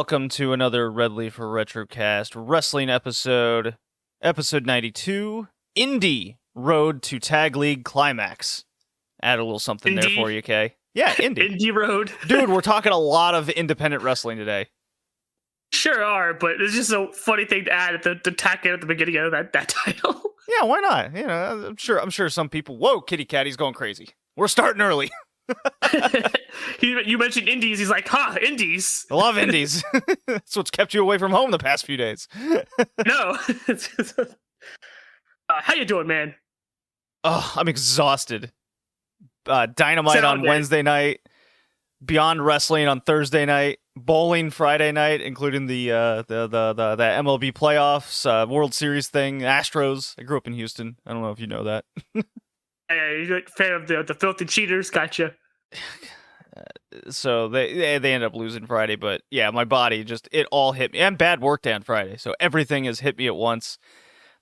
welcome to another Red Leaf for Retrocast wrestling episode 92, Indie Road to Tag League Climax. Add a little something there for you, Kay. Yeah, Indie. Indie Road. Dude, we're talking a lot of independent wrestling today. Sure are, but it's just a funny thing to add to tack it at the beginning of that title. Yeah, why not? You know, I'm sure some people, whoa, Kitty Cat, he's going crazy. We're starting early. You mentioned indies. He's like, indies. I love indies. That's what's kept you away from home the past few days. No. How you doing, man? Oh, I'm exhausted. Dynamite on Wednesday night, Beyond Wrestling on Thursday night, bowling Friday night, including the MLB playoffs, World Series thing, Astros. I grew up in Houston. I don't know if you know that. You're a fan of the Filthy Cheaters, gotcha. So they ended up losing Friday, but yeah, my body it all hit me. And bad work day on Friday, so everything has hit me at once.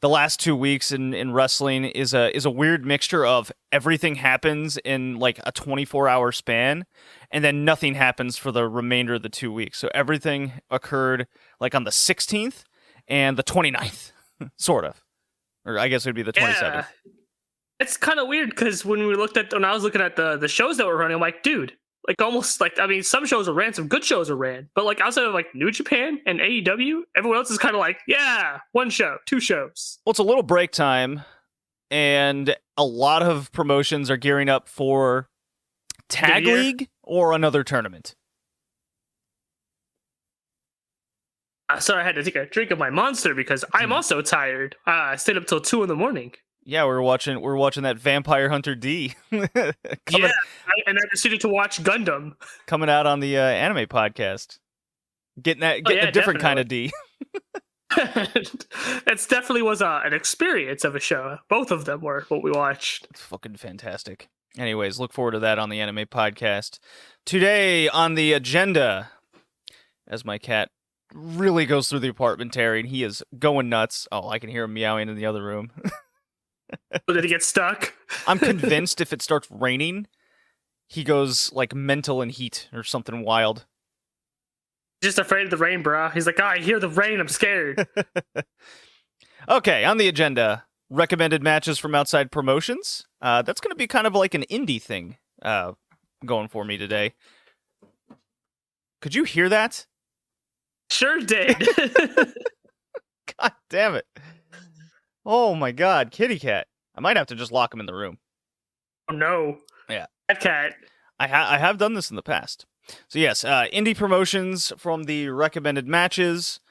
The last 2 weeks in wrestling is a weird mixture of everything happens in like a 24-hour span, and then nothing happens for the remainder of the 2 weeks. So everything occurred like on the 16th and the 29th, sort of. Or I guess it would be the 27th. Yeah. It's kind of weird because when I was looking at the shows that were running, I'm like, dude, like almost like, I mean, some shows are ran, some good shows are ran, but like outside of like New Japan and AEW, everyone else is kind of like, yeah, one show, two shows. Well, it's a little break time, and a lot of promotions are gearing up for Tag League or another tournament. Sorry, I had to take a drink of my Monster because I'm also tired. I stayed up till 2 a.m. Yeah, we're watching that Vampire Hunter D. And I proceeded to watch Gundam coming out on the anime podcast. Getting a different kind of D. It definitely was an experience of a show. Both of them were what we watched. It's fucking fantastic. Anyways, look forward to that on the anime podcast. Today on the agenda, as my cat really goes through the apartment, Terry, and he is going nuts. Oh, I can hear him meowing in the other room. Did he get stuck? I'm convinced if it starts raining, he goes like mental in heat or something wild. Just afraid of the rain, bro. He's like, I hear the rain, I'm scared. Okay, on the agenda, recommended matches from outside promotions. That's going to be kind of like an indie thing going for me today. Could you hear that? Sure did. God damn it. Oh my god, Kitty Cat. I might have to just lock him in the room. Oh no. Yeah. That cat. I have done this in the past. So yes, indie promotions from the recommended matches.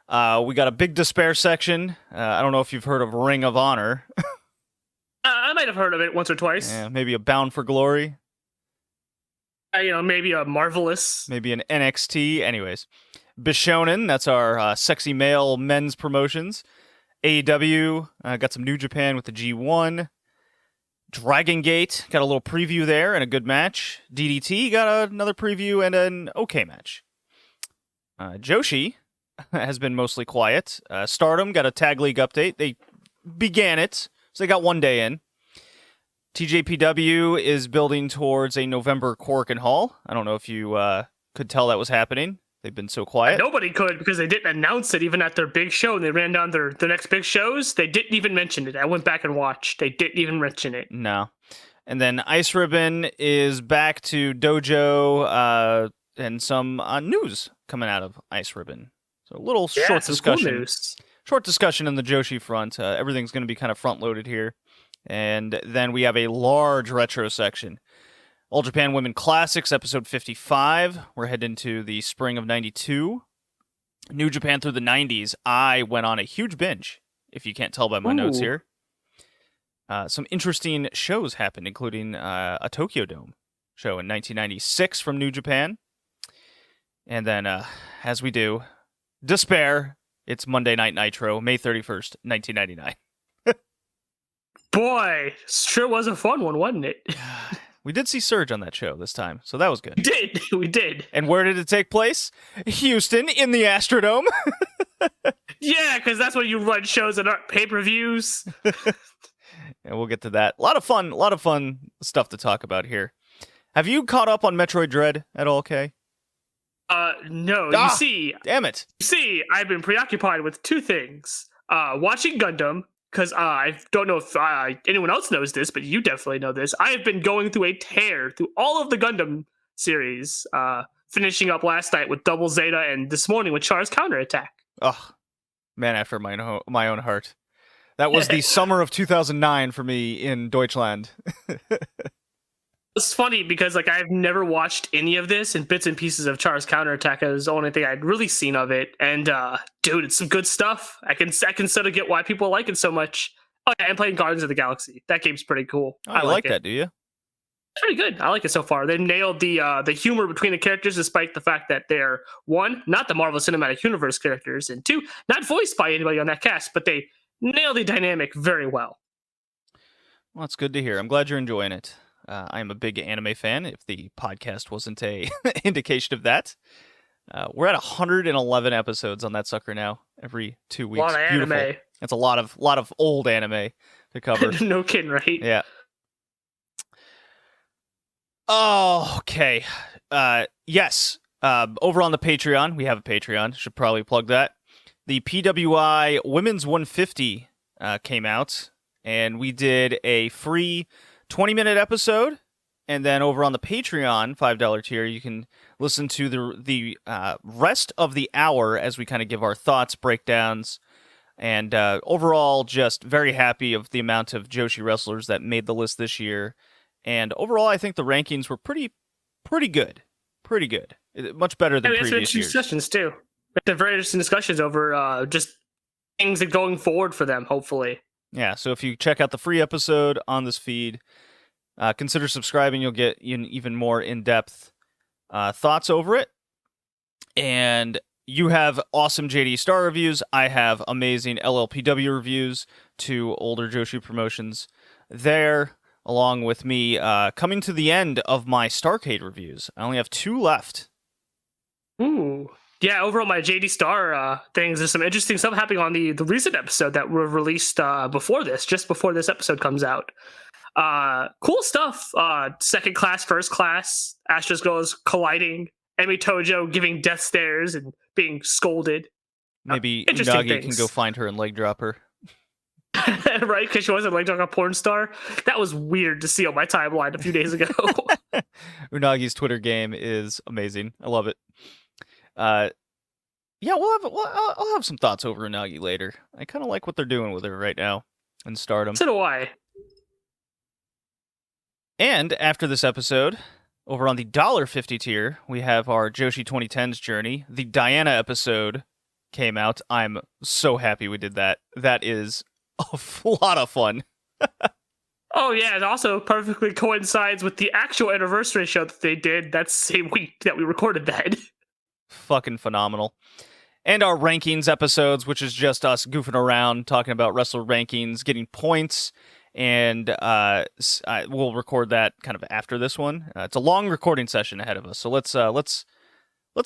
We got a big despair section. I don't know if you've heard of Ring of Honor. I might have heard of it once or twice. Yeah, maybe a Bound for Glory. Maybe a Marvelous. Maybe an NXT. Anyways. Bishonen, that's our sexy male men's promotions. AJW, got some New Japan with the G1. Dragongate, got a little preview there and a good match. DDT got another preview and an okay match. Joshi has been mostly quiet. Stardom got a Tag League update. They began it, so they got 1 day in. TJPW is building towards a November Korakuen Hall. I don't know if you could tell that was happening. They've been so quiet. Nobody could because they didn't announce it even at their big show. And they ran down their next big shows. They didn't even mention it. I went back and watched. They didn't even mention it. No. And then Ice Ribbon is back to Dojo and some news coming out of Ice Ribbon. So a little short discussion. Cool news. Short discussion on the Joshi front. Everything's going to be kind of front-loaded here. And then we have a large retro section. All Japan Women Classics, episode 55. We're heading into the spring of 92. New Japan through the 90s. I went on a huge binge, if you can't tell by my notes here. Some interesting shows happened, including a Tokyo Dome show in 1996 from New Japan. And then, as we do, despair. It's Monday Night Nitro, May 31st, 1999. Boy, sure was a fun one, wasn't it? We did see Surge on that show this time, so that was good. We did. And where did it take place? Houston, in the Astrodome. Yeah, because that's when you run shows that aren't pay-per-views. And we'll get to that. A lot of fun stuff to talk about here. Have you caught up on Metroid Dread at all, Kay? No. Ah, damn it. You see, I've been preoccupied with two things. Watching Gundam, because I don't know if anyone else knows this, but you definitely know this. I have been going through a tear through all of the Gundam series, finishing up last night with Double Zeta and this morning with Char's Counterattack. Oh, man after my own heart. That was the summer of 2009 for me in Deutschland. It's funny because like I've never watched any of this, and bits and pieces of Char's Counterattack is the only thing I'd really seen of it. And dude, it's some good stuff. I can sort of get why people like it so much. Oh yeah, I'm playing Guardians of the Galaxy. That game's pretty cool. Oh, I like that, do you? It's pretty good. I like it so far. They nailed the humor between the characters, despite the fact that they're, one, not the Marvel Cinematic Universe characters, and two, not voiced by anybody on that cast, but they nailed the dynamic very well. Well, that's good to hear. I'm glad you're enjoying it. I am a big anime fan, if the podcast wasn't a indication of that. We're at 111 episodes on that sucker now, every 2 weeks. A lot of anime. It's a lot of old anime to cover. No kidding, right? Yeah. Oh, okay. Yes. Over on the Patreon, we have a Patreon. Should probably plug that. The PWI Women's 150 came out, and we did a free 20-minute episode. And then over on the Patreon, $5 tier, you can listen to the rest of the hour as we kind of give our thoughts, breakdowns, and overall just very happy of the amount of Joshi wrestlers that made the list this year. And overall, I think the rankings were pretty good. Pretty good. Much better than previous years. Discussions too. The very interesting discussions over just things that going forward for them, hopefully. Yeah, so if you check out the free episode on this feed, consider subscribing. You'll get even more in-depth thoughts over it. And you have awesome JD Star reviews. I have amazing LLPW reviews to older Joshi promotions there, along with me coming to the end of my Starcade reviews. I only have 2 left. Ooh. Yeah, over on my JD Star things, there's some interesting stuff happening on the recent episode that were released just before this episode comes out. Cool stuff. Second class, first class, Astros Girls colliding, Emi Tojo giving death stares and being scolded. Maybe Unagi can go find her and leg drop her. Right, because she wasn't like a porn star. That was weird to see on my timeline a few days ago. Unagi's Twitter game is amazing. I love it. Yeah, I'll have some thoughts over Unagi later. I kind of like what they're doing with her right now in Stardom. So do I. And after this episode, over on the $1.50 tier, we have our Joshi 2010s journey. The Diana episode came out. I'm so happy we did that. That is a lot of fun. Oh yeah, it also perfectly coincides with the actual anniversary show that they did that same week that we recorded that. Fucking phenomenal. And our rankings episodes, which is just us goofing around, talking about wrestler rankings, getting points, and we'll record that kind of after this one. It's a long recording session ahead of us, so let's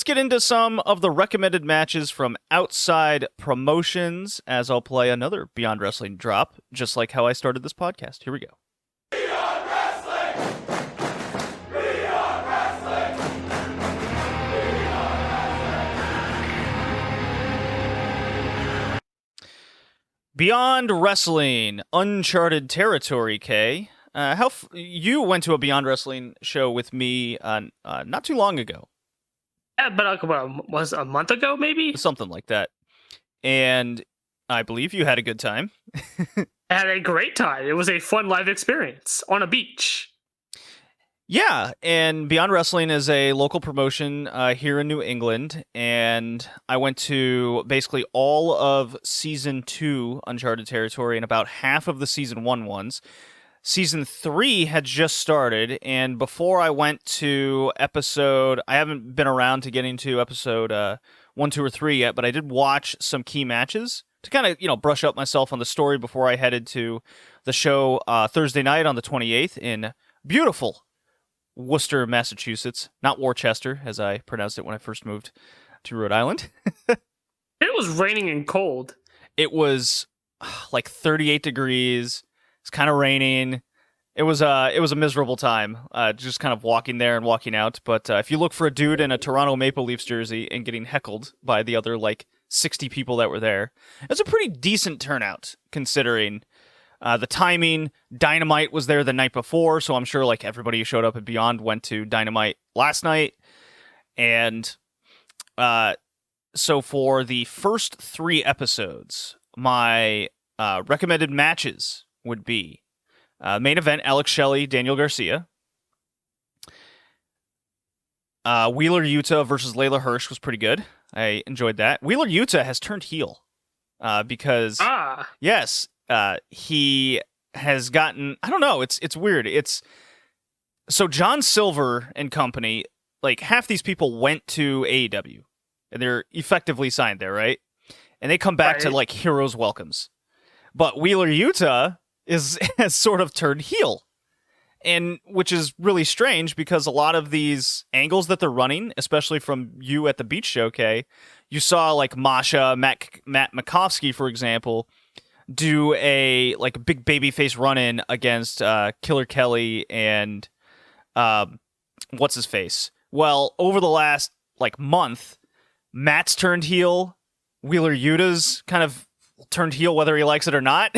get into some of the recommended matches from outside promotions, as I'll play another Beyond Wrestling drop, just like how I started this podcast. Here we go. Beyond Wrestling! Beyond Wrestling! Beyond Wrestling, Uncharted Territory, Kay. You went to a Beyond Wrestling show with me not too long ago. Yeah, but was a month ago, maybe? Something like that. And I believe you had a good time. I had a great time. It was a fun live experience on a beach. Yeah, and Beyond Wrestling is a local promotion here in New England, and I went to basically all of Season 2 Uncharted Territory and about half of the Season 1 ones. Season 3 had just started, and before I went to episode... I haven't been around to getting to episode 1, 2, or 3 yet, but I did watch some key matches to kind of, brush up myself on the story before I headed to the show Thursday night on the 28th in beautiful Worcester, Massachusetts. Not Worcester, as I pronounced it when I first moved to Rhode Island. It was raining and cold. It was like 38 degrees. It's kind of raining. It was a miserable time, just kind of walking there and walking out. But if you look for a dude in a Toronto Maple Leafs jersey and getting heckled by the other 60 people that were there, it's a pretty decent turnout considering the timing. Dynamite was there the night before, so I'm sure everybody who showed up at Beyond went to Dynamite last night. And so for the first 3 episodes, my recommended matches would be main event, Alex Shelley, Daniel Garcia. Wheeler Yuta versus Layla Hirsch was pretty good. I enjoyed that. Wheeler Yuta has turned heel because yes, he has gotten, I don't know, it's weird. It's so John Silver and company, half these people went to AEW and they're effectively signed there, right? And they come back to heroes welcomes. But Wheeler Yuta has sort of turned heel. And which is really strange because a lot of these angles that they're running, especially from you at the Beach Showcase, you saw Masha, Matt Makovsky, for example, do a big babyface run-in against Killer Kelly and what's his face. Well, over the last month, Matt's turned heel. Wheeler Yuta's kind of turned heel whether he likes it or not.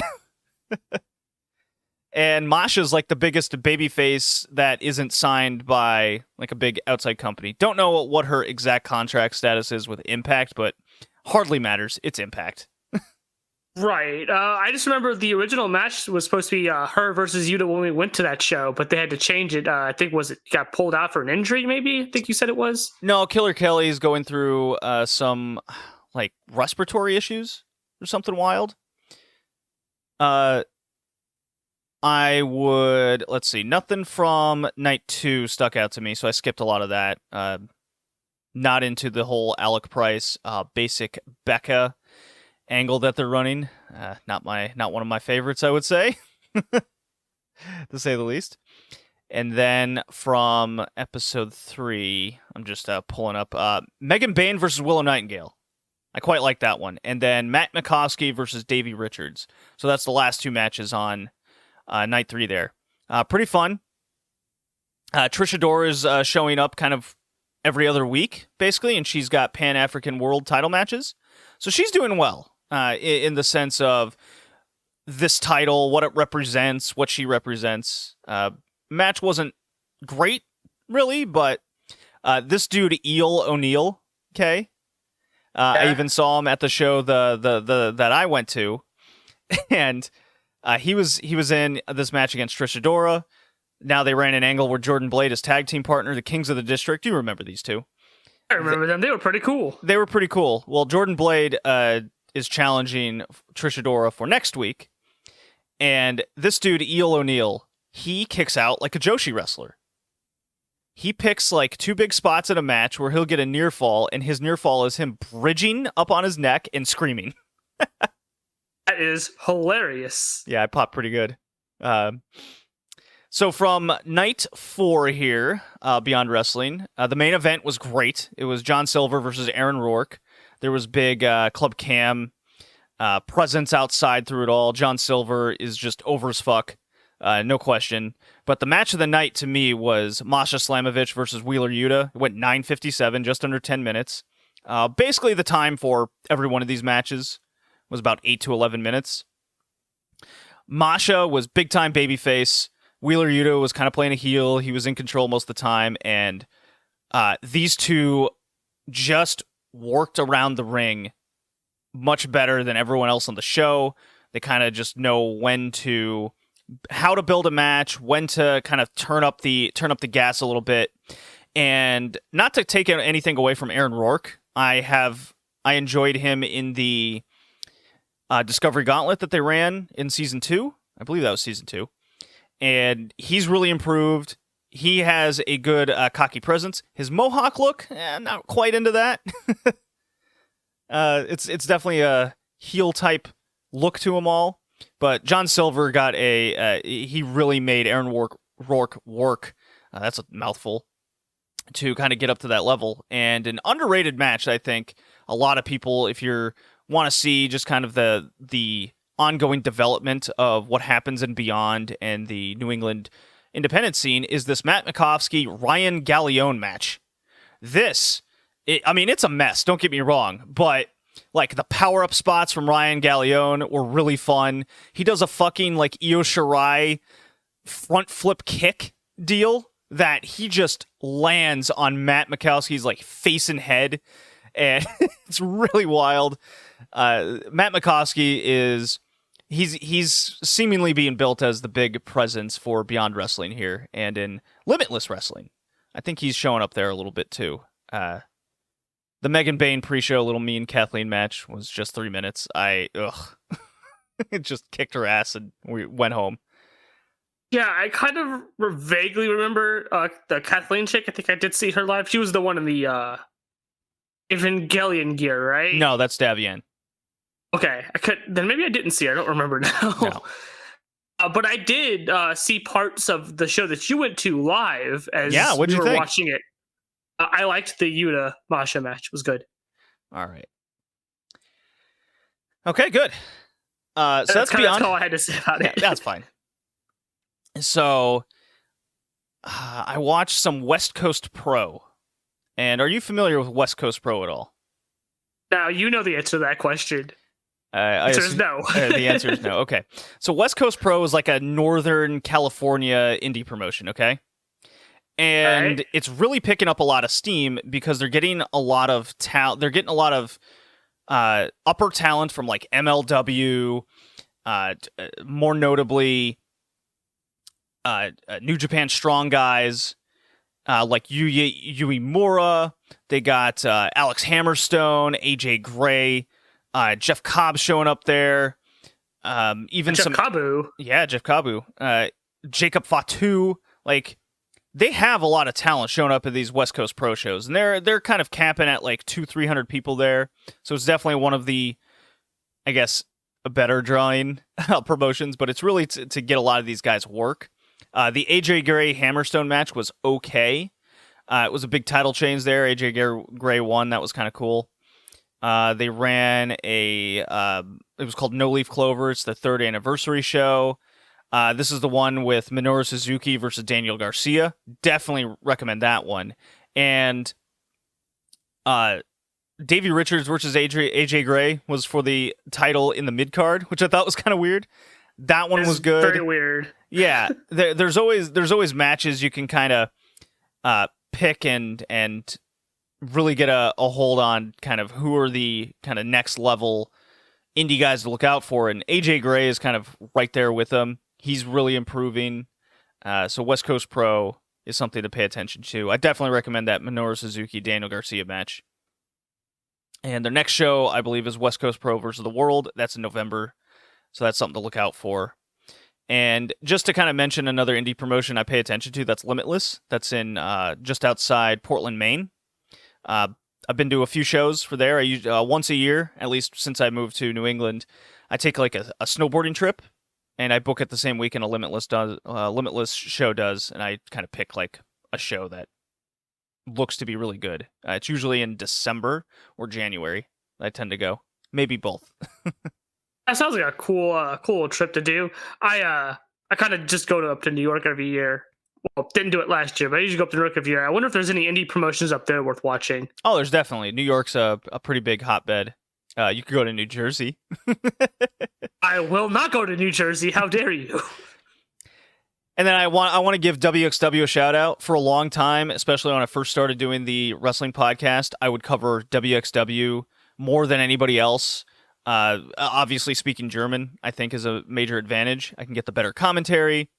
And Masha's the biggest babyface that isn't signed by a big outside company. Don't know what her exact contract status is with Impact, but hardly matters. It's Impact. Right. I just remember the original match was supposed to be her versus Yuta when we went to that show, but they had to change it. I think it got pulled out for an injury, maybe? I think you said it was? No, Killer Kelly's going through some respiratory issues or something wild. I would, let's see, nothing from night 2 stuck out to me, so I skipped a lot of that. Not into the whole Alec Price, basic Becca angle that they're running. Not one of my favorites, I would say, to say the least. And then from episode 3, I'm just pulling up Megan Bain versus Willow Nightingale. I quite like that one. And then Matt Makovsky versus Davey Richards. So that's the last 2 matches on night 3 there. Pretty fun. Trish Adora is showing up kind of every other week, basically, and she's got Pan-African World title matches. So she's doing well in the sense of this title, what it represents, what she represents. Match wasn't great, really, but this dude, Eel O'Neill, okay? I even saw him at the show that I went to, and he was in this match against Trish Adora. Now they ran an angle where Jordan Blade is tag team partner, the Kings of the District. You remember these two? I remember them. They were pretty cool. They were pretty cool. Well, Jordan Blade is challenging Trish Adora for next week, and this dude, Eel O'Neill, he kicks out like a Joshi wrestler. He picks 2 big spots in a match where he'll get a near fall, and his near fall is him bridging up on his neck and screaming. That is hilarious. Yeah, I popped pretty good. So from night 4 here, Beyond Wrestling, the main event was great. It was John Silver versus Aaron Rourke. There was big Club Cam presence outside through it all. John Silver is just over as fuck, no question. But the match of the night to me was Masha Slamovich versus Wheeler Yuta. It went 9:57, just under 10 minutes. Basically, the time for every one of these matches was about 8 to 11 minutes. Masha was big-time babyface. Wheeler Yuta was kind of playing a heel. He was in control most of the time. And these two just worked around the ring much better than everyone else on the show. They kind of just know how to build a match, when to kind of turn up the gas a little bit. And not to take anything away from Aaron Rourke, I enjoyed him in the Discovery Gauntlet that they ran in season 2. I believe that was season 2. And he's really improved. He has a good cocky presence. His mohawk look, not quite into that. It's definitely a heel type look to them all. But John Silver got he really made Aaron Rourke work. That's a mouthful. To kind of get up to that level. And an underrated match, I think. A lot of people, if you want to see just kind of the ongoing development of what happens in Beyond and the New England independent scene is this Matt Mikovsky Ryan Gallione match. It's a mess, don't get me wrong, but like the power-up spots from Ryan Gallione were really fun. He does a fucking like Io Shirai front flip kick deal that he just lands on Matt Mikovsky's like face and head, and it's really wild. Matt Mikovsky he's seemingly being built as the big presence for Beyond Wrestling here and in Limitless Wrestling. I think he's showing up there a little bit too. The Megan Bain pre-show Little Mean Kathleen match was just 3 minutes. It just kicked her ass and we went home. Yeah, I kind of vaguely remember the Kathleen chick. I think I did see her live. She was the one in the Evangelion gear, right? No, that's Davienne. Okay, then maybe I didn't see her. I don't remember now. No. But I did see parts of the show that you went to live as what'd we you were think? watching it. I liked the Yuta Masha match. It was good. All right. Okay, good. So that's kind Beyond. of all I had to say about it. That's fine. So, I watched some West Coast Pro. And are you familiar with West Coast Pro at all? Now, you know the answer to that question. The answer is no. The answer is no. Okay. So West Coast Pro is like a Northern California indie promotion, okay? And right. It's really picking up a lot of steam because they're getting a lot of They're getting a lot of upper talent from like MLW, more notably New Japan Strong guys like Yui Uemura. They got Alex Hammerstone, AJ Gray, Jeff Cobb showing up there. Even Jeff some Kabu. Yeah, Jeff Kabu. Jacob Fatu. Like, they have a lot of talent showing up at these West Coast Pro shows, and they're kind of capping at like 200-300 people there. So it's definitely one of the, I guess, a better drawing promotions, but it's really to get a lot of these guys work. The AJ Gray Hammerstone match was okay. It was a big title change there. AJ Gray won. That was kind of cool. They ran it was called No Leaf Clover. It's the 3rd anniversary show. This is the one with Minoru Suzuki versus Daniel Garcia. Definitely recommend that one. And Davey Richards versus AJ Gray was for the title in the mid card, which I thought was kind of weird. That one was good. Very weird. Yeah, there's always matches you can kind of pick and really get a hold on kind of who are the kind of next level indie guys to look out for. And AJ Gray is kind of right there with them. He's really improving. So West Coast Pro is something to pay attention to. I definitely recommend that Minoru Suzuki Daniel Garcia match. And their next show, I believe, is West Coast Pro versus the World. That's in November. So that's something to look out for. And just to kind of mention another indie promotion I pay attention to, that's Limitless. That's in just outside Portland, Maine. I've been to a few shows for there. I use once a year, at least since I moved to New England. I take like a snowboarding trip, and I book it the same weekend a Limitless show does, and I kind of pick like a show that looks to be really good. It's usually in December or January. I tend to go, maybe both. That sounds like a cool trip to do. I kind of just go up to New York every year. Well, didn't do it last year, but I usually go up to New York every year. I wonder if there's any indie promotions up there worth watching. Oh, there's definitely. New York's a pretty big hotbed. You could go to New Jersey. I will not go to New Jersey. How dare you? And then I want to give WXW a shout out. For a long time, especially when I first started doing the wrestling podcast, I would cover WXW more than anybody else. Obviously, speaking German, I think, is a major advantage. I can get the better commentary.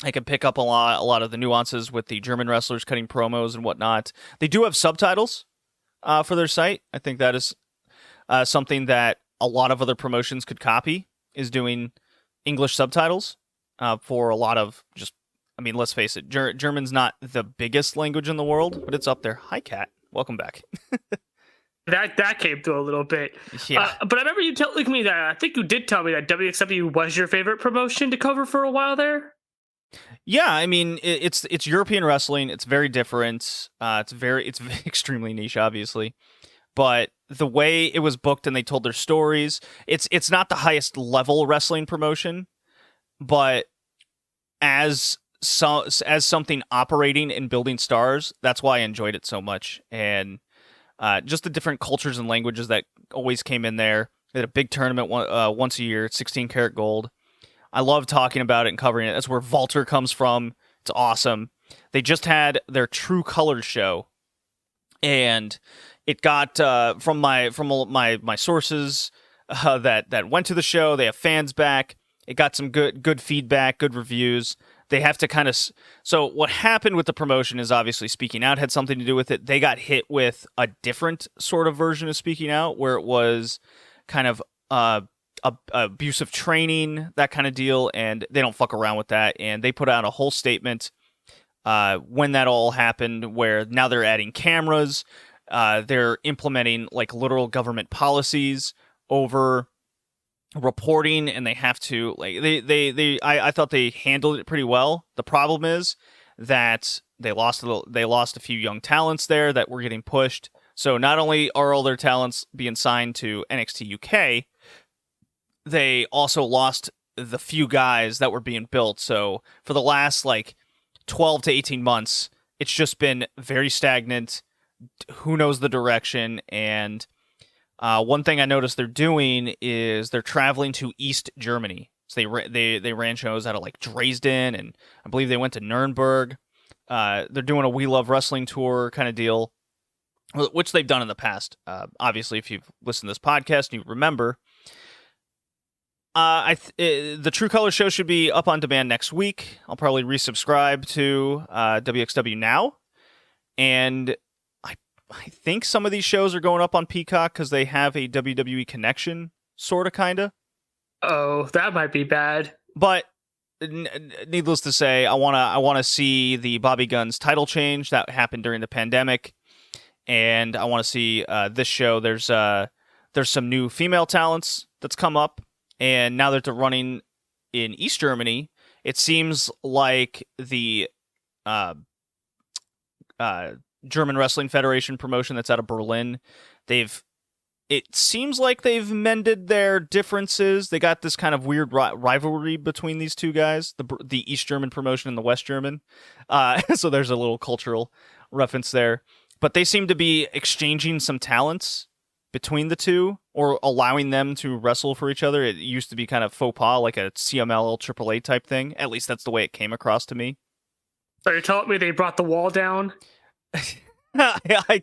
I can pick up a lot of the nuances with the German wrestlers cutting promos and whatnot. They do have subtitles for their site. I think that is something that a lot of other promotions could copy, is doing English subtitles for a lot of just, I mean, let's face it, German's not the biggest language in the world, but it's up there. Hi, Kat. Welcome back. That came through a little bit. Yeah. But I remember you telling me that, I think you did tell me that WXW was your favorite promotion to cover for a while there. Yeah, I mean, it's European wrestling. It's very different. It's extremely niche, obviously, but the way it was booked and they told their stories, it's not the highest level wrestling promotion, but as something operating and building stars, that's why I enjoyed it so much. And just the different cultures and languages that always came in there. They had a big tournament once a year, 16 karat gold. I love talking about it and covering it. That's where Walter comes from. It's awesome. They just had their True Colors show, and it got from my sources that went to the show. They have fans back. It got some good feedback, good reviews. They have to kind of... So what happened with the promotion is obviously Speaking Out had something to do with it. They got hit with a different sort of version of Speaking Out, where it was kind of abusive training, that kind of deal, and they don't fuck around with that. And they put out a whole statement when that all happened, where now they're adding cameras. They're implementing like literal government policies over reporting, and they have to I thought they handled it pretty well. The problem is that they lost a few young talents there that were getting pushed. So not only are all their talents being signed to NXT UK, they also lost the few guys that were being built. So for the last 12 to 18 months, it's just been very stagnant. Who knows the direction? And one thing I noticed they're doing is they're traveling to East Germany. So they ran shows out of Dresden, and I believe they went to Nuremberg. They're doing a We Love Wrestling tour kind of deal, which they've done in the past. Obviously, if you've listened to this podcast, you remember. The True Color show should be up on demand next week. I'll probably resubscribe to WXW now, and I think some of these shows are going up on Peacock because they have a WWE connection, sort of, kind of. Oh, that might be bad. But needless to say, I wanna see the Bobby Guns title change that happened during the pandemic, and I want to see this show. There's some new female talents that's come up, and now that they're running in East Germany, it seems like the German Wrestling Federation promotion that's out of Berlin, it seems like they've mended their differences. They got this kind of weird rivalry between these two guys, the East German promotion and the West German. So there's a little cultural reference there. But they seem to be exchanging some talents between the two, or allowing them to wrestle for each other. It used to be kind of faux pas, like a CMLL AAA type thing. At least that's the way it came across to me. So you're telling me they brought the wall down? I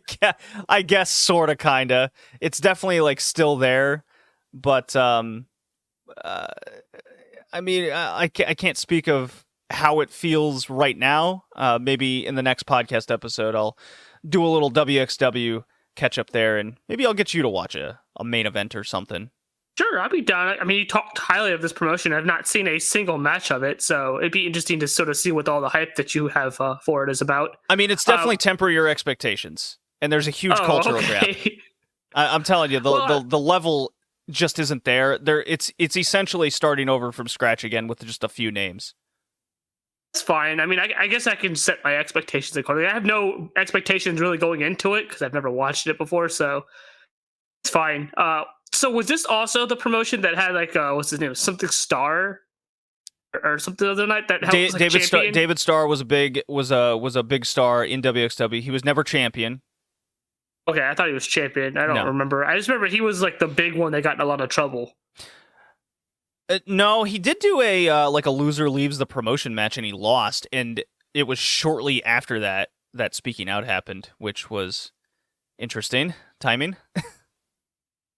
guess sort of, kind of. It's definitely still there, but I mean, I can't speak of how it feels right now. Maybe in the next podcast episode, I'll do a little WXW catch up there, and maybe I'll get you to watch a main event or something. Sure, I'll be down. I mean, you talked highly of this promotion. I've not seen a single match of it, so it'd be interesting to sort of see what all the hype that you have for it is about. I mean, it's definitely temper your expectations, and there's a huge cultural gap. I'm telling you, the level just isn't there. It's essentially starting over from scratch again with just a few names. It's fine. I mean, I guess I can set my expectations accordingly. I have no expectations really going into it because I've never watched it before, so it's fine. So was this also the promotion that had what's his name, something Star or something the other night that helped David Starr was a big star in WXW. He was never champion. Okay, I thought he was champion. I don't remember. I just remember he was the big one that got in a lot of trouble. No, he did do a loser leaves the promotion match, and he lost, and it was shortly after that Speaking Out happened, which was interesting timing.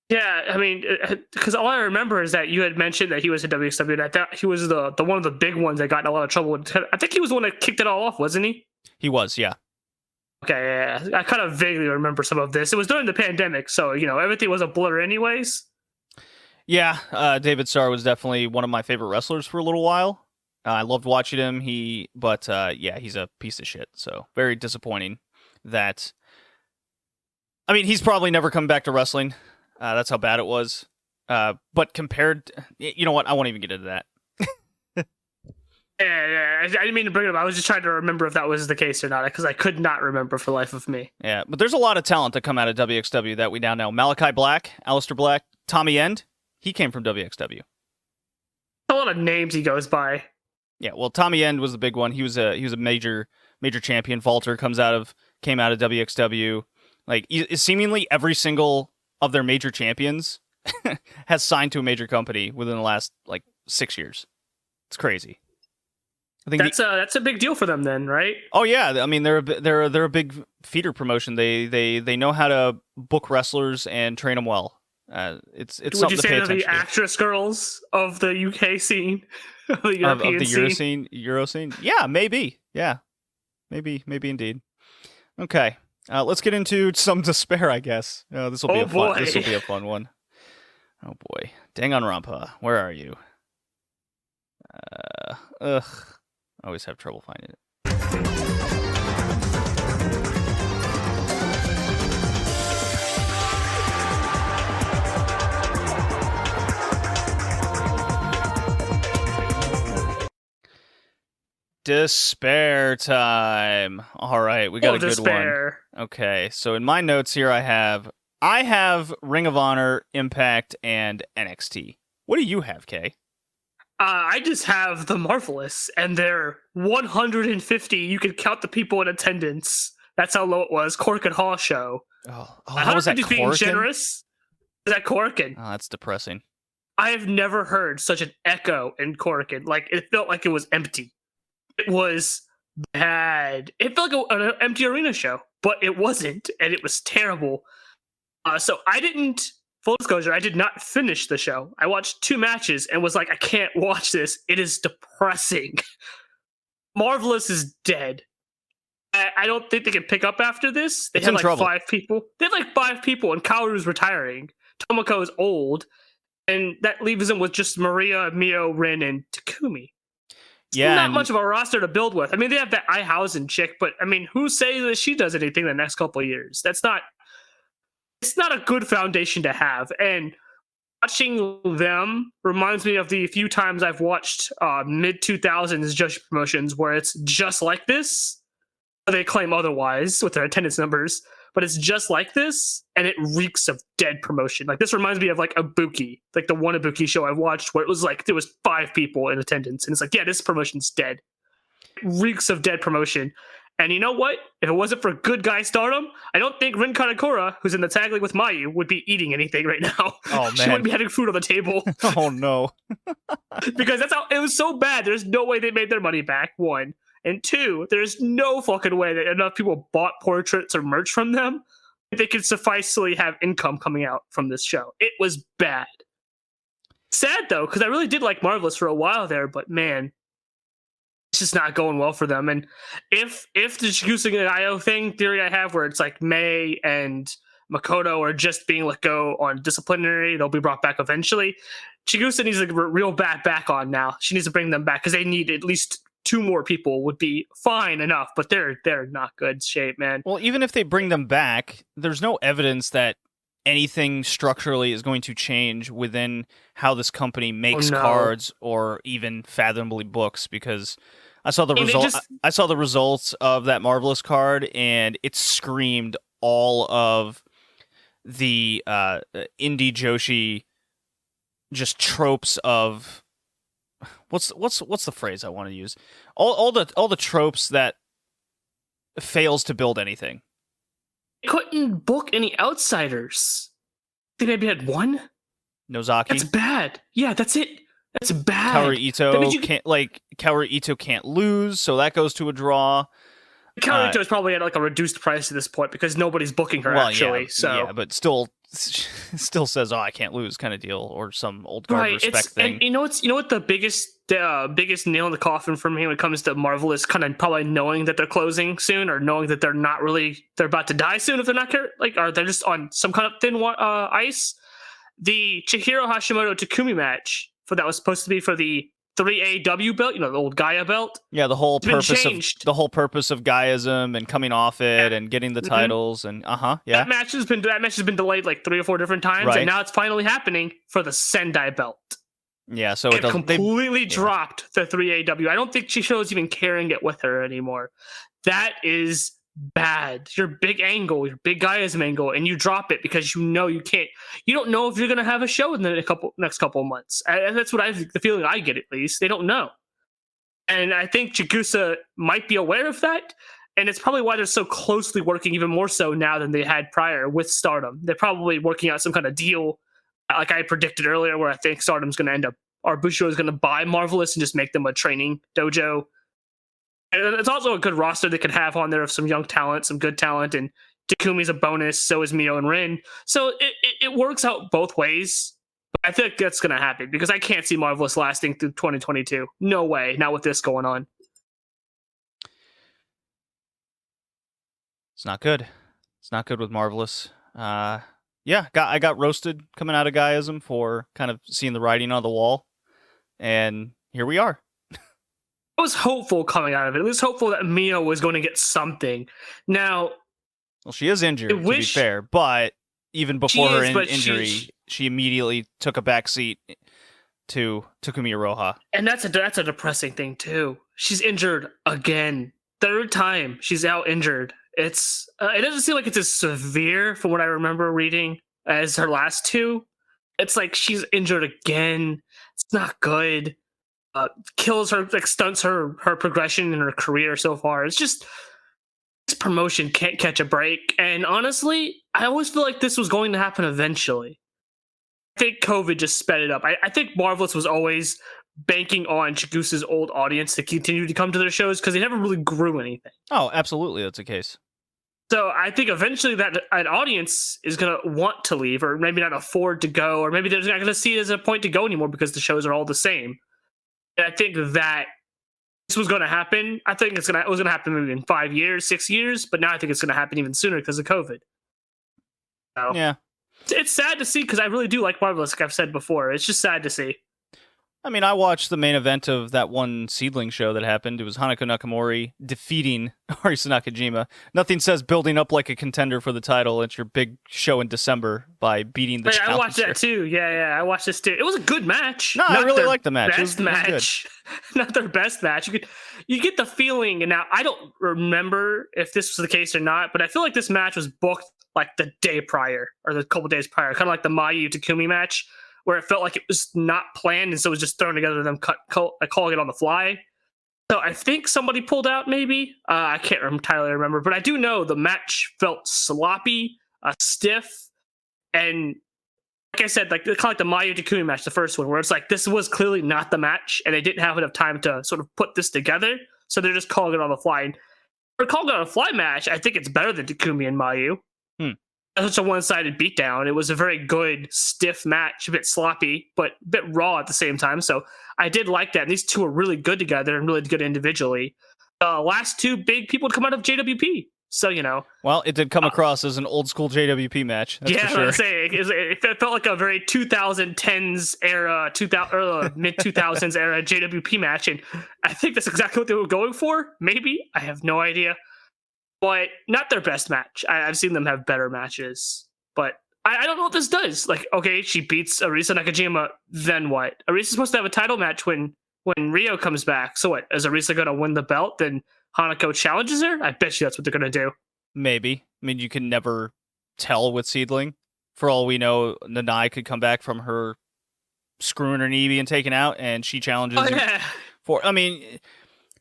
Yeah, I mean, because all I remember is that you had mentioned that he was in WXW, and I thought he was the one of the big ones that got in a lot of trouble. I think he was the one that kicked it all off, wasn't he? He was, yeah. Okay, yeah. I kind of vaguely remember some of this. It was during the pandemic, so everything was a blur, anyways. Yeah, David Starr was definitely one of my favorite wrestlers for a little while. I loved watching him. He's a piece of shit. So very disappointing that. I mean, he's probably never come back to wrestling. That's how bad it was. But compared, you know what? I won't even get into that. Yeah, I didn't mean to bring it up. I was just trying to remember if that was the case or not, because I could not remember for the life of me. Yeah, but there's a lot of talent that come out of WXW that we now know. Malachi Black, Aleister Black, Tommy End, he came from WXW. A lot of names he goes by. Yeah, well, Tommy End was the big one. He was a major champion. Walter came out of WXW. Like, seemingly every single of their major champions has signed to a major company within the last 6 years. It's crazy. I think that's a big deal for them then, right? Oh yeah, I mean they're a big feeder promotion. They know how to book wrestlers and train them well. It's Would something you to say pay they're the attention to. actress girls of the UK scene, of the European of the scene? Euro scene? Yeah, maybe. Yeah, maybe indeed. Okay, let's get into some despair. I guess this will be a fun one. Oh boy, Danganronpa, where are you? I always have trouble finding it. Despair time. All right, we got a good one. Okay, so in my notes here, I have Ring of Honor, Impact, and NXT. What do you have, Kay? I just have the Marvelous, and they're 150. You could count the people in attendance. That's how low it was. Korakuen Hall show. How was that? Being generous. Is that Korakuen? Oh, that's depressing. I have never heard such an echo in Korakuen. Like, it felt like it was empty. It was bad. It felt like an empty arena show, but it wasn't, and it was terrible. So I didn't. Full disclosure, I did not finish the show. I watched 2 matches and was like, I can't watch this. It is depressing. Marvelous is dead. I don't think they can pick up after this. They had like trouble. 5 people. They had like 5 people, and Kaoru's retiring. Tomoko is old, and that leaves them with just Maria, Mio, Rin, and Takumi. Yeah, not much of a roster to build with. I mean, they have that Ihausen chick, but I mean, who says that she does anything the next couple of years? It's not a good foundation to have. And watching them reminds me of the few times I've watched mid-2000s Joshi promotions where it's just like this. They claim otherwise with their attendance numbers, but it's just like this, and it reeks of dead promotion. Like, this reminds me of like Ibuki, like the one Ibuki show I watched where it was like there was 5 people in attendance, and it's like, yeah, this promotion's dead. It reeks of dead promotion. And you know what? If it wasn't for good guy Stardom, I don't think Rin Katakura, who's in the tag league with Mayu, would be eating anything right now. Oh, man. She wouldn't be having food on the table. Oh, no. Because that's how it was so bad. There's no way they made their money back, 1. And 2, there's no fucking way that enough people bought portraits or merch from them that they could sufficiently have income coming out from this show. It was bad. Sad, though, because I really did like Marvelous for a while there, but man, it's just not going well for them. And if the Chigusa and IO thing theory I have, where it's like May and Makoto are just being let go on disciplinary, they'll be brought back eventually. Chigusa needs a real bad back on now. She needs to bring them back because they need at least 2 more people would be fine enough, but they're not good shape, man. Well, even if they bring them back, there's no evidence that anything structurally is going to change within how this company makes cards or even fathomably books, because I saw the results of that Marvelous card, and it screamed all of the indie Joshi just tropes of what's the phrase I want to use? All the tropes that fails to build anything. They couldn't book any outsiders. They maybe had 1. Nozaki. That's bad. Yeah, that's it. That's bad. Kaoru Ito can't lose, so that goes to a draw. Kaoru Ito is probably at like a reduced price at this point because nobody's booking her actually. Yeah, but still says, "Oh, I can't lose," kind of deal, or some old guard respect thing. And you know what the biggest nail in the coffin for me when it comes to Marvelous, kind of probably knowing that they're closing soon, or knowing that they're about to die soon if they're not or they're just on some kind of thin ice. The Chihiro Hashimoto Takumi match that was supposed to be for the 3AW belt, the old Gaia belt. Yeah, the whole purpose of Gaiaism and coming off it and getting the titles and yeah. That match has been delayed like 3 or 4 different times, and now it's finally happening for the Sendai belt. Yeah, so It completely dropped the 3AW. I don't think Chisho's even carrying it with her anymore. That is bad. Your big angle, your big Gaia's angle, and you drop it because you know you can't. You don't know if you're going to have a show in the next couple of months. That's what the feeling I get, at least. They don't know. And I think Chigusa might be aware of that. And it's probably why they're so closely working, even more so now than they had prior with Stardom. They're probably working out some kind of deal, like I predicted earlier, where I think Stardom's going to end up, or Bushido is going to buy Marvelous and just make them a training dojo. And it's also a good roster they could have on there of some young talent, some good talent, and Takumi's a bonus, so is Mio and Rin. So it works out both ways. But I think that's going to happen because I can't see Marvelous lasting through 2022. No way, not with this going on. It's not good. It's not good with Marvelous. I got roasted coming out of Gaiism for kind of seeing the writing on the wall. And here we are. I was hopeful coming out of it. I was hopeful that Mio was going to get something. Now, well, she is injured, to be fair, but even before her injury, she immediately took a back seat to Takumi Iroha. And that's a depressing thing too. She's injured again. Third time she's out injured. It doesn't seem like it's as severe from what I remember reading as her last two. It's like she's injured again. It's not good. Kills her, like stunts her progression in her career so far. It's just this promotion can't catch a break. And honestly, I always feel like this was going to happen eventually. I think COVID just sped it up. I think Marvelous was always banking on Chigusa's old audience to continue to come to their shows because they never really grew anything. Oh, absolutely, that's the case. So I think eventually that an audience is going to want to leave, or maybe not afford to go, or maybe they're not going to see it as a point to go anymore because the shows are all the same. And I think that this was going to happen. I think it was going to happen maybe in 5 years, 6 years, but now I think it's going to happen even sooner because of COVID. So, yeah. It's sad to see because I really do like Marvelous, like I've said before. It's just sad to see. I mean, I watched the main event of that one seedling show that happened. It was Hanako Nakamori defeating Arisa Nakajima. Nothing says building up like a contender for the title. It's your big show in December by beating the challenger. I watched that too. Yeah, I watched this too. It was a good match. No, I really liked the match. Best match. Not their best match. You get the feeling, and now I don't remember if this was the case or not, but I feel like this match was booked like the day prior or the couple days prior, kind of like the Mayu Takumi match, where it felt like it was not planned, and so it was just thrown together and them calling it on the fly. So I think somebody pulled out, maybe. I can't entirely remember, but I do know the match felt sloppy, stiff, and like I said, like kind of like the Mayu Takumi match, the first one, where it's like this was clearly not the match, and they didn't have enough time to sort of put this together, so they're just calling it on the fly. And for calling it on a fly match, I think it's better than Takumi and Mayu. Such a one-sided beatdown. It was a very good, stiff match, a bit sloppy, but a bit raw at the same time. So I did like that. And these two are really good together and really good individually. Last two big people to come out of JWP. So, you know. Well, it did come across as an old-school JWP match. That's for sure. I'm saying. It felt like a very 2010s era, mid-2000s era JWP match. And I think that's exactly what they were going for. Maybe. I have no idea. But not their best match. I've seen them have better matches. But I don't know what this does. Like, okay, she beats Arisa Nakajima, then what? Arisa's supposed to have a title match when Rio comes back. So what? Is Arisa going to win the belt? Then Hanako challenges her? I bet you that's what they're going to do. Maybe. I mean, you can never tell with Seedling. For all we know, Nanai could come back from her screwing her knee being taken out, and she challenges for... I mean...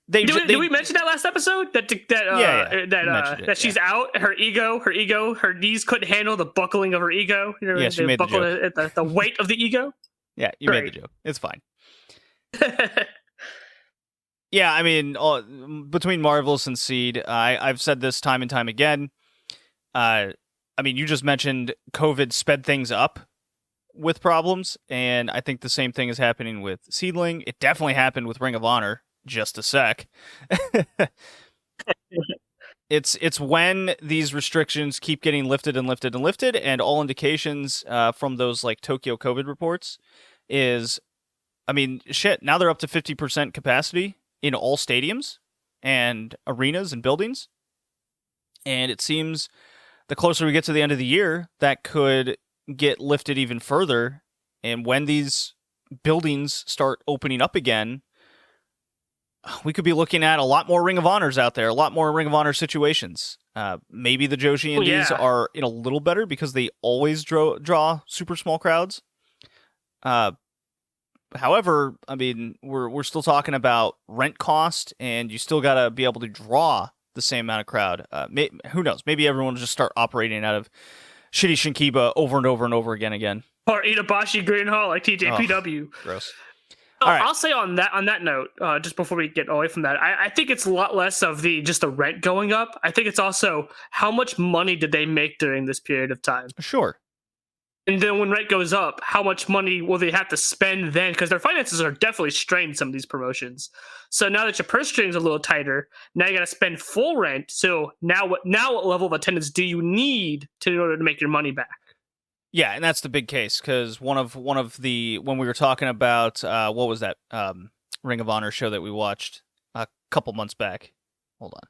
Did we mention that last episode? That she's out. Her knees couldn't handle the buckling of her ego. You know, yeah, she made the joke. The weight of the ego. Yeah, you made the joke. It's fine. Yeah, I mean, between Marvelous and Seed, I've said this time and time again. I mean, you just mentioned COVID sped things up with problems, and I think the same thing is happening with Seedling. It definitely happened with Ring of Honor. Just a sec. It's when these restrictions keep getting lifted and lifted and lifted, and all indications from those like Tokyo COVID reports is, I mean, shit, now they're up to 50% capacity in all stadiums and arenas and buildings. And it seems the closer we get to the end of the year, that could get lifted even further. And when these buildings start opening up again, we could be looking at a lot more Ring of Honors out there, a lot more Ring of Honor situations. Maybe the Joshi Indies are in a little better because they always draw super small crowds. However, I mean, we're still talking about rent cost, and you still got to be able to draw the same amount of crowd. Who knows? Maybe everyone will just start operating out of shitty Shinkiba over and over and over again. Or Itabashi Green Hall like TJPW. Gross. All right. I'll say on that note, just before we get away from that, I think it's a lot less of just the rent going up. I think it's also how much money did they make during this period of time? Sure. And then when rent goes up, how much money will they have to spend then? Because their finances are definitely strained in some of these promotions. So now that your purse string's a little tighter, now you got to spend full rent. So now what level of attendance do you need in order to make your money back? Yeah, and that's the big case, because when we were talking about what was that Ring of Honor show that we watched a couple months back? Hold on.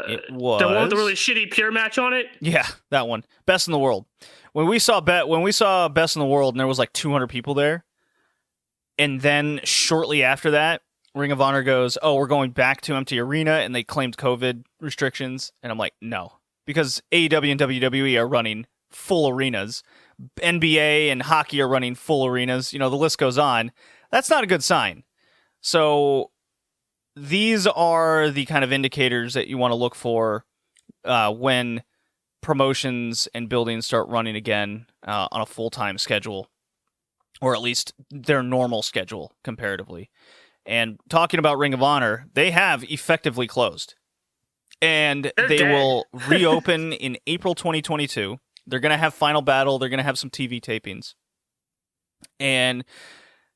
It was the one with the really shitty pure match on it. Yeah, that one. Best in the World. When we saw Best in the World, and there was like 200 people there, and then shortly after that, Ring of Honor goes, "Oh, we're going back to empty arena," and they claimed COVID restrictions, and I'm like, no, because AEW and WWE are running full arenas, NBA and hockey are running full arenas. The list goes on. That's not a good sign. So these are the kind of indicators that you want to look for when promotions and buildings start running again on a full-time schedule, or at least their normal schedule comparatively. And talking about Ring of Honor, they have effectively closed. And they will reopen in April 2022. They're going to have Final Battle. They're going to have some TV tapings. And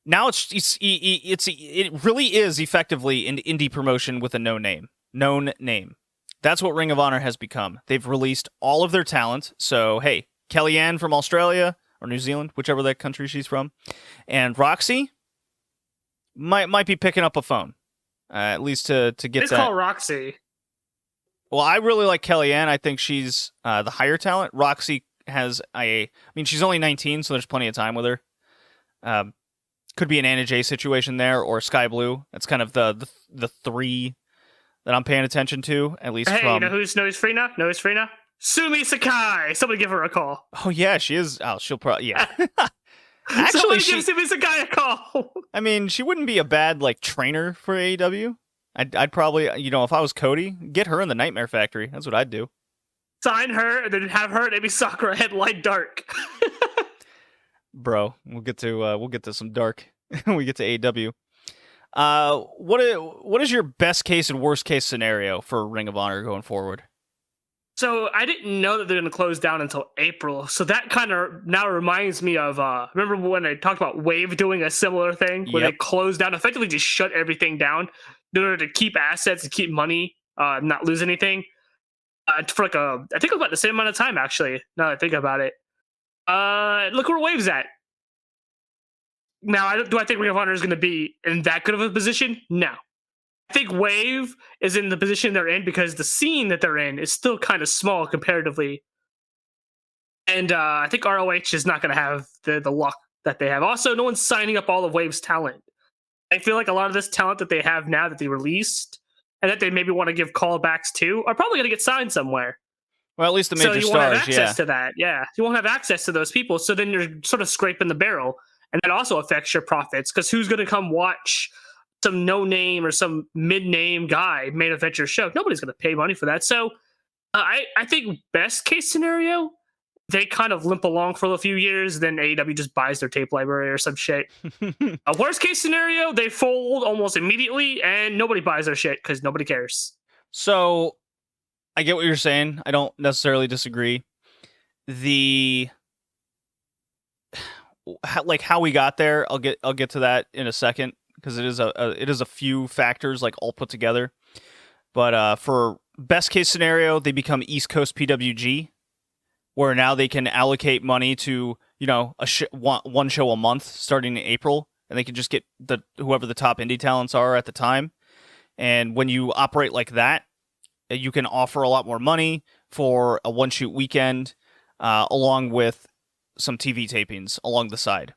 now it really is effectively an indie promotion with a known name. That's what Ring of Honor has become. They've released all of their talent. So, hey, Kellyanne from Australia or New Zealand, whichever that country she's from, and Roxy might be picking up a phone, at least to get It's that. called Roxy. Well, I really like Kellyanne. I think she's the higher talent. Roxy has she's only 19, so there's plenty of time with her. Could be an Anna Jay situation there, or Sky Blue. That's kind of the three that I'm paying attention to, at least. Hey, you know who's free now? Sumi Sakai. Somebody give her a call. Oh yeah, she is. Oh, she'll probably Actually, give Sumi Sakai a call. I mean, she wouldn't be a bad trainer for AEW. I'd probably, if I was Cody, get her in the Nightmare Factory. That's what I'd do. Sign her and then have her maybe Sakura head light dark. Bro, we'll get to some dark when we get to AEW. What is your best case and worst case scenario for Ring of Honor going forward? So I didn't know that they're going to close down until April. So that kind of now reminds me of, remember when I talked about Wave doing a similar thing where they closed down, effectively just shut everything down in order to keep assets and keep money, not lose anything. For I think about the same amount of time, actually, now that I think about it. Look where Wave's at. Now, do I think Ring of Honor is going to be in that good of a position? No. I think Wave is in the position they're in because the scene that they're in is still kind of small comparatively. And I think ROH is not going to have the luck that they have. Also, no one's signing up all of Wave's talent. I feel like a lot of this talent that they have now that they released and that they maybe want to give callbacks to are probably going to get signed somewhere. Well, at least the major stars, stars, won't have access to that. Yeah, you won't have access to those people. So then you're sort of scraping the barrel. And that also affects your profits because who's going to come watch some no-name or some mid-name guy main event your show? Nobody's going to pay money for that. So I think best case scenario, they kind of limp along for a few years, then AEW just buys their tape library or some shit. Worst case scenario, they fold almost immediately and nobody buys their shit because nobody cares. So I get what you're saying. I don't necessarily disagree. How we got there, I'll get to that in a second because it is a few factors all put together. But for best case scenario, they become East Coast PWG, where now they can allocate money to one show a month starting in April, and they can just get whoever the top indie talents are at the time. And when you operate like that, you can offer a lot more money for a one shoot weekend, along with some TV tapings along the side.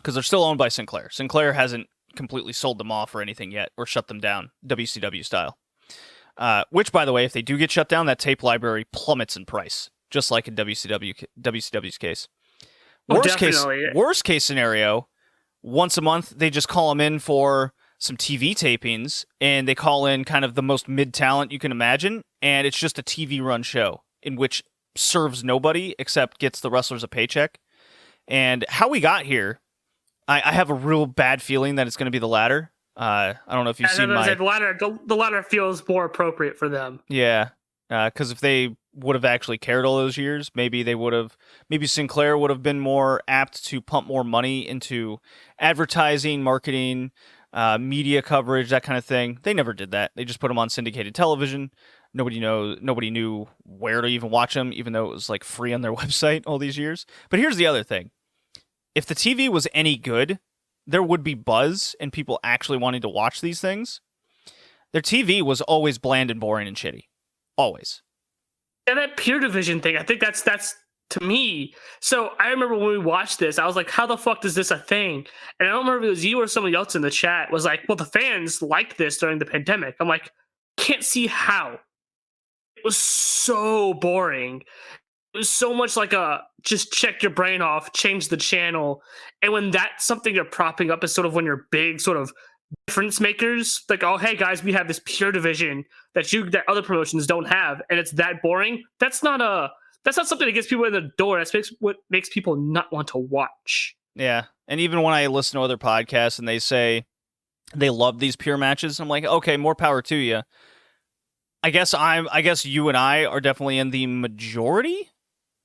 because they're still owned by Sinclair. Sinclair hasn't completely sold them off or anything yet, or shut them down, WCW style. Which, by the way, if they do get shut down, that tape library plummets in price, just like in WCW's case. Worst case scenario, once a month, they just call them in for some TV tapings, and they call in kind of the most mid-talent you can imagine, and it's just a TV-run show in which serves nobody except gets the wrestlers a paycheck. And how we got here, I have a real bad feeling that it's going to be the latter. I don't know if you've seen the latter feels more appropriate for them. Yeah, because if they would have actually cared all those years, maybe Sinclair would have been more apt to pump more money into advertising, marketing, media coverage, that kind of thing. They never did that. They just put them on syndicated television. Nobody knew where to even watch them, even though it was like free on their website all these years. But here's the other thing. If the TV was any good, there would be buzz and people actually wanting to watch these things. Their TV was always bland and boring and shitty. Always. Yeah, that Pure Division thing, I think that's to me. So I remember when we watched this, I was like, how the fuck is this a thing? And I don't remember if it was you or somebody else in the chat was like, well, the fans liked this during the pandemic. I'm like, can't see how. It was so boring. It was so much like a just check your brain off, change the channel. And when that's something you're propping up is sort of when you're big sort of difference makers, like, oh, hey guys, we have this Pure Division that other promotions don't have, and it's that boring. That's not something that gets people in the door. That's what makes people not want to watch. Yeah. And even when I listen to other podcasts and they say they love these Pure matches, I'm like, okay, more power to you. I guess you and I are definitely in the majority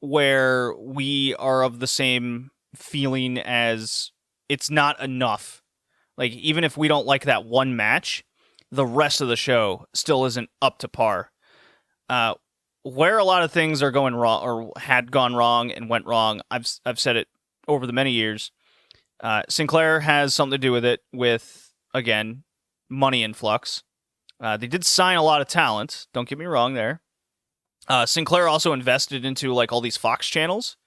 where we are of the same feeling as it's not enough. Like, even if we don't like that one match, the rest of the show still isn't up to par. Where a lot of things are going wrong or had gone wrong and went wrong, I've said it over the many years. Sinclair has something to do with it, with, again, money influx. They did sign a lot of talent. Don't get me wrong there. Sinclair also invested into like all these Fox channels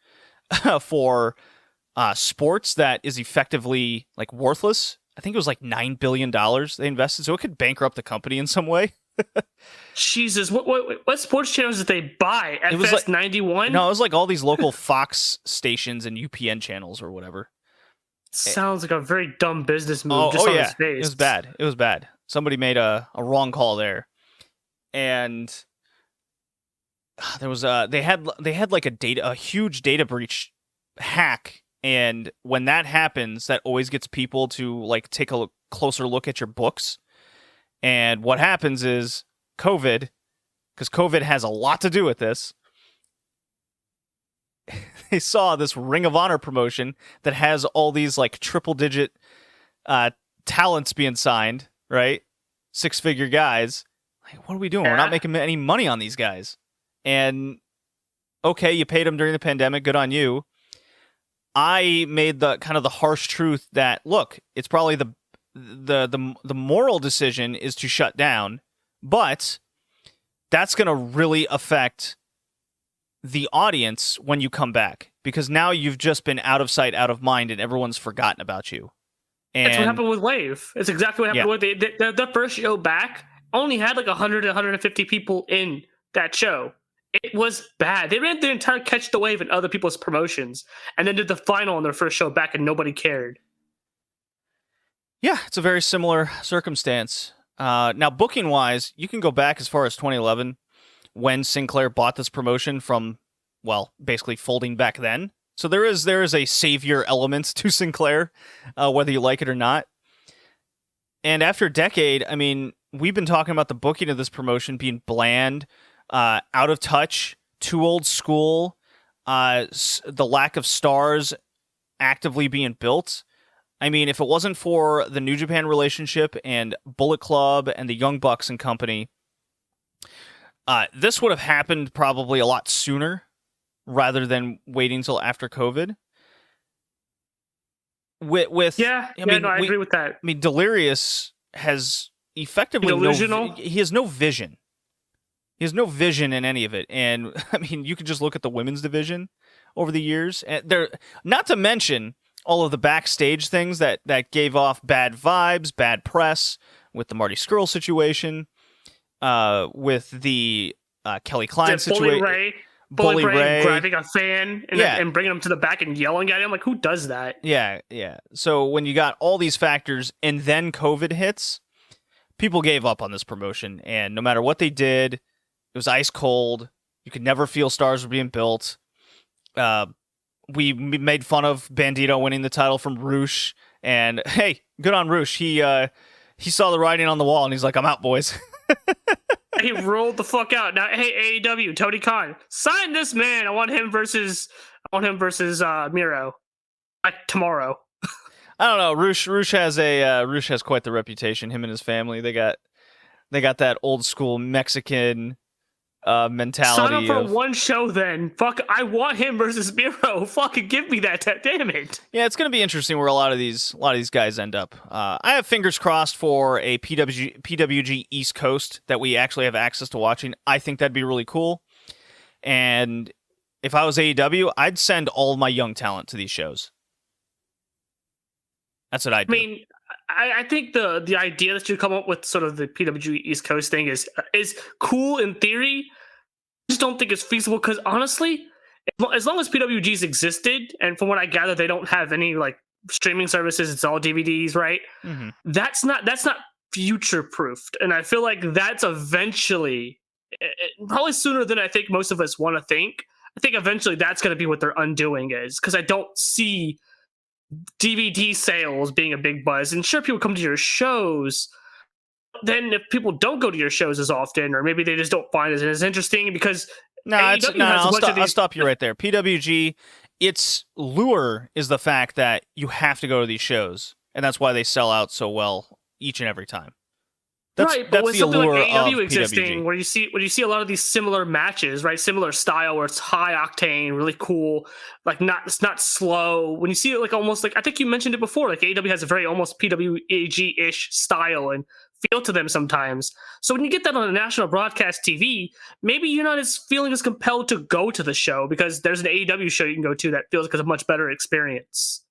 for sports that is effectively like worthless. I think it was like $9 billion they invested, so it could bankrupt the company in some way. Jesus, what sports channels did they buy? FS 91? No, it was like all these local Fox stations and UPN channels or whatever. Sounds like a very dumb business move. On its face. It was bad. Somebody made a wrong call there, and there was they had like a huge data breach hack, and when that happens, that always gets people to like take a closer look at your books. And what happens is COVID, because COVID has a lot to do with this. They saw this Ring of Honor promotion that has all these like triple-digit talents being signed, right? 6-figure guys. Like, what are we doing? We're not making any money on these guys. And okay, you paid them during the pandemic. Good on you. I made the kind of the harsh truth that, look, it's probably the moral decision is to shut down, but that's going to really affect the audience when you come back, because now you've just been out of sight, out of mind, and everyone's forgotten about you. And that's what happened with Wave. It's exactly what happened with the first show back. Only had like 100 to 150 people in that show. It was bad. They ran the entire Catch the Wave and other people's promotions, and then did the final on their first show back, and nobody cared. Yeah, it's a very similar circumstance. Now, booking-wise, you can go back as far as 2011, when Sinclair bought this promotion from, well, basically folding back then. So there is a savior element to Sinclair, whether you like it or not. And after a decade, I mean, we've been talking about the booking of this promotion being bland, out of touch, too old school, the lack of stars actively being built. I mean, if it wasn't for the New Japan relationship and Bullet Club and the Young Bucks and company, this would have happened probably a lot sooner rather than waiting until after COVID. I agree with that. I mean, Delirious has effectively he has no vision. He has no vision in any of it. And I mean, you could just look at the women's division over the years. And not to mention all of the backstage things that gave off bad vibes, bad press, with the Marty Scurll situation, with the Kelly Klein situation. Bully Ray grabbing a fan and bringing him to the back and yelling at him. Like, who does that? Yeah. So when you got all these factors and then COVID hits, people gave up on this promotion. And no matter what they did, it was ice cold. You could never feel stars were being built. We made fun of Bandito winning the title from Roosh. And, hey, good on Roosh. He saw the writing on the wall, and he's like, I'm out, boys. He rolled the fuck out. Now, hey, AEW, Tony Khan, sign this man. I want him versus Miro. Like tomorrow. I don't know. Roosh has quite the reputation. Him and his family. They got that old school Mexican mentality. Sign up for one show then. Fuck, I want him versus Miro. Fucking give me that. Damn it. Yeah, it's gonna be interesting where a lot of these guys end up. I have fingers crossed for a PWG East Coast that we actually have access to watching. I think that'd be really cool. And if I was AEW, I'd send all of my young talent to these shows. That's what I'd do. I mean, I think the idea that you come up with sort of the PWG East Coast thing is cool in theory. I just don't think it's feasible because honestly, as long as PWG's existed, and from what I gather, they don't have any like streaming services. It's all DVDs, right? Mm-hmm. That's not future proofed, and I feel like that's eventually, probably sooner than I think most of us want to think. I think eventually that's going to be what their undoing is because I don't see DVD sales being a big buzz. And sure, people come to your shows. Then if people don't go to your shows as often, or maybe they just don't find it as interesting because I'll stop you right there. PWG, its lure is the fact that you have to go to these shows, and that's why they sell out so well each and every time. That's with the something allure like AEW of existing, PWG. where you see a lot of these similar matches, right? Similar style, where it's high octane, really cool, like it's not slow. When you see it, like almost like I think you mentioned it before, like AEW has a very almost PWG-ish style and feel to them sometimes. So when you get that on a national broadcast TV, maybe you're not feeling as compelled to go to the show because there's an AEW show you can go to that feels like a much better experience.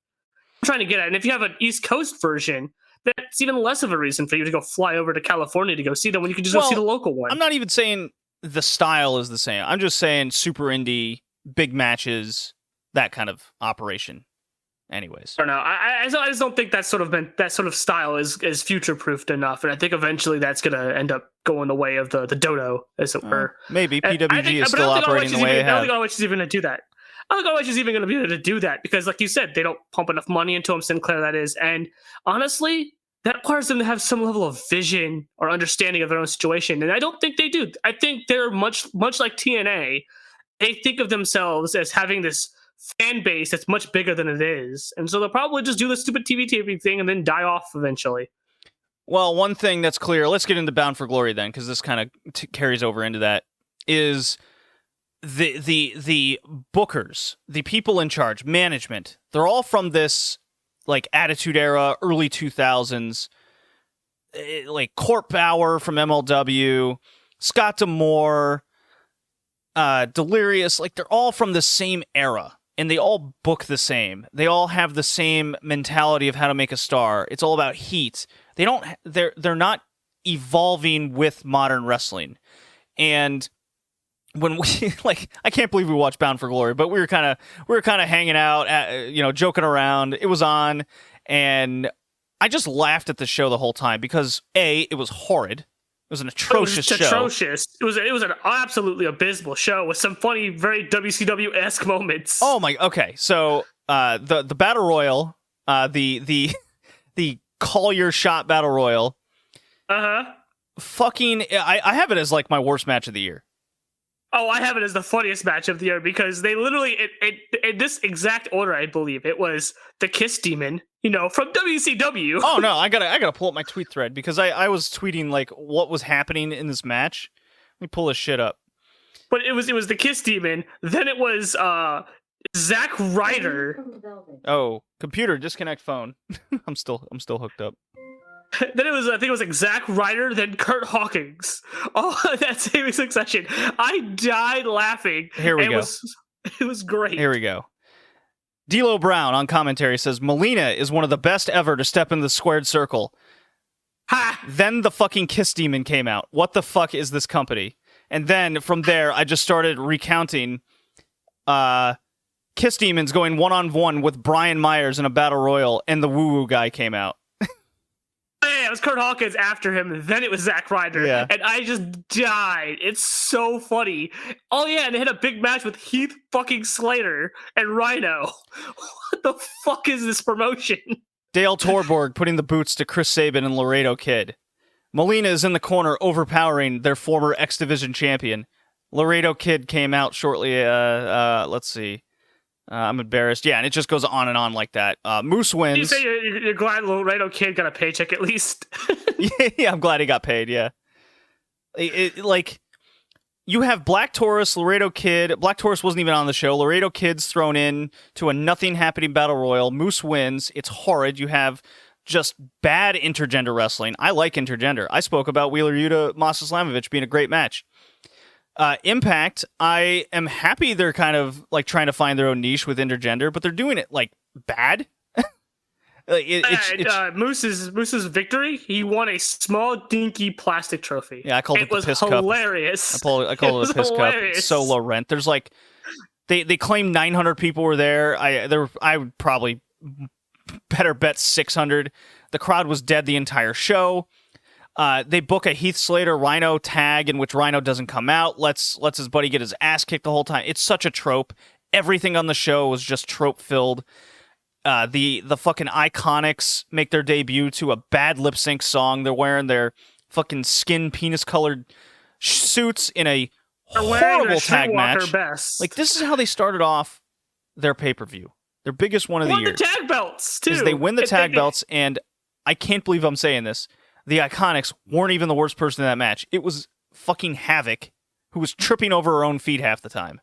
I'm trying to get at, and if you have an East Coast version, that's even less of a reason for you to go fly over to California to go see them when you can just go see the local one. I'm not even saying the style is the same. I'm just saying super indie, big matches, that kind of operation. Anyways, I don't know. I just don't think that sort of style is future proofed enough, and I think eventually that's going to end up going the way of the dodo, as it were. Maybe PWG is still operating the way they have. I don't think ROH is even going to do that. I don't think ROH is even going to be able to do that because, like you said, they don't pump enough money into them. Sinclair, that is, and honestly, that requires them to have some level of vision or understanding of their own situation, and I don't think they do. I think they're much like TNA. They think of themselves as having this fan base that's much bigger than it is, and so they'll probably just do the stupid TV taping thing and then die off eventually. Well, one thing that's clear, let's get into Bound for Glory then, because this kind of carries over into that, is the bookers, the people in charge, management, they're all from this like Attitude Era, early 2000s, like Court Bauer from MLW, Scott D'Amore, Delirious, like they're all from the same era. And they all book the same. They all have the same mentality of how to make a star. It's all about heat. They're not evolving with modern wrestling. And when we I can't believe we watched Bound for Glory, but we were kind of hanging out, joking around. It was on, and I just laughed at the show the whole time because it was horrid. It was an atrocious show. Atrocious. It was an absolutely abysmal show with some funny, very WCW-esque moments. Oh my. Okay, so the battle royal, the call your shot battle royal. Fucking. I have it as like my worst match of the year. Oh, I have it as the funniest match of the year because they literally, in this exact order, I believe, it was the Kiss Demon, from WCW. Oh no, I gotta pull up my tweet thread because I was tweeting like what was happening in this match. Let me pull this shit up. But it was the Kiss Demon. Then it was Zack Ryder. Oh, computer disconnect phone. I'm still hooked up. Then I think it was like Zack Ryder, then Kurt Hawkins. Oh, that same succession. I died laughing. Here we go. It was great. Here we go. D'Lo Brown on commentary says, Melina is one of the best ever to step in the squared circle. Ha! Then the fucking Kiss Demon came out. What the fuck is this company? And then from there, I just started recounting Kiss Demons going one-on-one with Brian Myers in a battle royal, and the woo-woo guy came out. Yeah, it was Kurt Hawkins after him, and then it was Zack Ryder. Yeah. And I just died. It's so funny. Oh, yeah, and they had a big match with Heath fucking Slater and Rhino. What the fuck is this promotion? Dale Torborg putting the boots to Chris Sabin and Laredo Kid. Molina is in the corner overpowering their former X Division champion. Laredo Kid came out shortly. Let's see. I'm embarrassed. Yeah, and it just goes on and on like that. Moose wins. You say you're glad Laredo Kid got a paycheck at least? Yeah, I'm glad he got paid, yeah. Like, you have Black Taurus, Laredo Kid. Black Taurus wasn't even on the show. Laredo Kid's thrown in to a nothing happening battle royal. Moose wins. It's horrid. You have just bad intergender wrestling. I like intergender. I spoke about Wheeler Yuta, Masa Slamovich being a great match. Impact, I am happy they're kind of like trying to find their own niche with intergender, but they're doing it like bad. Moose's victory, he won a small dinky plastic trophy. Yeah, I called it the piss cup. Hilarious. I called it a piss cup. It's so low rent. There's like they claim 900 people were there. I would probably better bet 600. The crowd was dead the entire show. They book a Heath Slater Rhino tag in which Rhino doesn't come out, lets his buddy get his ass kicked the whole time. It's such a trope. Everything on the show was just trope filled. The fucking Iconics make their debut to a bad lip sync song. They're wearing their fucking skin penis colored suits in a horrible tag match. Best. Like, this is how they started off their pay-per-view. Their biggest one of the year. The tag belts too. Is they win the tag belts, and I can't believe I'm saying this. The Iconics weren't even the worst person in that match. It was fucking Havoc, who was tripping over her own feet half the time.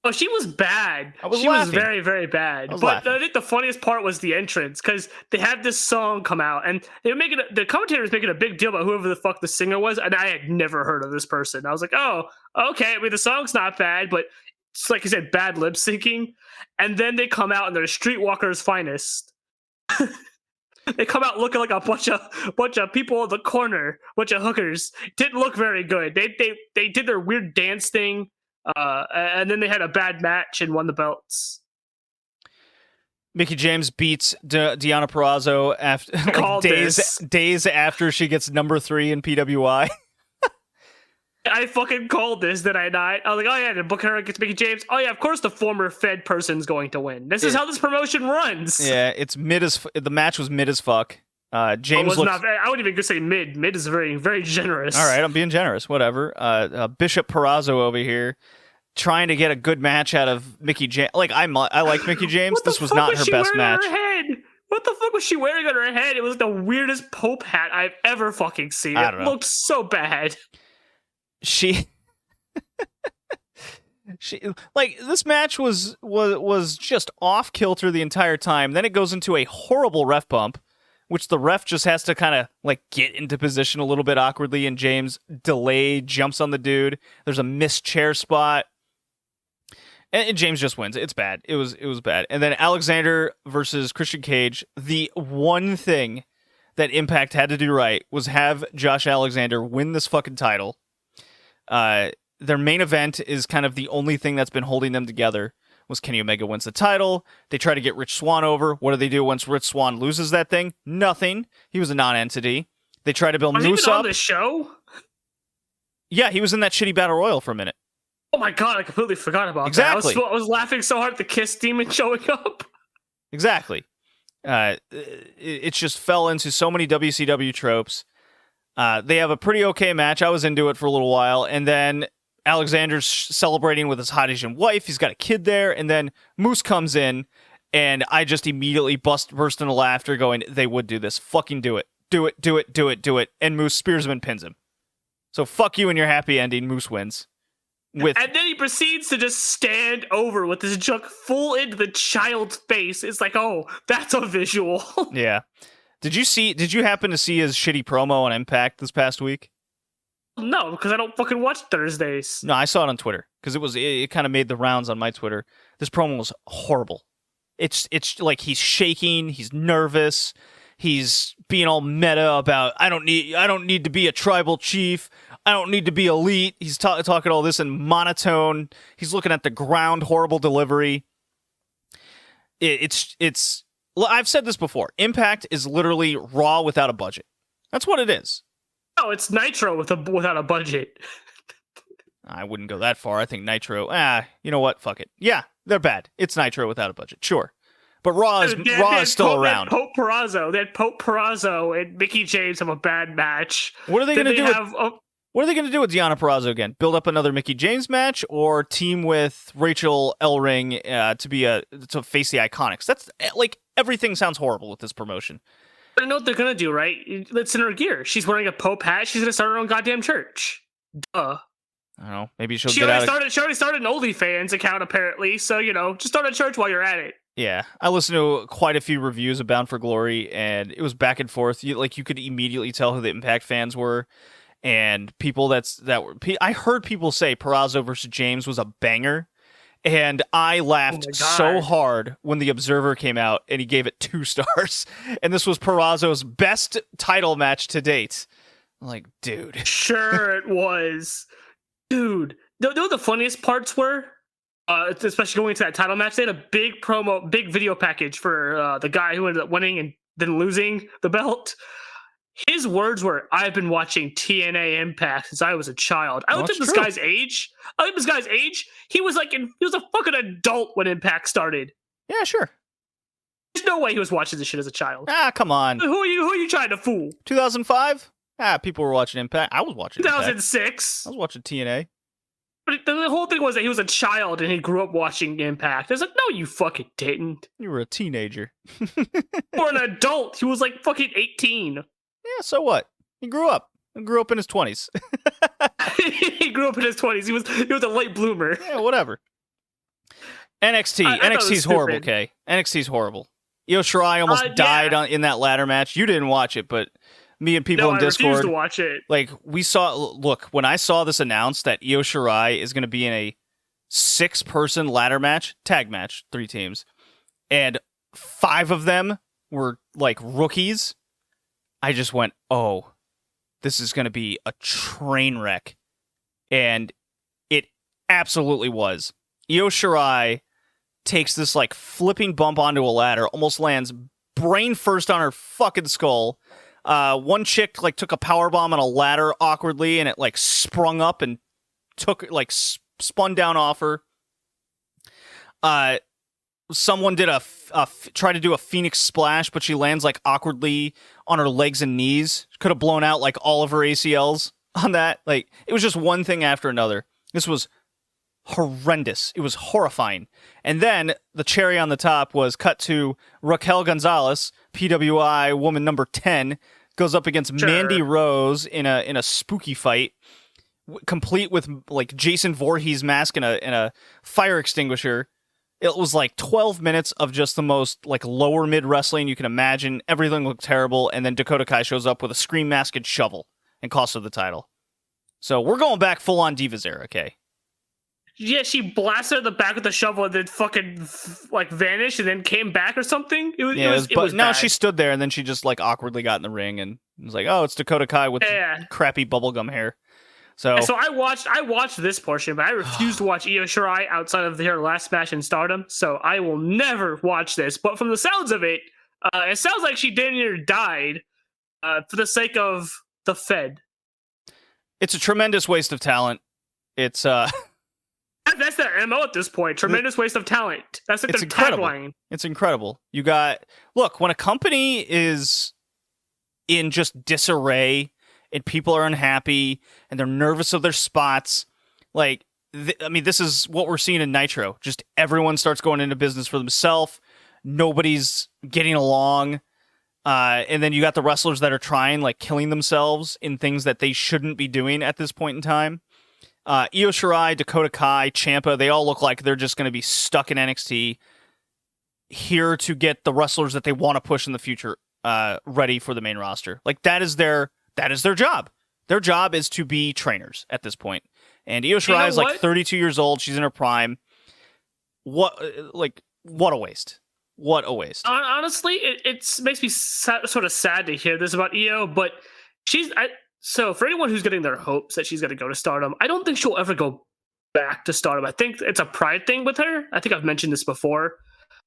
Oh, she was bad. She was very, very bad. But laughing. I think the funniest part was the entrance, because they had this song come out, and they were the commentator was making a big deal about whoever the fuck the singer was, and I had never heard of this person. I was like, oh, okay, I mean, the song's not bad, but it's like you said, bad lip syncing. And then they come out and they're Streetwalker's finest. They come out looking like a bunch of people in the corner, bunch of hookers. Didn't look very good. They did their weird dance thing, and then they had a bad match and won the belts. Mickie James beats Deonna Purrazzo after days after she gets number 3 in PWI. I fucking called this, did I not? I was like, oh yeah, to book her against Mickie James. Oh yeah, of course the former Fed person's going to win. This is how this promotion runs. Yeah, it's the match was mid as fuck. James I wouldn't even say mid. Mid is very, very generous. All right, I'm being generous. Whatever. Bishop Purrazzo over here trying to get a good match out of Mickie James. Like I like Mickie James. This was not her best match. What the fuck was she wearing on her head? It was the weirdest Pope hat I've ever fucking seen. I don't know. Looked so bad. She like this match was just off kilter the entire time. Then it goes into a horrible ref bump, which the ref just has to kind of like get into position a little bit awkwardly, and James jumps on the dude. There's a missed chair spot, and James just wins. It's bad. It was bad. And then Alexander versus Christian Cage. The one thing that Impact had to do right was have Josh Alexander win this fucking title. Their main event is kind of the only thing that's been holding them together. Was Kenny Omega wins the title. They try to get Rich Swann over. What do they do once Rich Swann loses that thing? Nothing. He was a non-entity. They try to build Moose up. On the show? Yeah, he was in that shitty battle royal for a minute. Oh my god, I completely forgot about exactly. that. I was laughing so hard at the Kiss Demon showing up. Exactly. It just fell into so many WCW tropes. They have a pretty okay match. I was into it for a little while, and then Alexander's celebrating with his hot Asian wife. He's got a kid there, and then Moose comes in, and I just immediately burst into laughter going, they would do this. Fucking do it. Do it, do it, do it, do it. And Moose spears him and pins him. So fuck you and your happy ending. Moose wins. And then he proceeds to just stand over with his junk full into the child's face. It's like, oh, that's a visual. Yeah. Did you happen to see his shitty promo on Impact this past week? No, because I don't fucking watch Thursdays. No, I saw it on Twitter because it kind of made the rounds on my Twitter. This promo was horrible. It's like he's shaking, he's nervous, he's being all meta about I don't need to be a tribal chief, I don't need to be elite. He's talking all this in monotone. He's looking at the ground, horrible delivery. It's I've said this before. Impact is literally Raw without a budget. That's what it is. No, it's Nitro without a budget. I wouldn't go that far. I think Nitro, you know what? Fuck it. Yeah, they're bad. It's Nitro without a budget. Sure. But Raw is still around. Pope Perazzo. They had Pope Perazzo and Mickey James have a bad match. What are they going to do? What are they going to do with Deonna Purrazzo again? Build up another Mickey James match, or team with Rachel Ellering to face the Iconics? That's like everything sounds horrible with this promotion. I know what they're going to do, right? It's in her gear. She's wearing a Pope hat. She's going to start her own goddamn church. Duh. I don't know. Maybe she already started an OnlyFans account apparently. So just start a church while you're at it. Yeah, I listened to quite a few reviews of Bound for Glory, and it was back and forth. You could immediately tell who the Impact fans were, and people I heard people say Purrazzo versus James was a banger, and I laughed so hard when the Observer came out and he gave it 2 stars, and this was Purrazzo's best title match to date. I'm like, dude. Sure it was. Dude, you know what the funniest parts were? Especially going into that title match, they had a big video package for the guy who ended up winning and then losing the belt. His words were, "I've been watching TNA Impact since I was a child." I looked at this guy's age. He was a fucking adult when Impact started. Yeah, sure. There's no way he was watching this shit as a child. Come on. Who are you trying to fool? 2005? People were watching Impact. I was watching 2006. I was watching TNA. But the whole thing was that he was a child and he grew up watching Impact. I was like, no, you fucking didn't. You were a teenager. Or an adult. He was like fucking 18. Yeah, so what? He grew up. He grew up in his 20s. He grew up in his 20s. He was a late bloomer. Yeah, whatever. NXT. NXT's horrible, Kay. NXT's horrible. Io Shirai almost died in that ladder match. You didn't watch it, but me and people in Discord, I refused to watch it. Like, when I saw this announced that Io Shirai is going to be in a 6-person ladder match, tag match, 3 teams, and 5 of them were like rookies, I just went, oh, this is going to be a train wreck. And it absolutely was. Io Shirai takes this like flipping bump onto a ladder, almost lands brain first on her fucking skull. One chick like took a power bomb on a ladder awkwardly, and it like sprung up and spun down off her. Someone did tried to do a Phoenix splash, but she lands like awkwardly on her legs and knees. Could have blown out like all of her ACLs on that. Like, it was just one thing after another. This was horrendous. It was horrifying. And then the cherry on the top was cut to Raquel Gonzalez, PWI woman number 10, goes up against Mandy Rose in a spooky fight, complete with like Jason Voorhees mask and a fire extinguisher. It was like 12 minutes of just the most like lower mid wrestling you can imagine. Everything looked terrible, and then Dakota Kai shows up with a scream mask and shovel and costs her the title. So we're going back full on Divas era, okay? Yeah, she blasted her in the back with the shovel and then fucking like vanished and then came back or something. It was now bad. She stood there and then she just like awkwardly got in the ring and was like, "Oh, it's Dakota Kai with crappy bubblegum hair." So I watched this portion, but I refused to watch Io Shirai outside of her last match in Stardom. So I will never watch this. But from the sounds of it, it sounds like she didn't or died for the sake of the Fed. It's a tremendous waste of talent. It's That's their MO at this point. Tremendous waste of talent. That's like their tagline. It's incredible. Look, when a company is in just disarray and people are unhappy and they're nervous of their spots, like, this is what we're seeing in Nitro. Just everyone starts going into business for themselves. Nobody's getting along. And then you got the wrestlers that are trying, like, killing themselves in things that they shouldn't be doing at this point in time. Io Shirai, Dakota Kai, Ciampa, they all look like they're just going to be stuck in NXT, here to get the wrestlers that they want to push in the future ready for the main roster. Like, that is their job. Their job is to be trainers at this point. And Io Shirai is like 32 years old. She's in her prime. What a waste. What a waste. Honestly, it makes me sort of sad to hear this about Io, but so for anyone who's getting their hopes that she's going to go to Stardom, I don't think she'll ever go back to Stardom. I think it's a pride thing with her. I think I've mentioned this before.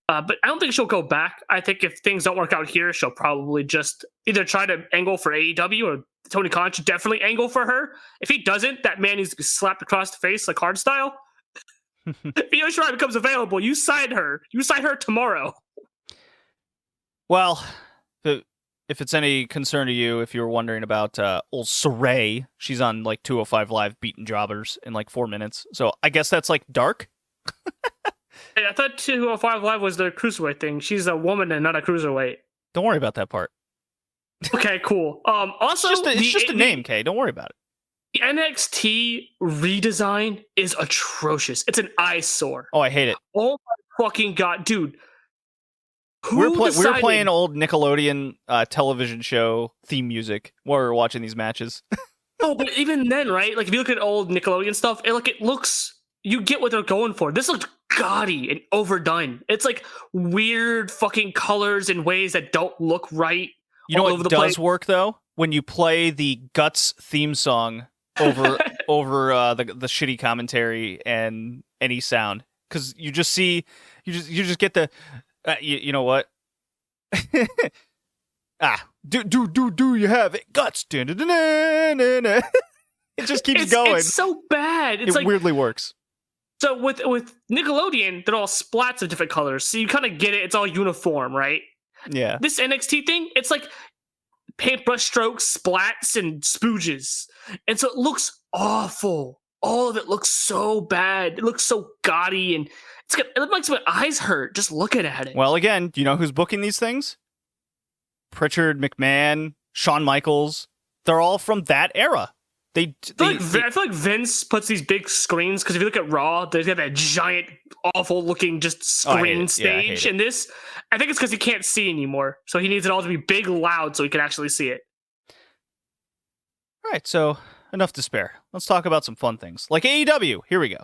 But I don't think she'll go back. I think if things don't work out here, she'll probably just either try to angle for AEW, or Tony Khan should definitely angle for her. If he doesn't, that man needs to be slapped across the face like hard style. If Io Shirai becomes available, you sign her. You sign her tomorrow. Well, if it's any concern to you, if you were wondering about old Saray, she's on like 205 Live beating jobbers in like 4 minutes. So I guess that's like dark. Hey, I thought 205 Live was the cruiserweight thing. She's a woman and not a cruiserweight. Don't worry about that part. Okay, cool. Also, it's just a name, Kay. Don't worry about it. The NXT redesign is atrocious. It's an eyesore. Oh, I hate it. Oh my fucking god, dude. We were playing old Nickelodeon television show theme music while we were watching these matches. Oh, but even then, right? Like if you look at old Nickelodeon stuff, it looks. You get what they're going for. This looked gaudy and overdone. It's like weird fucking colors in ways that don't look right. You know what does work though? When you play the Guts theme song over the shitty commentary and any sound, because you just get the you know what? Do you have it? Guts? It just keeps going. It's so bad. It weirdly works. So with Nickelodeon, they're all splats of different colors, so you kind of get it. It's all uniform, right? Yeah. This NXT thing, it's like paintbrush strokes, splats, and spooges, and so it looks awful. All of it looks so bad. It looks so gaudy, and it makes my eyes hurt just looking at it. Well, again, do you know who's booking these things? Pritchard, McMahon, Shawn Michaels. They're all from that era. I feel like Vince puts these big screens, because if you look at Raw, they've got that giant, awful-looking just screen stage. And this, I think it's because he can't see anymore, so he needs it all to be big, loud, so he can actually see it. All right, so enough despair. Let's talk about some fun things, like AEW. Here we go.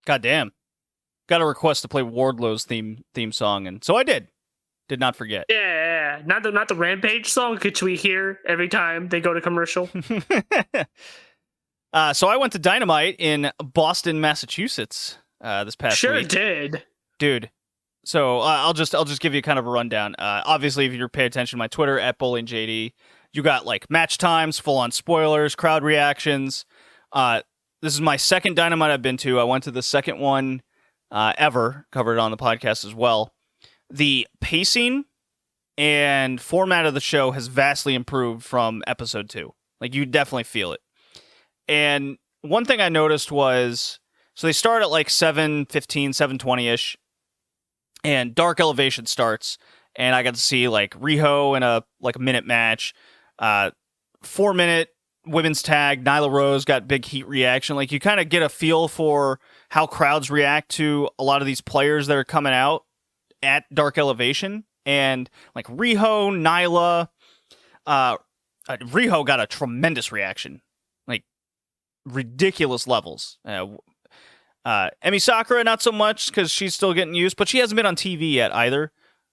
God damn. Got a request to play Wardlow's theme song, and so I did. Did not forget. Yeah. Not the Rampage song, which we hear every time they go to commercial. So I went to Dynamite in Boston, Massachusetts this past week. Sure did. Dude. So I'll just give you kind of a rundown. Obviously, if you're paying attention to my Twitter, @BowlingJD, you got like match times, full-on spoilers, crowd reactions. This is my second Dynamite I've been to. I went to the second one ever, covered it on the podcast as well. The pacing and format of the show has vastly improved from episode 2. Like, you definitely feel it. And one thing I noticed was, so they start at like 7:15, 7:20-ish, and Dark Elevation starts, and I got to see like Riho in a minute match, 4-minute women's tag. Nyla Rose got big heat reaction. Like, you kind of get a feel for how crowds react to a lot of these players that are coming out at Dark Elevation. And like Riho, Nyla, Riho got a tremendous reaction, like ridiculous levels. Emi Sakura, not so much, because she's still getting used, but she hasn't been on TV yet either.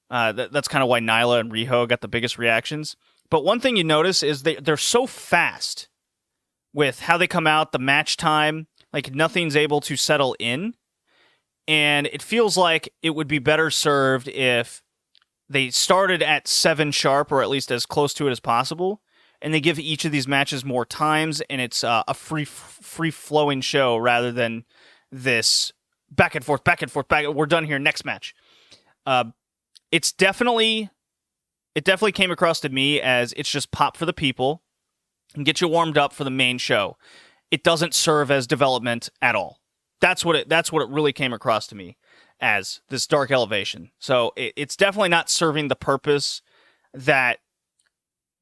That's kind of why Nyla and Riho got the biggest reactions. But one thing you notice is they're so fast with how they come out, the match time, like nothing's able to settle in. And it feels like it would be better served if they started at 7 sharp, or at least as close to it as possible, and they give each of these matches more times, and it's a free-flowing show rather than this back and forth, we're done here, next match. It definitely came across to me as it's just pop for the people and get you warmed up for the main show. It doesn't serve as development at all. That's what it really came across to me as, this Dark Elevation. So it's definitely not serving the purpose that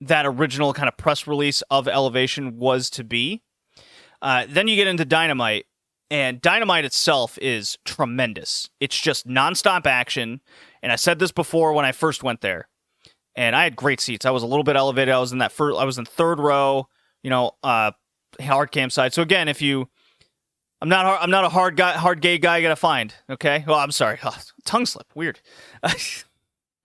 original kind of press release of Elevation was to be. Then you get into Dynamite, And Dynamite itself is tremendous. It's just nonstop action. And I said this before when I first went there. And I had great seats. I was a little bit elevated. I was in I was in third row, hard cam side. So again, I'm not a hard gay guy you gotta find. Okay. Well, I'm sorry. Oh, tongue slip. Weird.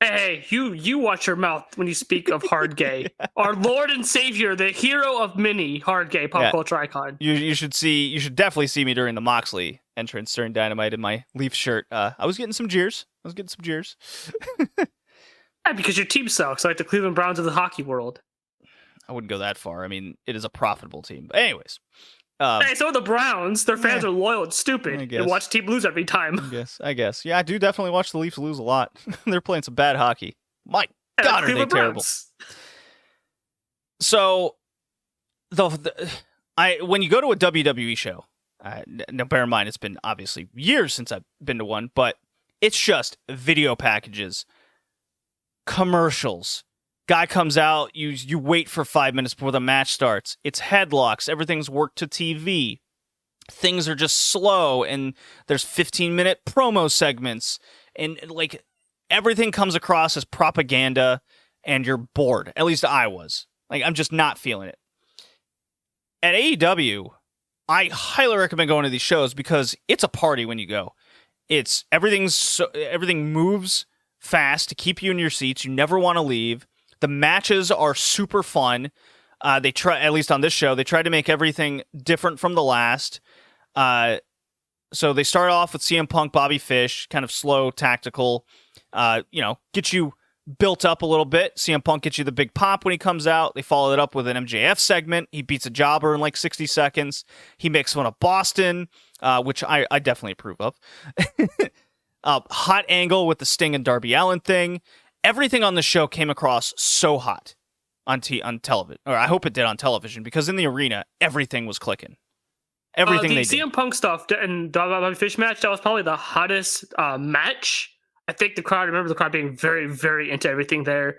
Hey, you watch your mouth when you speak of hard gay. Our Lord and Savior, the hero of many hard gay pop culture icon. You should definitely see me during the Moxley entrance during Dynamite in my Leaf shirt. I was getting some jeers. Yeah, because your team sucks, like the Cleveland Browns of the hockey world. I wouldn't go that far. I mean, it is a profitable team. But anyways. Hey, so are the Browns. Their fans are loyal and stupid and watch the team lose every time. I guess. Yeah, I do definitely watch the Leafs lose a lot. They're playing some bad hockey. My God, are they terrible. So, when you go to a WWE show, now bear in mind, it's been obviously years since I've been to one, but it's just video packages, commercials. Guy comes out, you wait for 5 minutes before the match starts. It's headlocks, everything's worked to TV. Things are just slow, and there's 15-minute promo segments, and like everything comes across as propaganda, and you're bored. At least I was. Like, I'm just not feeling it. At AEW, I highly recommend going to these shows because it's a party when you go. Everything moves fast to keep you in your seats. You never want to leave. The matches are super fun. They try, at least on this show, they tried to make everything different from the last. So they start off with CM Punk, Bobby Fish, kind of slow, tactical, get you built up a little bit. CM Punk gets you the big pop when he comes out. They follow it up with an MJF segment. He beats a jobber in like 60 seconds. He makes fun of Boston, which I definitely approve of. Hot angle with the Sting and Darby Allin thing. Everything on the show came across so hot on television, or I hope it did on television, because in the arena, everything was clicking. Everything they did. The CM Punk stuff and Bobby Fish match, that was probably the hottest match. I think I remember the crowd being very, very into everything there.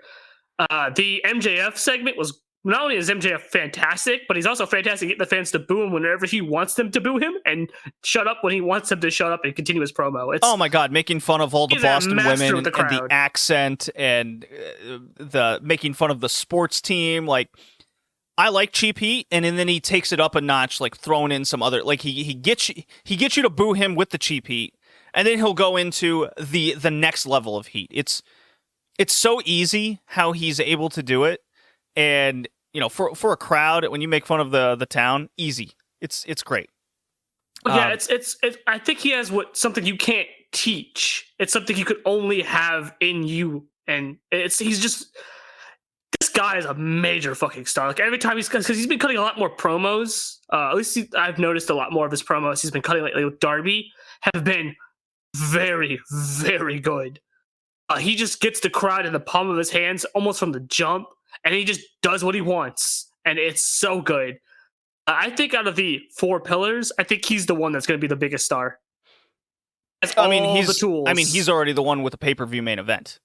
The MJF segment was, not only is MJF fantastic, but he's also fantastic at getting the fans to boo him whenever he wants them to boo him, and shut up when he wants them to shut up and continue his promo. Oh my God, making fun of all the Boston women and the accent and the making fun of the sports team. Like, I like cheap heat, and then he takes it up a notch, like throwing in some other, like he gets you to boo him with the cheap heat, and then he'll go into the next level of heat. It's so easy how he's able to do it. And, for a crowd, when you make fun of the town, easy. It's great. Yeah, it's I think he has something you can't teach. It's something you could only have in you. And he's just, this guy is a major fucking star. Like, every time because he's been cutting a lot more promos. At least I've noticed a lot more of his promos he's been cutting lately with Darby have been very, very good. He just gets the crowd in the palm of his hands almost from the jump. And he just does what he wants. And it's so good. I think out of the four pillars, I think he's the one that's going to be the biggest star. He's the tools. He's already the one with the pay-per-view main event.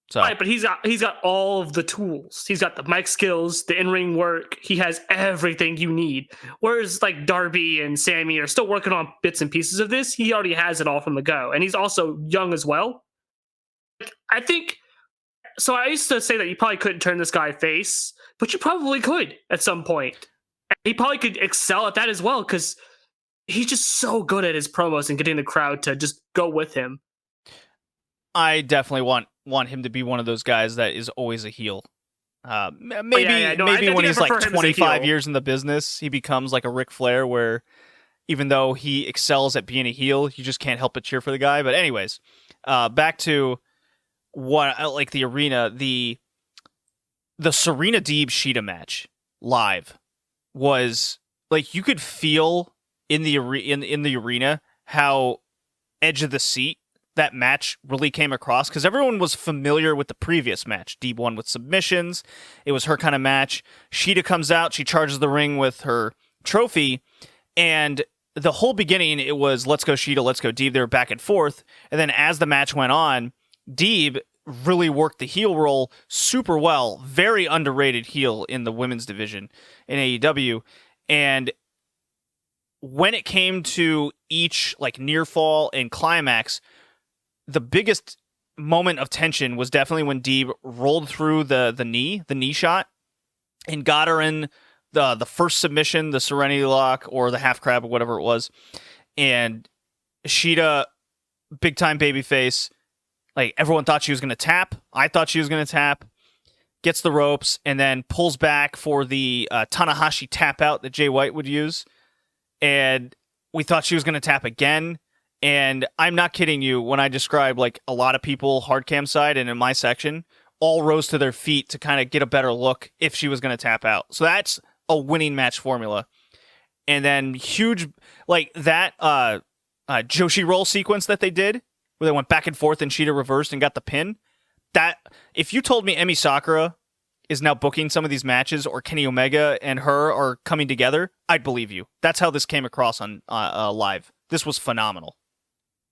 So. Right, but he's got all of the tools. He's got the mic skills, the in-ring work. He has everything you need. Whereas like Darby and Sammy are still working on bits and pieces of this. He already has it all from the go. And he's also young as well. I think... So I used to say that you probably couldn't turn this guy face, but you probably could at some point. And he probably could excel at that as well, because he's just so good at his promos and getting the crowd to just go with him. I definitely want him to be one of those guys that is always a heel. Maybe when he's like 25 years in the business, he becomes like a Ric Flair, where even though he excels at being a heel, you just can't help but cheer for the guy. But anyways, back to what like the arena, the Serena Deeb Shida match live was like, you could feel in the arena how edge of the seat that match really came across, because everyone was familiar with the previous match. Deeb won with submissions. It was her kind of match. Shida comes out, she charges the ring with her trophy, and the whole beginning it was let's go Shida, let's go Deeb. They were back and forth, and then as the match went on, Deeb really worked the heel role super well. Very underrated heel in the women's division in AEW. And when it came to each like near fall and climax, the biggest moment of tension was definitely when Deeb rolled through the knee shot and got her in the first submission, the Serenity Lock or the half crab or whatever it was. And Shida, big time babyface, like everyone thought she was going to tap. I thought she was going to tap. Gets the ropes and then pulls back for the Tanahashi tap out that Jay White would use. And we thought she was going to tap again. And I'm not kidding you when I describe like a lot of people hard cam side and in my section all rose to their feet to kind of get a better look if she was going to tap out. So that's a winning match formula. And then huge, like that Joshi roll sequence that they did where they went back and forth and Shida reversed and got the pin. That if you told me Emi Sakura is now booking some of these matches or Kenny Omega and her are coming together, I'd believe you. That's how this came across on live. This was phenomenal.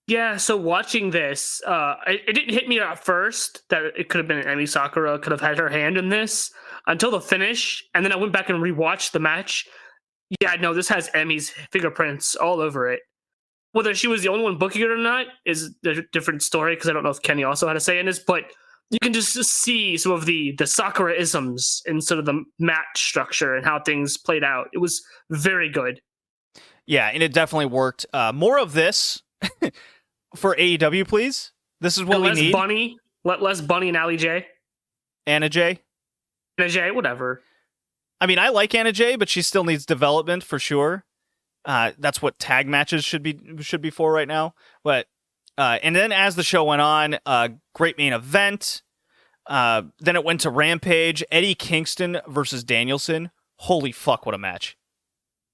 Yeah, so watching this, it didn't hit me at first that it could have been Emi Sakura, could have had her hand in this until the finish, and then I went back and rewatched the match. Yeah, no, this has Emi's fingerprints all over it. Whether she was the only one booking it or not is a different story, because I don't know if Kenny also had a say in this, but you can just see some of the Sakura-isms in sort of the match structure and how things played out. It was very good. Yeah, and it definitely worked. More of this for AEW, please. This is what we need. Less Bunny and Allie J. Anna J. Anna J, whatever. I mean, I like Anna J, but she still needs development for sure. That's what tag matches should be for right now. But and then as the show went on, great main event. Then it went to Rampage. Eddie Kingston versus Danielson. Holy fuck, what a match.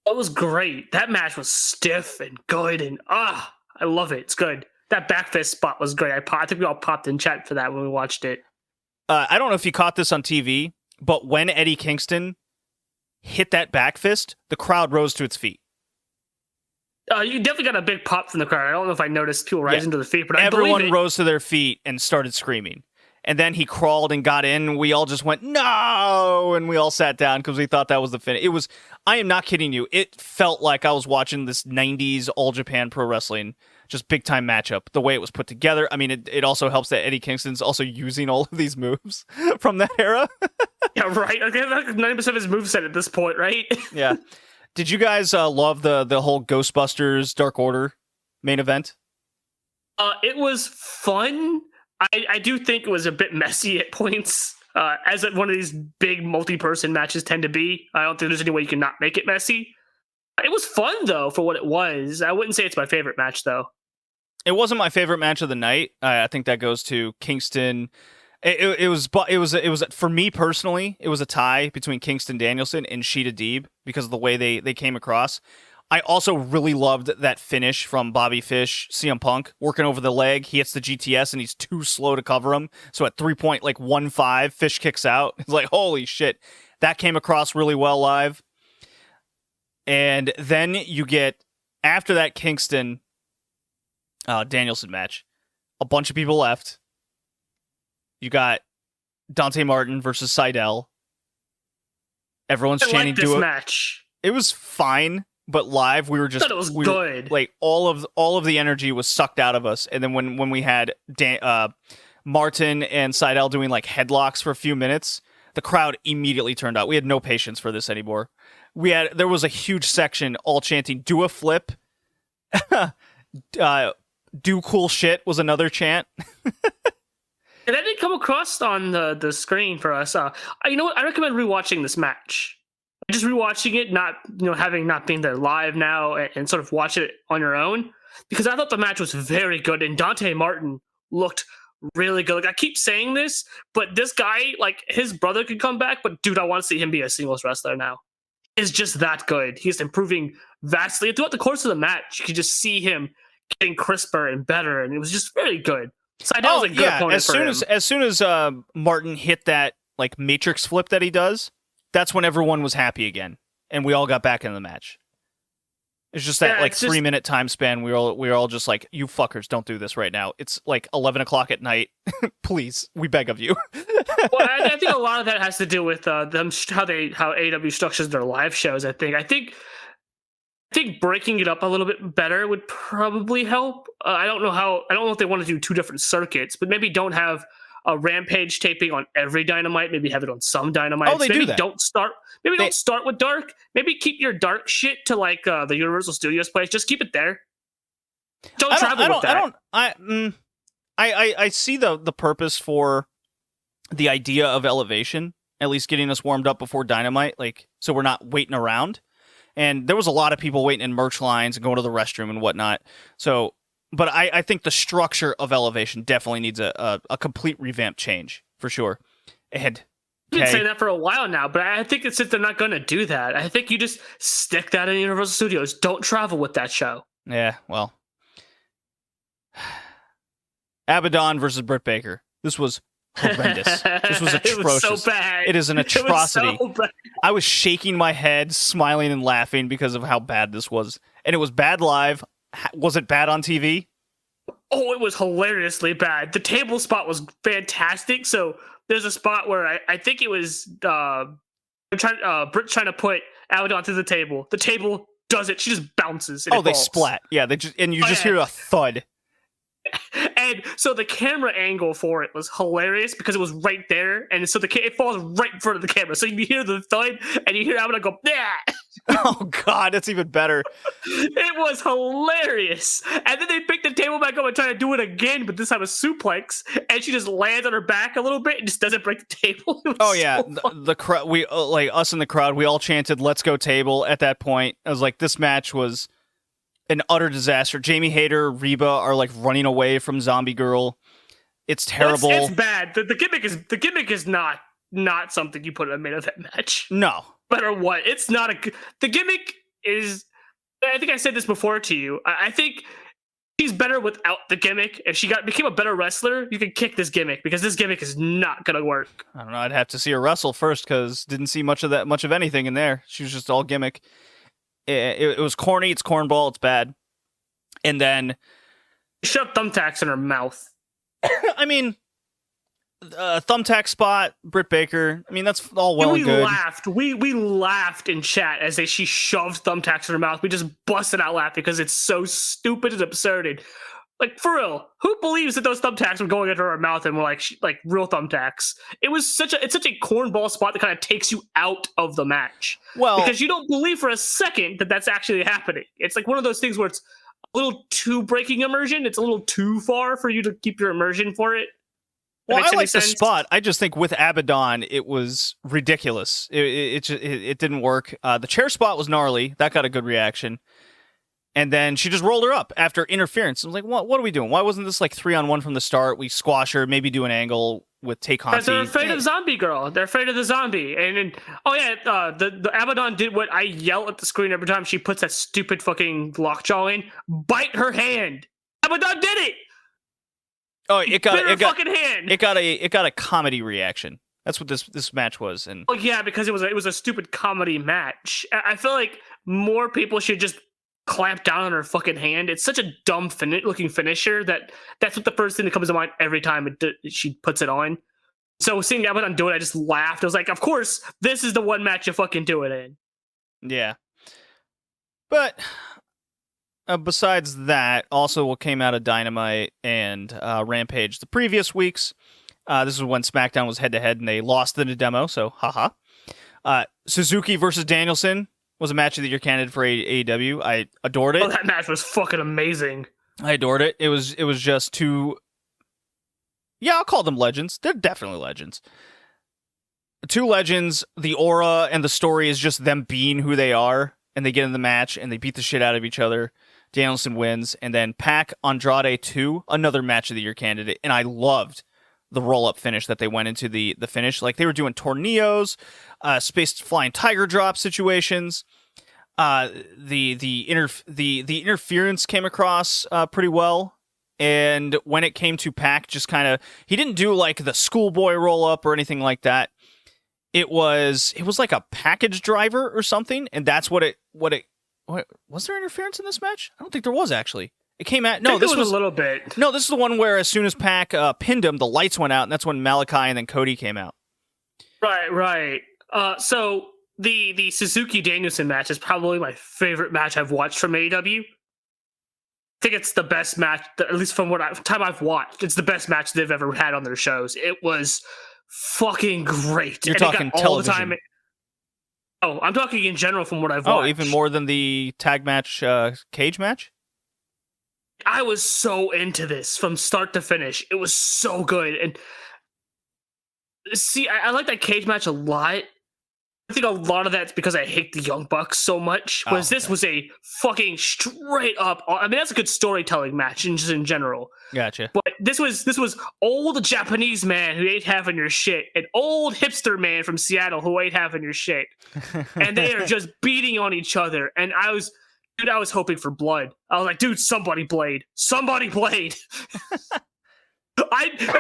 It was great. That match was stiff and good, and I love it. It's good. That back fist spot was great. I think we all popped in chat for that when we watched it. I don't know if you caught this on TV, but when Eddie Kingston hit that back fist, the crowd rose to its feet. You definitely got a big pop from the crowd. I don't know if I noticed people rising to their feet, but everyone rose to their feet and started screaming. And then he crawled and got in. We all just went, no! And we all sat down because we thought that was the finish. It was, I am not kidding you. It felt like I was watching this 90s All Japan Pro Wrestling, just big time matchup, the way it was put together. I mean, it also helps that Eddie Kingston's also using all of these moves from that era. Yeah, right. Okay, like 90% of his moveset at this point, right? Yeah. Did you guys love the whole Ghostbusters Dark Order main event? It was fun. I do think it was a bit messy at points, as one of these big multi-person matches tend to be. I don't think there's any way you can not make it messy. It was fun, though, for what it was. I wouldn't say it's my favorite match, though. It wasn't my favorite match of the night. I think that goes to Kingston. It was for me personally, it was a tie between Kingston Danielson and Shida Deeb because of the way they came across. I also really loved that finish from Bobby Fish, CM Punk, working over the leg. He hits the GTS and he's too slow to cover him. So at 3.15, Fish kicks out. It's like, holy shit. That came across really well live. And then you get, after that Kingston Danielson match, a bunch of people left. You got Dante Martin versus Seidel. Everyone's chanting, "Do it!" Match. It was fine. But live, we were just it was good. Like all of the energy was sucked out of us. And then when we had Martin and Seidel doing like headlocks for a few minutes, the crowd immediately turned out. We had no patience for this anymore. There was a huge section all chanting "Do a flip," "Do cool shit" was another chant. And that didn't come across on the screen for us. You know what? I recommend rewatching this match. Just rewatching it, having not been there live now, and sort of watch it on your own, because I thought the match was very good, and Dante Martin looked really good. Like, I keep saying this, but this guy, like, his brother could come back, but dude, I want to see him be a singles wrestler now. He's just that good. He's improving vastly. And throughout the course of the match, you could just see him getting crisper and better, and it was just very good. So I know it was a good opponent for him. As soon as Martin hit that like Matrix flip that he does, that's when everyone was happy again, and we all got back in the match. It's just that 3-minute time span. We were all just like, "You fuckers, don't do this right now. It's like 11 o'clock at night. Please, we beg of you." Well, I think a lot of that has to do with them how AEW structures their live shows. I think I think breaking it up a little bit better would probably help. I don't know if they want to do 2 different circuits, but maybe don't have a Rampage taping on every Dynamite. Maybe have it on some Dynamite. Oh, they maybe do that. Don't start with Dark. Maybe keep your Dark shit to like the Universal Studios place. Just keep it there. Don't travel with that. I see the purpose for the idea of elevation, at least getting us warmed up before Dynamite, like so we're not waiting around. And there was a lot of people waiting in merch lines and going to the restroom and whatnot. So, but I think the structure of elevation definitely needs a complete revamp change for sure. And I've been saying that for a while now, but I think it's that they're not going to do that. I think you just stick that in Universal Studios. Don't travel with that show. Yeah, well. Abaddon versus Britt Baker. This was horrendous. This was atrocious. It was so bad. It is an atrocity. It was so bad. I was shaking my head, smiling and laughing because of how bad this was. And it was bad live. Was it bad on TV? Oh, it was hilariously bad. The table spot was fantastic. So there's a spot where I think it was Britt trying to put Abaddon to the table. The table does it. She just bounces. And they splat. Yeah, you just hear a thud. And so the camera angle for it was hilarious because it was right there, and so it falls right in front of the camera. So you hear the thud, and you hear Abaddon go, "Yeah." Oh God, that's even better. It was hilarious. And then they pick the table back up and try to do it again, but this time a suplex, and she just lands on her back a little bit and just doesn't break the table. Oh yeah, the crowd. We like us in the crowd. We all chanted "Let's go table." At that point, I was like, this match was an utter disaster. Jamie Hayter, Reba are like running away from Zombie Girl. It's terrible. It's bad. The gimmick is not something you put in a main event match. No. Matter what, it's not the gimmick is. I think I said this before to you. I think she's better without the gimmick. If she became a better wrestler, you can kick this gimmick because this gimmick is not gonna work. I don't know. I'd have to see her wrestle first because didn't see much of anything in there. She was just all gimmick. It was corny. It's cornball. It's bad. And then shoved thumbtacks in her mouth. I mean, thumbtack spot, Britt Baker. I mean, that's all well and good. We laughed in chat as she shoved thumbtacks in her mouth. We just busted out laughing because it's so stupid and absurd. And, like, for real, who believes that those thumbtacks were going into her mouth and were like real thumbtacks? It's such a cornball spot that kind of takes you out of the match. Well, because you don't believe for a second that that's actually happening. It's like one of those things where it's a little too breaking immersion. It's a little too far for you to keep your immersion for it. Well, I like the spot. I just think with Abaddon, it was ridiculous. It didn't work. The chair spot was gnarly. That got a good reaction. And then she just rolled her up after interference. I was like, what are we doing? Why wasn't this like 3-on-1 from the start? We squash her, maybe do an angle with Tay Conti. Because they're afraid of Zombie Girl. They're afraid of the zombie. And then, the Abaddon did what I yell at the screen every time she puts that stupid fucking lockjaw in. Bite her hand. Abaddon did it. Oh, it got fucking hand. It got a comedy reaction. That's what this match was. And because it was a stupid comedy match. I feel like more people should just clamp down on her fucking hand. It's such a dumb looking finisher that's what the first thing that comes to mind every time she puts it on. So seeing Abaddon do it, I just laughed. I was like, of course, this is the one match you fucking do it in. Yeah. But besides that, also what came out of Dynamite and Rampage the previous weeks, this is when SmackDown was head-to-head and they lost in the demo, so haha. Suzuki versus Danielson was a match of the year candidate for AEW. I adored it. Oh, that match was fucking amazing. I adored it. It was just two... Yeah, I'll call them legends. They're definitely legends. Two legends, the aura and the story is just them being who they are, and they get in the match and they beat the shit out of each other. Danielson wins, and then Pac Andrade 2, another match of the year candidate, and I loved the roll-up finish that they went into the finish. Like, they were doing tornillos, space flying tiger drop situations. The interference came across pretty well, and when it came to Pac, just kind of, he didn't do like the schoolboy roll-up or anything like that. It was like a package driver or something, and that's what was there interference in this match? I don't think there was, actually. It came at... No, this was a little bit. No, this is the one where as soon as Pac pinned him, the lights went out, and that's when Malachi and then Cody came out. Right. So the Suzuki Danielson match is probably my favorite match I've watched from AEW. I think it's the best match, at least from time I've watched. It's the best match they've ever had on their shows. It was fucking great. You're and talking it got television. all the time. Oh, I'm talking in general from what I've Oh, watched. even more than the tag match, cage match? I was so into this from start to finish. It was so good. And see, I like that cage match a lot. I think a lot of that's because I hate the Young Bucks so much. Whereas this was a fucking straight up. I mean, that's a good storytelling match just in general. Gotcha. But this was old Japanese man who ain't having your shit, an old hipster man from Seattle who ain't having your shit, and they are just beating on each other. And I was hoping for blood. I was like, dude, somebody blade. That's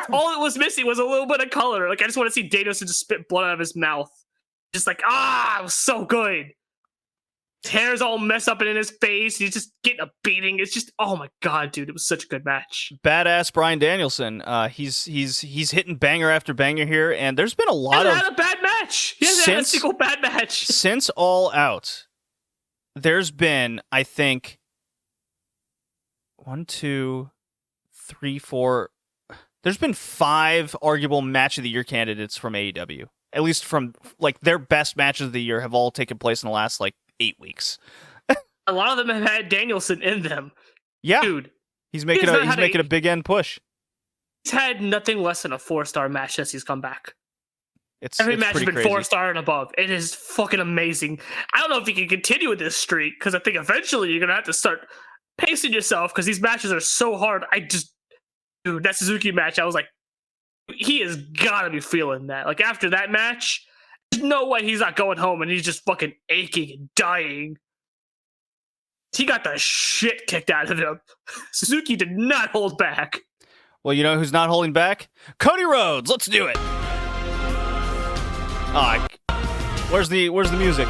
all it was missing was a little bit of color. Like, I just want to see Danielson just spit blood out of his mouth. Just like, it was so good. His hair's all messed up and in his face. He's just getting a beating. It's just, oh my god, dude, it was such a good match. Badass Bryan Danielson. He's hitting banger after banger here, and there's been a lot of. He hasn't had a bad match. He hasn't had a single bad match Since All Out, there's been, I think, 1, 2, 3, 4. There's been 5 arguable match of the year candidates from AEW. At least from, like, their best matches of the year have all taken place in the last, 8 weeks. A lot of them have had Danielson in them. Yeah. Dude. He's making a big end push. He's had nothing less than a 4-star match since he's come back. Every match has been crazy. 4-star and above. It is fucking amazing. I don't know if you can continue with this streak, because I think eventually you're going to have to start pacing yourself, because these matches are so hard. Dude, that Suzuki match, I was like, he has got to be feeling that. Like, after that match, there's no way he's not going home and he's just fucking aching and dying. He got the shit kicked out of him. Suzuki did not hold back. Well, you know who's not holding back? Cody Rhodes. Let's do it. Where's the music?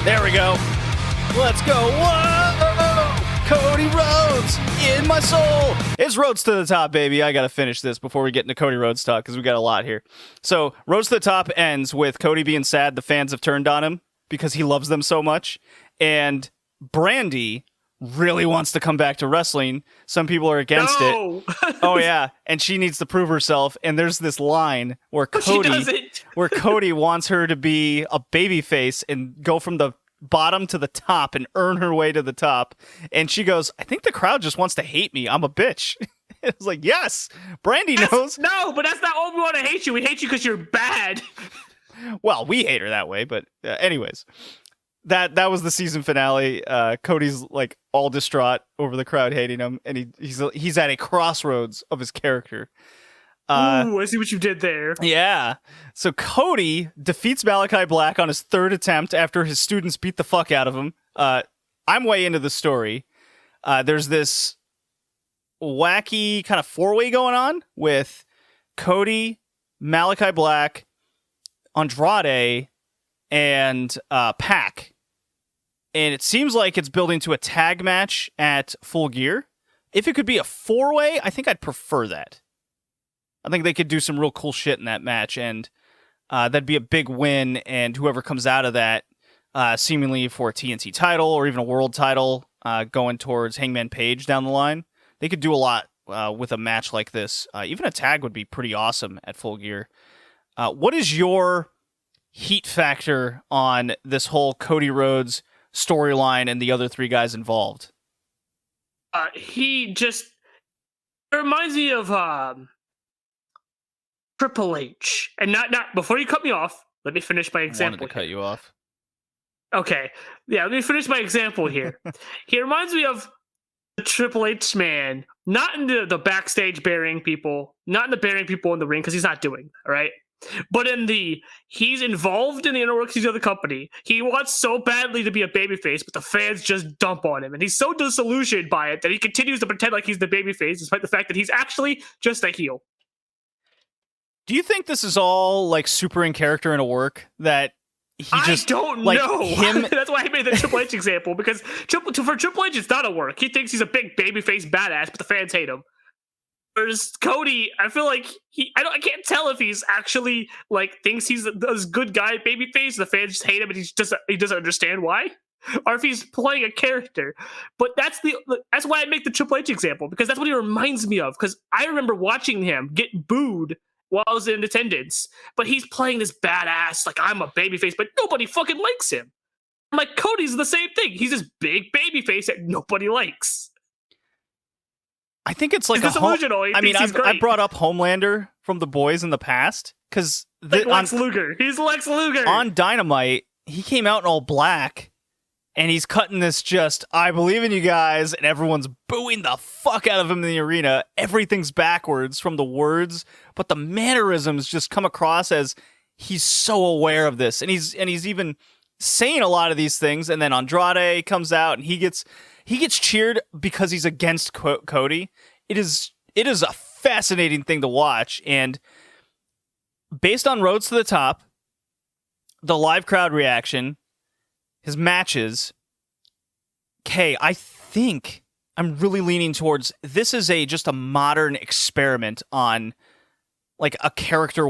There we go. Let's go. Whoa! Cody Rhodes in my soul. It's Rhodes to the top, baby. I got to finish this before we get into Cody Rhodes talk, because we got a lot here. So Rhodes to the top ends with Cody being sad the fans have turned on him because he loves them so much. And Brandy really wants to come back to wrestling. Some people are against it. Oh, yeah. And she needs to prove herself. And there's this line where Cody wants her to be a babyface and go from the bottom to the top and earn her way to the top. And she goes, I think the crowd just wants to hate me. I'm a bitch. It was like, yes, Brandy knows. No, but that's not all we want to hate you. We hate you because you're bad. Well, we hate her that way. But anyways, that was the season finale. Cody's like all distraught over the crowd hating him. And he's at a crossroads of his character. Ooh, I see what you did there. Yeah. So Cody defeats Malachi Black on his 3rd attempt after his students beat the fuck out of him. I'm way into the story. There's this wacky kind of 4-way going on with Cody, Malachi Black, Andrade, and Pac. And it seems like it's building to a tag match at Full Gear. If it could be a 4-way, I think I'd prefer that. I think they could do some real cool shit in that match, and that'd be a big win, and whoever comes out of that, seemingly for a TNT title or even a world title going towards Hangman Page down the line, they could do a lot with a match like this. Even a tag would be pretty awesome at Full Gear. What is your heat factor on this whole Cody Rhodes storyline and the other 3 guys involved? It reminds me of Triple H, and not before you cut me off. Let me finish my example. I wanted to cut you off. Okay, yeah, let me finish my example here. He reminds me of the Triple H man, not in the backstage burying people, not in the burying people in the ring, because he's not doing that, right? But he's involved in the inner workings of the company. He wants so badly to be a babyface, but the fans just dump on him, and he's so disillusioned by it that he continues to pretend like he's the babyface, despite the fact that he's actually just a heel. Do you think this is all like super in character and a work that he just? I don't like, know. Him... That's why I made the Triple H example, because for Triple H, it's not a work. He thinks he's a big babyface badass, but the fans hate him. Whereas Cody, I feel like I can't tell if he's actually like thinks he's this good guy babyface. The fans just hate him, and he doesn't understand why, or if he's playing a character. But that's why I make the Triple H example, because that's what he reminds me of. Because I remember watching him get booed while I was in attendance, but he's playing this badass like I'm a babyface, but nobody fucking likes him. I'm like, Cody's the same thing. He's this big babyface that nobody likes. I think it's like I brought up Homelander from The Boys in the past because Lex Luger. He's Lex Luger on Dynamite. He came out in all black, and he's cutting this just "I believe in you guys," and everyone's booing the fuck out of him in the arena. Everything's backwards from the words, but the mannerisms just come across as he's so aware of this, and he's even saying a lot of these things. And then Andrade comes out, and he gets cheered because he's against Cody. It is a fascinating thing to watch. And based on Roads to the Top, the live crowd reaction, his matches, I think I'm really leaning towards this is just a modern experiment on like a character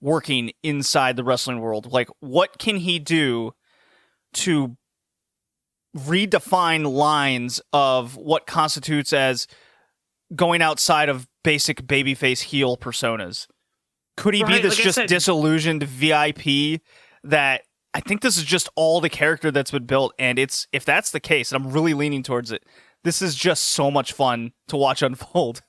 working inside the wrestling world. Like, what can he do to redefine lines of what constitutes as going outside of basic babyface heel personas? Could he be this disillusioned VIP that I think this is just all the character that's been built? And if that's the case, and I'm really leaning towards it, this is just so much fun to watch unfold.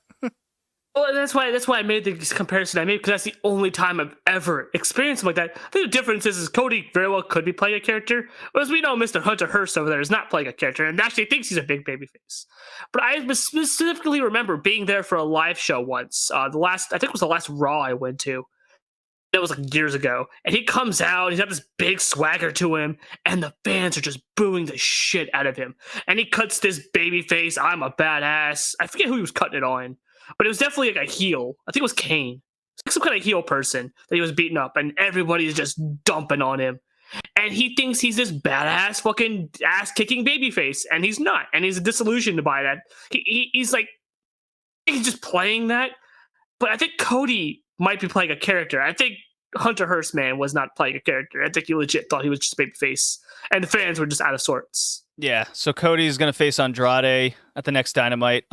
Well, that's why I made the comparison I made, because that's the only time I've ever experienced something like that. I think the difference is Cody very well could be playing a character, whereas we know Mr. Hunter Hearst over there is not playing a character and actually thinks he's a big babyface. But I specifically remember being there for a live show once. I think it was the last Raw I went to. That was like years ago. And he comes out, he's got this big swagger to him, and the fans are just booing the shit out of him. And he cuts this babyface, I'm a badass. I forget who he was cutting it on. But it was definitely like a heel. I think it was Kane. Like some kind of heel person that he was beating up, and everybody's just dumping on him. And he thinks he's this badass fucking ass-kicking babyface, and he's not. And he's disillusioned by that. He's like, he's just playing that. But I think Cody might be playing a character. I think Hunter Hearst, man, was not playing a character. I think he legit thought he was just a babyface, and the fans were just out of sorts. Yeah, so Cody's going to face Andrade at the next Dynamite.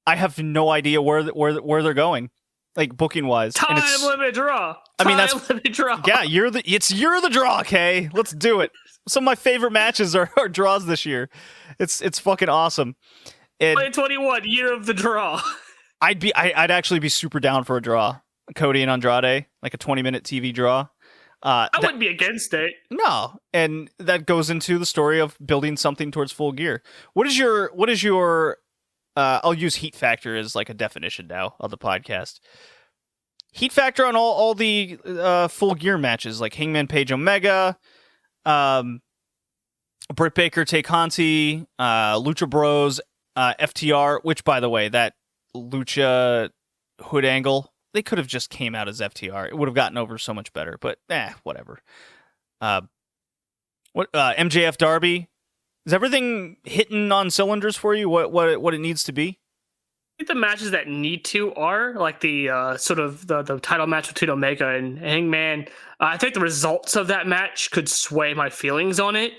I have no idea where they're going, like booking wise. Time limit draw. Limit draw. Yeah, you're the draw, Kay. Let's do it. Some of my favorite matches are draws this year. It's fucking awesome. 2021, year of the draw. I'd actually be super down for a draw. Cody and Andrade, like a 20-minute TV draw. I wouldn't be against it. No, and that goes into the story of building something towards Full Gear. What is your I'll use heat factor as like a definition now of the podcast. Heat factor on all the Full Gear matches, like Hangman Page Omega, Britt Baker Tay Conti, Lucha Bros, FTR, which, by the way, that Lucha hood angle, they could have just came out as FTR. It would have gotten over so much better, but whatever. MJF Darby? Is everything hitting on cylinders for you? What it needs to be? I think the matches that need to are like the sort of the title match between Omega and Hangman. I think the results of that match could sway my feelings on it.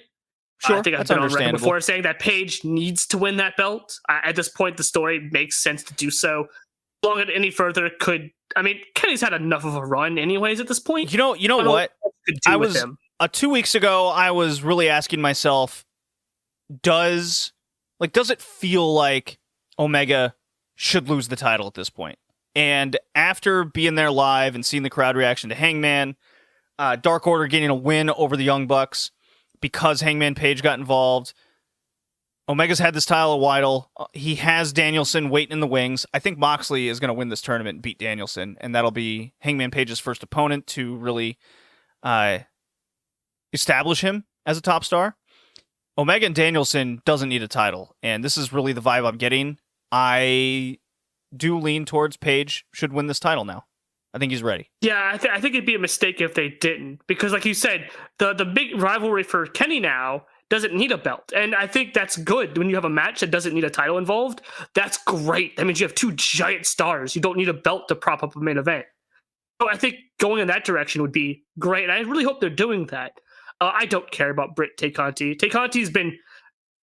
Sure, I think I've been on record before saying that Paige needs to win that belt. At this point, the story makes sense to do so. Long as any further could, Kenny's had enough of a run anyways at this point. You know what? I was 2 weeks ago. I was really asking myself, does it feel like Omega should lose the title at this point? And after being there live and seeing the crowd reaction to Hangman, Dark Order getting a win over the Young Bucks because Hangman Page got involved, Omega's had this title a while. He has Danielson waiting in the wings. I think Moxley is going to win this tournament and beat Danielson, and that'll be Hangman Page's first opponent to really establish him as a top star. Omega and Danielson doesn't need a title, and this is really the vibe I'm getting. I do lean towards Page should win this title now. I think he's ready. Yeah, I think it'd be a mistake if they didn't, because like you said, the big rivalry for Kenny now doesn't need a belt. And I think that's good when you have a match that doesn't need a title involved. That's great. That means you have two giant stars. You don't need a belt to prop up a main event. So I think going in that direction would be great. And I really hope they're doing that. I don't care about Britt Tay Conti. Tay Conti's been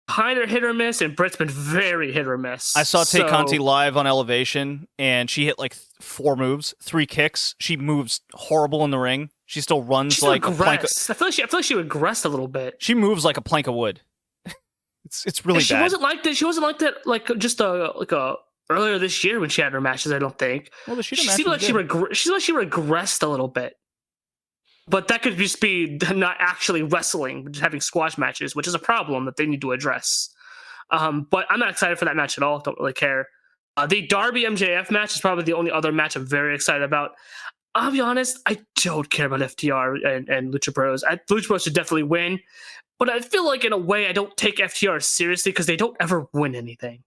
kind of hit or miss, and Britt's been very hit or miss. I saw Tay Conti live on Elevation, and she hit like 4 moves, 3 kicks. She moves horrible in the ring. She still runs like a plank. I feel like she regressed a little bit. She moves like a plank of wood. It's really bad. She wasn't like that. She wasn't like that. Like just earlier this year when she had her matches. I don't think. Well, she seemed like she regressed a little bit. But that could just be not actually wrestling, but just having squash matches, which is a problem that they need to address. But I'm not excited for that match at all. Don't really care. The Darby MJF match is probably the only other match I'm very excited about. I'll be honest, I don't care about FTR and Lucha Bros. Lucha Bros should definitely win, but I feel like in a way I don't take FTR seriously because they don't ever win anything.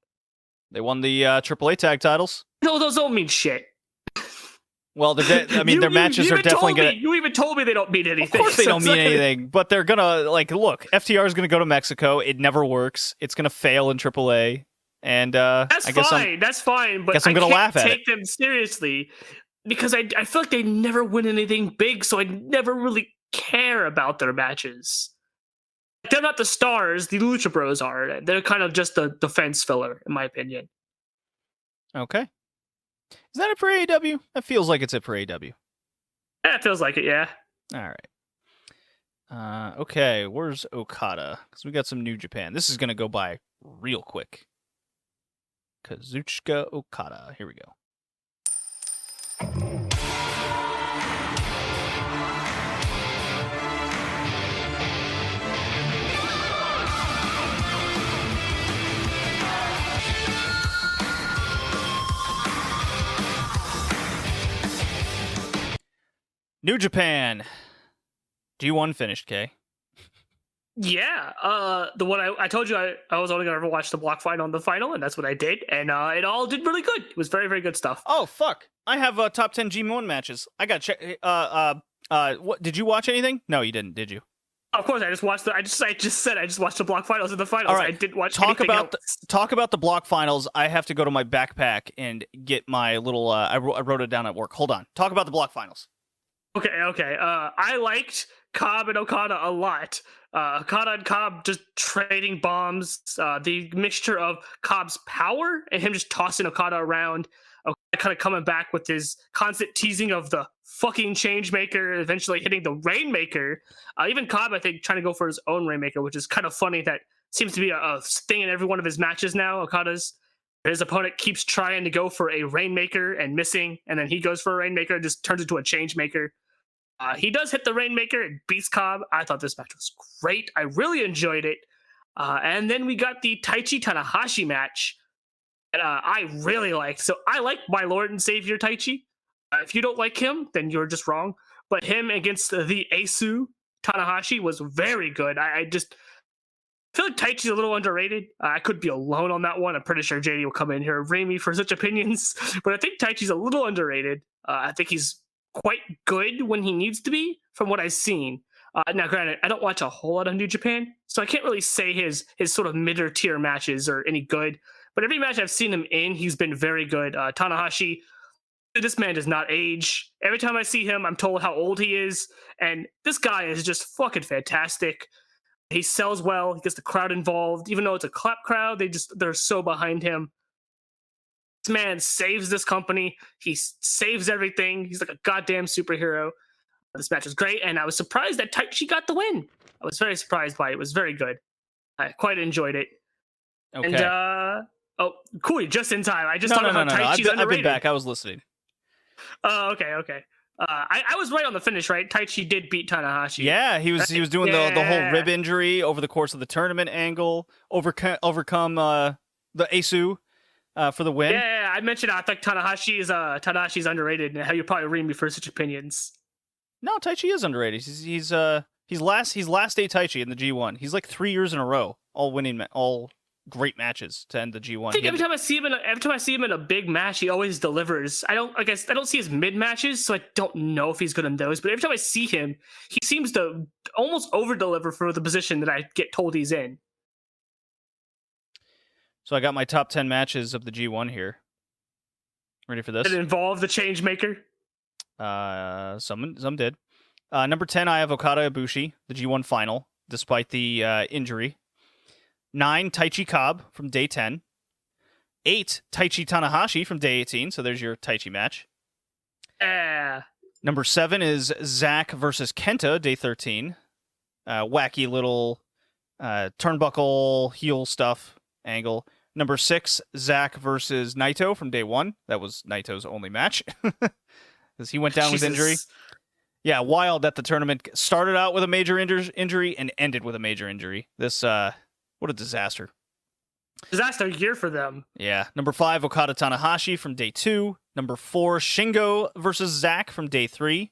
They won the AAA tag titles. No, those don't mean shit. Well, their matches are definitely going to... You even told me they don't mean anything. Of course they don't mean anything, but they're going to, look, FTR is going to go to Mexico. It never works. It's going to fail in AAA. And that's fine, but I'm going to laugh at it. Take them seriously because I feel like they never win anything big, so I never really care about their matches. They're not the stars, the Lucha Bros are. They're kind of just the fence filler, in my opinion. Okay. Is that it for AEW? That feels like it's it for AEW. Yeah, it feels like it, yeah. All right. Okay, where's Okada? Because we got some New Japan. This is going to go by real quick. Kazuchika Okada. Here we go. New Japan. G1 finished, Kay. Yeah. The one I told you I was only going to ever watch the block final and the final, and that's what I did. And it all did really good. It was very, very good stuff. Oh, fuck. I have top 10 G1 matches. I got check. What did you watch anything? No, you didn't, did you? Of course, I just watched I just watched the block finals and the finals. All right. I didn't watch talk anything about else. Talk about the block finals. I have to go to my backpack and get my little I wrote it down at work. Hold on. Talk about the block finals. Okay. I liked Cobb and Okada a lot. Okada and Cobb just trading bombs. The mixture of Cobb's power and him just tossing Okada around. Okada kind of coming back with his constant teasing of the fucking Changemaker, eventually hitting the Rainmaker. Even Cobb, I think, trying to go for his own Rainmaker, which is kind of funny. That seems to be a thing in every one of his matches now. His opponent keeps trying to go for a Rainmaker and missing, and then he goes for a Rainmaker and just turns into a Changemaker. He does hit the Rainmaker and beats Cobb. I thought this match was great. I really enjoyed it. And then we got the Taichi Tanahashi match that I really liked. So I like my Lord and Savior Taichi. If you don't like him, then you're just wrong. But him against the Asu Tanahashi was very good. I feel like Taichi's a little underrated. I could be alone on that one. I'm pretty sure JD will come in here and blame me for such opinions. But I think Taichi's a little underrated. I think he's quite good when he needs to be, from what I've seen. Now, granted, I don't watch a whole lot of New Japan, so I can't really say his sort of mid-tier matches are any good. But every match I've seen him in, he's been very good. Tanahashi, this man does not age. Every time I see him, I'm told how old he is, and this guy is just fucking fantastic. He sells well. He gets the crowd involved, even though it's a clap crowd. They're so behind him. This man saves this company. He saves everything. He's like a goddamn superhero. This match was great, and I was surprised that Taichi got the win. I was very surprised by it. It was very good. I quite enjoyed it. Okay. And cool, just in time. I just thought about Taichi's underrated. I've been back. I was listening. Oh, okay. I was right on the finish, right? Taichi did beat Tanahashi. Yeah, he was doing the whole rib injury over the course of the tournament angle, overcome the Asu for the win. Yeah, I mentioned I think Tanahashi's underrated, and how you probably read me for such opinions. No, Taichi is underrated. He's last day Taichi in the G1. He's like 3 years in a row, all great matches to end the G1. I think every time I see him in a big match, he always delivers. I don't see his mid matches, so I don't know if he's good in those. But every time I see him, he seems to almost over deliver for the position that I get told he's in. So I got my top 10 matches of the G1 here. Ready for this? Did it involve the change maker? Some did. Number 10, I have Okada Ibushi, the G1 final, despite the injury. 9, Taichi Cobb from day 10. 8, Taichi Tanahashi from day 18, so there's your Taichi match. Number 7 is Zack versus Kenta, day 13. Wacky little turnbuckle heel stuff angle. Number 6, Zack versus Naito from day 1. That was Naito's only match. Because he went down with injury. Yeah, wild that the tournament started out with a major injury and ended with a major injury. This, what a disaster. Disaster year for them. Yeah. Number 5, Okada Tanahashi from day 2. Number 4, Shingo versus Zack from day 3.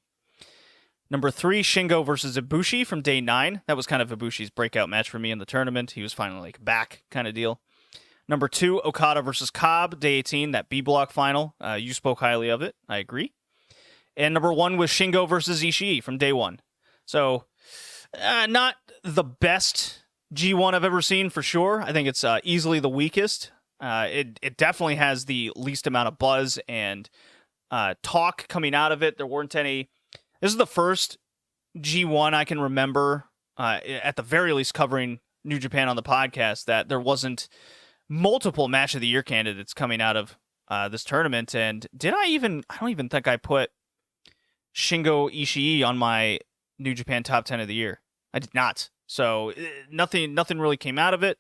Number 3, Shingo versus Ibushi from day 9. That was kind of Ibushi's breakout match for me in the tournament. He was finally like back kind of deal. Number 2, Okada versus Cobb, day 18, that B block final. You spoke highly of it. I agree. And number 1 was Shingo versus Ishii from day 1. So, not the best G1 I've ever seen for sure. I think it's easily the weakest. It definitely has the least amount of buzz and talk coming out of it. There weren't any. This is the first G1 I can remember, at the very least, covering New Japan on the podcast, that there wasn't multiple match of the year candidates coming out of this tournament. And I don't even think I put Shingo Ishii on my New Japan top 10 of the year. I did not. So nothing really came out of it.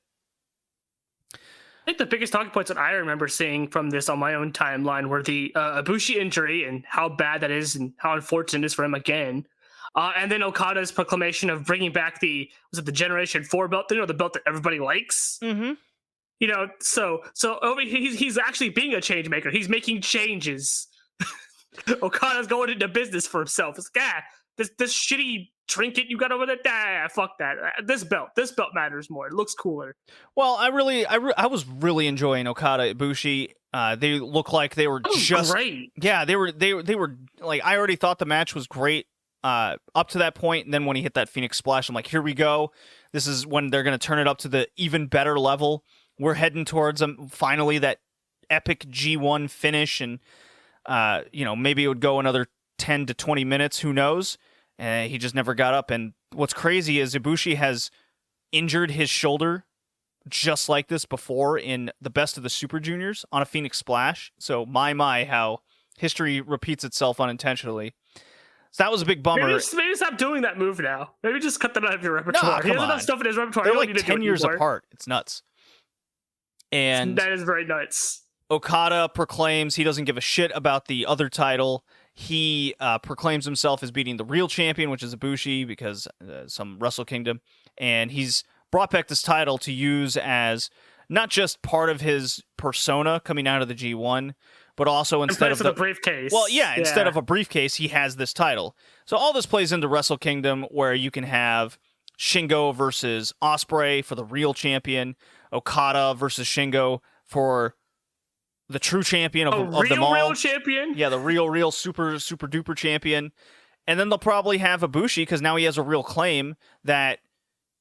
I think the biggest talking points that I remember seeing from this on my own timeline were the Ibushi injury and how bad that is and how unfortunate it is for him again. And then Okada's proclamation of bringing back the Generation 4 belt, the belt that everybody likes. Mm-hmm. So over he's actually being a change maker. He's making changes. Okada's going into business for himself. It's like, this shitty trinket you got over there, fuck that. This belt matters more. It looks cooler. Well, I was really enjoying Okada Ibushi. They look like they were just great. Yeah, they were like, I already thought the match was great up to that point, and then when he hit that Phoenix Splash, I'm like, here we go. This is when they're going to turn it up to the even better level. We're heading towards finally that epic G1 finish, and maybe it would go another 10 to 20 minutes, who knows? He just never got up. And what's crazy is Ibushi has injured his shoulder just like this before in the Best of the Super Juniors on a Phoenix Splash. So my, how history repeats itself unintentionally. So that was a big bummer. Maybe stop doing that move now. Maybe just cut that out of your repertoire. He has enough stuff in his repertoire. They're like 10 years apart. It's nuts. And that is very nuts. Okada proclaims he doesn't give a shit about the other title. He proclaims himself as beating the real champion, which is Ibushi, because some Wrestle Kingdom. And he's brought back this title to use as not just part of his persona coming out of the G1, but also instead of the briefcase. Well, yeah, instead of a briefcase, he has this title. So all this plays into Wrestle Kingdom, where you can have Shingo versus Ospreay for the real champion, Okada versus Shingo for the true champion of them all. Real champion? Yeah, the real super duper champion. And then they'll probably have Ibushi, because now he has a real claim that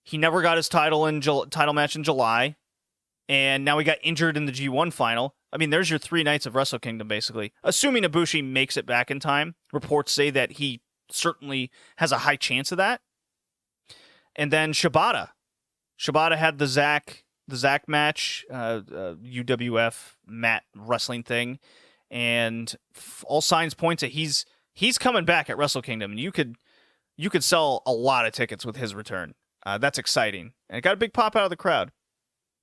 he never got his title match in July, and now he got injured in the G1 final. I mean, there's your 3 nights of Wrestle Kingdom, basically. Assuming Ibushi makes it back in time. Reports say that he certainly has a high chance of that. And then Shibata. Shibata had the Zack match, UWF mat wrestling thing, and all signs point to he's coming back at Wrestle Kingdom, and you could sell a lot of tickets with his return. That's exciting, and it got a big pop out of the crowd.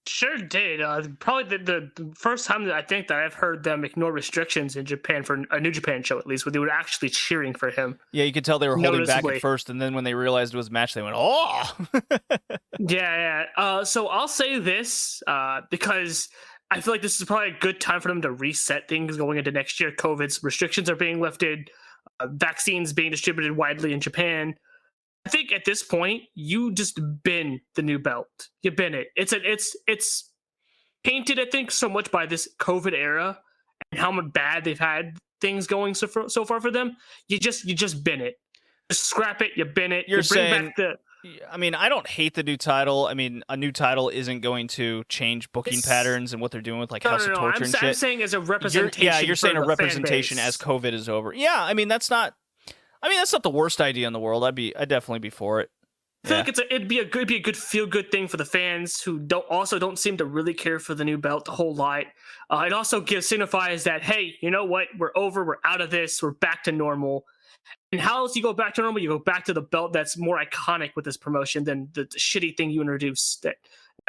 Sure did. Probably the first time that I think that I've heard them ignore restrictions in Japan for a New Japan show, at least, where they were actually cheering for him. Yeah, you could tell they were holding back at first, and then when they realized it was a match, they went, "Oh!" Yeah. So I'll say this because I feel like this is probably a good time for them to reset things going into next year. COVID's restrictions are being lifted, vaccines being distributed widely in Japan. I think at this point, you just bin the new belt. You bin it. It's painted, I think, so much by this COVID era and how much bad they've had things going so far for them. You just bin it. Just scrap it. You bin it. You're you bring saying, back the. I mean, I don't hate the new title. I mean, a new title isn't going to change booking patterns and what they're doing with like House of Torture and shit. I'm saying as a representation. You're saying a for the representation fan base. as COVID is over. Yeah, I mean that's not the worst idea in the world. I'd definitely be for it. I feel like it'd be a good feel good thing for the fans who don't seem to really care for the new belt a whole lot. It also signifies that, hey, you know what? We're over. We're out of this. We're back to normal. And how else you go back to normal? You go back to the belt that's more iconic with this promotion than the shitty thing you introduced that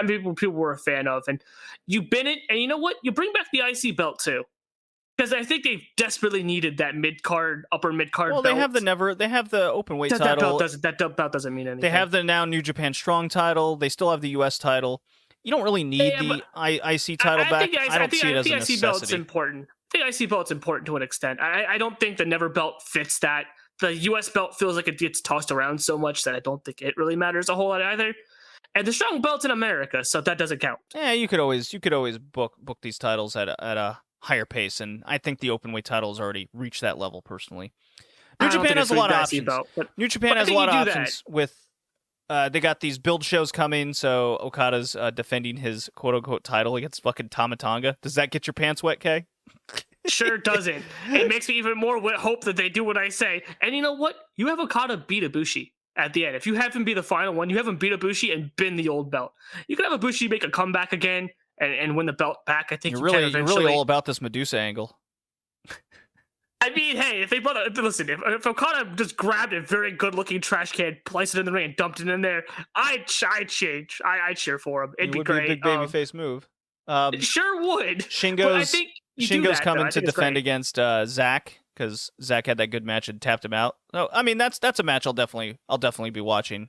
people were a fan of. And you bin it, and you know what? You bring back the IC belt too. Because I think they desperately needed that upper mid card. Well, belt. they have the open weight title. That belt doesn't mean anything. They have the now New Japan Strong title. They still have the US title. You don't really need the IC title back. I don't see it as a necessity. The IC belt's important. The IC belt's important to an extent. I don't think the Never belt fits that. The US belt feels like it gets tossed around so much that I don't think it really matters a whole lot either. And the Strong belt's in America, so that doesn't count. Yeah, you could always book these titles at a higher pace, and I think the open weight titles already reached that level personally. New Japan has a lot of options. New Japan has a lot of options with they got these build shows coming, so Okada's defending his quote unquote title against fucking Tama Tonga. Does that get your pants wet, Kay? Sure doesn't. It makes me even more hope that they do what I say. And you know what? You have Okada beat Ibushi at the end. If you have him be the final one, you have him beat Ibushi and bin the old belt. You can have Ibushi make a comeback again and win the belt back. I think you're really all about this Medusa angle. I mean, hey, if Okada just grabbed a very good-looking trash can, placed it in the ring, and dumped it in there, I'd cheer for him. It'd be great. Be a big babyface move. Sure would. Shingo's coming to defend against Zack because Zack had that good match and tapped him out. So I mean, that's a match I'll definitely be watching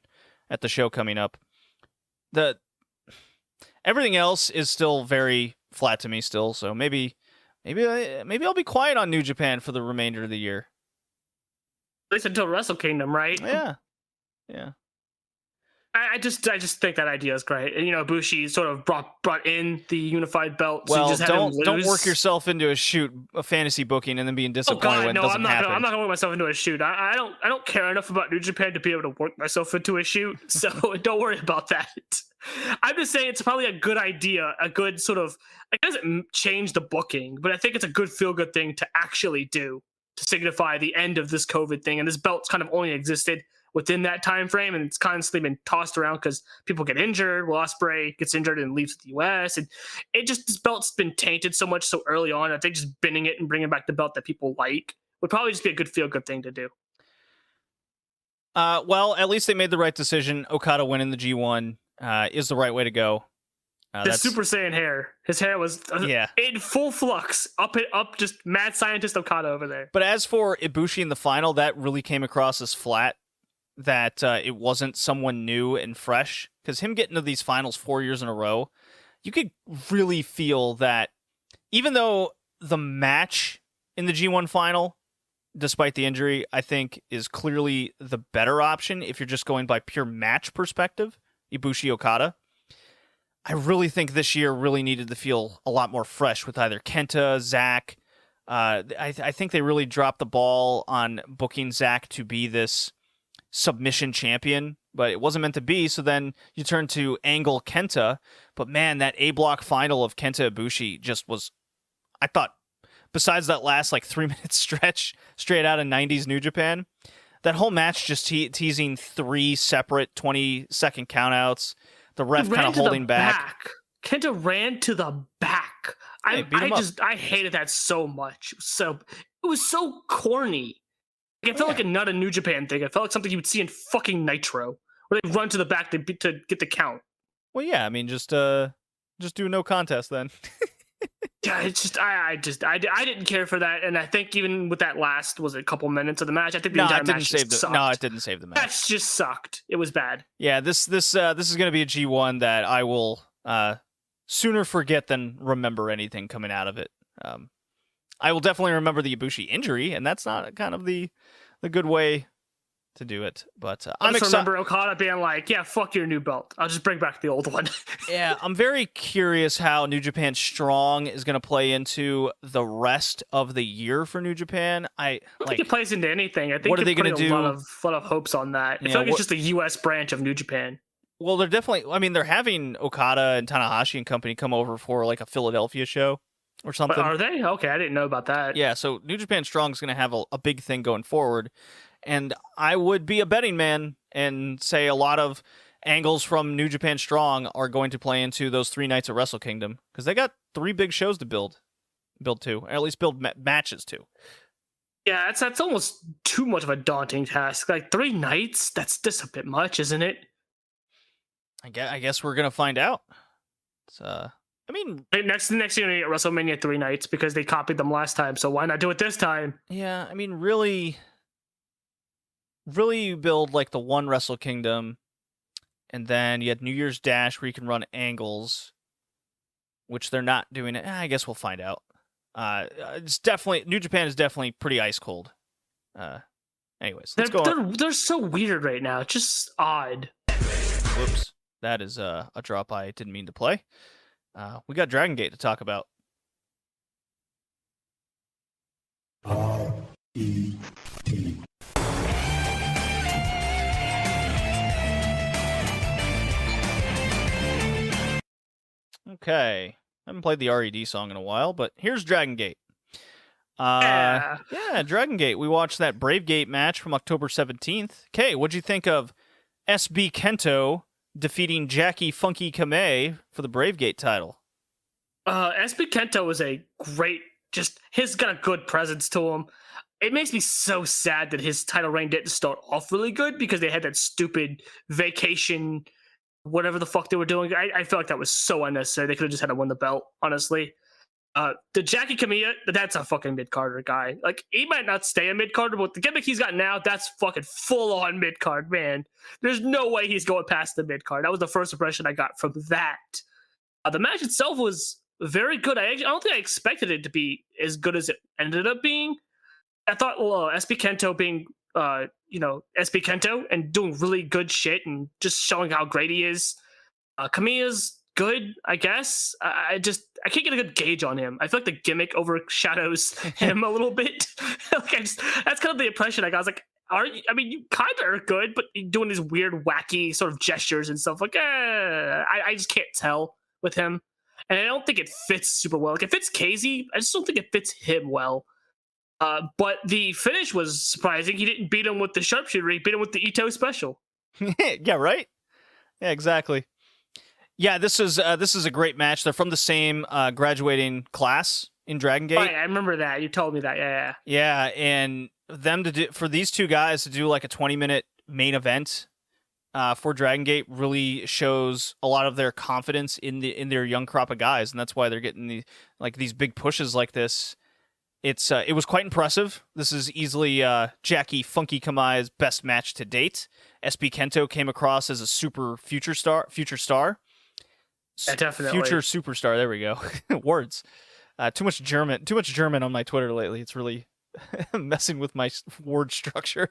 at the show coming up. Everything else is still very flat to me still, so maybe I'll be quiet on New Japan for the remainder of the year. At least until Wrestle Kingdom, right? Yeah. I just think that idea is great. And, Ibushi sort of brought in the unified belt. Well, so don't work yourself into a fantasy booking and then being disappointed when it doesn't happen. I'm not gonna work myself into a shoot. I don't care enough about New Japan to be able to work myself into a shoot. So don't worry about that. I'm just saying it's probably a good idea, a good sort of. It doesn't change the booking, but I think it's a good feel-good thing to actually do to signify the end of this COVID thing. And this belt's kind of only existed within that time frame, and it's constantly been tossed around because people get injured. Will Ospreay gets injured and leaves the US, and this belt's been tainted so much so early on. I think just binning it and bringing back the belt that people like would probably just be a good feel-good thing to do. Well, at least they made the right decision. Okada winning the G1 is the right way to go. The Super Saiyan hair. His hair was in full flux. Up, just mad scientist Okada over there. But as for Ibushi in the final, that really came across as flat. That it wasn't someone new and fresh. Because him getting to these finals 4 years in a row, you could really feel that even though the match in the G1 final, despite the injury, I think is clearly the better option if you're just going by pure match perspective, Ibushi Okada. I really think this year really needed to feel a lot more fresh with either Kenta, Zack. I think they really dropped the ball on booking Zack to be this submission champion, but it wasn't meant to be. So then you turn to Angle Kenta. But man, that A block final of Kenta Ibushi just was, I thought, besides that last 3 minute stretch straight out of 90s New Japan, that whole match just teasing 3 separate 20-second countouts. The ref kind of holding back. Kenta ran to the back. I hated that so much. It was so corny. It felt like not a New Japan thing. It felt like something you would see in fucking Nitro, where they run to the back to get the count. Well, yeah, I mean, just do no contest then. Yeah, it's just I didn't care for that, and I think even with that last was a couple minutes of the match, I think the entire match sucked. No, it didn't save the match. That just sucked. It was bad. Yeah, this is going to be a G1 that I will sooner forget than remember anything coming out of it. I will definitely remember the Ibushi injury, and that's not kind of the good way to do it. But I I'm just excited. remember Okada being like, "Yeah, fuck your new belt. I'll just bring back the old one." Yeah, I'm very curious how New Japan Strong is going to play into the rest of the year for New Japan. I don't think it plays into anything. I think what are they going to do? A lot of hopes on that. I feel like it's just a U.S. branch of New Japan. Well, they're definitely. I mean, they're having Okada and Tanahashi and company come over for like a Philadelphia show or something. But are they? Okay, I didn't know about that. Yeah, so New Japan Strong is going to have a big thing going forward. And I would be a betting man and say a lot of angles from New Japan Strong are going to play into those 3 nights at Wrestle Kingdom because they got 3 big shows to build to, or at least build matches to. Yeah, that's almost too much of a daunting task. Like 3 nights, that's just a bit much, isn't it? I guess we're gonna find out. It's, I mean, next year you get WrestleMania 3 nights because they copied them last time. So why not do it this time? Yeah, I mean, really you build like the 1 Wrestle Kingdom, and then you had New Year's Dash where you can run angles, which they're not doing. I guess we'll find out. It's definitely New Japan is definitely pretty ice cold. Anyways, let's go. They're so weird right now. It's just odd. Whoops, that is a drop I didn't mean to play. We got Dragongate to talk about. R-E-T. Okay. I haven't played the RED song in a while, but here's Dragongate. Yeah, Dragongate. We watched that Bravegate match from October 17th. Okay, what'd you think of SB Kento defeating Jackie Funky Kamei for the Bravegate title? SB Kento is a great, he's got a good presence to him. It makes me so sad that his title reign didn't start off really good because they had that stupid vacation, whatever the fuck they were doing. I feel like that was so unnecessary. They could have just had to win the belt, honestly. The Jackie Kamiya, that's a fucking mid-carder guy. Like, he might not stay a mid-carder, but the gimmick he's got now, that's fucking full-on mid-card, man. There's no way he's going past the mid-card. That was the first impression I got from that. The match itself was very good. I don't think I expected it to be as good as it ended up being. I thought, SB Kento being, SB Kento and doing really good shit and just showing how great he is. Kamiya's good, I guess. I can't get a good gauge on him. I feel like the gimmick overshadows him a little bit. That's kind of the impression I got. I was like, you kind of are good, but you're doing these weird, wacky sort of gestures and stuff. Like, I just can't tell with him. And I don't think it fits super well. Like, it fits Casey. I just don't think it fits him well. But the finish was surprising. He didn't beat him with the sharpshooter. He beat him with the Ito special. Yeah, right? Yeah, exactly. Yeah, this is a great match. They're from the same graduating class in Dragongate. Right, I remember that. You told me that. Yeah. Yeah, and them for these 2 guys to do like a 20-minute main event for Dragongate really shows a lot of their confidence in their young crop of guys, and that's why they're getting these big pushes like this. It was quite impressive. This is easily Jackie Funky Kamai's best match to date. SB Kento came across as a super future star. Yeah, definitely. Future superstar. There we go. Words. Too much German on my Twitter lately. It's really messing with my word structure.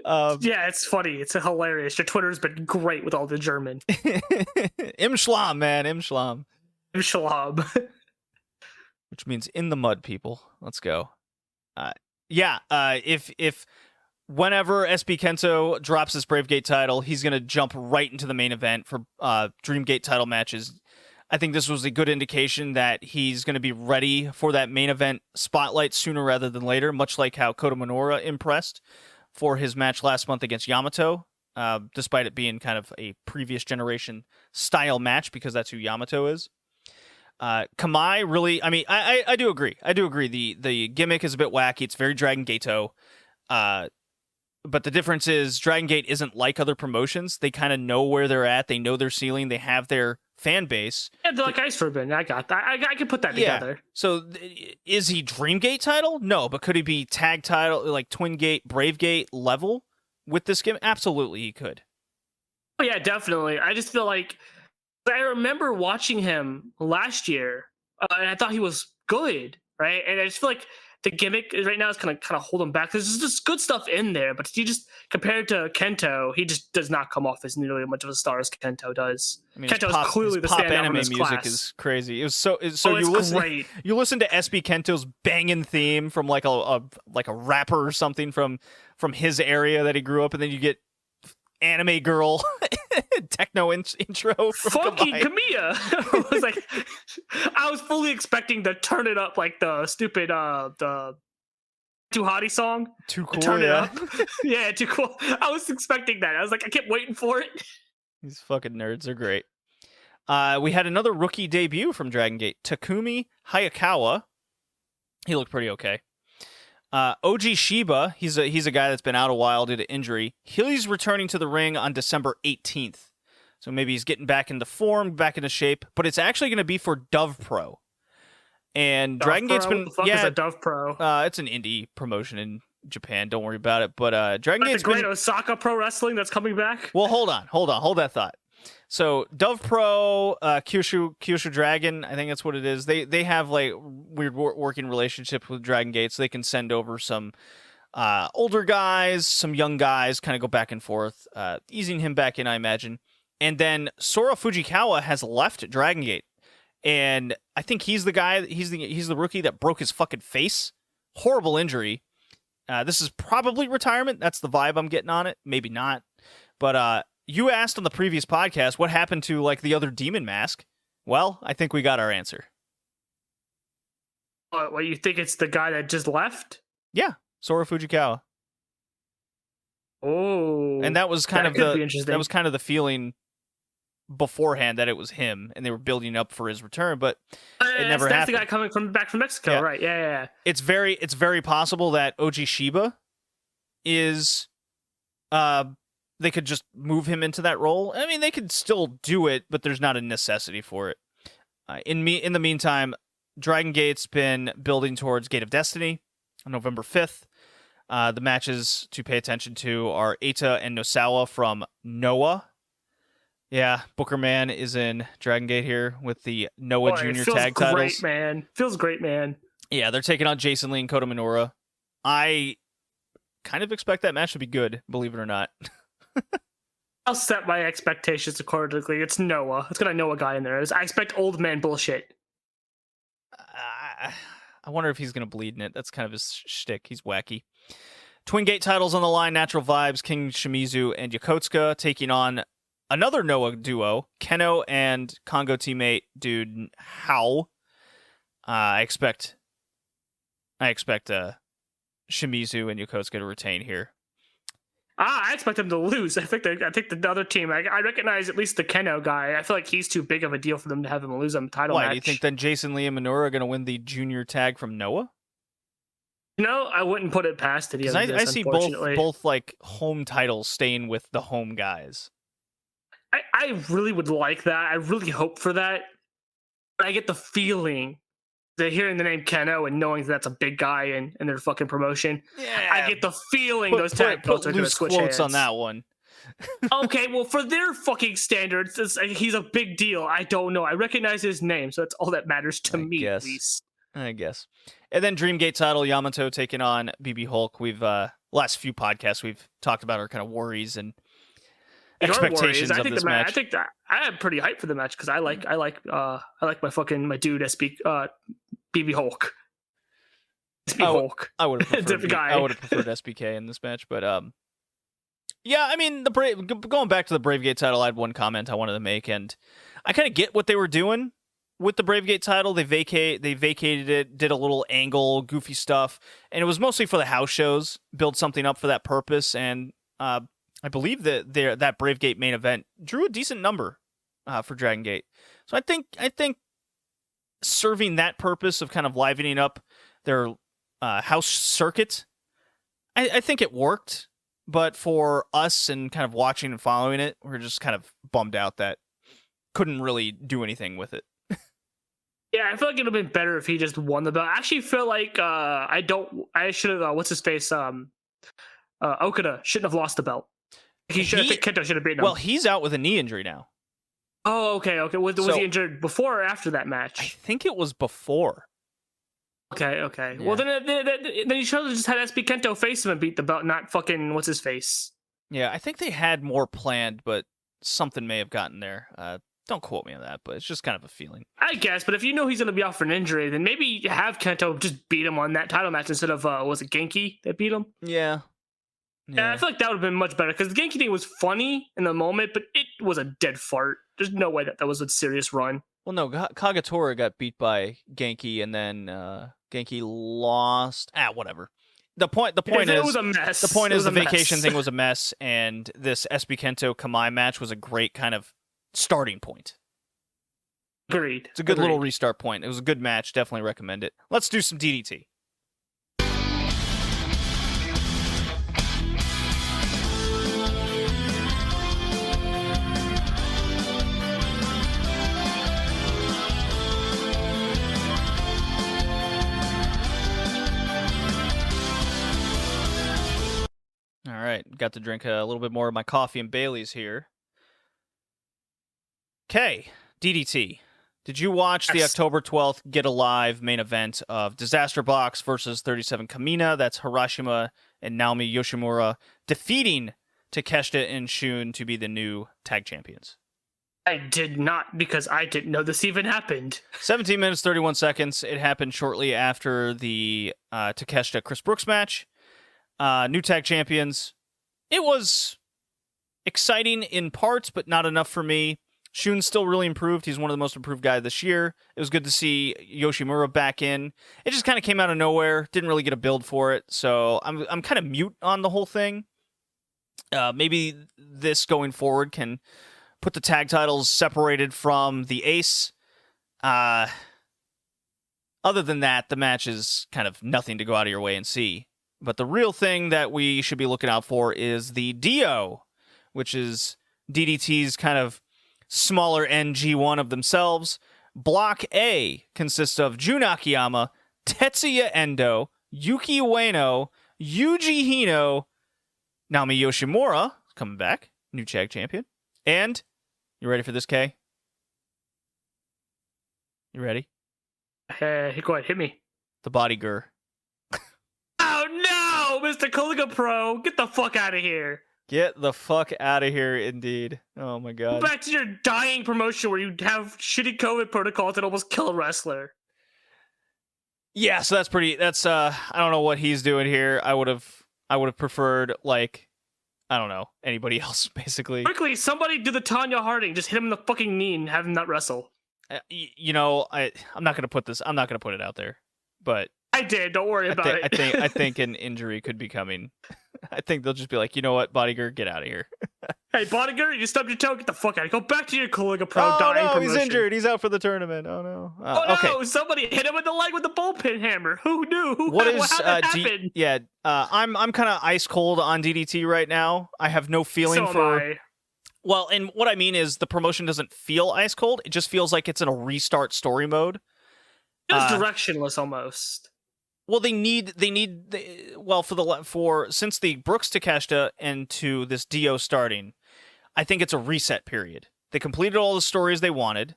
Yeah, it's funny. It's hilarious. Your Twitter's been great with all the German. Im Schlamm, man. Im Schlamm. Im Schlamm. Which means in the mud, people. Let's go. If whenever SB Kento drops his Bravegate title, he's going to jump right into the main event for Dreamgate title matches. I think this was a good indication that he's going to be ready for that main event spotlight sooner rather than later, much like how Kota Minoura impressed for his match last month against Yamato, despite it being kind of a previous generation style match because that's who Yamato is. Kamai really, I mean, I do agree. The gimmick is a bit wacky. It's very Dragon Gato. But the difference is Dragongate isn't like other promotions. They kind of know where they're at. They know their ceiling. They have their fan base. Yeah, they're like Ice Ribbon. I got that. I can put that together. So is he Dreamgate title? No, but could he be tag title, like Twin Gate, Bravegate level with this gimmick? Absolutely, he could. Oh, yeah, definitely. I just feel like I remember watching him last year, and I thought he was good, right? And I just feel like the gimmick right now is kind of holding back. There's just good stuff in there, but you just compared to Kento, he just does not come off as nearly much of a star as Kento does. I mean, Kento is clearly the pop standout anime from this music class. is crazy. It's Great. You listen to SB Kento's banging theme from like a rapper or something from his area that he grew up, and then you get anime girl techno intro from Funky Kamiya. Kamiya. was like, I was fully expecting to turn it up like the stupid the Too Hottie song. Too cool, Turn it yeah. up. Yeah, too cool. I was expecting that. I was like, I kept waiting for it. These fucking nerds are great. We had another rookie debut from Dragongate, Takumi Hayakawa. He looked pretty okay. OG Shiba, he's a guy that's been out a while due to injury. He's returning to the ring on December 18th. So maybe he's getting back into form, back into shape, but it's actually going to be for Dove Pro. And Dragongate's been... What the fuck is a Dove Pro? It's an indie promotion in Japan. Don't worry about it. But Like Dragongate's the great been... Osaka Pro Wrestling that's coming back? Well, hold that thought. So Dove Pro, Kyushu Dragon, I think that's what it is. They have like weird working relationships with Dragongate, so they can send over some older guys, some young guys, kind of go back and forth, easing him back in, I imagine. And then Sora Fujikawa has left Dragongate, and I think he's the guy. He's the rookie that broke his fucking face. Horrible injury. This is probably retirement. That's the vibe I'm getting on it. Maybe not, but you asked on the previous podcast what happened to like the other Demon Mask. Well, I think we got our answer. What, you think it's the guy that just left? Yeah, Sora Fujikawa. Oh, And that was kind that of could be interesting. that was kind of the feeling beforehand that it was him, and they were building up for his return, but it never that's the happened. guy coming back from Mexico, Yeah. right? Yeah. It's very possible that OG Shiba is they could just move him into that role. I mean, they could still do it, but there's not a necessity for it. In the meantime, Dragongate's been building towards Gate of Destiny on November 5th. The matches to pay attention to are Eita and Nosawa from Noah. Yeah, Booker Man is in Dragongate here with the Noah Boy, Junior feels tag great, titles. man. Feels great, man. Yeah, they're taking on Jason Lee and Kota Minoura. I kind of expect that match to be good, believe it or not. I'll set my expectations accordingly. It's Noah. It's got a Noah guy in there. I expect old man bullshit. I wonder if he's going to bleed in it. That's kind of his shtick. He's wacky. Twin Gate titles on the line. Natural Vibes, King Shimizu and Yakotsuka taking on another Noah duo, Keno and Congo teammate dude How. I expect Shimizu and Yakotsuka to retain here. I expect them to lose. I think the other team. I recognize at least the Keno guy. I feel like he's too big of a deal for them to have him lose a title Why match. do you think then Jason Lee and Minoura are going to win the junior tag from Noah? No, I wouldn't put it past it. Because I see both like home titles staying with the home guys. I really would like that. I really hope for that. I get the feeling that hearing the name Keno and knowing that's a big guy in their fucking promotion, Yeah, I get the feeling those tag belts are going to loose switch quotes hands. on that one. Okay, well, for their fucking standards, he's a big deal. I don't know. I recognize his name, so that's all that matters to me, guess. at least. I guess. And then Dreamgate title, Yamato taking on BB Hulk. We've last few podcasts we've talked about our kind of worries and expectations of this match. I think that I am pretty hyped for the match because I like my dude BB Hulk. SB Hulk. I would have preferred Different guy. I would have preferred SBK in this match, but yeah, I mean going back to the Bravegate title, I had one comment I wanted to make, and I kind of get what they were doing with the Bravegate title. They vacated it, did a little angle, goofy stuff, and it was mostly for the house shows, build something up for that purpose, and I believe that that Bravegate main event drew a decent number for Dragongate. So I think serving that purpose of kind of livening up their house circuit, I think it worked. But for us and kind of watching and following it, we're just kind of bummed out that couldn't really do anything with it. Yeah, I feel like it would have been better if he just won the belt. I actually feel like I should have what's his face Okada shouldn't have lost the belt. I think Kento should have beaten him. Well, he's out with a knee injury now. Oh, okay. Was he injured before or after that match? I think it was before. Okay. Yeah. Well, then you should have just had SB Kento face him and beat the belt, not fucking what's his face. Yeah, I think they had more planned, but something may have gotten there. Don't quote me on that, but it's just kind of a feeling. I guess, but if you know he's gonna be out for an injury, then maybe have Kento just beat him on that title match instead of was it Genki that beat him? Yeah. Yeah, I feel like that would have been much better because the Genki thing was funny in the moment, but it was a dead fart. There's no way that was a serious run. Well, no, Kagetora got beat by Genki, and then Genki lost. Whatever. The point is it was a mess. The point is the vacation mess. thing was a mess, and this SB Kento Kamai match was a great kind of starting point. Agreed. It's a good little restart point. It was a good match. Definitely recommend it. Let's do some DDT. All right, got to drink a little bit more of my coffee and Bailey's here. Okay, DDT. Did you watch the October 12th Get Alive main event of Disaster Box versus 37 Kamina? That's Harashima and Naomi Yoshimura defeating Takeshita and Shun to be the new tag champions. I did not, because I didn't know this even happened. 17 minutes, 31 seconds. It happened shortly after the Takeshita-Chris Brooks match. New tag champions. It was exciting in parts, but not enough for me. Shun's still really improved. He's one of the most improved guys this year. It was good to see Yoshimura back in. It just kind of came out of nowhere. Didn't really get a build for it, so I'm kind of mute on the whole thing. Maybe this going forward can put the tag titles separated from the Ace. Other than that, the match is kind of nothing to go out of your way and see. But the real thing that we should be looking out for is the Dio, which is DDT's kind of smaller G1 of themselves. Block A consists of Jun Akiyama, Tetsuya Endo, Yuki Ueno, Yuji Hino, Naomi Yoshimura, coming back, new tag champion. And, you ready for this, Kay? You ready? Go ahead, hit me. The Bodygur. Oh no, Mr. Koliga Pro, get the fuck out of here. Get the fuck out of here, indeed. Oh my god. Go back to your dying promotion where you have shitty COVID protocols that almost kill a wrestler. Yeah, so I don't know what he's doing here. I would have preferred, like, I don't know, anybody else, basically. Quickly, somebody do the Tanya Harding. Just hit him in the fucking knee and have him not wrestle. I'm not gonna put it out there, but I did. Don't worry about it. I think an injury could be coming. I think they'll just be like, you know what, Bodyguard, get out of here. Hey, Bodyguard, you stubbed your toe. Get the fuck out. Go back to your Koliga Pro. Oh dying no, promotion. he's injured. He's out for the tournament. Oh no. Oh no! Okay. Somebody hit him in the leg with the bullpen hammer. Who knew? What is how did that happen? I'm kind of ice cold on DDT right now. I have no feeling So for. am I. Well, and what I mean is the promotion doesn't feel ice cold. It just feels like it's in a restart story mode. It's directionless almost. Well, since the Brooks Takeshita and to this Dio starting, I think it's a reset period. They completed all the stories they wanted.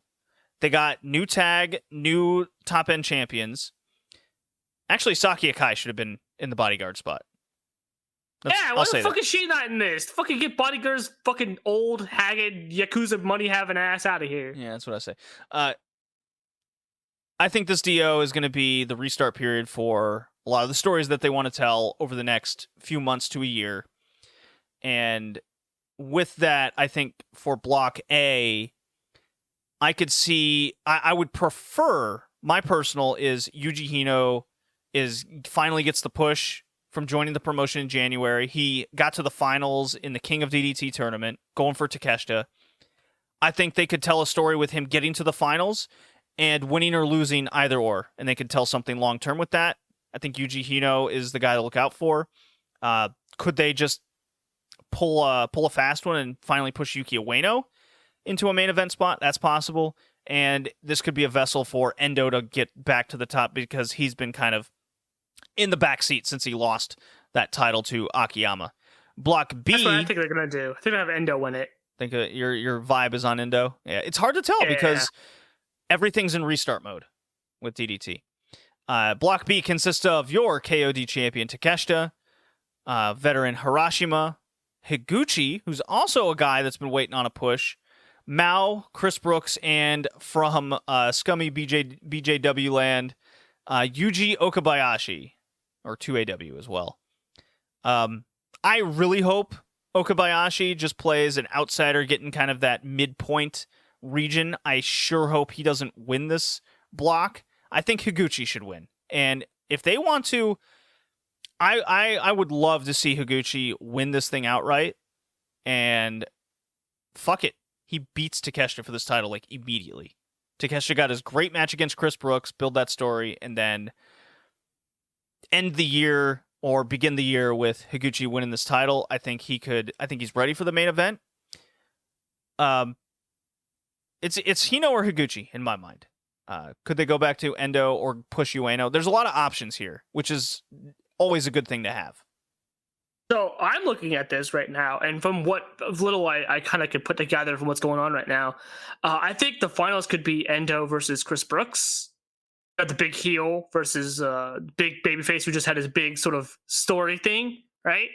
They got new tag, new top end champions. Actually, Saki Akai should have been in the Bodyguard spot. Why the fuck is she not in this? Fucking get Bodyguard's fucking old, haggard, Yakuza money having ass out of here. Yeah, that's what I say. I think this Dio is going to be the restart period for a lot of the stories that they want to tell over the next few months to a year. And with that, I think for Block A, I could see, I would prefer, my personal is Yuji Hino finally gets the push from joining the promotion in January. He got to the finals in the King of DDT tournament, going for Takeshita. I think they could tell a story with him getting to the finals and winning or losing either or, and they could tell something long-term with that. I think Yuji Hino is the guy to look out for. Could they just pull a fast one and finally push Yuki Ueno into a main event spot? That's possible. And this could be a vessel for Endo to get back to the top because he's been kind of in the backseat since he lost that title to Akiyama. Block B. That's what I think they're going to do. I think they have Endo win it. Think your vibe is on Endo? Yeah, it's hard to tell because everything's in restart mode with DDT. Block B consists of your KOD champion Takeshita, veteran Harashima, Higuchi, who's also a guy that's been waiting on a push, Mao, Chris Brooks, and from scummy BJW land, Yuji Okabayashi, or 2AW as well. I really hope Okabayashi just plays an outsider, getting kind of that midpoint region. I sure hope he doesn't win this block. I think Higuchi should win. And if they want to, I would love to see Higuchi win this thing outright. And fuck it. He beats Takeshita for this title, like, immediately. Takeshita got his great match against Chris Brooks, build that story, and then end the year or begin the year with Higuchi winning this title. I think he's ready for the main event. It's Hino or Higuchi in my mind. Could they go back to Endo or push Ueno? There's a lot of options here, which is always a good thing to have. So I'm looking at this right now, and from what little I kind of could put together from what's going on right now, I think the finals could be Endo versus Chris Brooks, the big heel versus big babyface who just had his big sort of story thing, right?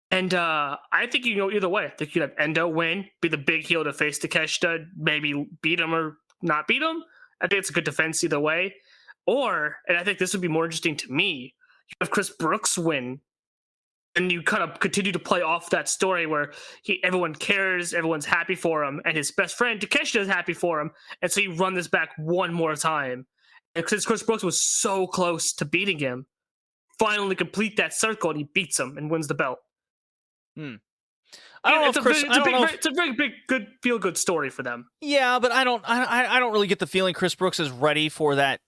And I think you can go either way. I think you have Endo win, be the big heel to face Takeshita, maybe beat him or not beat him. I think it's a good defense either way. Or, and I think this would be more interesting to me, you have Chris Brooks win, and you kind of continue to play off that story where everyone cares, everyone's happy for him, and his best friend Takeshita is happy for him, and so you run this back one more time. And since Chris Brooks was so close to beating him, finally complete that circle, and he beats him and wins the belt. I don't know if Chris. It's a very big, good, feel good story for them. Yeah, but I don't really get the feeling Chris Brooks is ready for that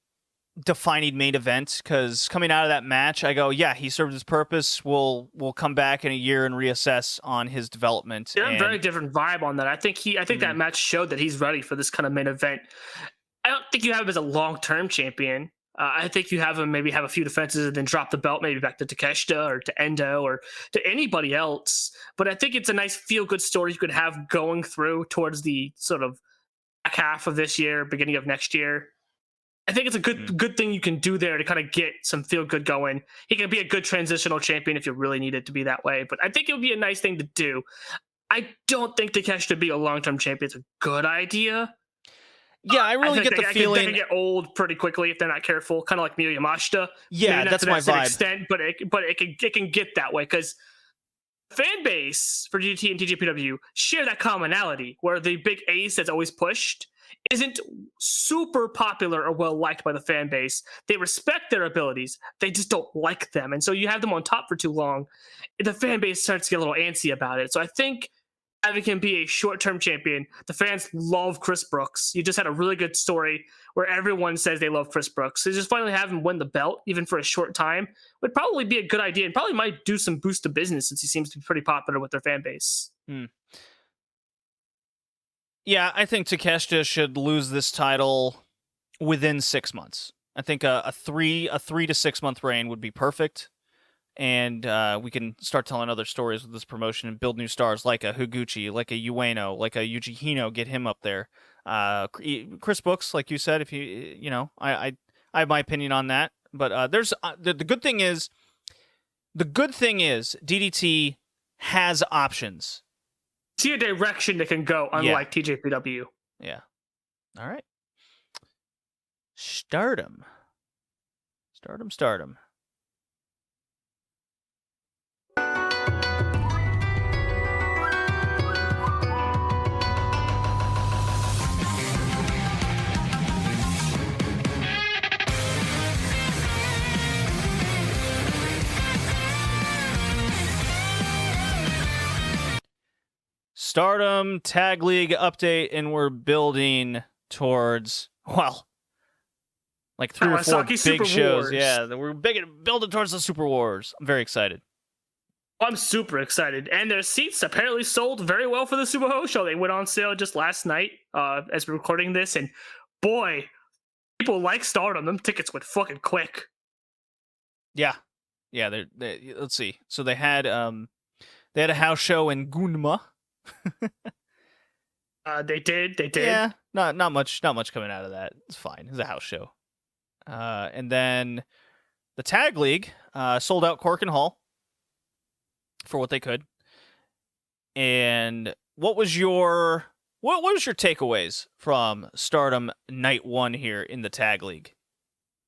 defining main event, because coming out of that match, I go, yeah, he served his purpose. We'll come back in a year and reassess on his development. They're a very different vibe on that. I think that match showed that he's ready for this kind of main event. I don't think you have him as a long-term champion. I think you have him maybe have a few defenses and then drop the belt maybe back to Takeshita or to Endo or to anybody else. But I think it's a nice feel-good story you could have going through towards the sort of back half of this year, beginning of next year. I think it's a good thing you can do there to kind of get some feel-good going. He can be a good transitional champion if you really need it to be that way. But I think it would be a nice thing to do. I don't think Takeshita be a long-term champion is a good idea. Yeah, I really get the feeling they can get old pretty quickly if they're not careful, kind of like Miyu Yamashita. Yeah, that's my vibe. Extent, but it can get that way because fan base for DDT and TJPW share that commonality where the big ace that's always pushed isn't super popular or well liked by the fan base. They respect their abilities, they just don't like them, and so you have them on top for too long. The fan base starts to get a little antsy about it. So I think having him be a short-term champion, the fans love Chris Brooks. You just had a really good story where everyone says they love Chris Brooks. So just finally have him win the belt, even for a short time, would probably be a good idea and probably might do some boost to business since he seems to be pretty popular with their fan base. Yeah, I think Takeshita should lose this title within 6 months. I think a 3 to 6 month reign would be perfect. And we can start telling other stories with this promotion and build new stars like a Higuchi, like a Ueno, like a Yuji Hino, get him up there. Chris Brooks, like you said, if I have my opinion on that. But there's the good thing is DDT has options. See a direction that can go, unlike TJPW. Yeah. All right. Stardom. Stardom Tag League update, and we're building towards, like 3 or 4 big Super shows. Wars. Yeah, we're building towards the Super Wars. I'm very excited. I'm super excited. And their seats apparently sold very well for the Super Ho show. They went on sale just last night as we're recording this. And boy, people like Stardom. Them tickets went fucking quick. Yeah. Let's see. So they had a house show in Gunma. They did. Yeah, not much coming out of that. It's fine. It's a house show. And then the Tag League sold out Cork and Hall for what they could. And what was your takeaways from Stardom Night 1 here in the Tag League?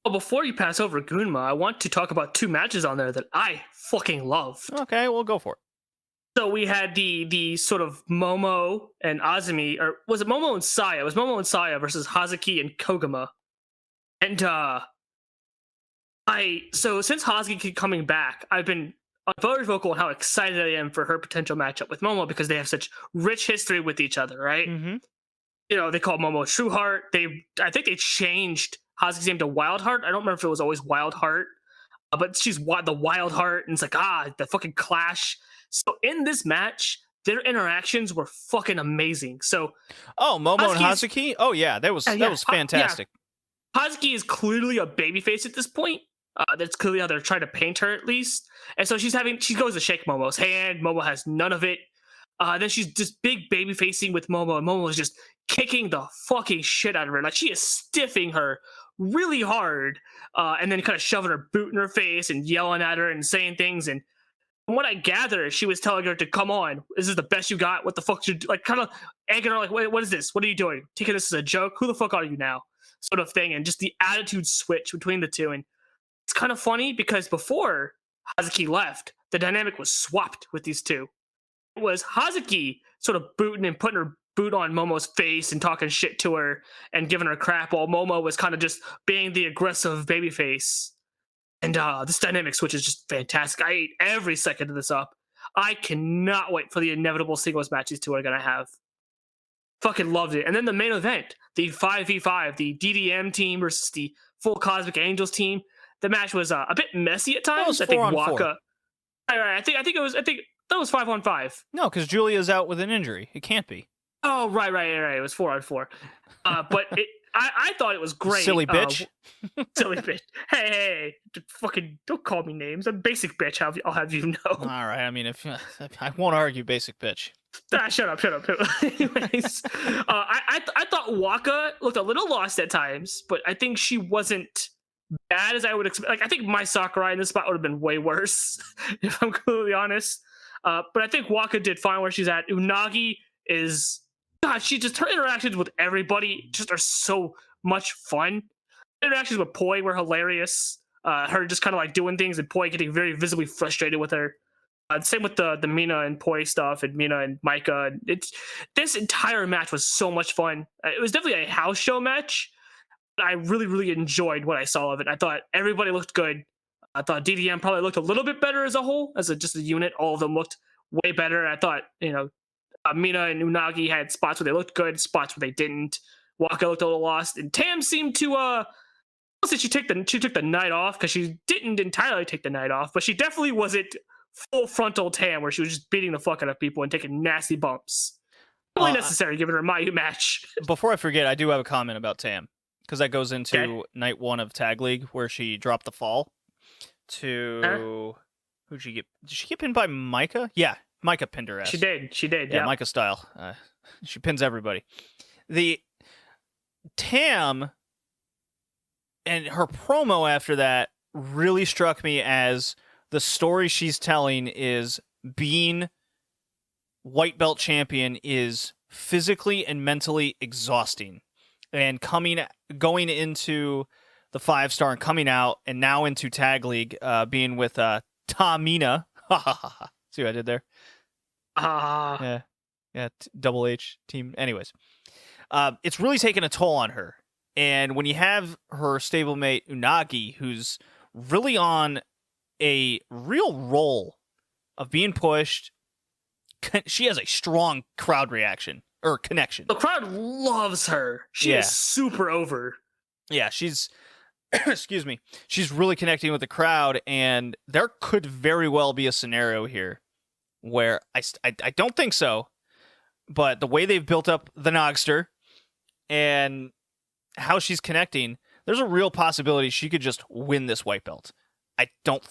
Well, before you pass over Gunma, I want to talk about 2 matches on there that I fucking loved. Okay, we'll go for it. So we had the sort of Momo and Azumi, or was it Momo and Saya? It was Momo and Saya versus Hazuki and Koguma. And so since Hazuki coming back, I've been very vocal on how excited I am for her potential matchup with Momo because they have such rich history with each other, right? Mm-hmm. You know, they call Momo True Heart. I think they changed Hazuki's name to Wild Heart. I don't remember if it was always Wild Heart, but she's the Wild Heart, and it's like, the fucking clash. So in this match, their interactions were fucking amazing. So, Momo and Hazuki? Oh yeah, that was fantastic. Yeah. Hazuki is clearly a babyface at this point. That's clearly how they're trying to paint her, at least. And so she goes to shake Momo's hand. Momo has none of it. Then she's just big baby facing with Momo, and Momo is just kicking the fucking shit out of her. Like, she is stiffing her really hard, and then kind of shoving her boot in her face and yelling at her and saying things. And from what I gather, she was telling her to come on. This is the best you got. What the fuck? Like, kind of egging her, like, wait, what is this? What are you doing? Taking this as a joke? Who the fuck are you now? Sort of thing. And just the attitude switch between the two. And it's kind of funny because before Hazuki left, the dynamic was swapped with these two. It was Hazuki sort of booting and putting her boot on Momo's face and talking shit to her and giving her crap, while Momo was kind of just being the aggressive babyface. And this dynamic switch is just fantastic. I ate every second of this up. I cannot wait for the inevitable singles match these two are going to have. Fucking loved it. And then the main event, the 5v5, the DDM team versus the full Cosmic Angels team. The match was a bit messy at times. I think Waka. I think that was 5-on-5. No, because Julia's out with an injury. It can't be. Oh, right. It was 4-on-4. But I thought it was great. Silly bitch. Silly bitch. Hey, fucking don't call me names. I'm basic bitch. I'll have you know. All right. I mean, if I won't argue, basic bitch. Shut up. Anyways, I thought Waka looked a little lost at times, but I think she wasn't bad as I would expect. Like, I think my Sakurai in this spot would have been way worse, if I'm completely honest. But I think Waka did fine where she's at. Unagi is, God, her interactions with everybody just are so much fun. Interactions with Poi were hilarious. Her just kind of like doing things and Poi getting very visibly frustrated with her. Same with the Mina and Poi stuff and Mina and Micah. This entire match was so much fun. It was definitely a house show match. I really, really enjoyed what I saw of it. I thought everybody looked good. I thought DDM probably looked a little bit better as a whole, just a unit. All of them looked way better. I thought, Mina and Unagi had spots where they looked good, spots where they didn't. Waka looked a little lost, and Tam seemed to. I'll say she took the night off because she didn't entirely take the night off, but she definitely wasn't full frontal Tam where she was just beating the fuck out of people and taking nasty bumps. Totally necessary given her Mayu match. Before I forget, I do have a comment about Tam. Because that goes into night 1 of Tag League, where she dropped the fall to... Who'd she get? Did she get pinned by Micah? Yeah, Micah pinned her ass. She did. Yeah, Micah style. She pins everybody. The Tam and her promo after that really struck me as the story she's telling is being white belt champion is physically and mentally exhausting. And going into the 5-star and coming out, and now into Tag League, being with Tamina. See what I did there? Yeah, Double H team. Anyways, it's really taken a toll on her. And when you have her stablemate Unagi, who's really on a real roll of being pushed, she has a strong crowd reaction. Or connection. The crowd loves her. She is super over. Yeah, she's excuse me. She's really connecting with the crowd, and there could very well be a scenario here where I don't think so, but the way they've built up the Nogster and how she's connecting, there's a real possibility she could just win this white belt. I don't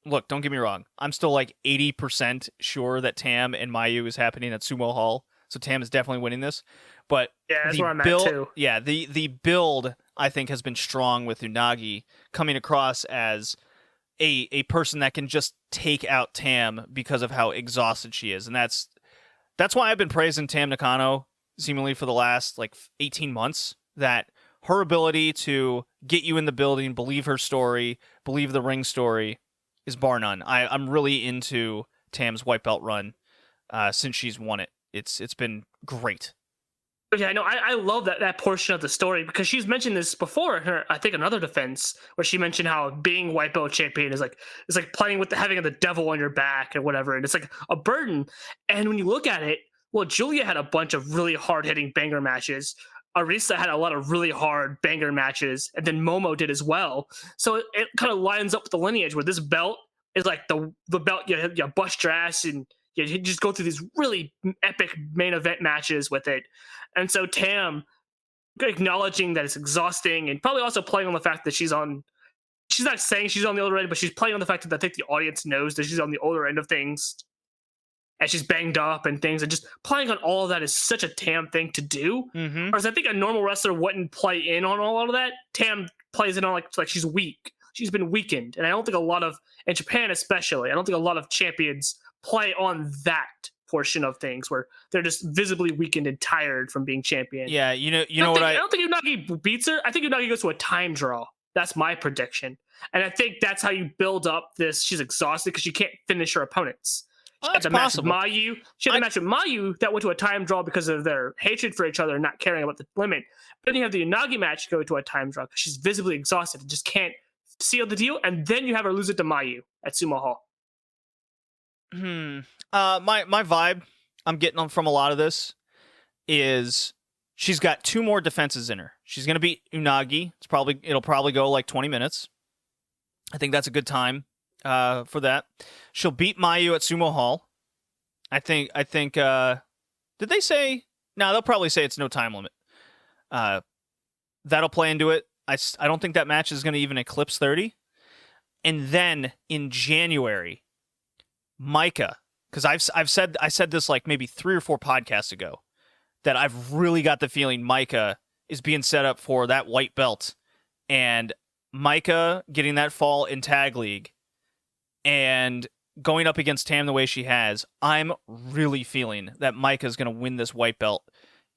look, don't get me wrong. I'm still like 80% sure that Tam and Mayu is happening at Sumo Hall. So Tam is definitely winning this, but yeah, that's where I'm at too. Yeah, the build I think, has been strong with Unagi coming across as a person that can just take out Tam because of how exhausted she is. And that's why I've been praising Tam Nakano seemingly for the last 18 months, that her ability to get you in the building, believe her story, believe the ring story is bar none. I'm really into Tam's white belt run since she's won it. It's been great. Yeah, I know. I love that portion of the story, because she's mentioned this before in her, I think, another defense, where she mentioned how being white belt champion is like playing with having the devil on your back or whatever, and it's like a burden. And when you look at it, well, Julia had a bunch of really hard hitting banger matches. Arisa had a lot of really hard banger matches, and then Momo did as well. So it kind of lines up with the lineage where this belt is like the belt you bust your ass and you just go through these really epic main event matches with it. And so Tam acknowledging that it's exhausting, and probably also playing on the fact that she's not saying she's on the older end, but she's playing on the fact that I think the audience knows that she's on the older end of things, and she's banged up and things, and just playing on all of that is such a Tam thing to do. Mm-hmm. Whereas I think a normal wrestler wouldn't play in on all of that. Tam plays it on like she's weak. She's been weakened. And I don't think in Japan especially, I don't think a lot of champions play on that portion of things where they're just visibly weakened and tired from being champion. Yeah, I don't think Unagi beats her. I think Unagi goes to a time draw. That's my prediction. And I think that's how you build up this. She's exhausted because she can't finish her opponents. She had the match with Mayu. She had the match with Mayu that went to a time draw because of their hatred for each other and not caring about the limit. But then you have the Unagi match go to a time draw because she's visibly exhausted and just can't seal the deal. And then you have her lose it to Mayu at Sumo Hall. My vibe I'm getting from a lot of this is she's got 2 more defenses in her. She's going to beat Unagi. It'll probably go 20 minutes. I think that's a good time for that. She'll beat Mayu at Sumo Hall. I think did they say? No, they'll probably say it's no time limit. That'll play into it. I don't think that match is going to even eclipse 30. And then in January, Micah, because I said this maybe 3 or 4 podcasts ago, that I've really got the feeling Micah is being set up for that white belt, and Micah getting that fall in Tag League and going up against Tam the way she has, I'm really feeling that Micah's going to win this white belt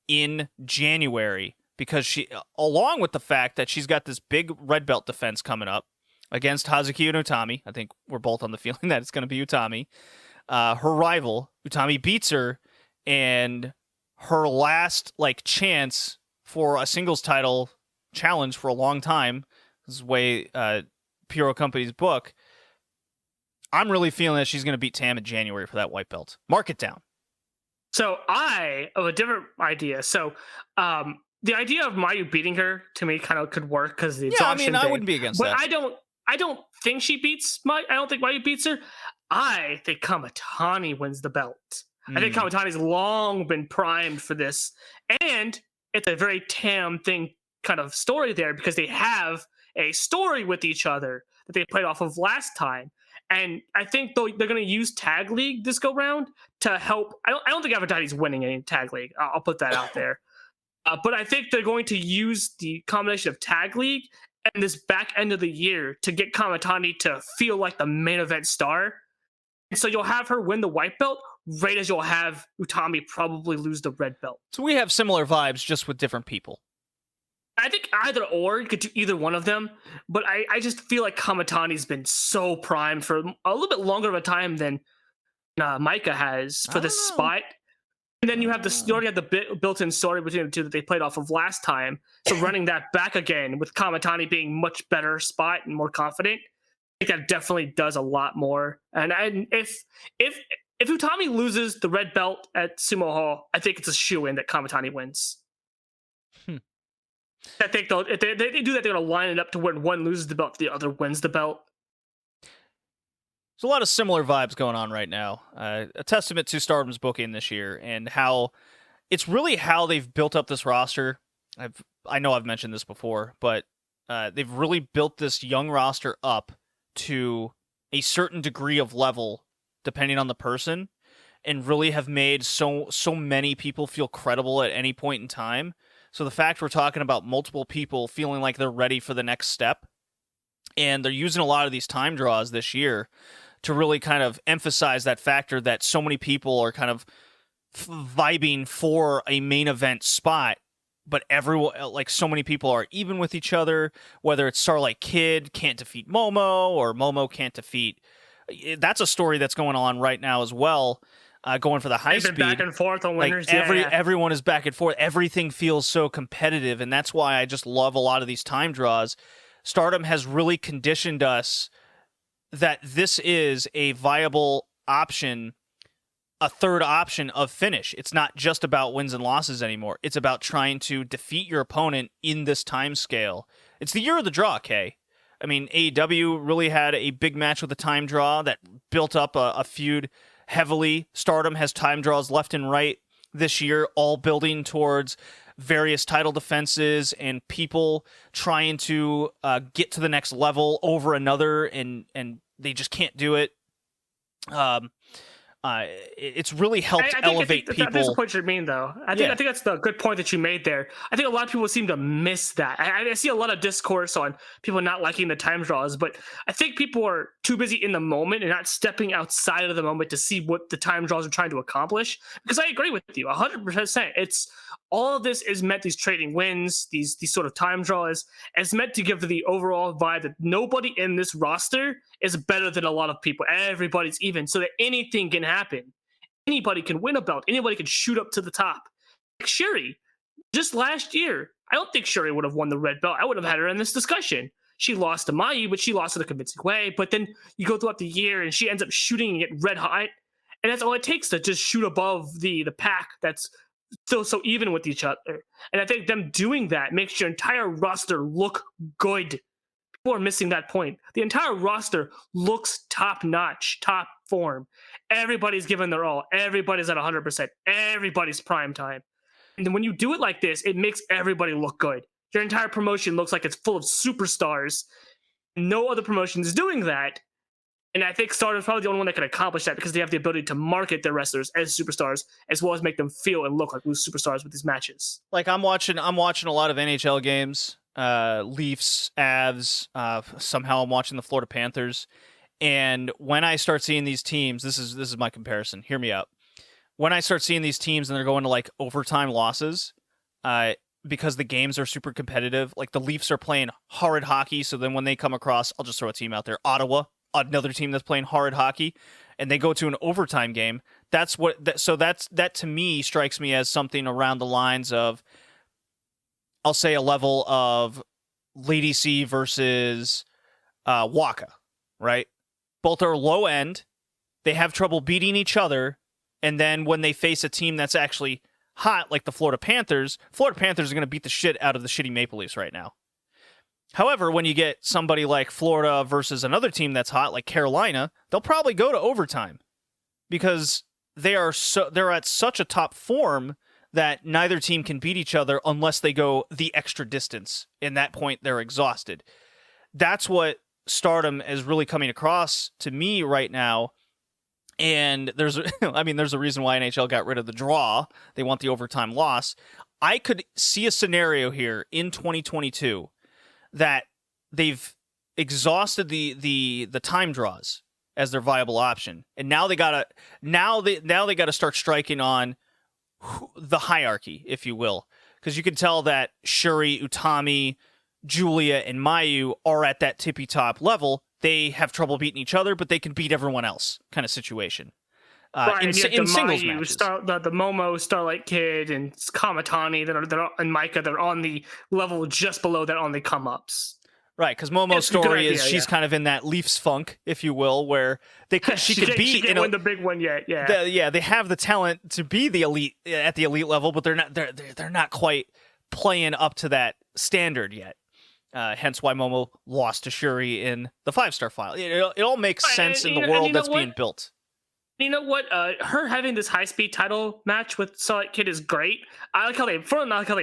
in January, because she, along with the fact that she's got this big red belt defense coming up against Hazuki and Utami. I think we're both on the feeling that it's going to be Utami. Her rival, Utami, beats her, and her last chance for a singles title challenge for a long time, this is the way Puro Company's book. I'm really feeling that she's going to beat Tam in January for that white belt. Mark it down. So I have a different idea. So the idea of Mayu beating her to me kind of could work because the exhaustion I thing. wouldn't be against but that. I don't think she beats Mayu. I don't think Mayu beats her. I think Kamitani wins the belt. I think Kamitani's long been primed for this, and it's a very Tam thing kind of story there, because they have a story with each other that they played off of last time. And I think they're going to use Tag League this go round to help. I don't think Kamitani's winning any Tag League. I'll put that out there. But I think they're going to use the combination of Tag League and this back end of the year to get Kamitani to feel like the main event star. And so you'll have her win the white belt right as you'll have Utami probably lose the red belt. So we have similar vibes, just with different people. I think either or, you could do either one of them, but I just feel like Kamitani's been so primed for a little bit longer of a time than Micah has for this spot. And then you already have the built-in story between the two that they played off of last time. So running that back again with Kamitani being much better spot and more confident, I think that definitely does a lot more. And if Utami loses the red belt at Sumo Hall, I think it's a shoo-in that Kamitani wins. I think if they do that, they're going to line it up to when one loses the belt, the other wins the belt. There's a lot of similar vibes going on right now. A testament to Stardom's booking this year, and how it's really how they've built up this roster. I know I've mentioned this before, but they've really built this young roster up to a certain degree of level, depending on the person, and really have made so many people feel credible at any point in time. So the fact we're talking about multiple people feeling like they're ready for the next step, and they're using a lot of these time draws this year to really kind of emphasize that factor that so many people are kind of vibing for a main event spot, but everyone, like so many people are even with each other, whether it's Starlight Kid can't defeat Momo or Momo can't defeat. That's a story that's going on right now as well, going for the high speed. Back and forth on winners. Like everyone is back and forth. Everything feels so competitive, and that's why I just love a lot of these time draws. Stardom has really conditioned us that this is a viable option, a third option of finish. It's not just about wins and losses anymore. It's about trying to defeat your opponent in this time scale. It's the year of the draw, Kay. I mean, AEW really had a big match with a time draw that built up a feud heavily. Stardom has time draws left and right this year, all building towards various title defenses and people trying to get to the next level over another, and they just can't do it. It's really helped elevate people. That's the point you mean, though. I think that's the good point that you made there. I think a lot of people seem to miss that. I see a lot of discourse on people not liking the time draws, but I think people are too busy in the moment and not stepping outside of the moment to see what the time draws are trying to accomplish. Because I agree with you 100%. It's all of this is meant, these trading wins, these sort of time draws, it's meant to give the overall vibe that nobody in this roster is better than a lot of people. Everybody's even, so that anything can happen. Anybody can win a belt. Anybody can shoot up to the top. Like Shuri, just last year, I don't think Shuri would have won the red belt. I would have had her in this discussion. She lost to Mayu, but she lost in a convincing way. But then you go throughout the year, and she ends up shooting and get red hot, and that's all it takes to just shoot above the pack that's still so even with each other. And I think them doing that makes your entire roster look good. People are missing that point. The entire roster looks top-notch, top form. Everybody's giving their all. Everybody's at 100%. Everybody's prime time. And then when you do it like this, it makes everybody look good. Your entire promotion looks like it's full of superstars. No other promotion is doing that. And I think Stardom's probably the only one that can accomplish that because they have the ability to market their wrestlers as superstars as well as make them feel and look like superstars with these matches. Like I'm watching a lot of NHL games, Leafs, Avs. Somehow I'm watching the Florida Panthers, and when I start seeing these teams, this is my comparison. Hear me out. When I start seeing these teams and they're going to like overtime losses, because the games are super competitive. Like the Leafs are playing horrid hockey, so then when they come across, I'll just throw a team out there, Ottawa, another team that's playing horrid hockey, and they go to an overtime game. That to me strikes me as something around the lines of, I'll say a level of Lady C versus Waka, right? Both are low end. They have trouble beating each other, and then when they face a team that's actually hot, like the Florida Panthers are going to beat the shit out of the shitty Maple Leafs right now. However, when you get somebody like Florida versus another team that's hot, like Carolina, they'll probably go to overtime because they're at such a top form that neither team can beat each other unless they go the extra distance. In that point, they're exhausted. That's what Stardom is really coming across to me right now. And there's a reason why NHL got rid of the draw. They want the overtime loss. I could see a scenario here in 2022 that they've exhausted the time draws as their viable option, and now they gotta start striking on the hierarchy, if you will, because you can tell that Shuri, Utami, Julia, and Mayu are at that tippy top level. They have trouble beating each other, but they can beat everyone else, kind of situation. Right, in singles Mayu, matches. The Momo, Starlight Kid, and Kamatani and Micah, they're on the level just below that on the come-ups. Right, because Momo's story is she's kind of in that Leafs funk, if you will, where she could beat. She didn't win the big one yet. Yeah, they have the talent to be the elite at the elite level, but they're not quite playing up to that standard yet. Hence why Momo lost to Shuri in the 5-star file. It all makes sense in the world that's being built. You know what? Her having this high-speed title match with Starlight Kid is great. I like how they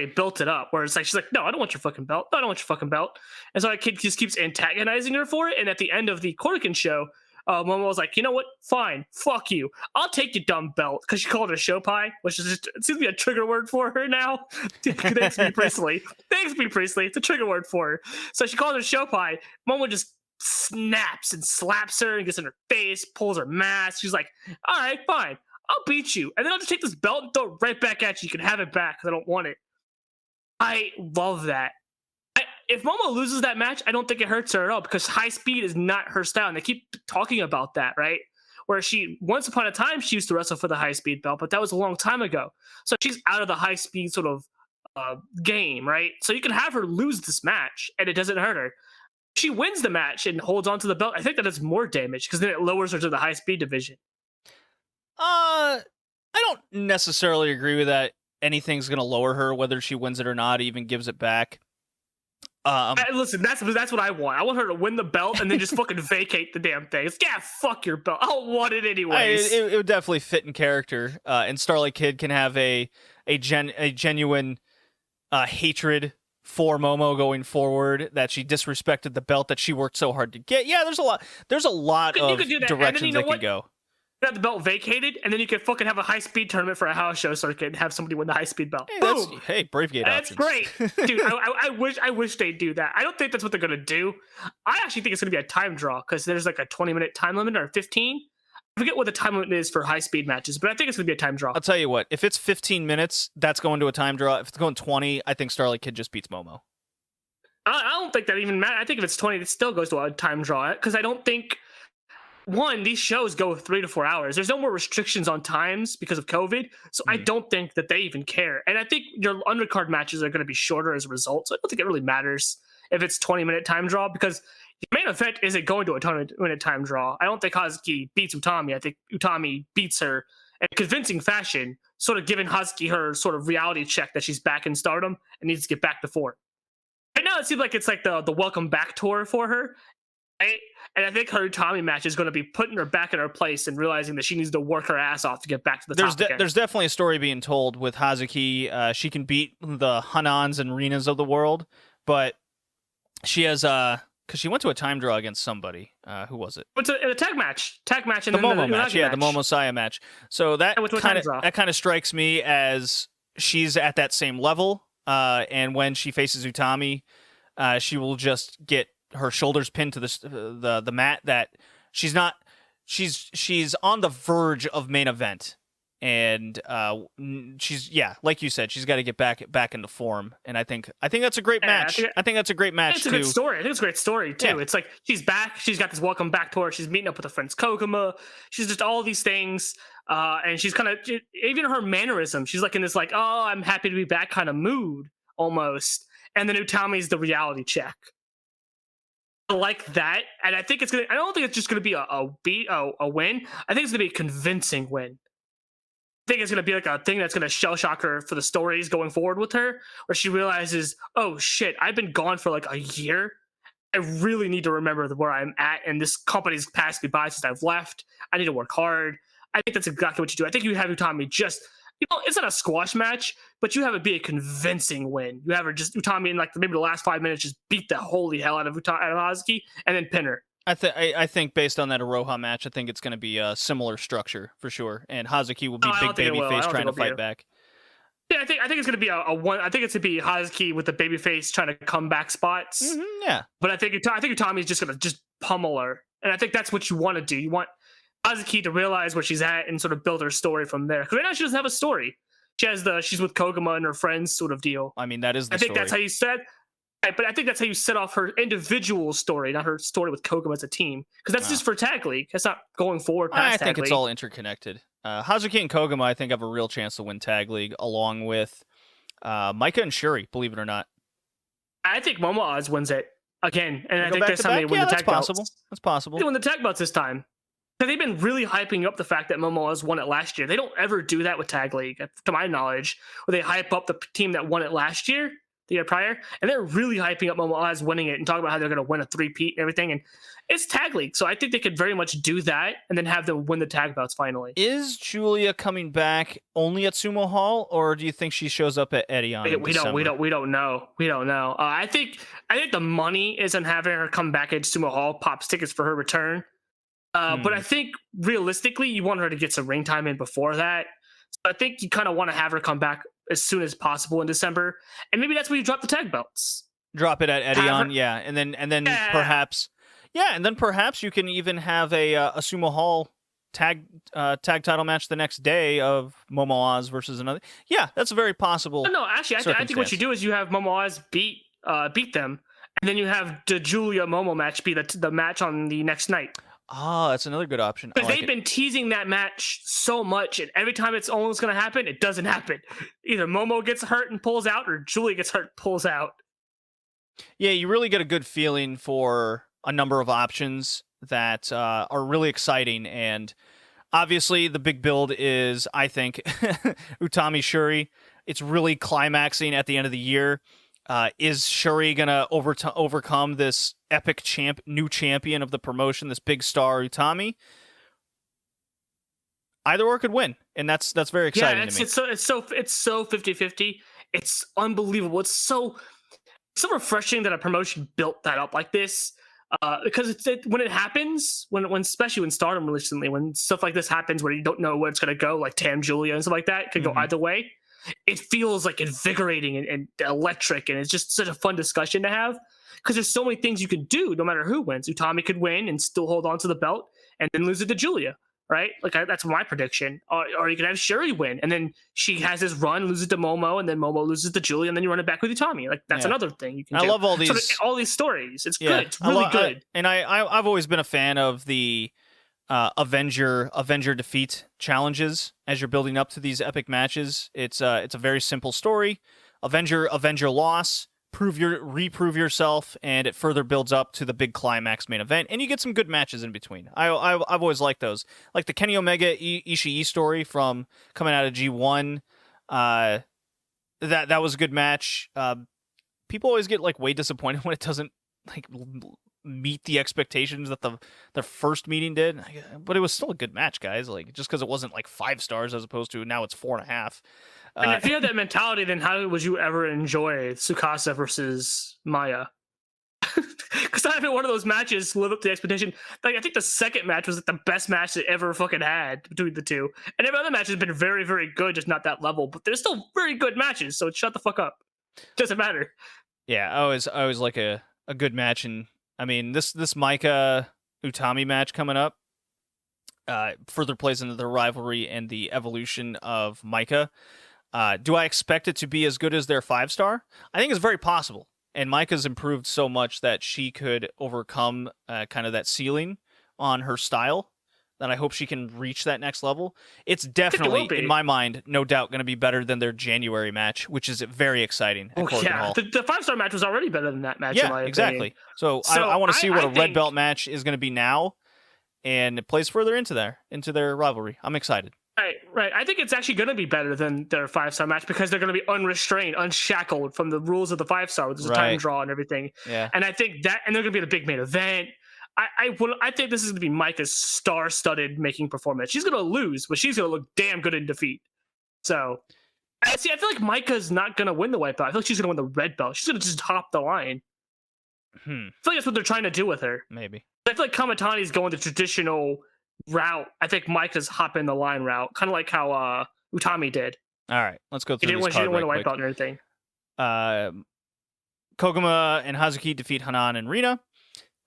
built it up, where it's like she's like, "No, I don't want your fucking belt. No, I don't want your fucking belt." And Starlight Kid just keeps antagonizing her for it. And at the end of the Korakuen show, Momo was like, you know what? Fine, fuck you. I'll take your dumb belt, because she called it a show pie, which is just, it seems to be a trigger word for her now. Thanks, B. Priestley. Thanks, B. Priestley. It's a trigger word for her. So she called it a show pie. Momo just snaps and slaps her and gets in her face, pulls her mask. She's like, all right, fine. I'll beat you. And then I'll just take this belt and throw it right back at you. You can have it back because I don't want it. I love that. If Momo loses that match, I don't think it hurts her at all, because high speed is not her style. And they keep talking about that, right? Where she, once upon a time, she used to wrestle for the high speed belt, but that was a long time ago. So she's out of the high speed sort of game, right? So you can have her lose this match and it doesn't hurt her. If she wins the match and holds on to the belt, I think that does more damage, because then it lowers her to the high speed division. I don't necessarily agree with that. Anything's going to lower her, whether she wins it or not, even gives it back. Listen, that's what I want. I want her to win the belt and then just fucking vacate the damn thing. It's, yeah, fuck your belt. I don't want it anyways. It would definitely fit in character. And Starlight Kid can have a genuine hatred for Momo going forward, that she disrespected the belt that she worked so hard to get. Yeah, there's a lot of directions they could go. Have the belt vacated, and then you could fucking have a high speed tournament for a house show circuit and have somebody win the high speed belt. Hey, Bravegate That's options. great, dude. I wish they'd do that. I don't think that's what they're gonna do. I actually think it's gonna be a time draw, because there's like a 20-minute time limit, or 15. I forget what the time limit is for high speed matches, but I think it's gonna be a time draw. I'll tell you what. If it's 15 minutes, that's going to a time draw. If it's going 20, I think Starlight Kid just beats Momo. I don't think that even matters. I think if it's 20, it still goes to a time draw, because I don't think. One, these shows go 3 to 4 hours. There's no more restrictions on times because of COVID, so I don't think that they even care. And I think your undercard matches are going to be shorter as a result, so I don't think it really matters if it's 20-minute time draw, because the main event isn't going to a 20-minute time draw. I don't think Hazuki beats Utami. I think Utami beats her in convincing fashion, sort of giving Hazuki her sort of reality check that she's back in Stardom and needs to get back to form. Right now, it seems like it's like the welcome back tour for her. Right? And I think her Utami match is going to be putting her back in her place and realizing that she needs to work her ass off to get back to the top again. There's definitely a story being told with Hazuki. She can beat the Hanans and Rinas of the world, but she has because she went to a time draw against somebody. Who was it? It's a tag match, and the Momo match. Yeah, the Momo Saya match. So that kind of strikes me as she's at that same level. And when she faces Utami, she will just get her shoulders pinned to the mat, that she's on the verge of main event, and she's, like you said, she's got to get back into form, and I think that's a great match. I think that's a great match. It's a good story. I think it's a great story too. Yeah. It's like she's back. She's got this welcome back tour. She's meeting up with her friends Koguma. She's just all these things, and she's kind of, even her mannerism. She's like in this like, oh, I'm happy to be back kind of mood almost. And then Utami's the reality check. I like that, and I think it's gonna. I don't think it's just gonna be a win. I think it's gonna be a convincing win. I think it's gonna be like a thing that's gonna shell shock her for the stories going forward with her, where she realizes, oh shit, I've been gone for like a year. I really need to remember where I'm at, and this company's passed me by since I've left. I need to work hard. I think that's exactly what you do. I think you have Utami just. It's not a squash match, but you have it be a convincing win. You have her just Utami in like maybe the last 5 minutes just beat the holy hell out of Hazuki and then pin her. I think based on that Aroha match, I think it's going to be a similar structure for sure, and Hazuki will be big baby face trying to fight back. Yeah, I think it's going to be a one. I think it's going to be Hazuki with the baby face trying to come back spots. Yeah, but I think Utami is just going to just pummel her, and I think that's what you want to do. You want Hazuki to realize where she's at and sort of build her story from there. Because right now she doesn't have a story. She's with Koguma and her friends sort of deal. I mean, that is the story. I think story. That's how you said. Right, but I think that's how you set off her individual story, not her story with Koguma as a team. Because that's just for Tag League. That's not going forward past Tag League. I think it's all interconnected. Hazuki and Koguma, I think, have a real chance to win Tag League, along with Micah and Shuri, believe it or not. I think Momo Oz wins it again. And I think this time they win the tag belts. That's possible. They win the tag belts this time. They've been really hyping up the fact that Momo Oz won it last year. They don't ever do that with Tag League, to my knowledge, where they hype up the team that won it last year, the year prior, and they're really hyping up Momo Oz winning it and talking about how they're going to win a three-peat and everything. And it's Tag League, so I think they could very much do that and then have them win the tag belts finally. Is Julia coming back only at Sumo Hall, or do you think she shows up at Edion? We don't know. I think the money is in having her come back at Sumo Hall, pops tickets for her return. But I think realistically, you want her to get some ring time in before that. So I think you kind of want to have her come back as soon as possible in December, and maybe that's where you drop the tag belts. Drop it at Edion, her- yeah, and then Yeah. perhaps, you can even have a Sumo Hall tag title match the next day of Momo Oz versus another. Yeah, that's a very possible. No, actually, I think what you do is you have Momo Oz beat them, and then you have the Julia Momo match be the match on the next night. Ah, that's another good option. Because they've been teasing that match so much, and every time it's almost going to happen, it doesn't happen. Either Momo gets hurt and pulls out, or Julia gets hurt and pulls out. Yeah, you really get a good feeling for a number of options that are really exciting, and obviously the big build is, I think, Utami Shuri. It's really climaxing at the end of the year. Is Shuri gonna overcome this epic new champion of the promotion, this big star Utami? Either or could win, and that's very exciting to me. It's so 50-50. It's unbelievable. It's so refreshing that a promotion built that up like this. Because when it happens, when especially when Stardom recently, when stuff like this happens where you don't know where it's gonna go, like Tam Julia and stuff like that, it could go either way. It feels like invigorating and electric, and it's just such a fun discussion to have because there's so many things you can do no matter who wins. Utami could win and still hold on to the belt and then lose it to Julia, right? That's my prediction. Or you could have Shuri win and then she has this run, loses to Momo, and then Momo loses to Julia, and then you run it back with Utami. That's another thing you can do. I love all these stories. It's good. It's really good. I've always been a fan of the Avenger defeat challenges as you're building up to these epic matches. It's a very simple story. Avenger loss, reprove yourself, and it further builds up to the big climax main event, and you get some good matches in between. I've always liked those, like the Kenny Omega Ishii story from coming out of G1. That was a good match. People always get way disappointed when it doesn't meet the expectations that the first meeting did, but it was still a good match, guys. Just because it wasn't 5 stars as opposed to now it's 4.5. And if you had that mentality, then how would you ever enjoy Tsukasa versus Maya? Because I haven't one of those matches live up to the expectation. I think the second match was the best match they ever fucking had between the two, and every other match has been very, very good, just not that level. But they're still very good matches, so shut the fuck up. Doesn't matter. Yeah, I always like a good match, and I mean, this Micah Utami match coming up further plays into the rivalry and the evolution of Micah. Do I expect it to be as good as their 5-star? I think it's very possible. And Micah's improved so much that she could overcome kind of that ceiling on her style, that I hope she can reach that next level. It's definitely, in my mind, no doubt going to be better than their January match, which is very exciting. The 5-star match was already better than that match. Yeah, exactly. So I want to see what a red belt match is going to be now, and it plays further into their rivalry. I'm excited. Right. I think it's actually going to be better than their 5-star match because they're going to be unrestrained, unshackled from the rules of the 5-star, which is a time draw and everything. Yeah. And I think that, and they're going to be the big main event. I think this is going to be Micah's star-studded making performance. She's going to lose, but she's going to look damn good in defeat. So, I feel like Micah's not going to win the white belt. I feel like she's going to win the red belt. She's going to just hop the line. I feel like that's what they're trying to do with her. Maybe. I feel like Kamitani's going the traditional route. I think Micah's hopping the line route, kind of like how Utami did. All right, let's go through She didn't win a white belt and everything. Koguma and Hazuki defeat Hanan and Rina.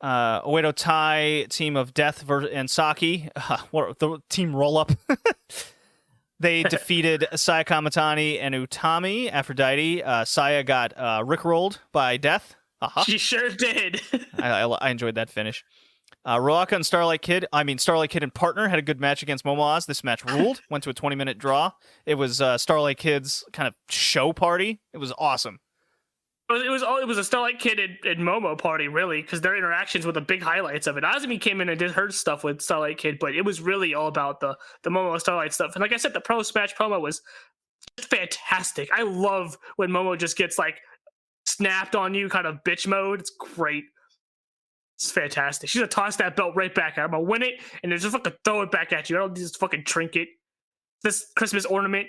Oedo Tai, team of Death and Saki, the team roll-up. They defeated Saya Kamitani and Utami. Aphrodite, Saya got rickrolled by Death. She sure did. I enjoyed that finish. Roaka and Starlight Kid and Partner had a good match against Momoaz. This match ruled. Went to a 20-minute draw. It was Starlight Kid's kind of show party. It was awesome. It was a Starlight Kid and Momo party, really, because their interactions were the big highlights of it. Azumi came in and did her stuff with Starlight Kid, but it was really all about the Momo Starlight stuff. And like I said, the post-match promo was fantastic. I love when Momo just gets snapped on you, kind of bitch mode. It's great. It's fantastic. She's gonna toss that belt right back at her. I'm gonna win it, and then just fucking throw it back at you. I don't just fucking trinket. This Christmas ornament.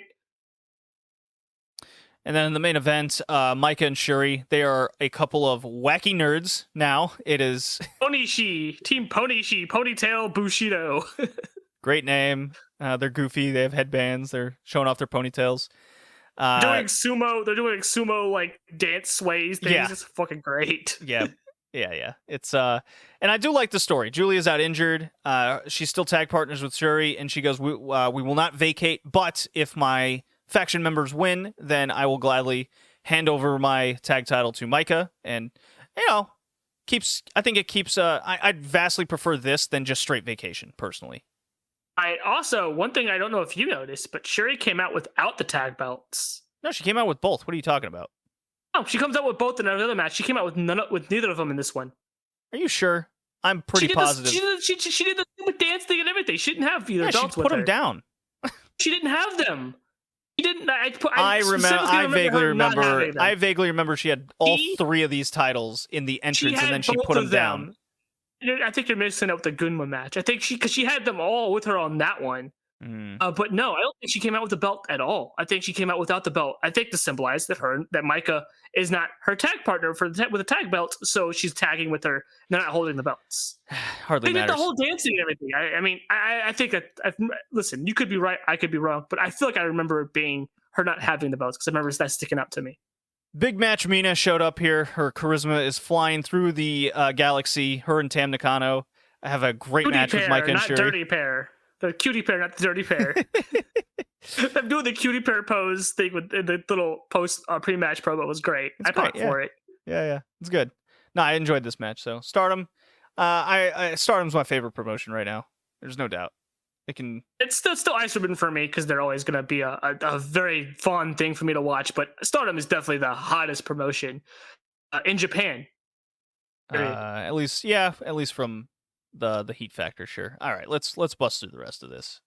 And then in the main event, Micah and Shuri, they are a couple of wacky nerds now. It is Ponishi, Team Ponishi, Ponytail Bushido. great name. They're goofy. They have headbands. They're showing off their ponytails. Doing sumo. They're doing sumo like dance sways things. Yeah. It's fucking great. Yeah. It's and I do like the story. Julia's out injured. She's still tag partners with Shuri, and she goes, "We will not vacate, but if my faction members win, then I will gladly hand over my tag title to Micah." And I think it keeps. I'd vastly prefer this than just straight vacation, personally. I also, one thing I don't know if you noticed, but Shuri came out without the tag belts. No, she came out with both. What are you talking about? Oh, she comes out with both in another match. She came out with neither of them in this one. Are you sure? I'm pretty positive. She did the stupid dance thing and everything. She didn't have either Yeah, belts she with put them her. down. She didn't have them. She didn't. I vaguely remember she had all three of these titles in the entrance, and then she put them down. I think you're mixing up the Gunma match. I think because she had them all with her on that one. But no, I don't think she came out with the belt at all. I think she came out without the belt. I think to symbolize that Micah is not her tag partner with a tag belt, so she's tagging with her. They're not holding the belts. Hardly They matters. did the whole dancing and everything. I mean, I think that. Listen, you could be right. I could be wrong, but I feel like I remember it being her not having the belts because I remember that sticking out to me. Big Match Mina showed up here. Her charisma is flying through the galaxy. Her and Tam Nakano have a great Cutie match pair, with Micah and not Shuri. dirty pair. The cutie pair, not the dirty pair. I'm doing the cutie pair pose thing with the little post pre-match promo was great. I popped for it. Yeah, it's good. No, I enjoyed this match. So Stardom, Stardom's my favorite promotion right now. There's no doubt. It's still Iserman for me because they're always going to be a very fun thing for me to watch. But Stardom is definitely the hottest promotion in Japan. At least from the heat factor, sure. All right, let's bust through the rest of this.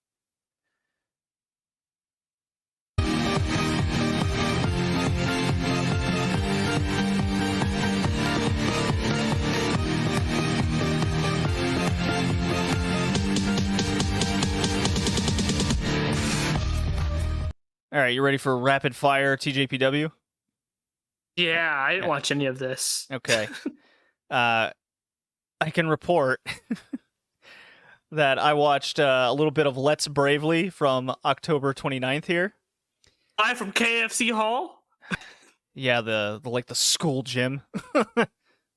All right, you ready for rapid fire TJPW? Yeah, I didn't watch any of this. Okay. I can report that I watched a little bit of Let's Bravely from October 29th here. Live from KFC Hall? Yeah, the school gym. It's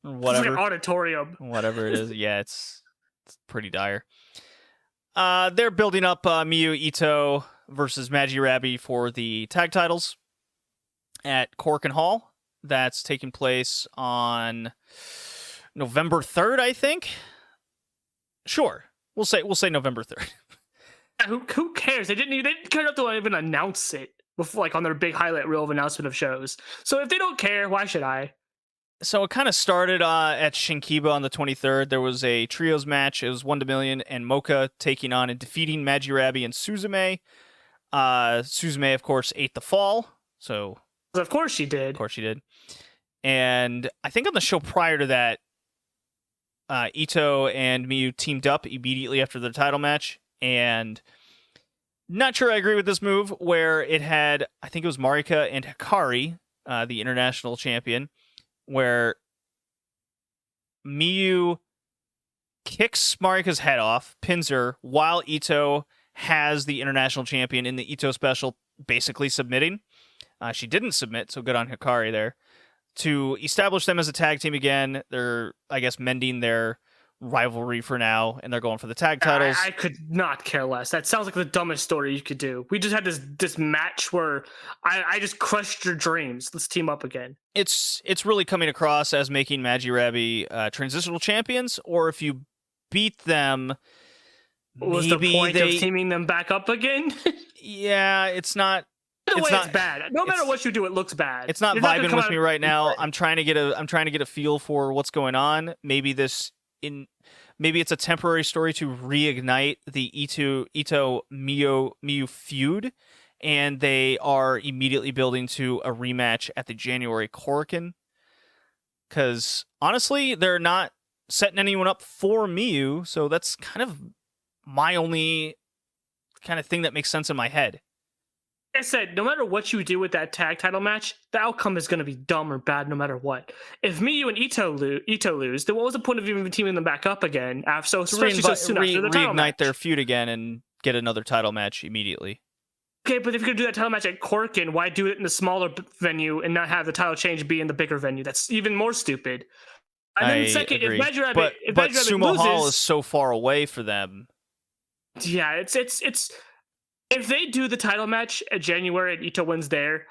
Whatever. like an auditorium. Whatever it is. Yeah, it's pretty dire. They're building up Miyu Ito versus Magi Rabi for the tag titles at Korakuen Hall. That's taking place on November 3rd, I think. Sure, we'll say November 3rd. Who cares? They didn't care enough to even announce it before, like on their big highlight reel of announcement of shows. So if they don't care, why should I? So it kind of started at Shinkiba on the 23rd. There was a trios match. It was 1-2 and Mocha taking on and defeating Magi Rabi and Suzume. Suzume, of course, ate the fall. So Of course she did. Of course she did. And I think on the show prior to that, Ito and Miyu teamed up immediately after their title match. And not sure I agree with this move where it had, I think it was Marika and Hikari, the international champion, where Miyu kicks Marika's head off, pins her, while Ito has the international champion in the Ito special basically submitting. She didn't submit, so good on Hikari there. To establish them as a tag team again, they're, I guess, mending their rivalry for now, and they're going for the tag titles. I could not care less. That sounds like the dumbest story you could do. We just had this match where I just crushed your dreams. Let's team up again. It's really coming across as making Magi Rabi transitional champions, or if you beat them, Was the point of teaming them back up again? Yeah, it's not. It's bad. No matter what you do, it looks bad. It's not vibing with me right now. I'm trying to get a feel for what's going on. Maybe it's a temporary story to reignite the Ito Miyu feud, and they are immediately building to a rematch at the January Korakuen. Because honestly, they're not setting anyone up for Miyu, so that's kind of my only kind of thing that makes sense in my head. I said, no matter what you do with that tag title match, the outcome is going to be dumb or bad no matter what. If Miyu and Ito lose, then what was the point of even teaming them back up again? So especially so soon after the title match. Reignite their feud again and get another title match immediately. Okay, but if you're going to do that title match at Korakuen, why do it in the smaller venue and not have the title change be in the bigger venue? That's even more stupid. And then second, agree. if Magic but Sumo loses, Hall is so far away for them. Yeah, it's if they do the title match at January and Ito wins there,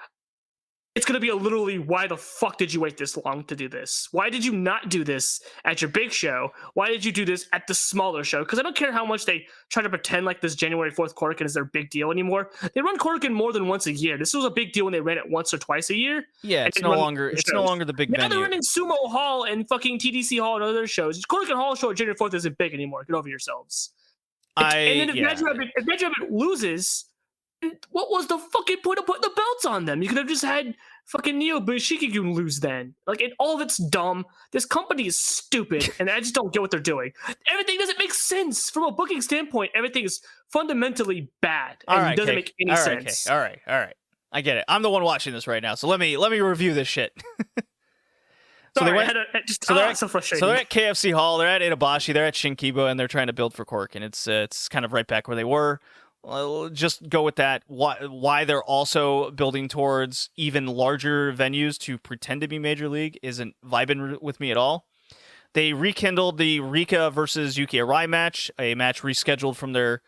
it's going to be a literally, why the fuck did you wait this long to do this? Why did you not do this at your big show? Why did you do this at the smaller show? Because I don't care how much they try to pretend like this January 4th Korakuen is their big deal anymore. They run Korakuen more than once a year. This was a big deal when they ran it once or twice a year. Yeah, it's no longer the big now venue. They're running Sumo Hall and fucking TDC Hall and other shows. Korakuen Hall show at January 4th isn't big anymore. Get over yourselves. And then if Magic Rabbit loses, what was the fucking point of putting the belts on them? You could have just had fucking Neo Bushiki-gun lose then. All of it's dumb. This company is stupid, and I just don't get what they're doing. Everything doesn't make sense. From a booking standpoint, everything is fundamentally bad and doesn't make any sense. Okay. All right. I get it. I'm the one watching this right now, so let me review this shit. So they're so frustrating. So they're at KFC Hall, they're at Itabashi, they're at Shinkiba, and they're trying to build for Korakuen. It's kind of right back where they were. Well, just go with that. Why they're also building towards even larger venues to pretend to be Major League isn't vibing with me at all. They rekindled the Rika versus Yuki Arai match, a match rescheduled from their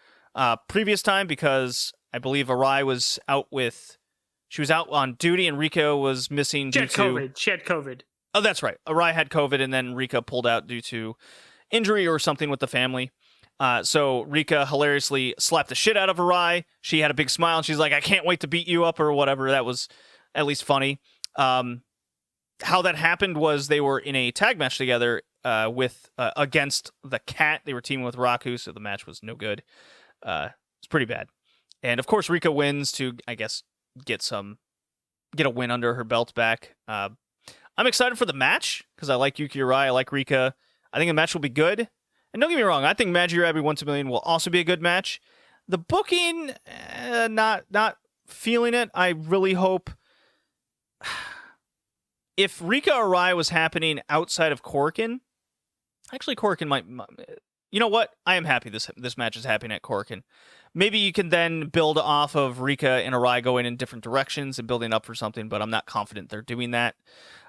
previous time because I believe Arai was out on duty and Rika was missing She had COVID. Oh, that's right. Arai had COVID, and then Rika pulled out due to injury or something with the family. So Rika hilariously slapped the shit out of Arai. She had a big smile, and she's like, I can't wait to beat you up, or whatever. That was at least funny. How that happened was they were in a tag match together against the Cat. They were teaming with Raku, so the match was no good. It's pretty bad. And, of course, Rika wins to, I guess, get a win under her belt back. I'm excited for the match because I like Yuki Arai, I like Rika. I think the match will be good. And don't get me wrong, I think Magi Rabbit 1 to Million will also be a good match. The booking, not feeling it. I really hope if Rika Arai was happening outside of Korakuen, actually Korakuen might. You know what? I am happy this match is happening at Korakuen. Maybe you can then build off of Rika and Arai going in different directions and building up for something, but I'm not confident they're doing that.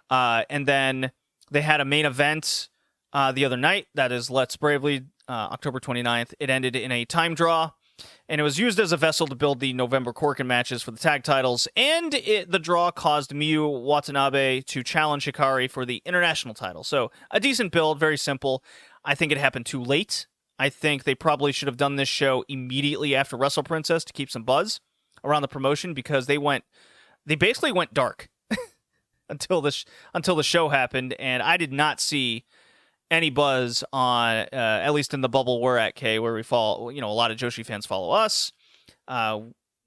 And then they had a main event the other night. That is Let's Bravely, October 29th. It ended in a time draw, and it was used as a vessel to build the November Korakuen matches for the tag titles, and the draw caused Miyu Watanabe to challenge Hikari for the international title. So a decent build, very simple. I think it happened too late. I think they probably should have done this show immediately after Wrestle Princess to keep some buzz around the promotion, because they basically went dark until the show happened, and I did not see any buzz on, at least in the bubble we're at, Kay, where we follow, a lot of Joshi fans follow us.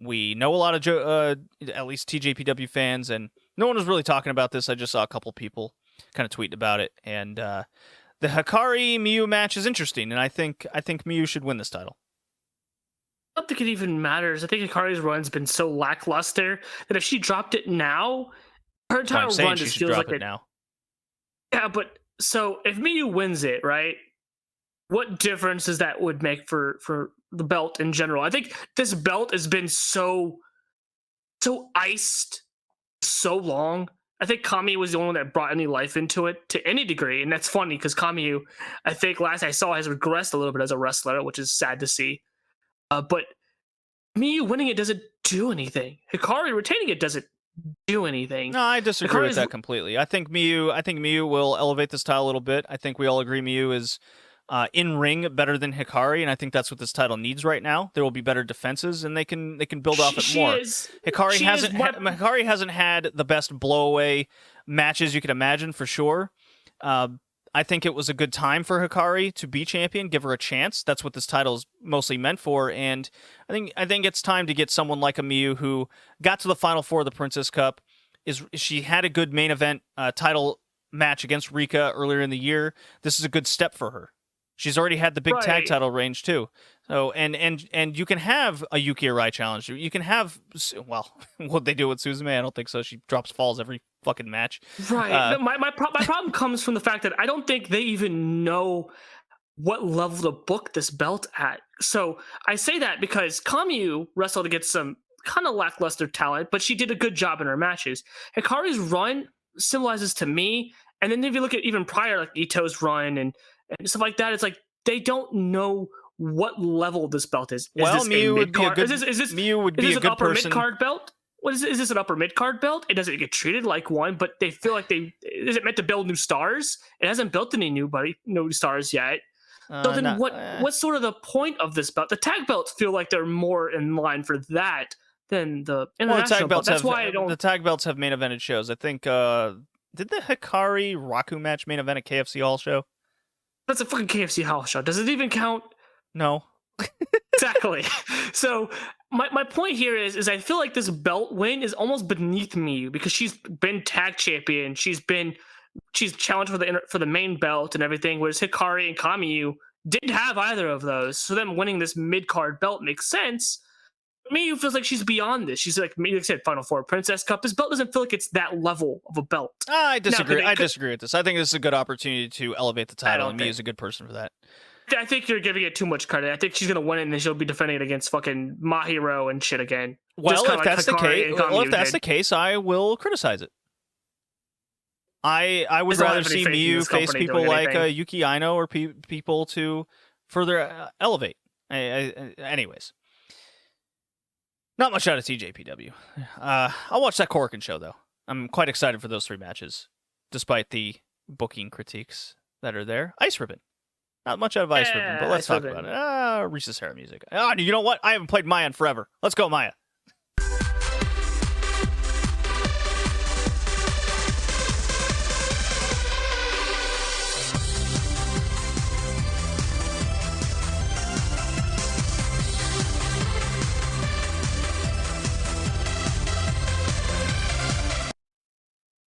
We know a lot of at least TJPW fans, and no one was really talking about this. I just saw a couple people kind of tweeting about it, and the Hikari Miyu match is interesting, and I think Miyu should win this title. I don't think it even matters. I think Hikari's run's been so lackluster that if she dropped it now, her entire run just feels like it now. Yeah, but so if Miyu wins it, right? What difference does that would make for the belt in general? I think this belt has been so iced so long. I think Kamiyu was the only one that brought any life into it to any degree, and that's funny because Kamiyu, I think last I saw, has regressed a little bit as a wrestler, which is sad to see. But Miyu winning it doesn't do anything. Hikari retaining it doesn't do anything. No, I disagree with that completely. I think Miyu will elevate this title a little bit. I think we all agree Miyu is in ring better than Hikari, and I think that's what this title needs right now. There will be better defenses, and they can build off it more. Hikari hasn't had the best blowaway matches you could imagine, for sure. I think it was a good time for Hikari to be champion, give her a chance. That's what this title is mostly meant for, and I think it's time to get someone like a Miyu who got to the Final Four of the Princess Cup. She had a good main event title match against Rika earlier in the year. This is a good step for her. She's already had the big tag title range too. Oh, and you can have a Yuki Arai challenge. You can have, well, what they do with Suzume, I don't think so. She drops falls every fucking match. Right. My problem comes from the fact that I don't think they even know what level to book this belt at. So I say that because Kamyu wrestled against some kind of lackluster talent, but she did a good job in her matches. Hikari's run symbolizes to me, and then if you look at even prior, like Ito's run and stuff like that, it's like they don't know what level this belt is. Is this Miyu would be a good. Miyu would be a good person. Mid card belt? What is this an upper mid card belt? It doesn't get treated like one, but they feel like is it meant to build new stars? It hasn't built any new stars yet. So then what's sort of the point of this belt? The tag belts feel like they're more in line for that than the international belt. That's why I don't. The tag belts have main evented shows. I think did the Hikari Raku match main event at KFC Hall show? That's a fucking KFC Hall show. Does it even count? No. Exactly. So my point here is I feel like this belt win is almost beneath Miyu because she's been tag champion. She's challenged for the main belt and everything, whereas Hikari and Kamyu didn't have either of those. So them winning this mid card belt makes sense. Miyu feels like she's beyond this. She's like I said, Final Four, Princess Cup. This belt doesn't feel like it's that level of a belt. I disagree. I disagree with this. I think this is a good opportunity to elevate the title, and Miyu's a good person for that. I think you're giving it too much credit. I think she's gonna win it, and then she'll be defending it against fucking Mahiro and shit again. Well, if that's the case, I will criticize it. I would rather see Miyu face people like Yuki Aino or people to further elevate. Anyways. Not much out of TJPW. I'll watch that Korakuen show, though. I'm quite excited for those 3 matches, despite the booking critiques that are there. Ice Ribbon. Not much out of Ice Ribbon, but let's talk about it. Risa's Hera music. You know what? I haven't played Maya in forever. Let's go, Maya.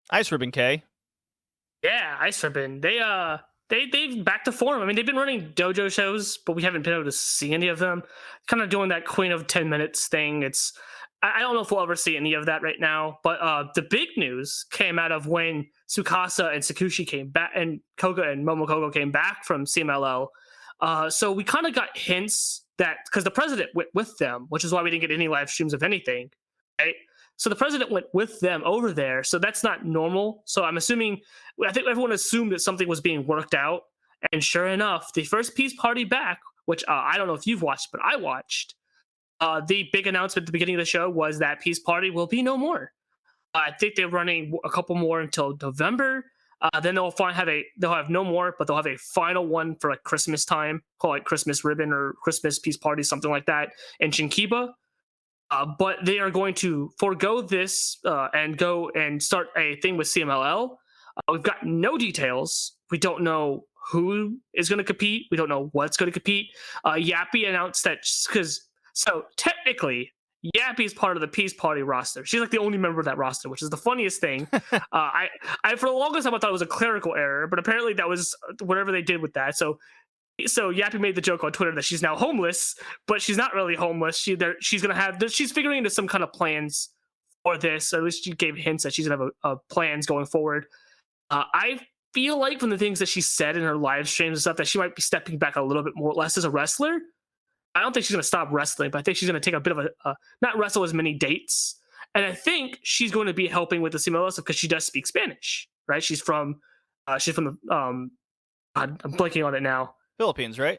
Ice Ribbon, K. Yeah, Ice Ribbon. They've back to form. I mean, they've been running dojo shows, but we haven't been able to see any of them. Kind of doing that Queen of 10 Minutes thing. I don't know if we'll ever see any of that right now. But the big news came out of when Tsukasa and Sakushi came back, and Koga and Momokogo came back from CMLL. So we kind of got hints that because the president went with them, which is why we didn't get any live streams of anything, right? So the president went with them over there. So that's not normal. So I think everyone assumed that something was being worked out. And sure enough, the first Peace Party back, which I don't know if you've watched, but I watched, the big announcement at the beginning of the show was that Peace Party will be no more. I think they're running a couple more until November. Then they'll have no more, but they'll have a final one for like Christmas time, call it Christmas Ribbon or Christmas Peace Party, something like that, in Shinkiba. But they are going to forego this and go and start a thing with CMLL. We've got no details. We don't know who is going to compete. We don't know what's going to compete. Yappy announced that so technically, Yappy is part of the Peace Party roster. She's like the only member of that roster, which is the funniest thing. I for the longest time I thought it was a clerical error, but apparently that was whatever they did with that. So Yappy made the joke on Twitter that she's now homeless, but she's not really homeless. She's figuring into some kind of plans for this. Or at least she gave hints that she's gonna have plans going forward. I feel like from the things that she said in her live streams and stuff that she might be stepping back a little bit less as a wrestler. I don't think she's gonna stop wrestling, but I think she's gonna take a bit of not wrestle as many dates. And I think she's going to be helping with the CMLL stuff because she does speak Spanish, right? She's from the I'm blanking on it now. Philippines, right?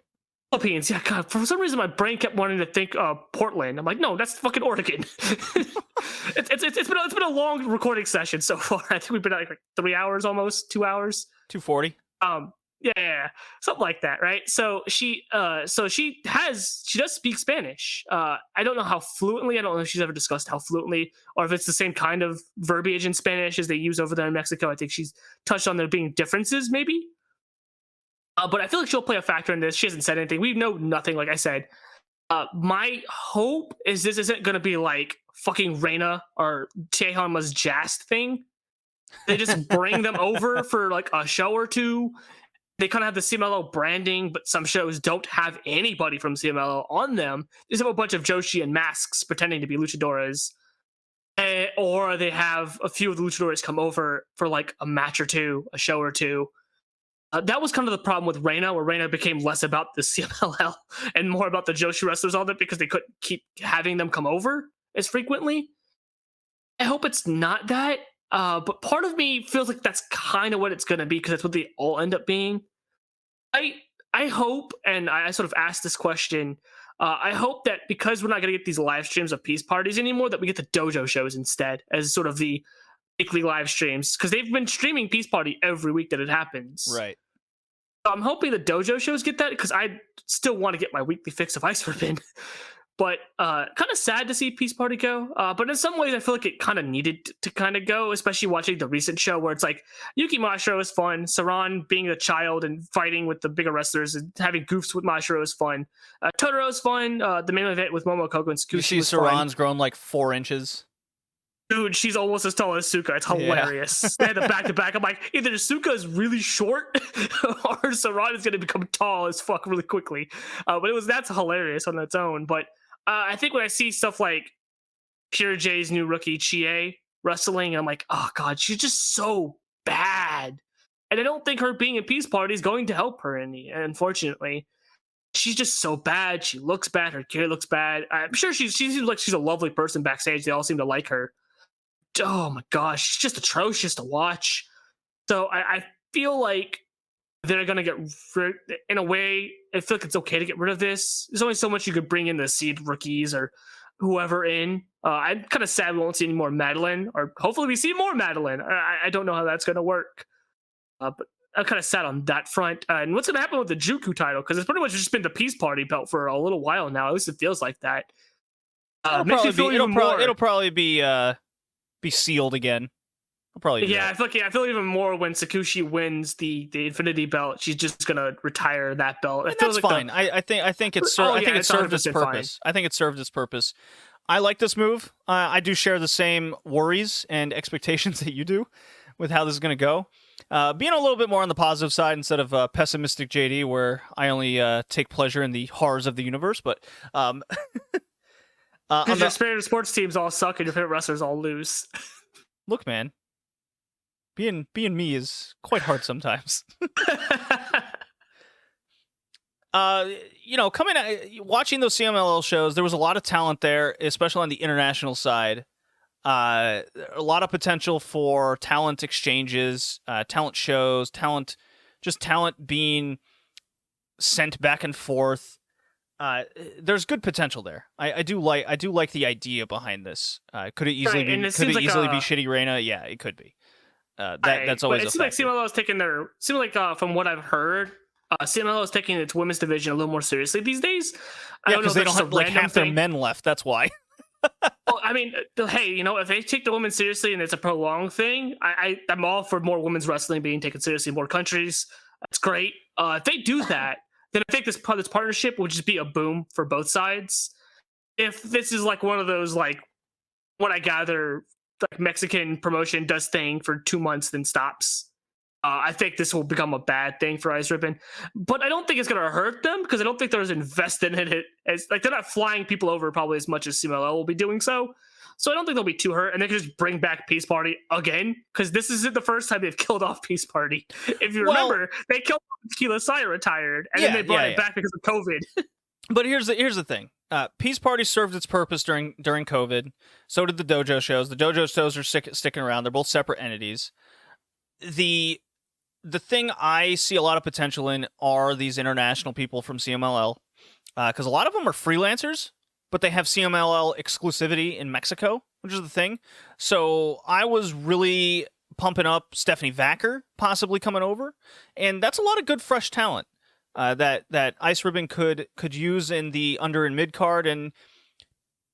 Philippines, yeah. God, for some reason my brain kept wanting to think Portland. I'm like, no, that's fucking Oregon. It's been a long recording session so far. I think we've been at like 3 hours, almost 2 hours. 240. Yeah, something like that, right? So she does speak Spanish. I don't know how fluently. I don't know if she's ever discussed how fluently, or if it's the same kind of verbiage in Spanish as they use over there in Mexico. I think she's touched on there being differences, maybe. But I feel like she'll play a factor in this. She hasn't said anything. We know nothing, like I said. My hope is this isn't going to be like fucking Reina or Tehama's Jast thing. They just bring them over for like a show or two, they kind of have the CMLL branding, but some shows don't have anybody from CMLL on them. They just have a bunch of Joshi and masks pretending to be luchadoras. Or they have a few of the luchadores come over for like a match or two, a show or two. That was kind of the problem with Reina, where Reina became less about the CMLL and more about the Joshi wrestlers on it because they couldn't keep having them come over as frequently. I hope it's not that, but part of me feels like that's kind of what it's going to be because that's what they all end up being. I hope, and I sort of asked this question, I hope that because we're not going to get these live streams of peace parties anymore, that we get the dojo shows instead as sort of the weekly live streams, because they've been streaming Peace Party every week that it happens. Right. So I'm hoping the dojo shows get that, because I still want to get my weekly fix of Ice Ribbon. But kind of sad to see Peace Party go. But in some ways, I feel like it kind of needed to kind of go, especially watching the recent show where it's like Yuki Mashiro is fun. Saran being a child and fighting with the bigger wrestlers and having goofs with Mashiro is fun. Totoro is fun. The main event with Momoko and Tsukushi. You see Saran's grown like 4 inches. Dude, she's almost as tall as Suka. It's hilarious. They had the back-to-back. I'm like, either Suka is really short or Saran is going to become tall as fuck really quickly. But that's hilarious on its own. But I think when I see stuff like Pure J's new rookie, Chie, wrestling, I'm like, oh, God, she's just so bad. And I don't think her being in Peace Party is going to help her any, unfortunately. She's just so bad. She looks bad. Her gear looks bad. I'm sure she seems like she's a lovely person backstage. They all seem to like her. Oh, my gosh. She's just atrocious to watch. So I feel like they're going to get in a way, I feel like it's okay to get rid of this. There's only so much you could bring in the seed rookies or whoever in. I'm kind of sad we won't see any more Madeline, or hopefully we see more Madeline. I don't know how that's going to work. But I'm kind of sad on that front. And what's going to happen with the Juku title? Because it's pretty much just been the Peace Party belt for a little while now. At least it feels like that. It'll probably be sealed again. I feel even more when Tsukushi wins the Infinity belt. She's just gonna retire that belt. It feels that's like fine. I think it served its purpose. I think it served its purpose. I like this move. I do share the same worries and expectations that you do with how this is gonna go. Being a little bit more on the positive side instead of pessimistic JD, where I only take pleasure in the horrors of the universe. But because your favorite sports teams all suck and your favorite wrestlers all lose. Look, man. Being me is quite hard sometimes. Watching those CMLL shows, there was a lot of talent there, especially on the international side. A lot of potential for talent exchanges, talent shows, talent being sent back and forth. There's good potential there. I do like the idea behind this. Could it easily be Shitty Reina? Yeah, it could be. That's always. It seems like CMLL is taking from what I've heard, CMLL is taking its women's division a little more seriously these days. Yeah, because they don't have like half their men left. That's why. Well, I mean, hey, if they take the women seriously and it's a prolonged thing, I'm all for more women's wrestling being taken seriously in more countries. That's great. If they do that, then I think this partnership will just be a boom for both sides. If this is like one of those, like, what I gather, like Mexican promotion does thing for 2 months then stops, I think this will become a bad thing for Ice Ribbon. But I don't think it's going to hurt them, because I don't think they're as invested in it as, like, they're not flying people over probably as much as CMLL will be doing so. So I don't think they'll be too hurt, and they can just bring back Peace Party again, because this isn't the first time they've killed off Peace Party. If you remember, they killed Tequila Saya retired, and then they brought it back because of COVID. But here's the thing. Peace Party served its purpose during COVID. So did the dojo shows. The dojo shows are sticking around. They're both separate entities. The thing I see a lot of potential in are these international people from CMLL, because a lot of them are freelancers, but they have CMLL exclusivity in Mexico, which is the thing. So I was really pumping up Stephanie Vacker possibly coming over, and that's a lot of good fresh talent that Ice Ribbon could use in the under and mid card, and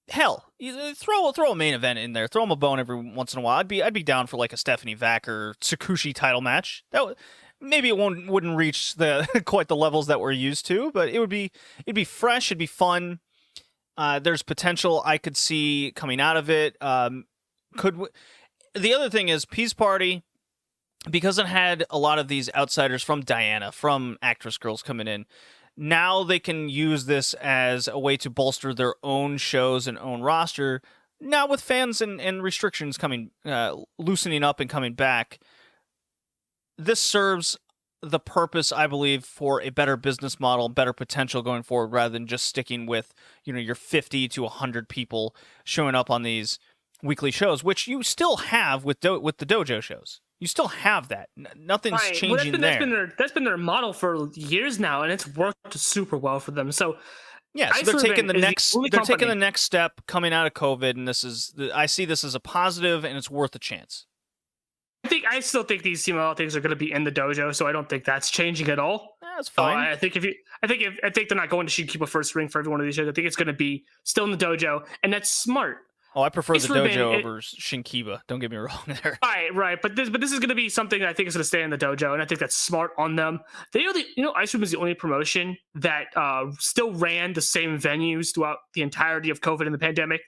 hell, throw a main event in there, throw them a bone every once in a while. I'd be down for like a Stephanie Vacker Tsukushi title match. Maybe it wouldn't reach quite the levels that we're used to, but it'd be fresh, it'd be fun. There's potential I could see coming out of it. The other thing is Peace Party because it had a lot of these outsiders from Diana, from Actress Girls coming in, now they can use this as a way to bolster their own shows and own roster. Now with fans and restrictions coming, loosening up and coming back, this serves the purpose, I believe, for a better business model, better potential going forward, rather than just sticking with, your 50 to 100 people showing up on these weekly shows, which you still have with the dojo shows. You still have that. Nothing's changing there. That's been their model for years now, and it's worked super well for them. So yeah, so they're taking the next step coming out of COVID, and I see this as a positive, and it's worth a chance. I still think these CMLL things are going to be in the dojo, so I don't think that's changing at all. That's fine. I think they're not going to Shinkiba first ring for every one of these shows. I think it's going to be still in the dojo, and that's smart. Oh, I prefer the dojo over Shinkiba. Don't get me wrong there. Right. But this is going to be something that I think is going to stay in the dojo, and I think that's smart on them. They are Ice Ribbon is the only promotion that still ran the same venues throughout the entirety of COVID and the pandemic,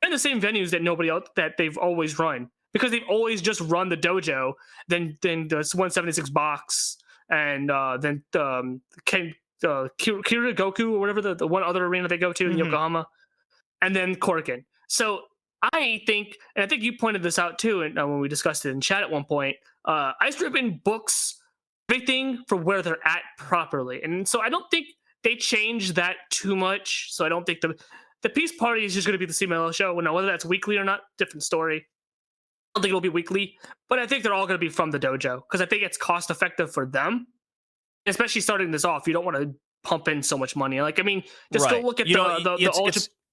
and the same venues that nobody else that they've always run. Because they've always just run the dojo, then the 176 box, and then Kira Goku or whatever the one other arena they go to in Yokohama, and then Korakuen. So I think you pointed this out too, and when we discussed it in chat at one point, Ice Ribbon books everything for where they're at properly, and so I don't think they changed that too much. So I don't think the Peace Party is just going to be the CMLL show. Now, whether that's weekly or not, different story. I don't think it'll be weekly, but I think they're all going to be from the dojo because I think it's cost effective for them, especially starting this off. You don't want to pump in so much money. Like, I mean, just go look at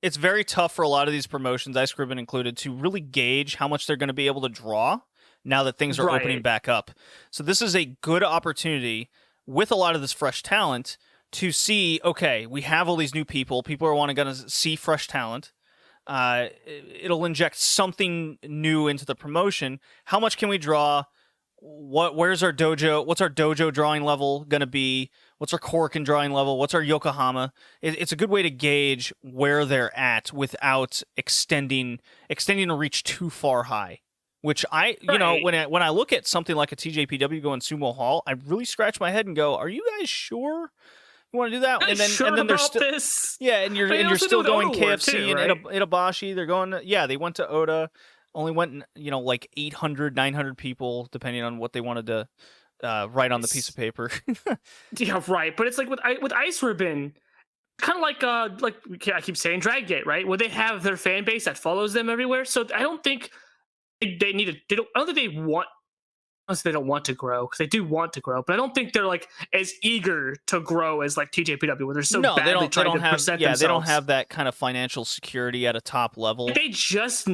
it's very tough for a lot of these promotions, Ice Ribbon included, to really gauge how much they're going to be able to draw now that things are opening back up. So this is a good opportunity with a lot of this fresh talent to see, okay, we have all these new people. People are going to see fresh talent. It'll inject something new into the promotion. How much can we draw? Where's our dojo? What's our dojo drawing level going to be? What's our Korakuen drawing level? What's our Yokohama? It's a good way to gauge where they're at without extending the reach too far high. Which when I look at something like a TJPW going Sumo Hall, I really scratch my head and go, "Are you guys sure you want to do that?" And then there's still this. Yeah, and you're still going KFC too, right? And Itabashi. They're going. They went to Oda. Only went like 800, 900 people, depending on what they wanted to write on the piece of paper. Yeah, right. But it's like with Ice Ribbon, kind of like I keep saying Dragongate, right? Where they have their fan base that follows them everywhere. So I don't think they need to. I don't think they want. Honestly, they don't want to grow because they do want to grow, but I don't think they're like as eager to grow as like TJPW, where they're so badly trying to present themselves. They don't have that kind of financial security at a top level. They just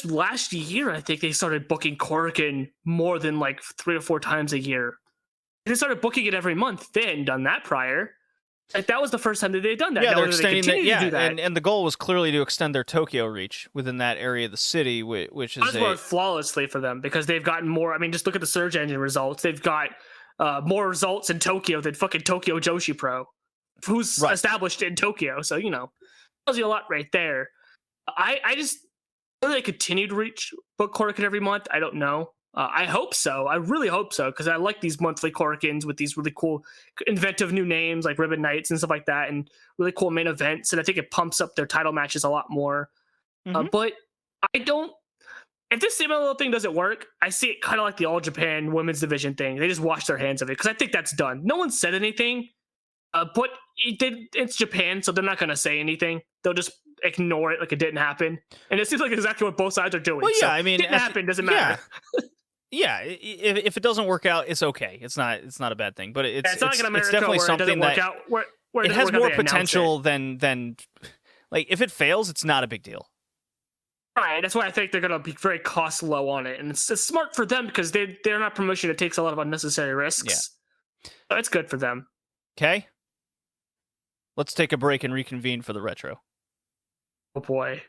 last year, I think they started booking Korakuen more than like 3 or 4 times a year. They started booking it every month. They hadn't done that prior. Like that was the first time that they had done that. Yeah, they're extending it. Yeah, and the goal was clearly to extend their Tokyo reach within that area of the city, which is worked flawlessly for them because they've gotten more. I mean, just look at the Surge Engine results. They've got more results in Tokyo than fucking Tokyo Joshi Pro, who's established in Tokyo. So tells you a lot right there. I just whether they continue to book Korakuen every month, I don't know. I hope so. I really hope so because I like these monthly Korakuens with these really cool, inventive new names like Ribbon Nights and stuff like that, and really cool main events. And I think it pumps up their title matches a lot more. But I don't. If this CMLL thing doesn't work, I see it kind of like the All Japan Women's Division thing. They just wash their hands of it because I think that's done. No one said anything, but it's Japan, so they're not going to say anything. They'll just ignore it like it didn't happen. And it seems like exactly what both sides are doing. Well, yeah, so I mean, it didn't happen. Doesn't matter. Yeah, if it doesn't work out, it's okay. It's not a bad thing, but it's not like in America it's definitely where something it doesn't work out. Where it has more potential than like if it fails, it's not a big deal. Right, that's why I think they're gonna be very cost low on it, and it's smart for them because they're not promotion that takes a lot of unnecessary risks. Yeah, so it's good for them. Okay, let's take a break and reconvene for the retro. Oh boy.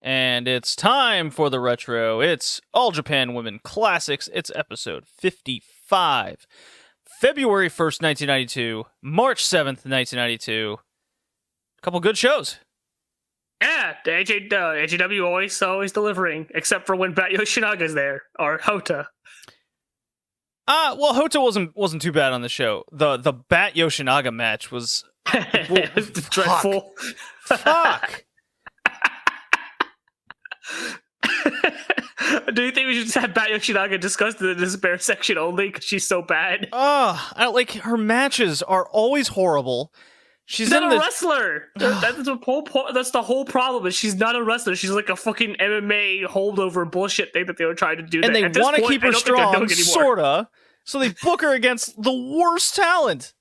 And it's time for the retro. It's All Japan Women Classics. It's episode 55. February 1st, 1992. March 7th, 1992. A couple good shows. Yeah, the AJW always delivering, except for when Bat Yoshinaga's there, or Hota. Well, Hota wasn't too bad on the show. The Bat Yoshinaga match was It was dreadful. Fuck. Do you think we should just have Bat Yoshinaga discussed in the despair section only because she's so bad? Like her matches are always horrible. She's not a wrestler. That's the whole problem. Is she's not a wrestler. She's like a fucking MMA holdover bullshit thing that they were trying to do. And they want to keep her strong, sorta. So they book her against the worst talent.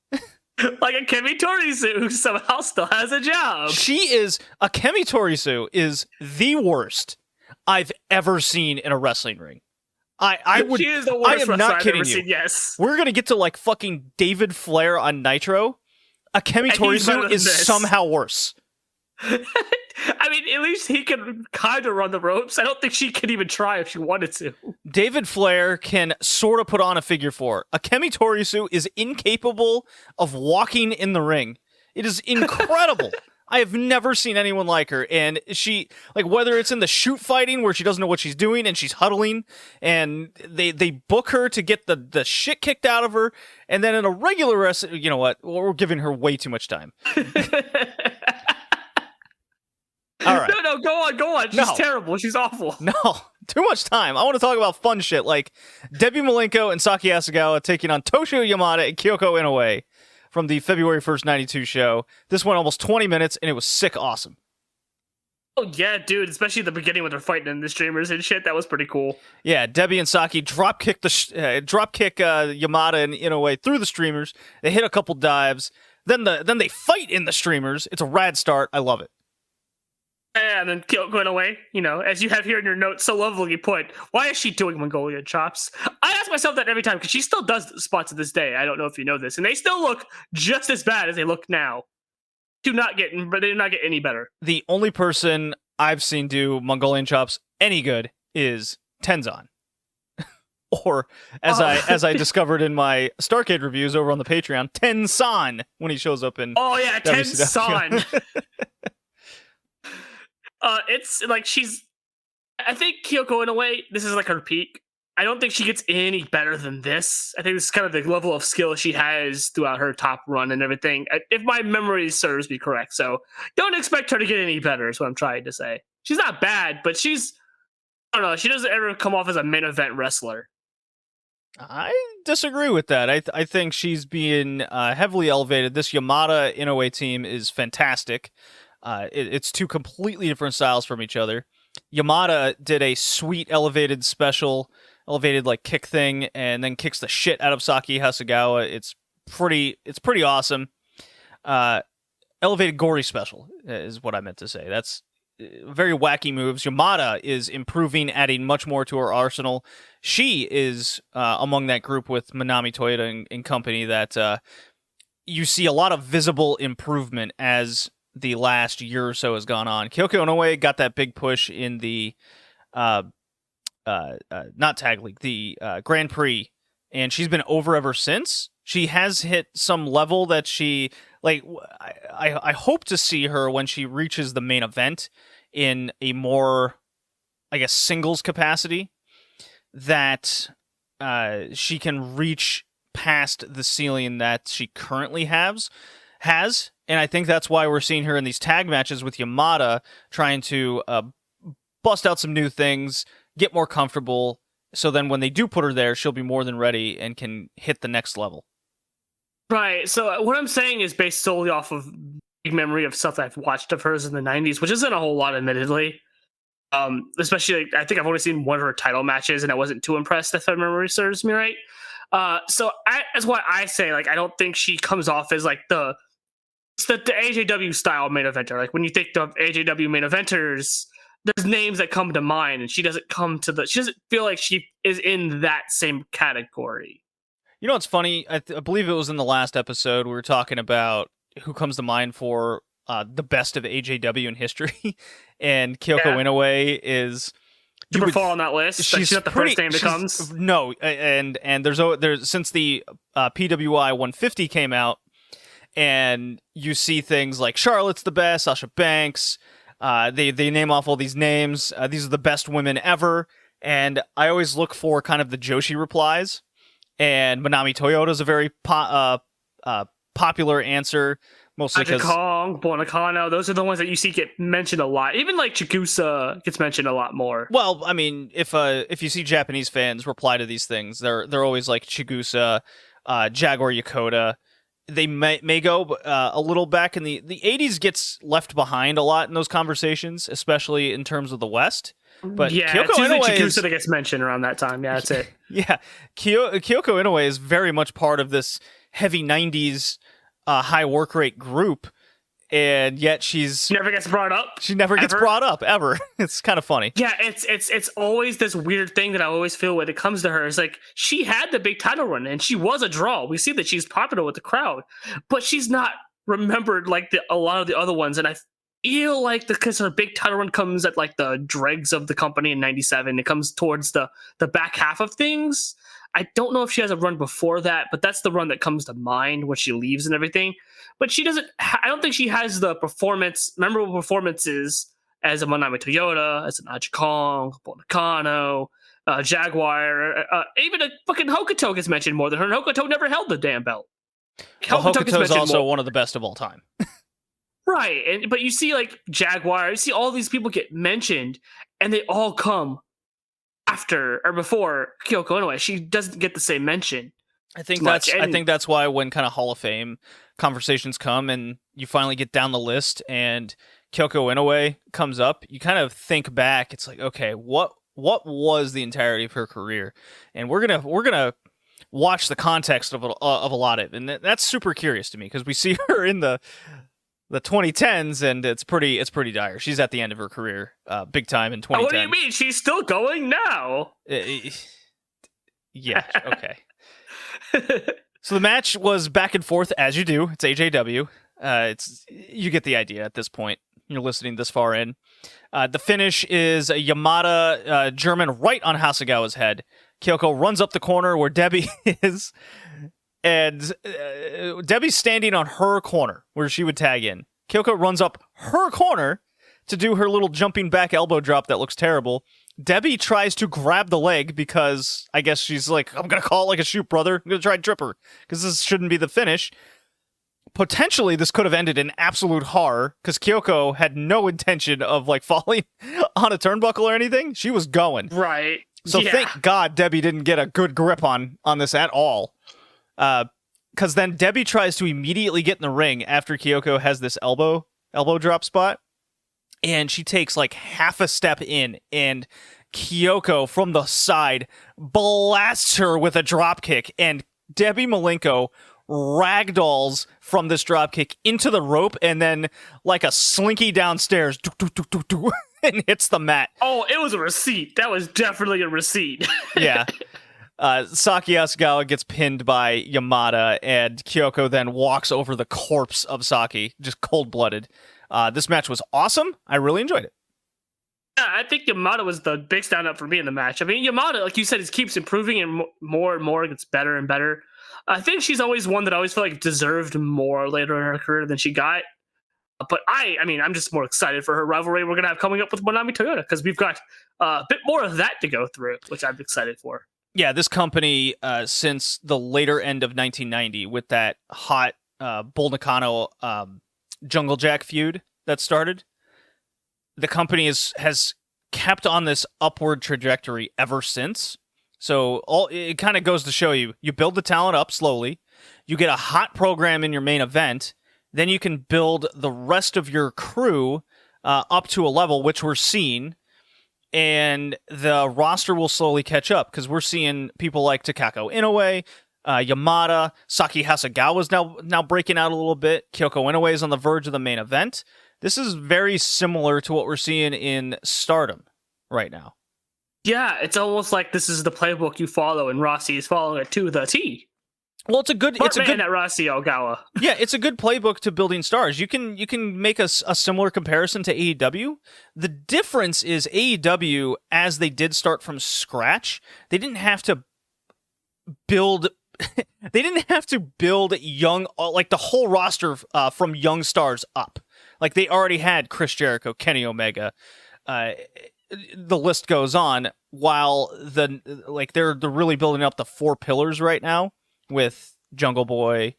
Like a Kemi Torisu who somehow still has a job. A Kemi Torisu is the worst I've ever seen in a wrestling ring. She is the worst wrestler I've ever seen, yes. We're gonna get to like fucking David Flair on Nitro. A Kemi Torisu is somehow worse. I mean, at least he can kind of run the ropes. I don't think she could even try if she wanted to. David Flair can sort of put on a figure four. A Kemi Torisu is incapable of walking in the ring. It is incredible. I have never seen anyone like her. And she, like, whether it's in the shoot fighting where she doesn't know what she's doing and she's huddling, and they book her to get the shit kicked out of her, and then in a regular wrestling, you know what? We're giving her way too much time. All right. No, go on. She's terrible. She's awful. No, too much time. I want to talk about fun shit like Debbie Malenko and Saki Asagawa taking on Toshio Yamada and Kyoko Inoue from the February 1st, 92 show. This went almost 20 minutes, and it was sick awesome. Oh, yeah, dude. Especially at the beginning when they're fighting in the streamers and shit. That was pretty cool. Yeah, Debbie and Saki dropkick Yamada and Inoue through the streamers. They hit a couple dives. Then they fight in the streamers. It's a rad start. I love it. And then Kyoko Inoue, as you have here in your notes, so lovely put, why is she doing Mongolian chops? I ask myself that every time, because she still does spots to this day. I don't know if you know this. And they still look just as bad as they look now. They do not get any better. The only person I've seen do Mongolian chops any good is Tenzan. Or, as I discovered in my Starcade reviews over on the Patreon, Tensan, when he shows up in WCW. Tensan! It's like I think Kyoko Inoue, this is like her peak. I don't think she gets any better than this. I think this is kind of the level of skill she has throughout her top run and everything, if my memory serves me correct. So don't expect her to get any better is what I'm trying to say. She's not bad, but I don't know, she doesn't ever come off as a main event wrestler. I disagree with that. I think she's being heavily elevated. This Yamada Inoue team is fantastic. It's two completely different styles from each other. Yamada did a sweet elevated like kick thing, and then kicks the shit out of Saki Hasegawa. It's pretty awesome. Elevated gory special is what I meant to say. That's very wacky moves. Yamada is improving, adding much more to her arsenal. She is among that group with Manami Toyota and company that you see a lot of visible improvement as the last year or so has gone on. Kyoko Inoue got that big push in the not Tag League, the Grand Prix, and she's been over ever since. She has hit some level that she, like, I hope to see her when she reaches the main event in a more, I guess, singles capacity, that she can reach past the ceiling that she currently has. And I think that's why we're seeing her in these tag matches with Yamada, trying to bust out some new things, get more comfortable, so then when they do put her there, she'll be more than ready and can hit the next level. Right, so what I'm saying is based solely off of big memory of stuff that I've watched of hers in the 90s, which isn't a whole lot, admittedly. Especially, I think I've only seen one of her title matches, and I wasn't too impressed, if my memory serves me right. So that's why I say, like, I don't think she comes off as, like, the AJW style main eventer. Like, when you think of AJW main eventers, there's names that come to mind, and she doesn't feel like she is in that same category. You know what's funny? I believe it was in the last episode we were talking about who comes to mind for the best of AJW in history, and Kyoko Inoue is super far on that list. She's not the first name that comes. No, and there's since the PWI 150 came out, and you see things like Charlotte's the best, Sasha Banks. They name off all these names. These are the best women ever, and I always look for kind of the Joshi replies. And Manami Toyota is a very popular answer. Mostly because Kong, Bonacano, those are the ones that you see get mentioned a lot. Even like Chigusa gets mentioned a lot more. Well, I mean, if you see Japanese fans reply to these things, they're always like Chigusa, Jaguar Yokota. They may go a little back in the 80s gets left behind a lot in those conversations, especially in terms of the West. But yeah, Kyoko it's usually Inoue Chigusa that gets mentioned around that time. Yeah, that's it. Yeah, Kyoko Inoue is very much part of this heavy 90s high work rate group, and yet she never gets brought up. She never gets brought up ever. It's kind of funny. Yeah, it's always this weird thing that I always feel when it comes to her. It's like she had the big title run and she was a draw. We see that she's popular with the crowd, but she's not remembered like a lot of the other ones. And I feel like because her big title run comes at like the dregs of the company in '97, it comes towards the back half of things. I don't know if she has a run before that, but that's the run that comes to mind when she leaves and everything. But she doesn't. I don't think she has the memorable performances as a Manami Toyota, as an Aja Kong, Bonacano, Jaguar. Even a fucking Hokuto gets mentioned more than her. And Hokuto never held the damn belt. Hokuto is also one of the best of all time. Right, but you see like Jaguar, you see all these people get mentioned, and they all come after or before Kyoko Inoue. She doesn't get the same mention. I think that's why when kind of Hall of Fame conversations come and you finally get down the list and Kyoko Inoue comes up, you kind of think back. It's like, okay, what was the entirety of her career? And we're gonna watch the context of a lot of it, and that's super curious to me because we see her in the 2010s, and it's pretty dire. She's at the end of her career, big time in 2010. What do you mean? She's still going now? Yeah, okay. So the match was back and forth, as you do. It's AJW. You get the idea at this point. You're listening this far in. The finish is a Yamada German right on Hasegawa's head. Kyoko runs up the corner where Debbie is. And Debbie's standing on her corner where she would tag in. Kyoko runs up her corner to do her little jumping back elbow drop that looks terrible. Debbie tries to grab the leg because I guess she's like, I'm going to call it like a shoot, brother. I'm going to try and trip her because this shouldn't be the finish. Potentially, this could have ended in absolute horror because Kyoko had no intention of like falling on a turnbuckle or anything. She was going. Right. So thank God Debbie didn't get a good grip on this at all. Because then Debbie tries to immediately get in the ring after Kyoko has this elbow drop spot, and she takes like half a step in, and Kyoko from the side blasts her with a drop kick, and Debbie Malenko ragdolls from this drop kick into the rope, and then like a slinky downstairs, and hits the mat. Oh, it was a receipt. That was definitely a receipt. Yeah. Saki Hasegawa gets pinned by Yamada, and Kyoko then walks over the corpse of Saki, just cold-blooded. This match was awesome. I really enjoyed it. Yeah, I think Yamada was the big stand-up for me in the match. I mean, Yamada, like you said, keeps improving and more and more gets better and better. I think she's always one that I always feel like deserved more later in her career than she got. But I'm just more excited for her rivalry we're going to have coming up with Manami Toyota because we've got a bit more of that to go through, which I'm excited for. Yeah, this company, since the later end of 1990, with that hot Bull Nakano Jungle Jack feud that started, the company has kept on this upward trajectory ever since. So it kind of goes to show you build the talent up slowly, you get a hot program in your main event, then you can build the rest of your crew up to a level, which we're seeing, and the roster will slowly catch up because we're seeing people like Takako Inoue, Yamada, Saki Hasegawa's now breaking out a little bit. Kyoko Inoue is on the verge of the main event. This is very similar to what we're seeing in Stardom right now. Yeah, it's almost like this is the playbook you follow, and Rossi is following it to the T. Well, it's a good at Rossi Ogawa. Yeah, it's a good playbook to building stars. You can make a similar comparison to AEW. The difference is AEW, as they did start from scratch, they didn't have to build young, like the whole roster from young stars up. Like they already had Chris Jericho, Kenny Omega. The list goes on. While they're really building up the 4 pillars right now with Jungle Boy,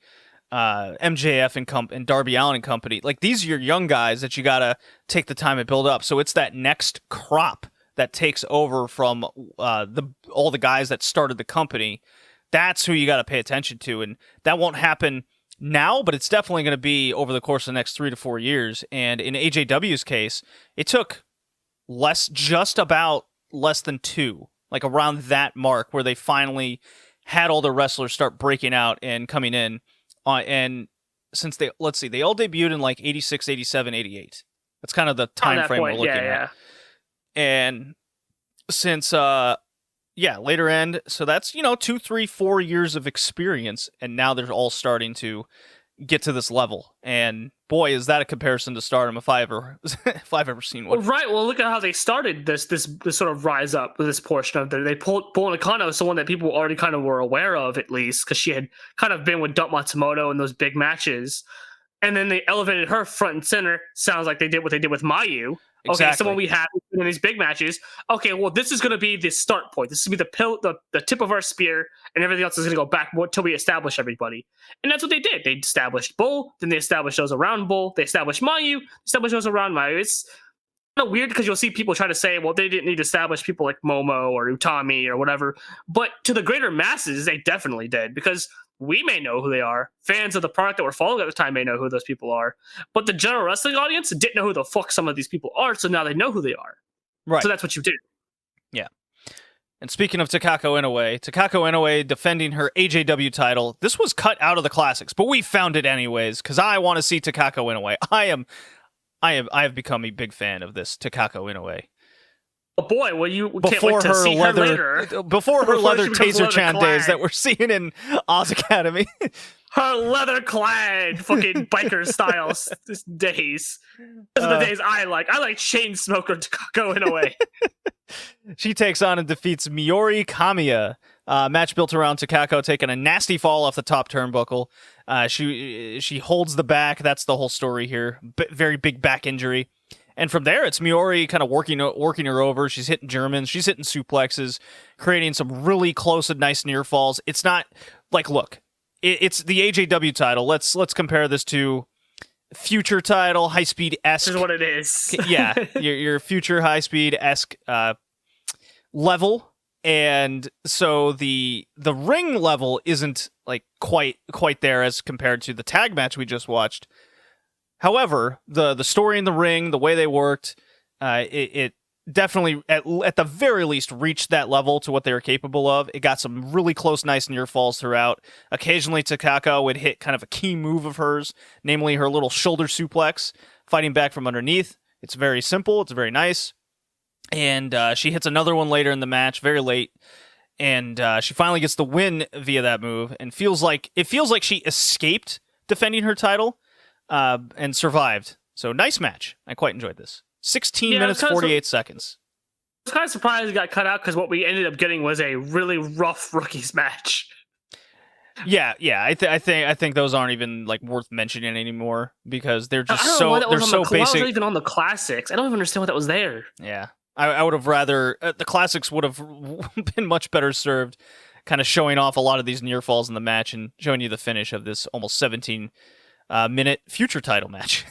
MJF and Darby Allin and company. Like these are your young guys that you gotta take the time to build up. So it's that next crop that takes over from all the guys that started the company. That's who you got to pay attention to, and that won't happen now, but it's definitely going to be over the course of the next 3 to 4 years. And in AJW's case, it took just about less than 2, like around that mark, where they finally had all the wrestlers start breaking out and coming in. And since they all debuted in like 86, 87, 88. That's kind of the time frame we're looking at. And since later end, so that's 2, 3, 4 years of experience, and now they're all starting to get to this level. And boy, is that a comparison to Stardom if I've ever seen one. Well, right. Well, look at how they started this sort of rise up with this portion of they pulled Bull Nakano, someone that people already kind of were aware of, at least because she had kind of been with Dump Matsumoto in those big matches, and then they elevated her front and center. Sounds like they did what they did with Mayu. Exactly. Okay, someone we have in these big matches. Okay, well, this is going to be the start point. This is going to be the tip of our spear, and everything else is going to go back until we establish everybody. And that's what they did. They established Bull, then they established those around Bull. They established Mayu, established those around Mayu. It's kind of weird because you'll see people try to say, well, they didn't need to establish people like Momo or Utami or whatever. But to the greater masses, they definitely did, because we may know who they are. Fans of the product that we're following at the time may know who those people are. But the general wrestling audience didn't know who the fuck some of these people are, so now they know who they are. Right. So that's what you do. Yeah. And speaking of Takako Inoue defending her AJW title. This was cut out of the classics, but we found it anyways, because I want to see Takako Inoue. I have become a big fan of this Takako Inoue. Oh boy, well, you can't wait to see her later. Before her leather Taser Chan days that we're seeing in Oz Academy. Her leather-clad fucking biker style days. Those are the days I like. I like Chainsmoker Takako Inoue. She takes on and defeats Miori Kamiya. Match built around Takako taking a nasty fall off the top turnbuckle. She holds the back. That's the whole story here. Very big back injury. And from there, it's Miori kind of working her over. She's hitting Germans. She's hitting suplexes, creating some really close and nice near falls. It's not like, look, it's the AJW title. Let's compare this to future title, high speed-esque. This is what it is. Yeah, your future high speed-esque level. And so the ring level isn't like quite there as compared to the tag match we just watched. However, the story in the ring, the way they worked, it definitely, at the very least, reached that level to what they were capable of. It got some really close, nice near falls throughout. Occasionally, Takako would hit kind of a key move of hers, namely her little shoulder suplex, fighting back from underneath. It's very simple. It's very nice. And she hits another one later in the match, very late. And she finally gets the win via that move, and feels like she escaped defending her title. And survived. So nice match. I quite enjoyed this. 16 minutes, 48 seconds. I was kind of surprised it got cut out because what we ended up getting was a really rough rookies match. Yeah. I think those aren't even like worth mentioning anymore because they're just basic. Why was it even on the classics? I don't even understand what that was there. Yeah, I would have rather the classics would have been much better served, kind of showing off a lot of these near falls in the match and showing you the finish of this almost 17-minute future title match.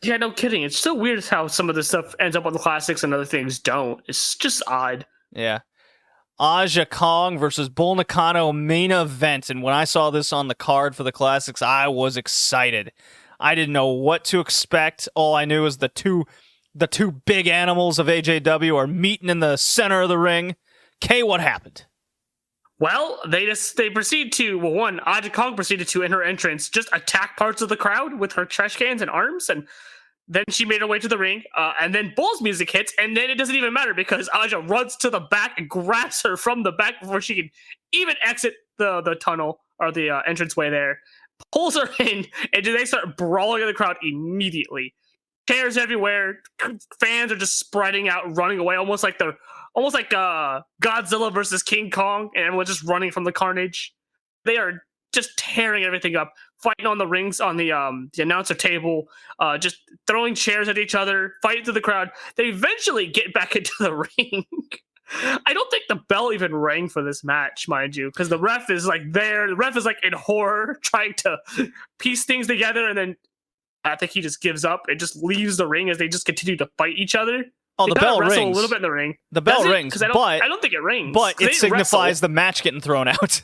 Yeah, no kidding. It's so weird how some of this stuff ends up on the classics and other things don't. It's just odd. Yeah. Aja Kong versus Bull Nakano main event. And when I saw this on the card for the classics, I was excited. I didn't know what to expect. All I knew was the two big animals of AJW are meeting in the center of the ring. Kay, what happened? Well, they proceed to, Aja Kong proceeded to, in her entrance, just attack parts of the crowd with her trash cans and arms, and then she made her way to the ring, and then Bull's music hits, and then it doesn't even matter because Aja runs to the back and grabs her from the back before she can even exit the tunnel entranceway there, pulls her in, and they start brawling in the crowd immediately. Chairs everywhere, fans are just spreading out, running away, almost like Godzilla versus King Kong, and everyone's just running from the carnage. They are just tearing everything up, fighting on the rings, on the announcer table, just throwing chairs at each other, fighting through the crowd. They eventually get back into the ring. I don't think the bell even rang for this match, mind you, because the ref is like there. The ref is like in horror, trying to piece things together, and then I think he just gives up and just leaves the ring as they just continue to fight each other. Oh, the bell rings. A little bit in the ring. The bell rings, but I don't think it rings. But it signifies the match getting thrown out.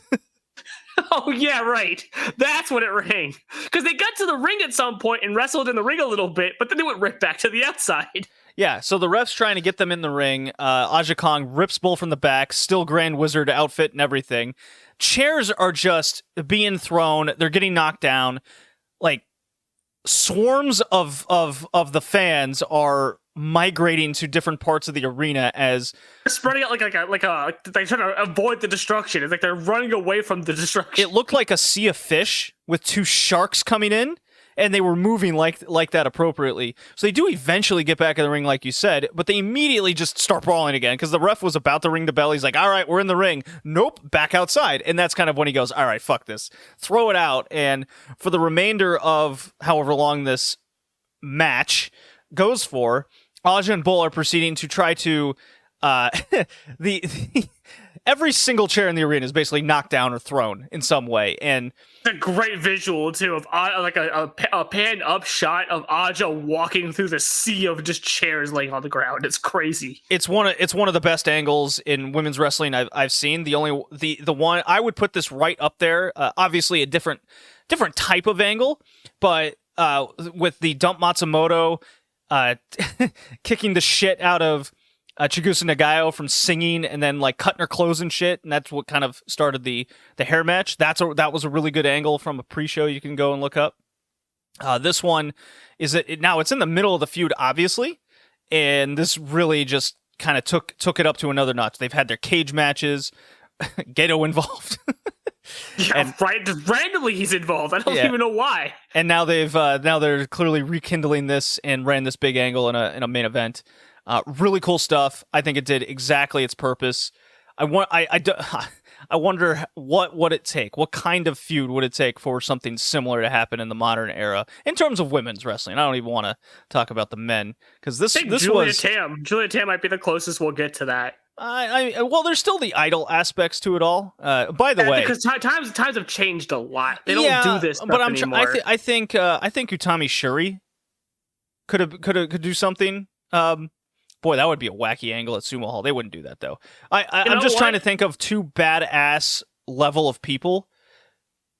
Oh, yeah, right. That's when it rang. Because they got to the ring at some point and wrestled in the ring a little bit, but then they went right back to the outside. Yeah, so the ref's trying to get them in the ring. Aja Kong rips Bull from the back, still Grand Wizard outfit and everything. Chairs are just being thrown. They're getting knocked down. Like, swarms of the fans are migrating to different parts of the arena as they're spreading out like they're trying to avoid the destruction. It's like they're running away from the destruction. It looked like a sea of fish with two sharks coming in, and they were moving like that appropriately. So they do eventually get back in the ring, like you said, but they immediately just start brawling again because the ref was about to ring the bell. He's like, all right, we're in the ring. Nope, back outside. And that's kind of when he goes, all right, fuck this. Throw it out. And for the remainder of however long this match goes for, Aja and Bull are proceeding to try to every single chair in the arena is basically knocked down or thrown in some way, and it's a great visual too of like a pan up shot of Aja walking through the sea of just chairs laying on the ground. It's crazy. It's one of the best angles in women's wrestling I've seen. The one I would put this right up there. Obviously a different type of angle, but with the dump Matsumoto kicking the shit out of Chigusa Nagayo from singing and then like cutting her clothes and shit, and that's what kind of started the hair match. That was a really good angle from a pre-show you can go and look up. This one is now it's in the middle of the feud, obviously, and this really just kind of took it up to another notch. They've had their cage matches, Geto involved. Yeah, and, right. Just randomly he's involved. I don't even know why. And now they're clearly rekindling this and ran this big angle in a main event. Really cool stuff. I think it did exactly its purpose. I wonder what would it take? What kind of feud would it take for something similar to happen in the modern era in terms of women's wrestling? I don't even want to talk about the men because this Julia Tam might be the closest we'll get to that. Well, there's still the idol aspects to it all. By the way, because times have changed a lot. They don't do this stuff anymore. I think Utami Shuri could do something. Boy, that would be a wacky angle at Sumo Hall. They wouldn't do that though. I'm just trying to think of two badass level of people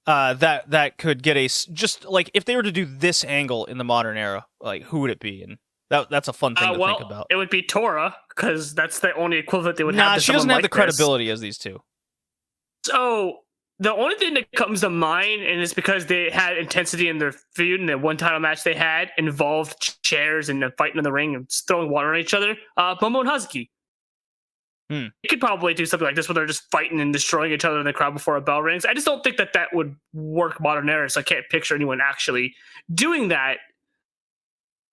that could get just like if they were to do this angle in the modern era, like who would it be? And that's a fun thing to think about. It would be Tora, because that's the only equivalent they would have. Nah, she doesn't have the credibility as these two. So the only thing that comes to mind, and it's because they had intensity in their feud, and the one title match they had involved chairs and fighting in the ring and throwing water on each other. Momo and Hazuki. You could probably do something like this where they're just fighting and destroying each other in the crowd before a bell rings. I just don't think that would work modern era, so I can't picture anyone actually doing that.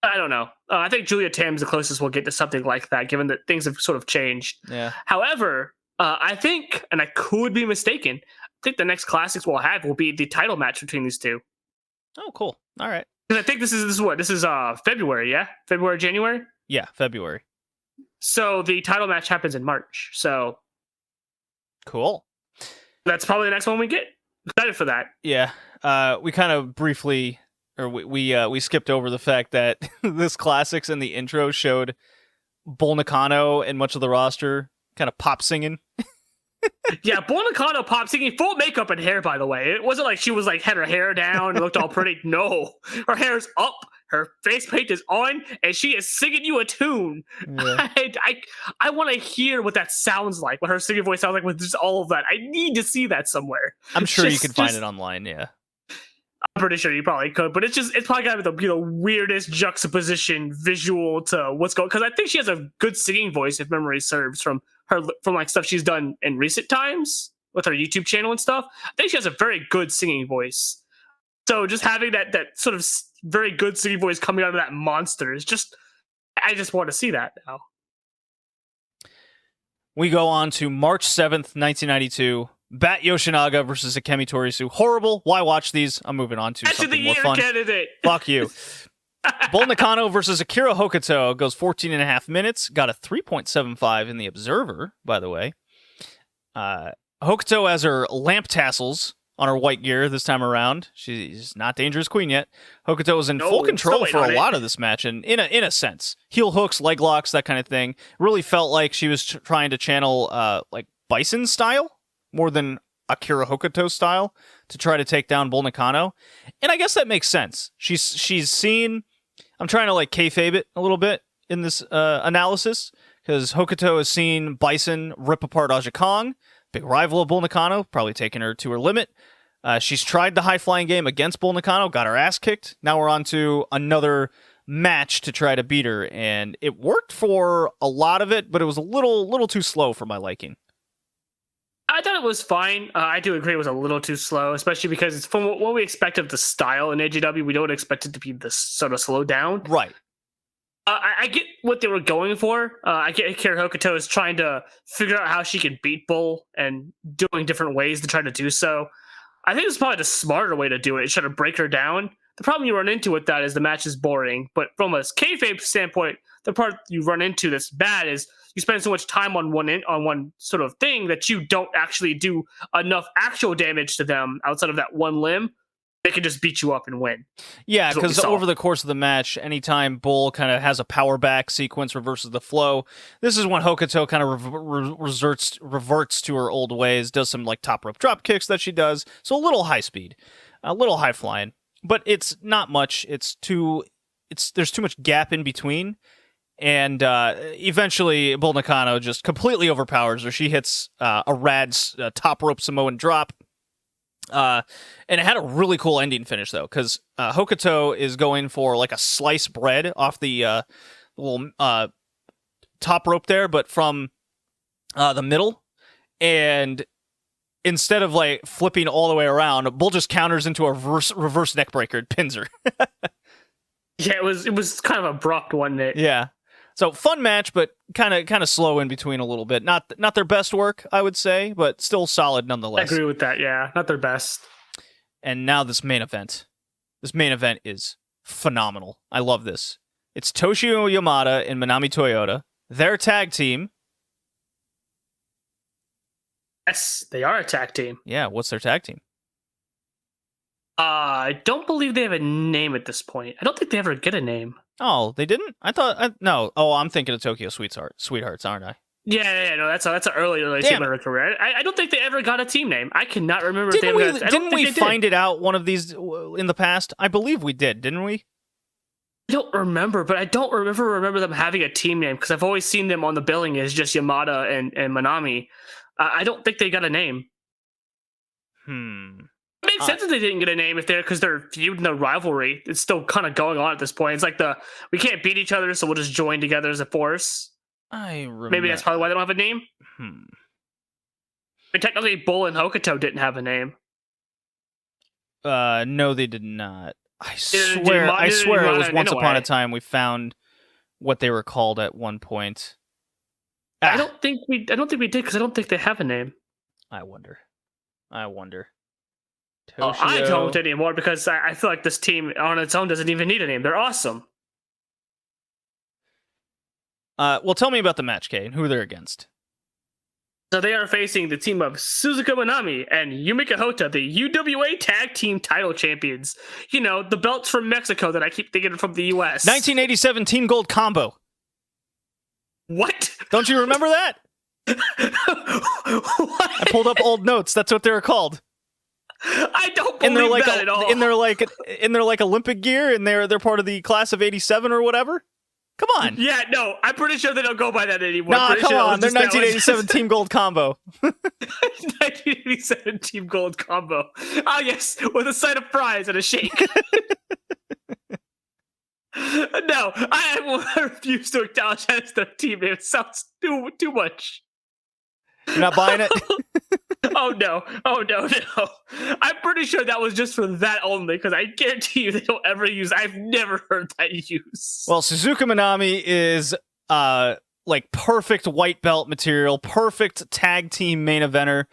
I don't know. I think Julia Tam's the closest we'll get to something like that, given that things have sort of changed. Yeah. However, I think, and I could be mistaken, I think the next Classics we'll have will be the title match between these two. Oh, cool. All right. And I think this is February, yeah? February, January? Yeah, February. So the title match happens in March. So cool. That's probably the next one we get. Excited for that. Yeah. We kind of briefly, or we skipped over the fact that this Classics in the intro showed Bull Nakano and much of the roster kind of pop singing. Yeah, Bull Nakano pop singing, full makeup and hair, by the way. It wasn't like she was like had her hair down and looked all pretty. No, her hair's up, her face paint is on, and she is singing you a tune. Yeah. I want to hear what that sounds like, what her singing voice sounds like with just all of that. I need to see that somewhere. I'm sure you can find it online, yeah. I'm pretty sure you probably could, but it's probably got to be the weirdest juxtaposition visual to what's going, because I think she has a good singing voice, if memory serves, from like stuff she's done in recent times, with her YouTube channel and stuff. I think she has a very good singing voice. So just having that sort of very good singing voice coming out of that monster is just, I just want to see that now. We go on to March 7th, 1992. Bat Yoshinaga versus Akemi Torisu. Horrible. Why watch these? I'm moving on to Match of the something more year fun. candidate. Fuck you. Bull Nakano versus Akira Hokuto goes 14 and a half minutes. Got a 3.75 in the Observer, by the way. Hokuto has her lamp tassels on her white gear this time around. She's not Dangerous Queen yet. Hokuto was in full control for a lot of this match, and in a sense, heel hooks, leg locks, that kind of thing. Really felt like she was trying to channel like Bison style more than Akira Hokuto style to try to take down Bull Nakano, and I guess that makes sense. She's seen. I'm trying to like kayfabe it a little bit in this analysis because Hokuto has seen Bison rip apart Aja Kong. Big rival of Bull Nakano, probably taking her to her limit. She's tried the high-flying game against Bull Nakano, got her ass kicked. Now we're on to another match to try to beat her, and it worked for a lot of it, but it was a little too slow for my liking. I thought it was fine. I do agree it was a little too slow, especially because it's from what we expect of the style in AJW. We don't expect it to be this sort of slowed down. Right. I get what they were going for. I get Akira Hokuto is trying to figure out how she can beat Bull and doing different ways to try to do so. I think it's probably the smarter way to do it. Try to break her down. The problem you run into with that is the match is boring. But from a kayfabe standpoint, the part you run into that's bad is you spend so much time on one sort of thing that you don't actually do enough actual damage to them outside of that one limb. They can just beat you up and win. Yeah, because over the course of the match, anytime Bull kind of has a power back sequence, reverses the flow, this is when Hokuto kind of reverts to her old ways, does some like top rope drop kicks that she does. So a little high speed, a little high flying, but it's not much. There's too much gap in between. And eventually, Bull Nakano just completely overpowers her. She hits a rad top rope Samoan drop. And it had a really cool ending finish, though, because Hokuto is going for like a sliced bread off the little top rope there, but from the middle. And instead of like flipping all the way around, Bull just counters into a reverse neck breaker and pins her. Yeah, it was kind of abrupt, wasn't it? Yeah. So fun match, but kind of slow in between a little bit. Not their best work, I would say, but still solid nonetheless. I agree with that. Yeah, not their best. And now this main event. This main event is phenomenal. I love this. It's Toshio Yamada and Manami Toyota. Their tag team. Yes, they are a tag team. Yeah, what's their tag team? I don't believe they have a name at this point. I don't think they ever get a name. Oh, they didn't? No. Oh, I'm thinking of Tokyo Sweethearts, aren't I? Yeah, no, that's an early team in her career. I don't think they ever got a team name. I cannot remember. Didn't we find it out one of these in the past? I believe we did, didn't we? I don't remember, but I don't remember them having a team name because I've always seen them on the billing as just Yamada and Manami. I don't think they got a name. It makes sense that they didn't get a name because they're feuding the rivalry. It's still kind of going on at this point. It's like we can't beat each other, so we'll just join together as a force. I remember. Maybe that's probably why they don't have a name. I mean, technically, Bull and Hokuto didn't have a name. No, they did not. I swear it was once upon a time we found what they were called at one point. I don't think we did because I don't think they have a name. I wonder. Oh, I don't anymore because I feel like this team on its own doesn't even need a name. They're awesome. Well, tell me about the match, Kay, and who they're against. So they are facing the team of Suzuka Manami and Yumika Hota, the UWA Tag Team Title Champions. You know, the belts from Mexico that I keep thinking from the US. 1987 Team Gold Combo. What? Don't you remember that? I pulled up old notes. That's what they were called. I don't believe that at all. In their like Olympic gear, and they're part of the class of '87 or whatever. Come on. Yeah, no, I'm pretty sure they don't go by that anymore. Nah, come on. They're 1987 Team Gold Combo. 1987 Team Gold Combo. Ah, yes, with a side of fries and a shake. No, I refuse to acknowledge that as their team name. It sounds too much. You're not buying it? Oh no! Oh no! No! I'm pretty sure that was just for that only, because I guarantee you they don't ever use. I've never heard that used. Well, Suzuka Minami is like perfect white belt material, perfect tag team main eventer.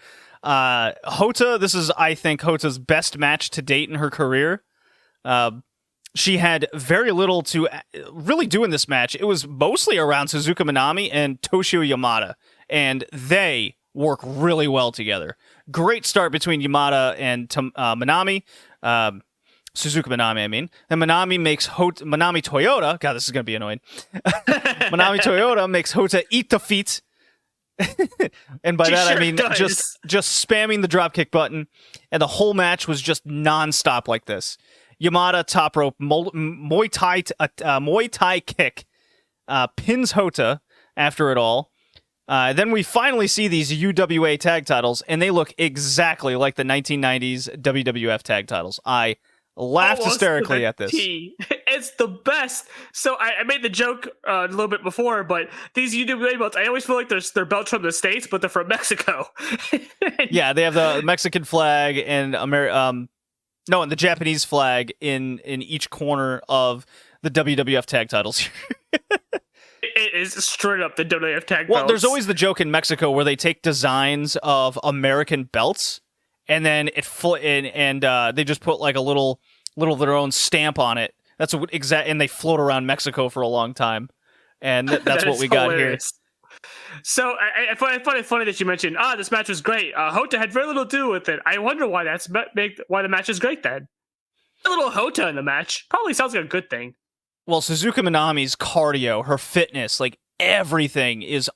Hota, this is, I think, Hota's best match to date in her career. She had very little to really do in this match. It was mostly around Suzuka Minami and Toshio Yamada, and they work really well together. Great start between Yamada and Minami. Suzuka Minami, I mean. And Minami makes Minami Toyota. God, this is going to be annoying. Minami Toyota makes Hota eat the feet. And by that, I mean just spamming the dropkick button. And the whole match was just nonstop like this. Yamada top rope, Muay Thai kick, pins Hota after it all. Then we finally see these UWA tag titles, and they look exactly like the 1990s WWF tag titles. I laughed hysterically at this. It's the best. So I made the joke a little bit before, but these UWA belts, I always feel like they're belts from the States, but they're from Mexico. Yeah, they have the Mexican flag and and the Japanese flag in each corner of the WWF tag titles. It is straight up the WWF tag belts. Well, there's always the joke in Mexico where they take designs of American belts, and then they just put like a little of their own stamp on it. That's and they float around Mexico for a long time, and that's what we got hilarious. Here. So I find it funny that you mentioned, this match was great. Hota had very little to do with it. I wonder why why the match is great then. A little Hota in the match probably sounds like a good thing. Well, Suzuka Minami's cardio, her fitness, like everything is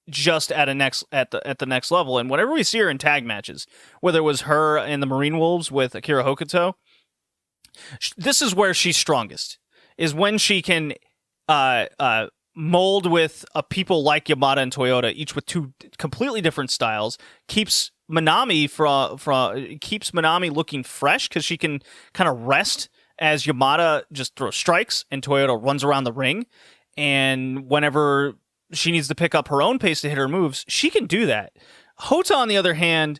just at the next level. And whenever we see her in tag matches, whether it was her in the Marine Wolves with Akira Hokuto, this is where she's strongest. Is when she can mold with people like Yamada and Toyota, each with two completely different styles. Keeps Minami keeps Minami looking fresh because she can kind of rest as Yamada just throws strikes and Toyota runs around the ring. And whenever she needs to pick up her own pace to hit her moves, she can do that. Hota, on the other hand,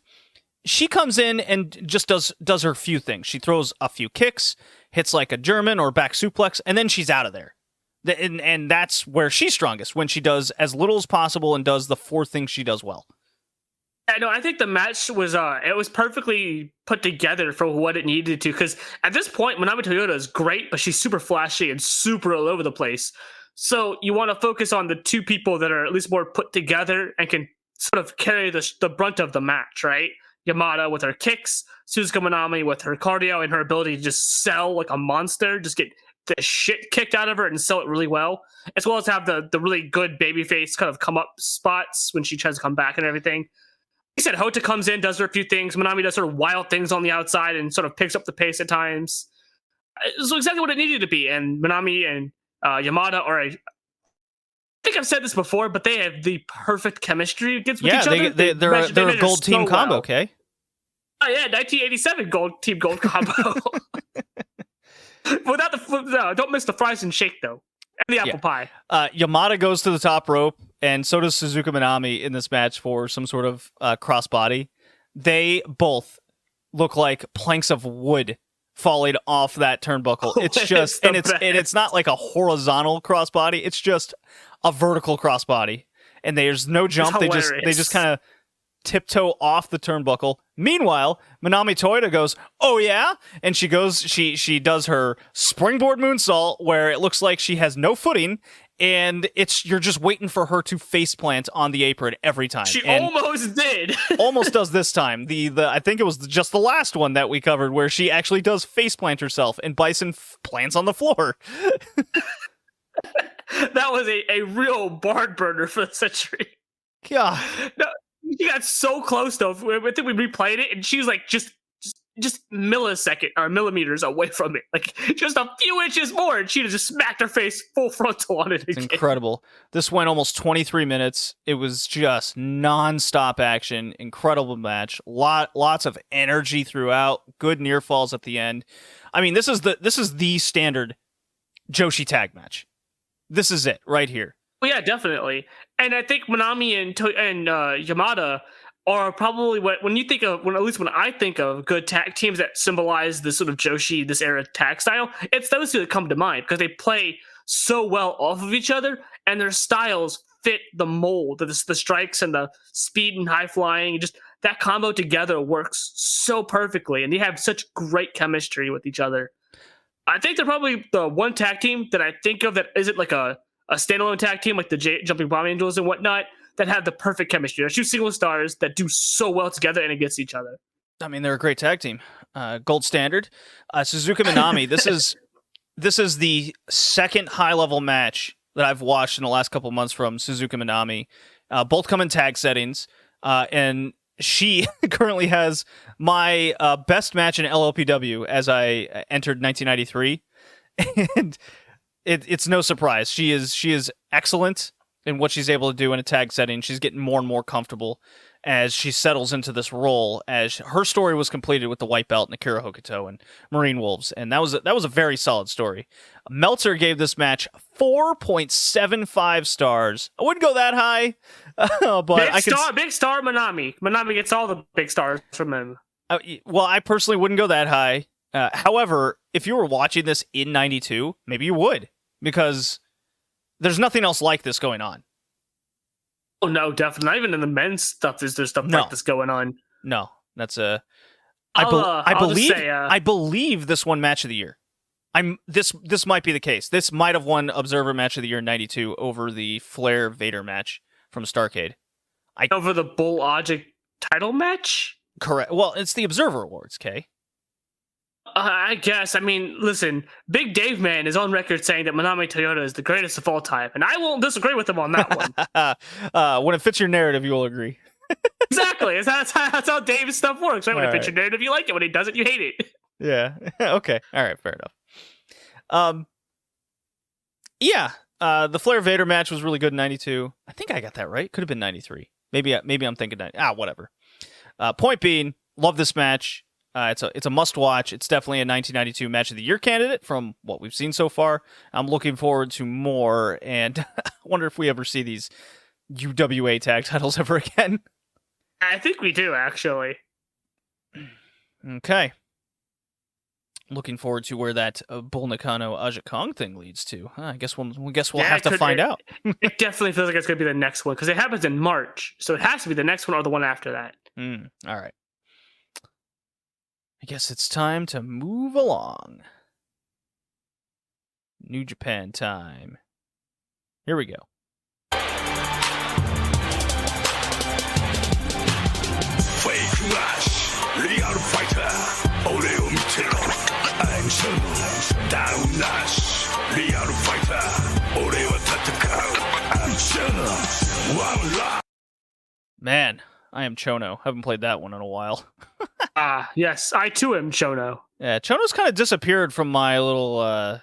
she comes in and just does her few things. She throws a few kicks, hits like a German or back suplex, and then she's out of there. And that's where she's strongest, when she does as little as possible and does the four things she does well. No, I think the match was it was perfectly put together for what it needed to, because at this point, Minami Toyota is great, but she's super flashy and super all over the place. So you want to focus on the two people that are at least more put together and can sort of carry the brunt of the match, right? Yamada with her kicks, Suzuka Minami with her cardio and her ability to just sell like a monster, just get the shit kicked out of her and sell it really well, as well as have the really good babyface kind of come up spots when she tries to come back and everything. He said Hota comes in, does her a few things. Minami does sort of wild things on the outside and sort of picks up the pace at times. It's exactly what it needed to be. And Minami and Yamada I think I've said this before, but they have the perfect chemistry against each other. They're a gold team combo, okay? Oh yeah, 1987 gold combo. Without don't miss the fries and shake though. And the apple pie. Yamada goes to the top rope, and so does Suzuka Minami in this match for some sort of crossbody. They both look like planks of wood falling off that turnbuckle. It's just, and it's not like a horizontal crossbody. It's just a vertical crossbody, and there's no jump. They just kind of tiptoe off the turnbuckle. Meanwhile, Minami Toyota goes, "Oh yeah," and she does her springboard moonsault where it looks like she has no footing, and you're just waiting for her to faceplant on the apron every time. She almost did. Almost does this time. I think it was just the last one that we covered where she actually does faceplant herself, and Bison plants on the floor. That was a real barn burner for the century. God. No, she got so close though. I think we replayed it, and she was like just millisecond or millimeters away from it, like just a few inches more, and she'd have just smacked her face full frontal on it again. It's incredible. This went almost 23 minutes. It was just non-stop action. Incredible match. Lots of energy throughout. Good near falls at the end. I mean, this is the standard Joshi tag match. This is it right here. Well, yeah, definitely. And I think Minami and Yamada are probably when you think of, at least when I think of good tag teams that symbolize this sort of Joshi, this era tag style, it's those two that come to mind because they play so well off of each other and their styles fit the mold. The strikes and the speed and high flying, just that combo together works so perfectly, and they have such great chemistry with each other. I think they're probably the one tag team that I think of that isn't like a standalone tag team like the Jumping Bomb Angels and whatnot that have the perfect chemistry. They're two single stars that do so well together and against each other. I mean, they're a great tag team. Gold standard. Suzuka Minami. This is the second high level match that I've watched in the last couple months from Suzuka Minami. Both come in tag settings, and she currently has my best match in LLPW as I entered 1993, and it's no surprise. She is excellent in what she's able to do in a tag setting. She's getting more and more comfortable as she settles into this role, as her story was completed with the white belt and Akira Hokuto and Marine Wolves, and that was a very solid story. Meltzer gave this match 4.75 stars. I wouldn't go that high, but big star Minami. Minami gets all the big stars from him. Well, I personally wouldn't go that high. However, if you were watching this in 92, maybe you would, because there's nothing else like this going on. Oh no, definitely. Not even in the men's stuff is there stuff like this going on. No, that's I believe this won match of the year. This might be the case. This might have won Observer Match of the Year in 92 over the Flair Vader match from Starrcade. Over the Bull Object title match? Correct. Well, it's the Observer Awards, Kay. I guess. I mean, listen, Big Dave Man is on record saying that Manami Toyota is the greatest of all time, and I won't disagree with him on that one. When it fits your narrative, you will agree. Exactly. That's how Dave's stuff works, right? When it fits your narrative, you like it. When he doesn't, you hate it. Yeah. Okay. All right. Fair enough. Yeah. The Flair Vader match was really good in 92. I think I got that right. Could have been 93. Maybe I'm thinking 90. Whatever. Point being, love this match. It's a must watch. It's definitely a 1992 Match of the Year candidate from what we've seen so far. I'm looking forward to more, and I wonder if we ever see these UWA tag titles ever again. I think we do, actually. Okay. Looking forward to where that Bull Nakano Aja Kong thing leads to. I guess we'll have to find out. It definitely feels like it's going to be the next one because it happens in March, so it has to be the next one or the one after that. All right. I guess it's time to move along. New Japan time. Here we go. Fake Rush, Real Fighter, Ore o Mitero, I'm Shono, Down Rush, Real Fighter, Ore wa Tatakau, I'm Shono, One Rock. Man, I am Chono. Haven't played that one in a while. Yes, I too am Shono. Yeah, Chono's kind of disappeared from my little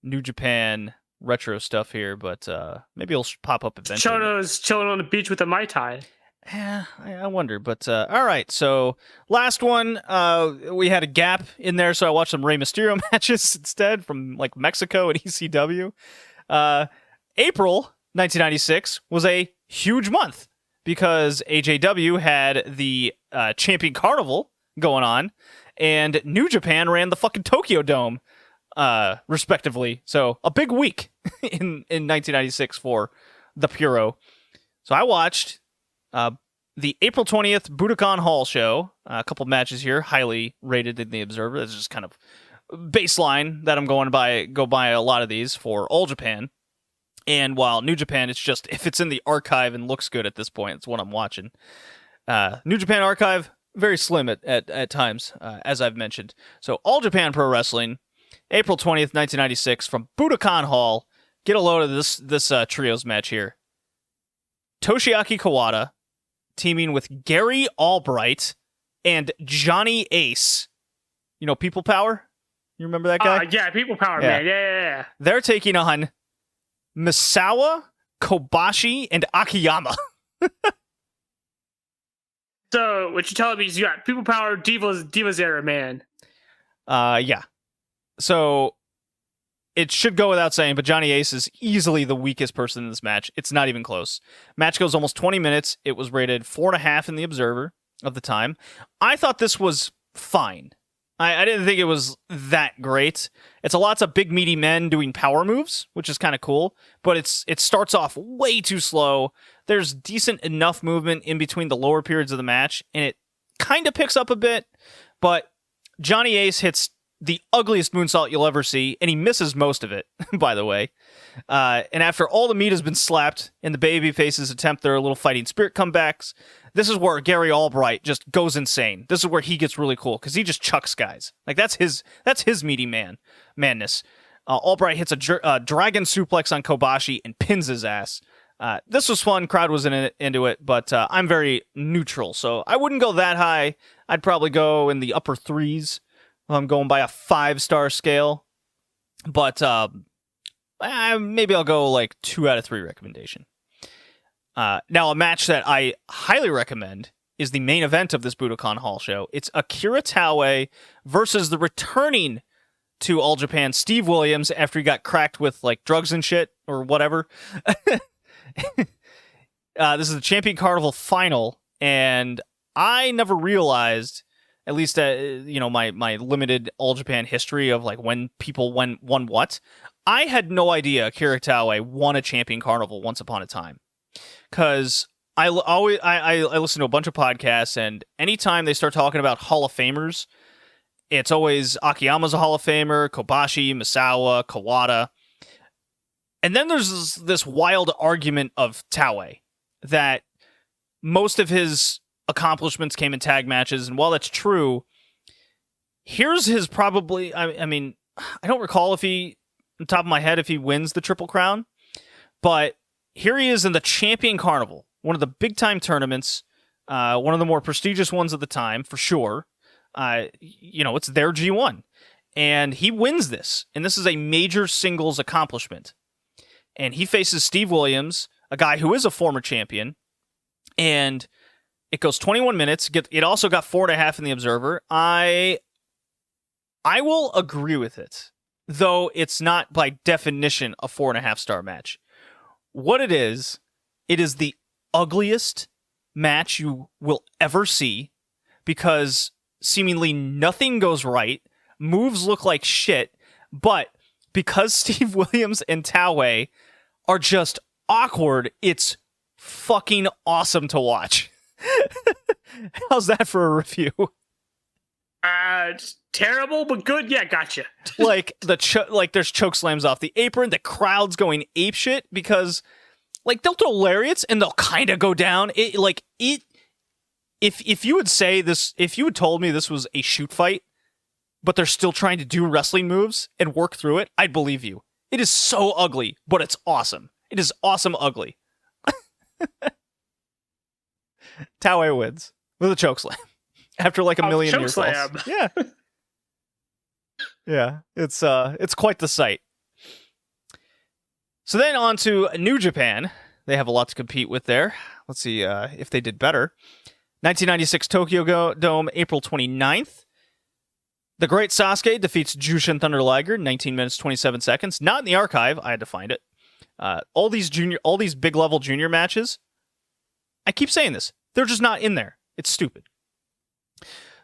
New Japan retro stuff here, but maybe he'll pop up eventually. Chono's chilling on the beach with a Mai Tai. Yeah, I wonder, but all right. So last one, we had a gap in there, so I watched some Rey Mysterio matches instead from like Mexico and ECW. April 1996 was a huge month because AJW had the Champion Carnival going on, and New Japan ran the fucking Tokyo Dome, respectively. So a big week in 1996 for the Puro. So I watched the April 20th Budokan Hall show. A couple matches here, highly rated in the Observer. That's just kind of baseline that I'm go by a lot of these for All Japan. And while New Japan, it's just, if it's in the archive and looks good at this point, it's what I'm watching. New Japan archive, very slim at times, as I've mentioned. So All Japan Pro Wrestling, April 20th, 1996, from Budokan Hall. Get a load of this trios match here. Toshiaki Kawada teaming with Gary Albright and Johnny Ace. You know, People Power? You remember that guy? Yeah, People Power, man. Yeah. They're taking on Misawa, Kobashi, and Akiyama. So, what you're telling me is you got People Power, Divas era, man. Yeah. So, it should go without saying, but Johnny Ace is easily the weakest person in this match. It's not even close. Match goes almost 20 minutes. It was rated 4.5 in the Observer of the time. I thought this was fine. I didn't think it was that great. It's a lots of big meaty men doing power moves, which is kind of cool, but it starts off way too slow. There's decent enough movement in between the lower periods of the match, and it kind of picks up a bit, but Johnny Ace hits the ugliest moonsault you'll ever see, and he misses most of it, by the way. And after all the meat has been slapped, and the baby faces attempt their little fighting spirit comebacks, this is where Gary Albright just goes insane. This is where he gets really cool, because he just chucks guys. Like, that's his meaty madness. Albright hits a dragon suplex on Kobashi and pins his ass. This was fun. Crowd was into it, but I'm very neutral, so I wouldn't go that high. I'd probably go in the upper 3s. I'm going by a 5-star scale, but maybe I'll go like 2 out of 3 recommendation. Now, a match that I highly recommend is the main event of this Budokan Hall show. It's Akira Taue versus the returning to All Japan Steve Williams after he got cracked with like drugs and shit or whatever. This is the Champion Carnival final, and I never realized, at least my limited All Japan history of like when people won what, I had no idea Akira Taue won a Champion Carnival once upon a time. Because I listen to a bunch of podcasts, and anytime they start talking about Hall of Famers, it's always Akiyama's a Hall of Famer, Kobashi, Misawa, Kawada. And then there's this wild argument of Taue that most of his accomplishments came in tag matches, and while that's true, here's his probably, I mean, I don't recall if he, on top of my head, if he wins the Triple Crown, but here he is in the Champion Carnival, one of the big-time tournaments, one of the more prestigious ones of the time, for sure. It's their G1. And he wins this, and this is a major singles accomplishment. And he faces Steve Williams, a guy who is a former champion, and it goes 21 minutes. It also got 4.5 in the Observer. I will agree with it, though it's not by definition a 4.5-star match. What it is the ugliest match you will ever see, because seemingly nothing goes right, moves look like shit, but because Steve Williams and Taue are just awkward, it's fucking awesome to watch. How's that for a review? It's terrible, but good. Yeah, gotcha. Like there's choke slams off the apron. The crowd's going apeshit because, like, they'll throw lariats and they'll kind of go down. If you would say this, if you had told me this was a shoot fight, but they're still trying to do wrestling moves and work through it, I'd believe you. It is so ugly, but it's awesome. It is awesome ugly. Taue wins with a chokeslam after like a million years. Yeah. Yeah, it's quite the sight. So then on to New Japan. They have a lot to compete with there. Let's see if they did better. 1996 Tokyo Dome, April 29th. The Great Sasuke defeats Jushin Thunder Liger, 19 minutes 27 seconds. Not in the archive. I had to find it. All these big level junior matches, I keep saying this, they're just not in there. It's stupid.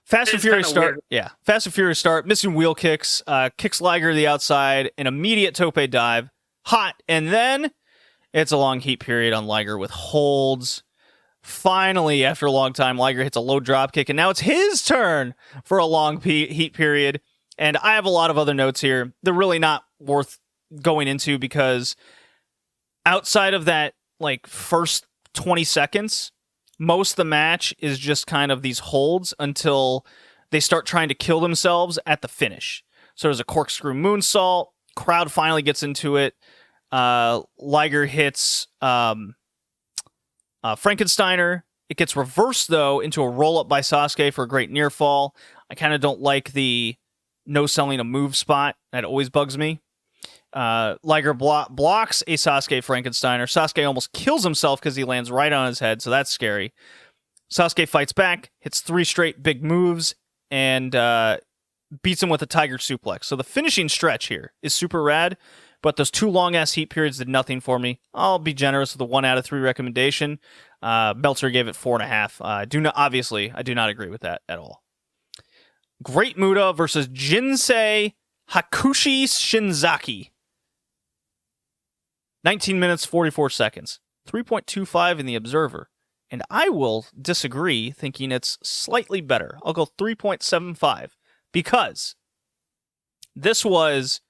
Fast and Furious start. Weird. Yeah. Fast and Furious start. Missing wheel kicks. Kicks Liger to the outside. An immediate tope dive. Hot. And then it's a long heat period on Liger with holds. Finally, after a long time, Liger hits a low drop kick. And now it's his turn for a long heat period. And I have a lot of other notes here. They're really not worth going into because outside of that, like, first 20 seconds, most of the match is just kind of these holds until they start trying to kill themselves at the finish. So there's a corkscrew moonsault. Crowd finally gets into it. Liger hits Frankensteiner. It gets reversed, though, into a roll-up by Sasuke for a great near fall. I kind of don't like the no-selling a move spot. That always bugs me. Liger blocks a Sasuke Frankensteiner. Sasuke almost kills himself because he lands right on his head, so that's scary. Sasuke fights back, hits 3 straight big moves, and beats him with a tiger suplex. So the finishing stretch here is super rad, but those 2 long-ass heat periods did nothing for me. I'll be generous with a 1 out of 3 recommendation. Meltzer gave it 4.5. Obviously, I do not agree with that at all. Great Muta versus Jinsei Hakushi Shinzaki. 19 minutes, 44 seconds. 3.25 in the Observer. And I will disagree, thinking it's slightly better. I'll go 3.75 because this was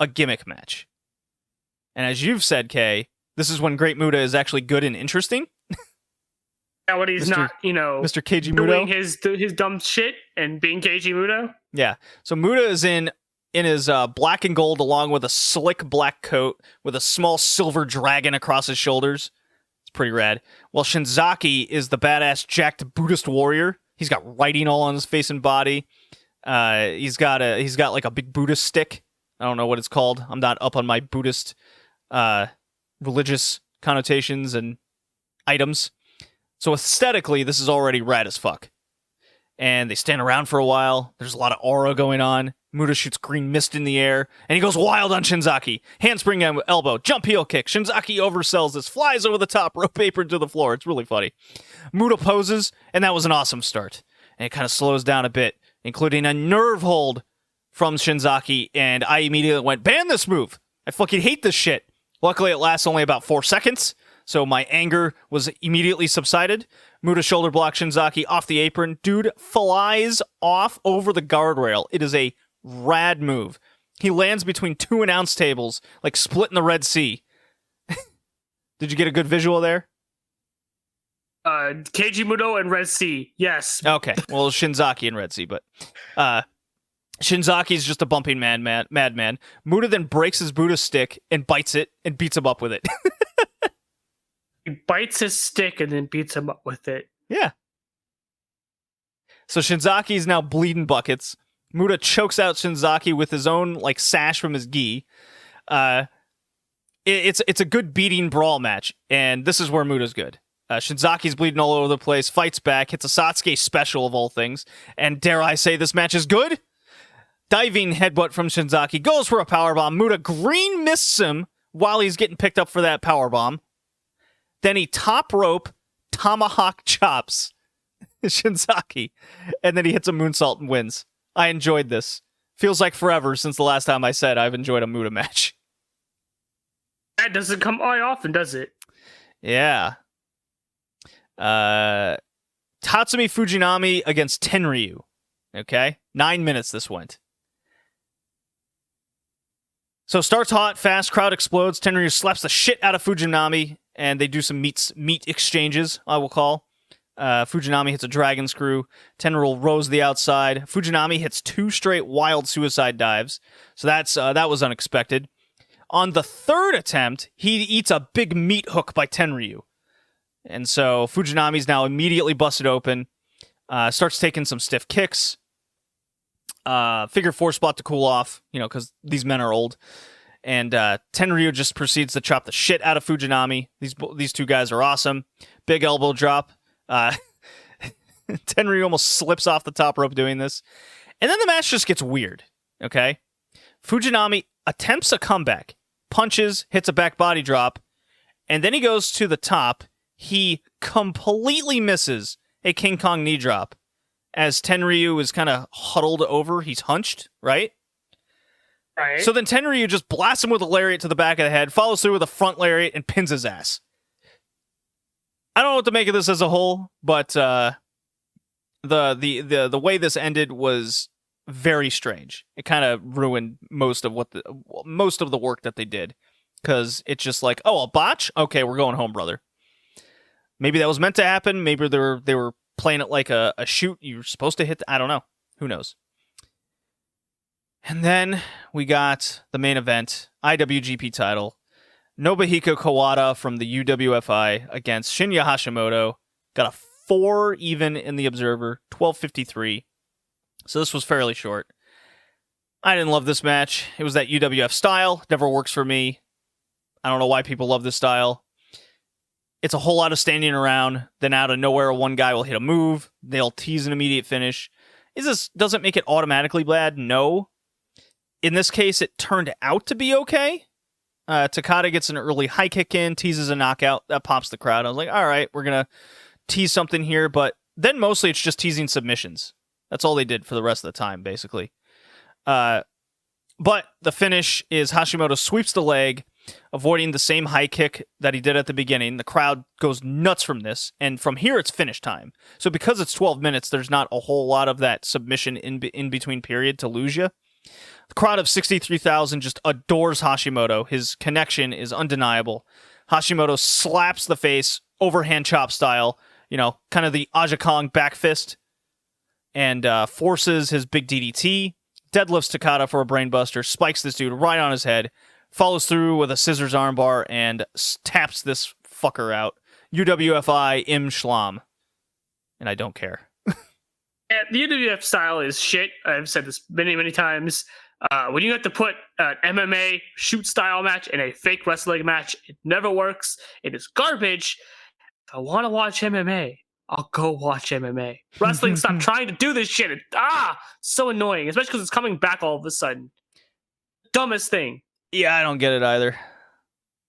a gimmick match. And as you've said, Kay, this is when Great Muta is actually good and interesting. Yeah, when he's not, Mr. Keiji doing Muto. his dumb shit and being Keiji Muto. Yeah. So Muta is in his black and gold along with a slick black coat with a small silver dragon across his shoulders. It's pretty rad. While Shinzaki is the badass jacked Buddhist warrior. He's got writing all on his face and body. He's got like a big Buddhist stick. I don't know what it's called. I'm not up on my Buddhist religious connotations and items. So aesthetically, this is already rad as fuck. And they stand around for a while. There's a lot of aura going on. Muta shoots green mist in the air, and he goes wild on Shinzaki. Handspring elbow, jump heel kick. Shinzaki oversells this, flies over the top, rope apron to the floor. It's really funny. Muta poses, and that was an awesome start. And it kind of slows down a bit, including a nerve hold from Shinzaki, and I immediately went, ban this move. I fucking hate this shit. Luckily, it lasts only about 4 seconds, so my anger was immediately subsided. Muta shoulder block Shinzaki off the apron. Dude flies off over the guardrail. It is a rad move. He lands between 2 announce tables, like splitting the Red Sea. Did you get a good visual there? Keiji Muto and Red Sea, yes. Okay, well, Shinzaki and Red Sea, but Shinzaki's just a bumping madman. Muta then breaks his Buddha stick and bites it and beats him up with it. He bites his stick and then beats him up with it. Yeah. So Shinzaki's now bleeding buckets. Muta chokes out Shinzaki with his own like sash from his gi. It's a good beating brawl match, and this is where Muta's good. Shinzaki's bleeding all over the place, fights back, hits a Sasuke special of all things, and dare I say this match is good? Diving headbutt from Shinzaki, goes for a powerbomb. Muta green mists him while he's getting picked up for that powerbomb. Then he top rope tomahawk chops Shinzaki, and then he hits a moonsault and wins. I enjoyed this. Feels like forever since the last time I said I've enjoyed a Muta match. That doesn't come by often, does it? Yeah. Tatsumi Fujinami against Tenryu. Okay? 9 minutes this went. So starts hot, fast, crowd explodes. Tenryu slaps the shit out of Fujinami, and they do some meat exchanges, I will call. Fujinami hits a dragon screw. Tenryu rolls the outside. Fujinami hits 2 straight wild suicide dives. So that was unexpected. On the 3rd attempt, he eats a big meat hook by Tenryu. And so Fujinami's now immediately busted open. Starts taking some stiff kicks. Figure 4 spot to cool off, because these men are old. And Tenryu just proceeds to chop the shit out of Fujinami. These 2 guys are awesome. Big elbow drop. Tenryu almost slips off the top rope doing this. And then the match just gets weird, okay? Fujinami attempts a comeback, punches, hits a back body drop, and then he goes to the top. He completely misses a King Kong knee drop as Tenryu is kind of huddled over. He's hunched, right? Right. So then Tenryu just blasts him with a lariat to the back of the head, follows through with a front lariat, and pins his ass. I don't know what to make of this as a whole, but the way this ended was very strange. It kind of ruined most of the work that they did, because it's just like, oh, a botch? Okay, we're going home, brother. Maybe that was meant to happen. Maybe they were playing it like a shoot you're supposed to hit. I don't know. Who knows? And then we got the main event, IWGP title. Nobuhiko Kawada from the UWFI against Shinya Hashimoto. Got a 4 even in the Observer, 12:53. So this was fairly short. I didn't love this match. It was that UWF style. Never works for me. I don't know why people love this style. It's a whole lot of standing around. Then out of nowhere, one guy will hit a move. They'll tease an immediate finish. doesn't make it automatically bad? No. In this case, it turned out to be okay. Takada gets an early high kick in, teases a knockout. That pops the crowd. I was like, all right, we're going to tease something here. But then mostly it's just teasing submissions. That's all they did for the rest of the time, basically. But the finish is Hashimoto sweeps the leg, avoiding the same high kick that he did at the beginning. The crowd goes nuts from this. And from here, it's finish time. So because it's 12 minutes, there's not a whole lot of that submission in between period to lose you. The crowd of 63,000 just adores Hashimoto. His connection is undeniable. Hashimoto slaps the face, overhand chop style, kind of the Aja Kong back fist, and forces his big DDT, deadlifts Takada for a brainbuster, spikes this dude right on his head, follows through with a scissors armbar, and taps this fucker out. UWFI Im Schlam. And I don't care. Yeah, the UWF style is shit. I've said this many, many times. When you have to put an MMA shoot style match in a fake wrestling match, it never works. It is garbage. If I want to watch MMA, I'll go watch MMA. Wrestling, stop trying to do this shit. So annoying, especially because it's coming back all of a sudden. Dumbest thing. Yeah, I don't get it either.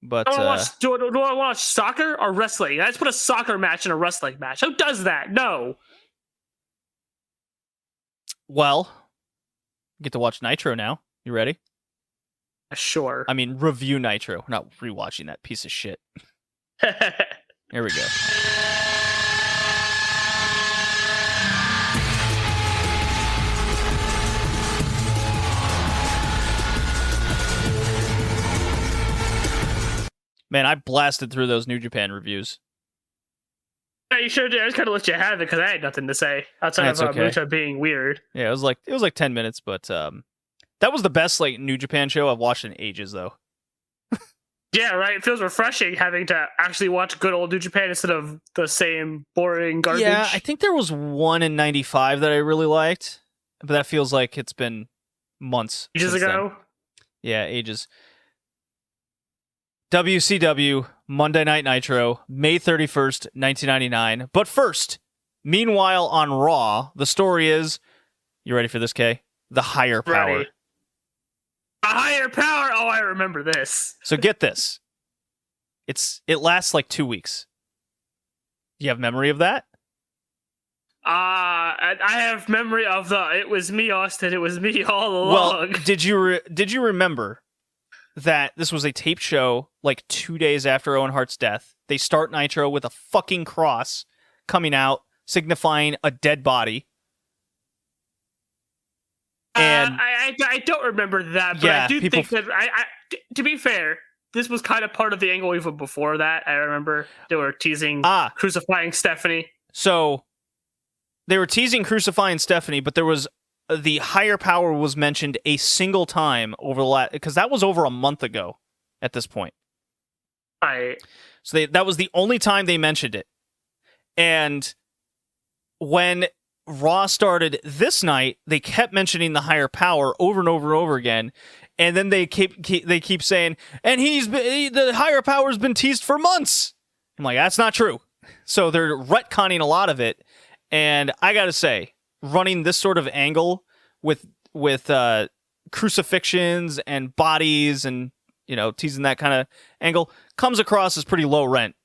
But do I want to watch soccer or wrestling? I just put a soccer match in a wrestling match. Who does that? No. Well, get to watch Nitro now. You ready? Sure. I mean, review Nitro, not rewatching that piece of shit. Here we go. Man, I blasted through those New Japan reviews. Yeah, you sure did. I just kind of let you have it because I had nothing to say outside of Muta being weird. Yeah, it was like 10 minutes, but that was the best New Japan show I've watched in ages, though. Yeah, right. It feels refreshing having to actually watch good old New Japan instead of the same boring garbage. Yeah, I think there was one in '95 that I really liked, but that feels like it's been months. Ages ago? Then. Yeah, ages. WCW Monday Night Nitro, May 31st, 1999. But first, meanwhile on Raw, the story is, you ready for this, Kay? The higher power. Ready. A higher power? Oh, I remember this. So get this. It lasts like 2 weeks. Do you have memory of that? I have memory of it was me, Austin. It was me all along. Well, did you remember that this was a taped show like 2 days after Owen Hart's death? They start Nitro with a fucking cross coming out, signifying a dead body. And I don't remember that, but yeah, I do think that to be fair, this was kind of part of the angle even before that. I remember they were teasing crucifying Stephanie. So they were teasing crucifying Stephanie, but there was the higher power was mentioned a single time over the last, because that was over a month ago at this point. So that was the only time they mentioned it. And when Raw started this night, they kept mentioning the higher power over and over and over again. And then they keep saying, and the higher power's been teased for months. I'm like, that's not true. So they're retconning a lot of it. And I gotta say, running this sort of angle with crucifixions and bodies and teasing that kind of angle comes across as pretty low rent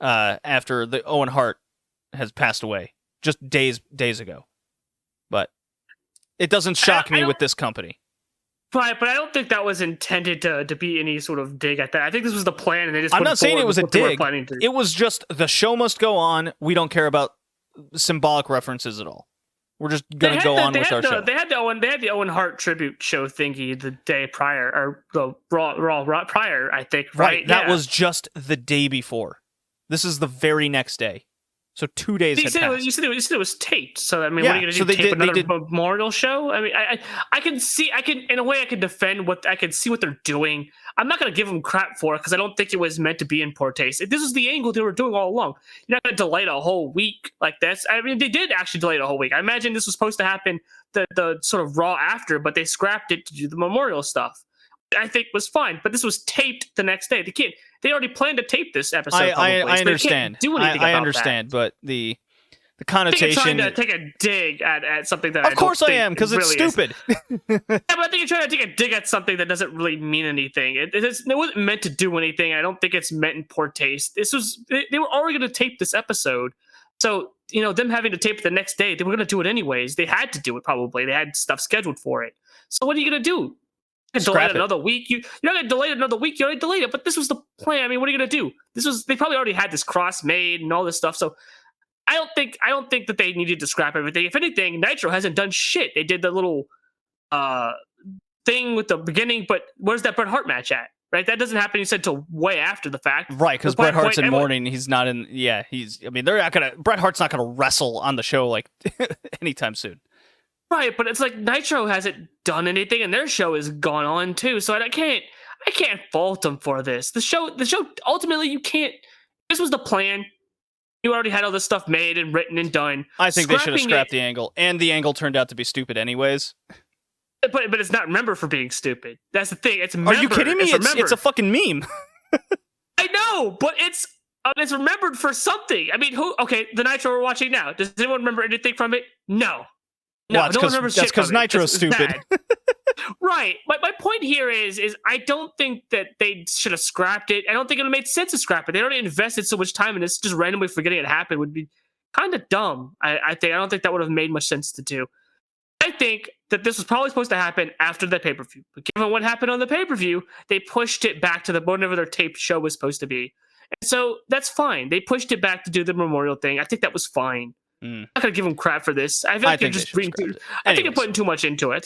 after the Owen Hart has passed away just days ago. But it doesn't shock me with this company. Right, but I don't think that was intended to be any sort of dig at that. I think this was the plan, and they just. I'm not saying it was a dig. It was just the show must go on. We don't care about symbolic references at all. We're just gonna go on with our show. They had the Owen Hart tribute show thingy the day prior, or the Raw prior, I think. Right, that was just the day before. This is the very next day. So 2 days had passed. You said it was taped. So I mean, what are you going to do? Tape another memorial show? I mean, I can in a way I can defend I can see what they're doing. I'm not going to give them crap for it because I don't think it was meant to be in poor taste. This is the angle they were doing all along. You're not going to delay it a whole week like this. I mean, they did actually delay it a whole week. I imagine this was supposed to happen the sort of Raw after, but they scrapped it to do the memorial stuff. I think was fine, but this was taped the next day. They already planned to tape this episode. I understand. Do anything I about understand, that. but the the connotation. I think you're trying to take a dig at something that Of course I am, because it's really stupid. Yeah, but I think you're trying to take a dig at something that doesn't really mean anything. It wasn't meant to do anything. I don't think it's meant in poor taste. They were already going to tape this episode. So, them having to tape it the next day, they were going to do it anyways. They had to do it probably. They had stuff scheduled for it. So what are you going to do? Delay it another week. You're not going to delay it another week. You already delayed it, but this was the plan. I mean, what are you going to do? They probably already had this cross made and all this stuff. So I don't think that they needed to scrap everything. If anything, Nitro hasn't done shit. They did the little thing with the beginning, but where's that Bret Hart match at? Right, that doesn't happen. He said till way after the fact. Right, because Bret Hart's in mourning. He's not in. Yeah, they're not gonna. Bret Hart's not gonna wrestle on the show like anytime soon. Right, but it's like Nitro hasn't done anything, and their show has gone on too. So I can't fault them for this. The show. Ultimately, you can't. This was the plan. You already had all this stuff made and written and done. I think they should have scrapped the angle, and the angle turned out to be stupid anyways. But it's not remembered for being stupid. That's the thing. It's remembered. Are you kidding me? It's a fucking meme. I know, but it's remembered for something. I mean, okay, the Nitro we're watching now. Does anyone remember anything from it? No. Well, no one remembers shit. That's because Nitro's stupid. Right. My point here is I don't think that they should have scrapped it. I don't think it would have made sense to scrap it. They already invested so much time in this. Just randomly forgetting it happened would be kind of dumb. I don't think that would have made much sense to do. I think that this was probably supposed to happen after the pay-per-view. But given what happened on the pay-per-view, they pushed it back to whenever their taped show was supposed to be. And so that's fine. They pushed it back to do the memorial thing. I think that was fine. I'm not going to give them crap for this. I feel like I think you're putting too much into it.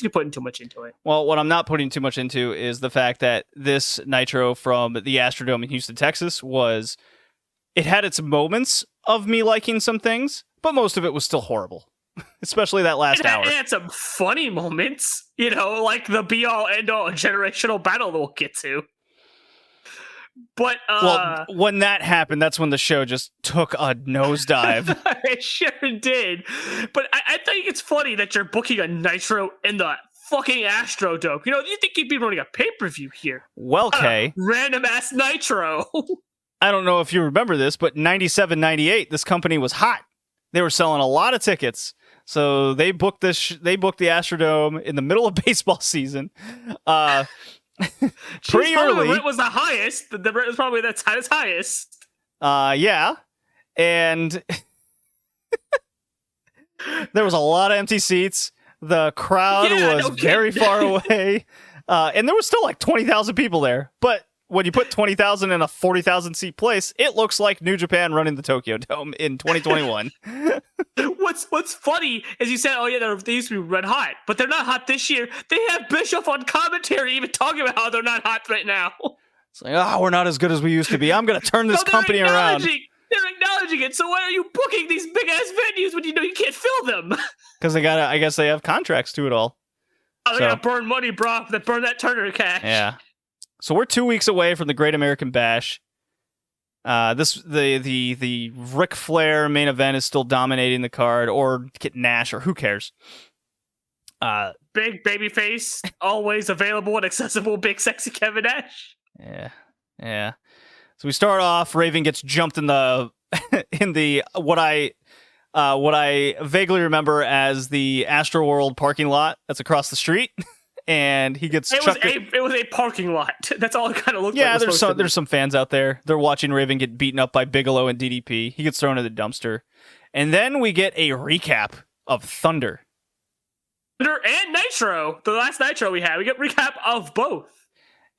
Well, what I'm not putting too much into is the fact that this Nitro from the Astrodome in Houston, Texas it had its moments of me liking some things, but most of it was still horrible. Especially that last hour. It had some funny moments, like the be-all, end-all generational battle that we'll get to. But when that happened, that's when the show just took a nosedive. It sure did. But I think it's funny that you're booking a Nitro in the fucking Astrodome. You think you'd be running a pay-per-view here? Well, Kay. Random-ass Nitro. I don't know if you remember this, but 97, 98, this company was hot. They were selling a lot of tickets. So they booked the Astrodome in the middle of baseball season. Pretty early. The rent was the highest. The rent was probably the highest. Yeah. And there was a lot of empty seats. The crowd was very far away. And there was still like 20,000 people there. But when you put 20,000 in a 40,000 seat place, it looks like New Japan running the Tokyo Dome in 2021. What's funny is you said, oh yeah, they used to be red hot, but they're not hot this year. They have Bischoff on commentary even talking about how they're not hot right now. It's like, we're not as good as we used to be. I'm going to turn this company around. They're acknowledging it. So why are you booking these big ass venues when you know you can't fill them? Because I guess they have contracts to it all. Oh, they gotta burn money, bro. They burn that Turner cash. Yeah. So we're 2 weeks away from the Great American Bash. The Ric Flair main event is still dominating the card, or Kit Nash, or who cares? Big babyface, always available and accessible. Big sexy Kevin Nash. Yeah. So we start off. Raven gets jumped in the what I vaguely remember as the Astroworld parking lot that's across the street. And he gets chucked. It was a parking lot. That's all it kind of looked like. Yeah, there's some fans out there. They're watching Raven get beaten up by Bigelow and DDP. He gets thrown in the dumpster. And then we get a recap of Thunder. Thunder and Nitro. The last Nitro we had. We get recap of both.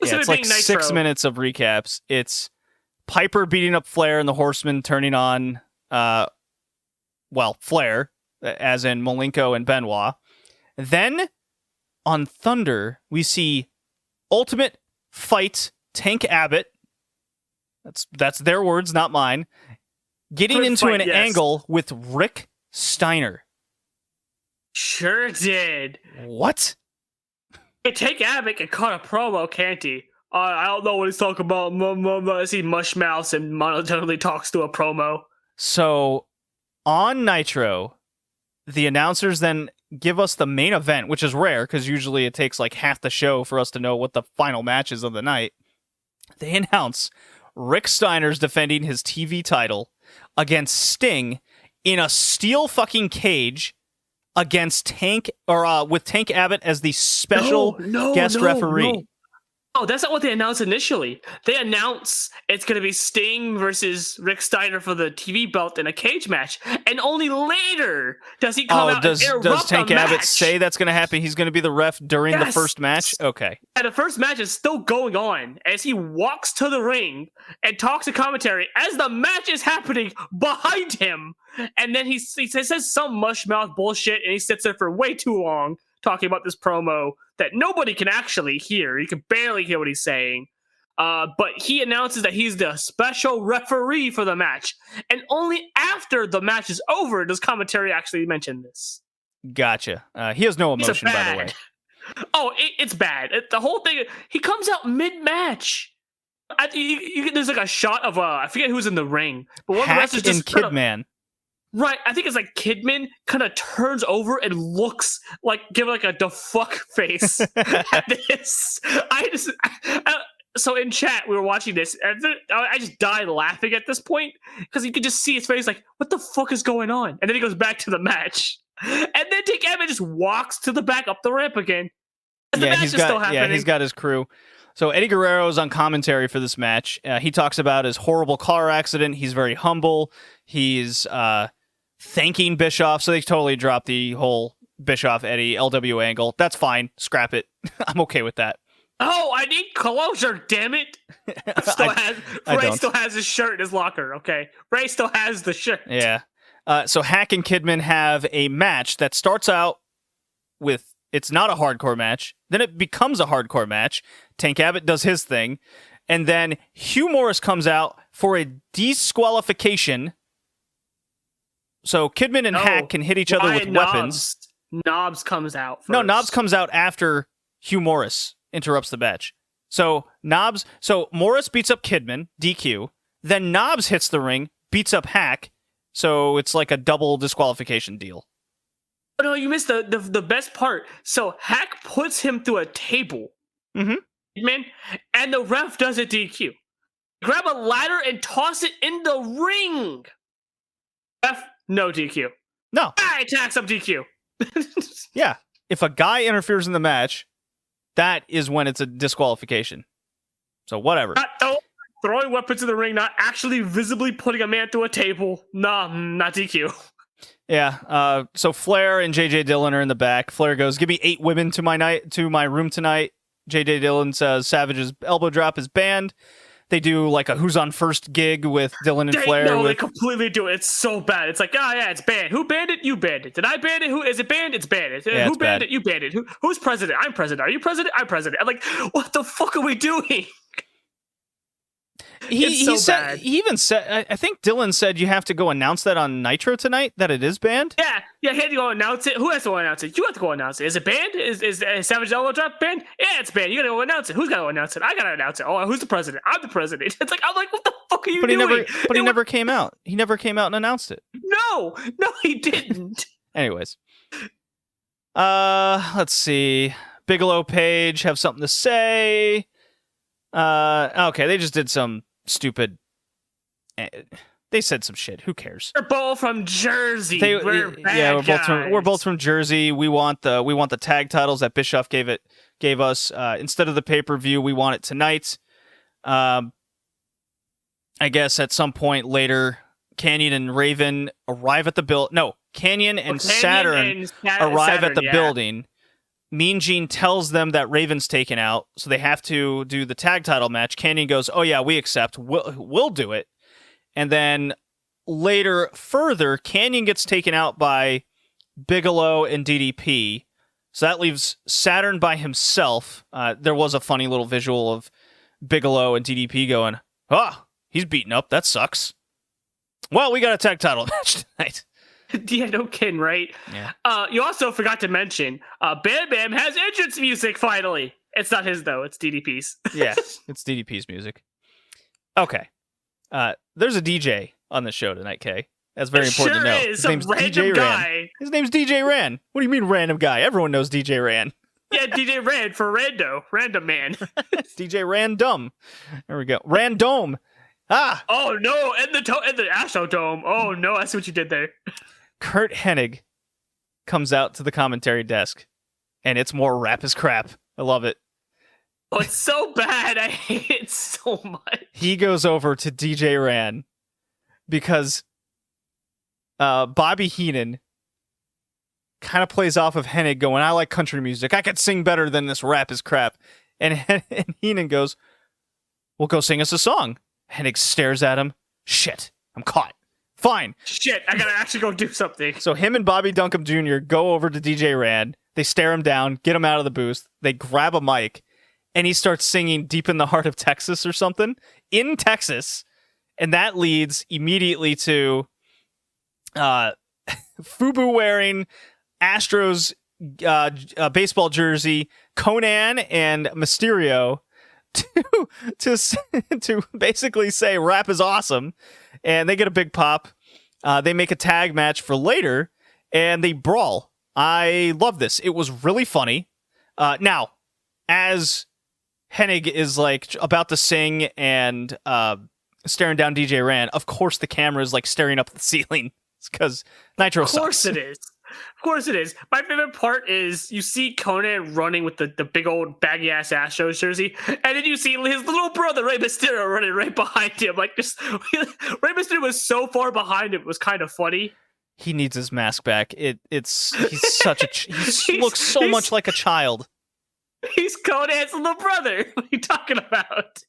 It's like 6 minutes of recaps. It's Piper beating up Flair and the Horsemen turning on, Flair, as in Malenko and Benoit. Then on Thunder, we see Ultimate Fight Tank Abbott. That's their words, not mine. Getting into an angle with Rick Steiner. Sure did. What? Hey, Tank Abbott can cut a promo, can't he? I don't know what he's talking about. As he mush mouths and monotonely talks to a promo. So on Nitro, the announcers then give us the main event, which is rare because usually it takes like half the show for us to know what the final match is of the night. They announce Rick Steiner's defending his TV title against Sting in a steel fucking cage against Tank, or with Tank Abbott as the special guest referee. No. Oh, that's not what they announced initially. They announced it's going to be Sting versus Rick Steiner for the TV belt in a cage match, and only later does he come out and interrupt does Tank a Abbott match. say that's going to happen? He's going to be the ref during the first match? Okay. And the first match is still going on as he walks to the ring and talks to commentary as the match is happening behind him. And then he says some mushmouth bullshit, and he sits there for way too long talking about this promo that nobody can actually hear. You can barely hear what he's saying. But he announces that he's the special referee for the match. And only after the match is over does commentary actually mention this. Gotcha. He has no emotion, by the way. Oh, it's bad. The whole thing, he comes out mid-match. There's like a shot of, I forget who's in the ring. But one of the Hack wrestlers and just Kidman. Right, I think it's like Kidman kind of turns over and looks like, give like a the fuck face at this. So in chat, we were watching this, and I just died laughing at this point, because you could just see his face like, what the fuck is going on? And then he goes back to the match. And then Tank Abbott just walks to the back up the ramp again. And the match is still happening. He's got his crew. So Eddie Guerrero's on commentary for this match. He talks about his horrible car accident. He's very humble. He's thanking Bischoff, so they totally dropped the whole Bischoff-Eddie LW angle. That's fine. Scrap it. I'm okay with that. Oh, I need closure, damn it. Ray still has his shirt in his locker, okay? Ray still has the shirt. Yeah. So Hack and Kidman have a match that starts out with, it's not a hardcore match, then it becomes a hardcore match. Tank Abbott does his thing, and then Hugh Morris comes out for a disqualification. So Kidman and Hack can hit each other with weapons. Knobs comes out first. No, Knobs comes out after Hugh Morris interrupts the match. So Morris beats up Kidman, DQ. Then Knobs hits the ring, beats up Hack. So it's like a double disqualification deal. Oh, no, you missed the best part. So Hack puts him through a table. Mm-hmm. Man, and the ref does a DQ. Grab a ladder and toss it in the ring. Ref, no DQ. No. Guy attacks up DQ. Yeah. If a guy interferes in the match, that is when it's a disqualification. So whatever. Not throwing weapons in the ring, not actually visibly putting a man through a table. Nah, not DQ. Yeah. So Flair and JJ Dillon are in the back. Flair goes, "Give me 8 women to my room tonight." JJ Dillon says Savage's elbow drop is banned. They do like a Who's on First gig with Dillon and Flair. No, they completely do it. It's so bad. It's like, oh yeah, it's banned. Who banned it? You banned it. Did I ban it? Who is it banned? It's banned. Yeah, who banned it? You banned it. Who's president? I'm president. Are you president? I'm president. I'm like, what the fuck are we doing? He bad. He even said, I think Dillon said you have to go announce that on Nitro tonight, that it is banned. Yeah, he had to go announce it. Who has to go announce it? You have to go announce it. Is it banned? Is Savage Elbow Drop banned? Yeah, it's banned. You gotta go announce it. Who's gotta go announce it? I gotta announce it. Oh, who's the president? I'm the president. I'm like, what the fuck are you doing? He never came out. He never came out and announced it. No, he didn't. Anyways. Let's see. Bigelow, Page have something to say. Okay, they just did some stupid. They said some shit. Who cares? We're both from Jersey. We're both from Jersey. We want the tag titles that Bischoff gave us. Instead of the pay-per-view, we want it tonight. I guess at some point later, Canyon and Raven arrive at the build. No, Canyon and Saturn arrive at the building. Mean Gene tells them that Raven's taken out, so they have to do the tag title match. Canyon goes, "Oh yeah, we accept. We'll do it." And then further, Canyon gets taken out by Bigelow and DDP. So that leaves Saturn by himself. There was a funny little visual of Bigelow and DDP going, "Oh, he's beaten up. That sucks." Well, we got a tag title match tonight. Yeah, no kidding, right? Yeah. You also forgot to mention, Bam Bam has entrance music finally. It's not his though; it's DDP's. Yeah, it's DDP's music. Okay. There's a DJ on the show tonight, Kay. That's very important to know. His name's DJ Ran. His name's DJ Ran. What do you mean random guy? Everyone knows DJ Ran. Yeah, DJ Ran for random man. DJ Random. There we go. Random. Ah! Oh no! And the Astro Dome. Oh no! I see what you did there. Kurt Hennig comes out to the commentary desk, and it's more rap as crap. I love it. Oh, it's so bad. I hate it so much. He goes over to DJ Ran because Bobby Heenan kind of plays off of Hennig going, I like country music. I could sing better than this rap is crap. And Heenan goes, well, go sing us a song. Hennig stares at him. Shit, I'm caught. Fine. Shit, I gotta actually go do something. So him and Bobby Duncombe Jr. go over to DJ Ran. They stare him down, get him out of the booth. They grab a mic, and he starts singing Deep in the Heart of Texas or something in Texas. And that leads immediately to FUBU wearing Astros baseball jersey, Conan and Mysterio to basically say rap is awesome. And they get a big pop. They make a tag match for later, and they brawl. I love this. It was really funny. Now, as Hennig is like about to sing and staring down DJ Ran, of course the camera is like staring up at the ceiling. It's because Nitro sucks. Of course it is. Of course it is. My favorite part is you see Conan running with the big old baggy ass Astros jersey, and then you see his little brother Rey Mysterio running right behind him. Like just Rey Mysterio was so far behind him, it was kind of funny. He needs his mask back. He's such a he looks so much like a child. He's Conan's little brother. What are you talking about?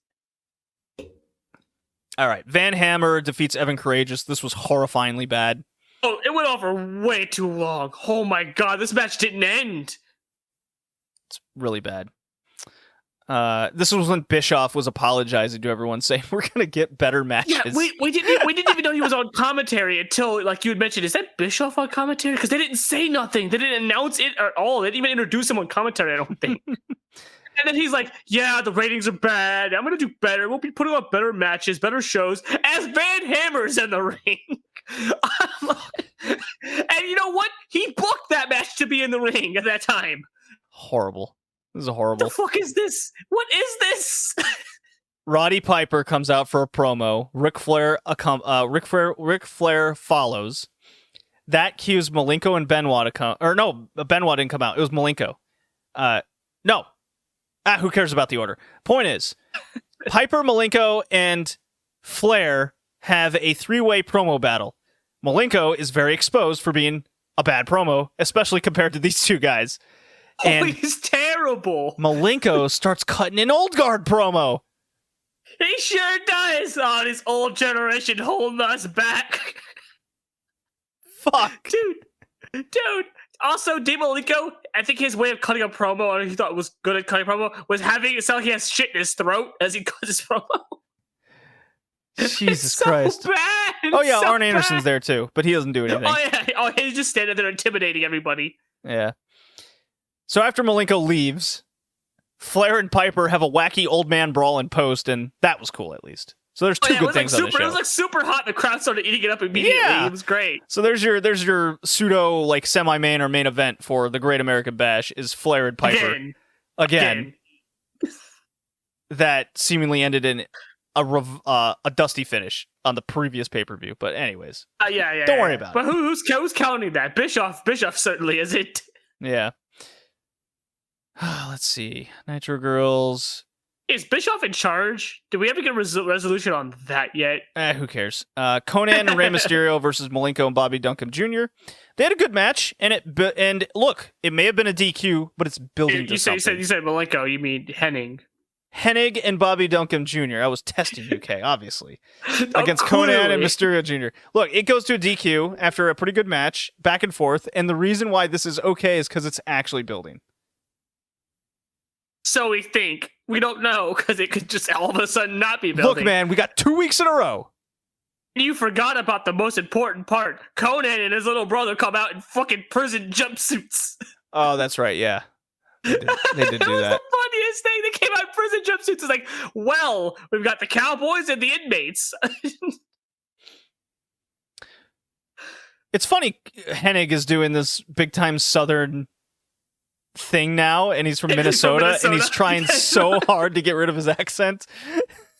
All right, Van Hammer defeats Evan Courageous. This was horrifyingly bad. Oh, it went on for way too long. Oh my god, this match didn't end. It's really bad. This was when Bischoff was apologizing to everyone, saying we're gonna get better matches. Yeah, we didn't even know he was on commentary until like you had mentioned. Is that Bischoff on commentary? Because they didn't say nothing. They didn't announce it at all. They didn't even introduce him on commentary. I don't think. And then he's like, yeah, the ratings are bad. I'm going to do better. We'll be putting on better matches, better shows, as Van Hammer's in the ring. And you know what? He booked that match to be in the ring at that time. Horrible. This is horrible. What the fuck is this? What is this? Roddy Piper comes out for a promo. Ric Flair follows. That cues Malenko and Benoit to come. Or no, Benoit didn't come out. It was Malenko. No. Who cares about the order? Point is, Piper, Malenko, and Flair have a three-way promo battle. Malenko is very exposed for being a bad promo, especially compared to these two guys. And he's terrible. Malenko starts cutting an old guard promo. He sure does. Oh, this old generation holding us back. Fuck. Dude. Also, Dean Malenko, I think his way of cutting a promo, or he thought was good at cutting a promo, was having it sound like he has shit in his throat as he cuts his promo. Jesus so Christ. Bad. Oh, yeah, so Arn Anderson's there, too, but he doesn't do anything. Oh, yeah. Oh, he's just standing there intimidating everybody. Yeah. So after Malenko leaves, Flair and Piper have a wacky old man brawl in post, and that was cool, at least. So there's two good things on the show. It was like super hot, and the crowd started eating it up immediately. Yeah. It was great. So there's your pseudo like semi-main or main event for the Great American Bash is Flair and Piper again. That seemingly ended in a dusty finish on the previous pay-per-view. But anyways, don't worry about it. But who's counting that? Bischoff certainly isn't. Yeah. Let's see. Nitro Girls. Is Bischoff in charge? Did we ever get a resolution on that yet? Who cares? Conan and Rey Mysterio versus Malenko and Bobby Duncombe Jr. They had a good match, and look, it may have been a DQ, but it's building to something. You said Malenko, you mean Hennig. Hennig and Bobby Duncombe Jr. I was testing UK, obviously, against Conan and Mysterio Jr. Look, it goes to a DQ after a pretty good match, back and forth, and the reason why this is okay is because it's actually building. So we think. We don't know, because it could just all of a sudden not be building. Look, man, we got 2 weeks in a row. You forgot about the most important part. Conan and his little brother come out in fucking prison jumpsuits. Oh, that's right, yeah. They did do that. That was the funniest thing. They came out in prison jumpsuits. It's like, well, we've got the cowboys and the inmates. It's funny, Hennig is doing this big-time Southern thing now, and he's from Minnesota, and he's trying so hard to get rid of his accent.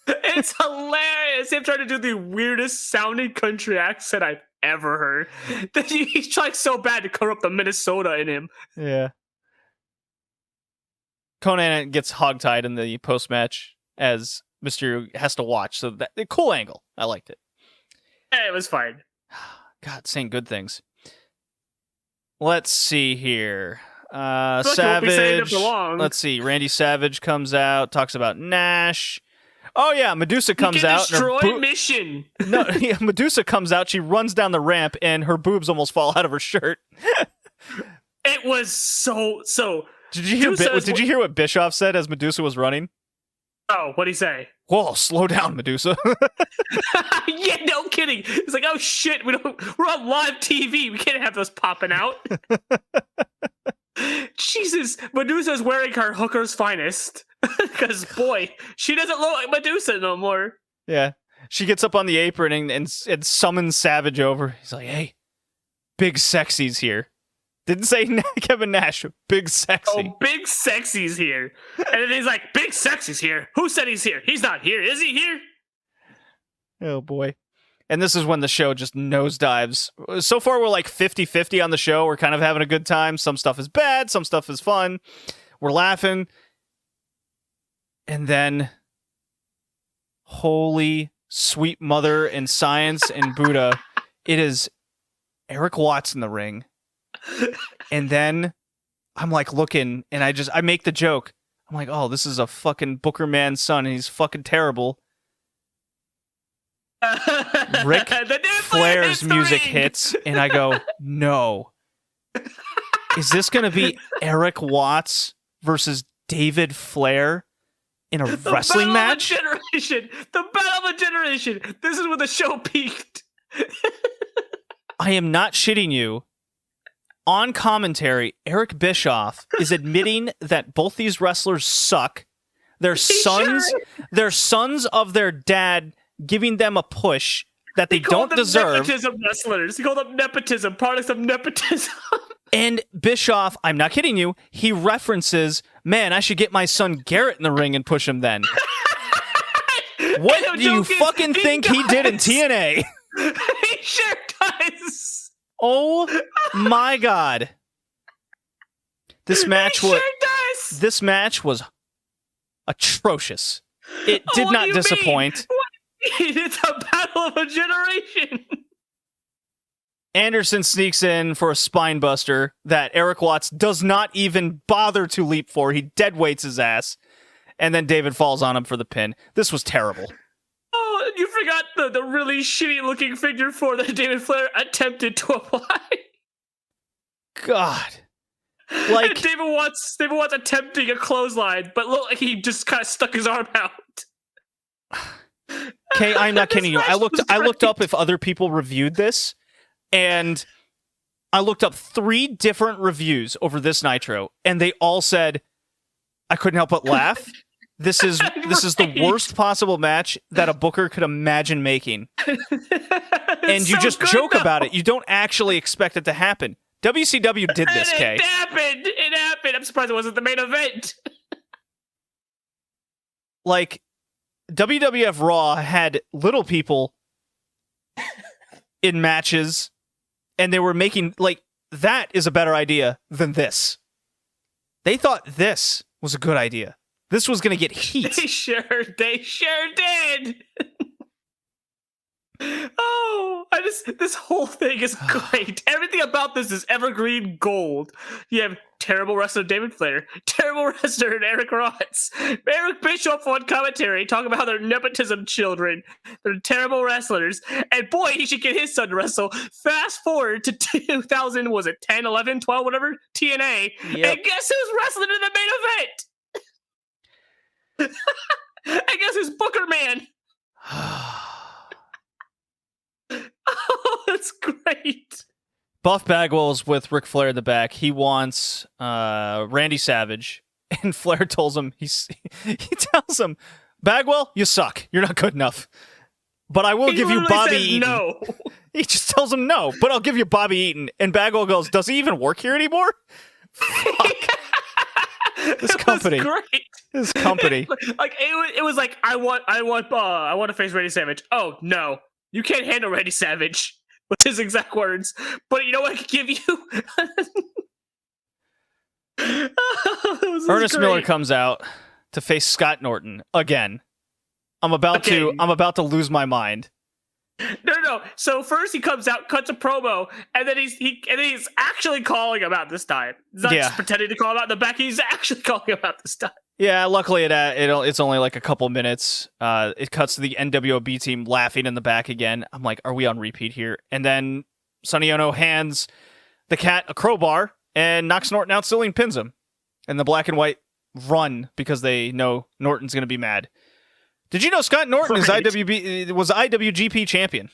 It's hilarious. Sam tried to do the weirdest sounding country accent I've ever heard. He's trying so bad to cover up the Minnesota in him. Yeah. Conan gets hogtied in the post-match as Mysterio has to watch. So that cool angle. I liked it. It was fine. God, saying good things. Let's see here. like you won't be saying it Savage. for long. Let's see. Randy Savage comes out, talks about Nash. Oh yeah, Medusa comes out. and her Destroy mission. No, yeah, Medusa comes out. She runs down the ramp, and her boobs almost fall out of her shirt. It was so. Did you hear what Bischoff said as Medusa was running? Oh, what'd he say? Whoa, slow down, Medusa. Yeah, no kidding. It's like, oh shit, we're on live TV. We can't have those popping out. Jesus, Medusa's wearing her hooker's finest. Because, boy, she doesn't look like Medusa no more. Yeah. She gets up on the apron and summons Savage over. He's like, hey, Big Sexy's here. Didn't say Kevin Nash, Big Sexy. Oh, Big Sexy's here. And then he's like, Big Sexy's here. Who said he's here? He's not here. Is he here? Oh, boy. And this is when the show just nosedives. So far, we're like 50-50 on the show. We're kind of having a good time. Some stuff is bad. Some stuff is fun. We're laughing. And then, holy sweet mother and science and Buddha, it is Eric Watts in the ring. And then I'm like looking, and I make the joke. I'm like, oh, this is a fucking Booker man's son, and he's fucking terrible. Ric Flair's music hits, and I go, no. Is this going to be Eric Watts versus David Flair in a wrestling match? The battle of a generation. This is where the show peaked. I am not shitting you. On commentary, Eric Bischoff is admitting that both these wrestlers suck. They're sons of their dad, giving them a push that they don't deserve. Nepotism wrestlers. He called them nepotism, products of nepotism. And Bischoff, I'm not kidding you, he references, man, I should get my son Garrett in the ring and push him then. What do you fucking think he did in TNA? He sure does. Oh my god. This match was atrocious. It did not disappoint. It's a battle of a generation. Anderson sneaks in for a spine buster that Eric Watts does not even bother to leap for. He dead weights his ass. And then David falls on him for the pin. This was terrible. Oh, you forgot the really shitty looking figure 4 that David Flair attempted to apply. God. Like David Watts attempting a clothesline, but looked like he just kind of stuck his arm out. Okay, I'm not kidding you. I looked up if other people reviewed this, and I looked up 3 different reviews over this Nitro, and they all said I couldn't help but laugh. This is the worst possible match that a booker could imagine making. And you just joke about it. You don't actually expect it to happen. WCW did this, Kay. It happened. I'm surprised it wasn't the main event. Like, WWF Raw had little people in matches, and they were making, like, that is a better idea than this. They thought this was a good idea. This was going to get heat. They sure did. Oh, this whole thing is great. Everything about this is evergreen gold. You have terrible wrestler David Flair, terrible wrestler Eric Ross, Eric Bischoff on commentary talking about how they're nepotism children. They're terrible wrestlers. And boy, he should get his son to wrestle. Fast forward to 2000, was it 10, 11, 12, whatever, TNA. Yep. And guess who's wrestling in the main event? I guess who's Booker Man. Oh, that's great. Buff Bagwell's with Ric Flair in the back. He wants Randy Savage, and Flair tells him he tells him, Bagwell, you suck. You're not good enough. But I will give you Bobby Eaton. No. He just tells him no, but I'll give you Bobby Eaton. And Bagwell goes, does he even work here anymore? Fuck. This company. It was great. This company. Like it was like I want to face Randy Savage. Oh no, you can't handle Randy Savage. Was his exact words. But you know what I could give you? Ernest Miller comes out to face Scott Norton again. I'm about to lose my mind. No. So first he comes out, cuts a promo, and then he's actually calling him out this time. He's not just pretending to call him out in the back. He's actually calling him out this time. Yeah, luckily it's only like a couple minutes. It cuts to the NWOB team laughing in the back again. I'm like, are we on repeat here? And then Sonny Ono hands the cat a crowbar and knocks Norton out, silly, and pins him. And the black and white run because they know Norton's going to be mad. Did you know Scott Norton was IWGP champion?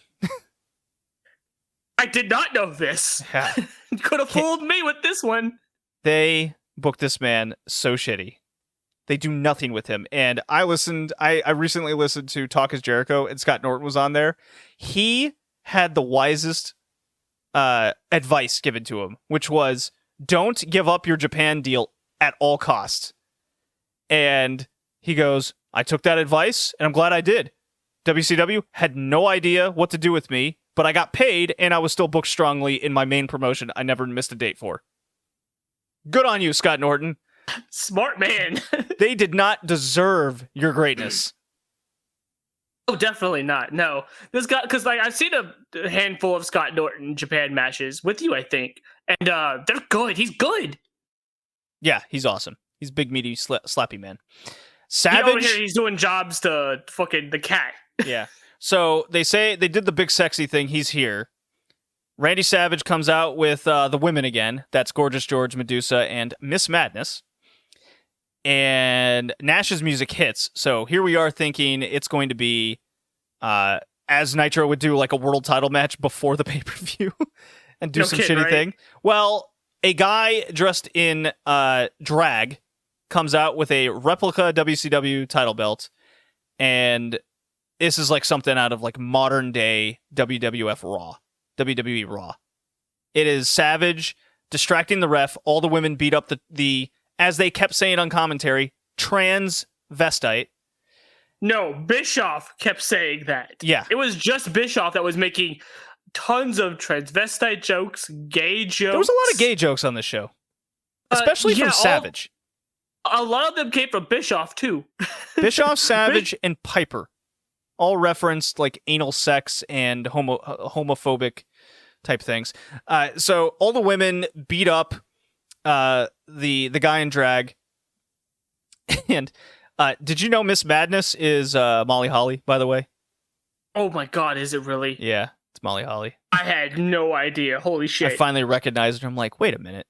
I did not know this. Yeah. Could have fooled me with this one. They booked this man so shitty. They do nothing with him. And I recently listened to Talk is Jericho, and Scott Norton was on there. He had the wisest advice given to him, which was, don't give up your Japan deal at all costs. And he goes, I took that advice, and I'm glad I did. WCW had no idea what to do with me, but I got paid, and I was still booked strongly in my main promotion I never missed a date for. Good on you, Scott Norton. Smart man. They did not deserve your greatness. Oh, definitely not. No. This guy, because like I've seen a handful of Scott Norton Japan matches with you, I think. And they're good. He's good. Yeah, he's awesome. He's big, meaty, slappy man. Savage. Over here, he's doing jobs to fucking the cat. Yeah. So they say they did the big sexy thing. He's here. Randy Savage comes out with the women again. That's Gorgeous George, Medusa, and Miss Madness. And Nash's music hits. So here we are thinking it's going to be, as Nitro would do, like a world title match before the pay-per-view and do some shitty thing. Well, a guy dressed in drag comes out with a replica WCW title belt, and this is like something out of like modern day WWE Raw. It is Savage distracting the ref. All the women beat up the as they kept saying on commentary, transvestite. No, Bischoff kept saying that. Yeah. It was just Bischoff that was making tons of transvestite jokes, gay jokes. There was a lot of gay jokes on this show, especially from Savage. A lot of them came from Bischoff, too. Bischoff, Savage, and Piper all referenced like anal sex and homophobic type things. So all the women beat up the guy in drag. And did you know Miss Madness is Molly Holly, by the way? Oh my god, is it really? Yeah, it's Molly Holly. I had no idea. Holy shit. I finally recognized her. I'm like, wait a minute.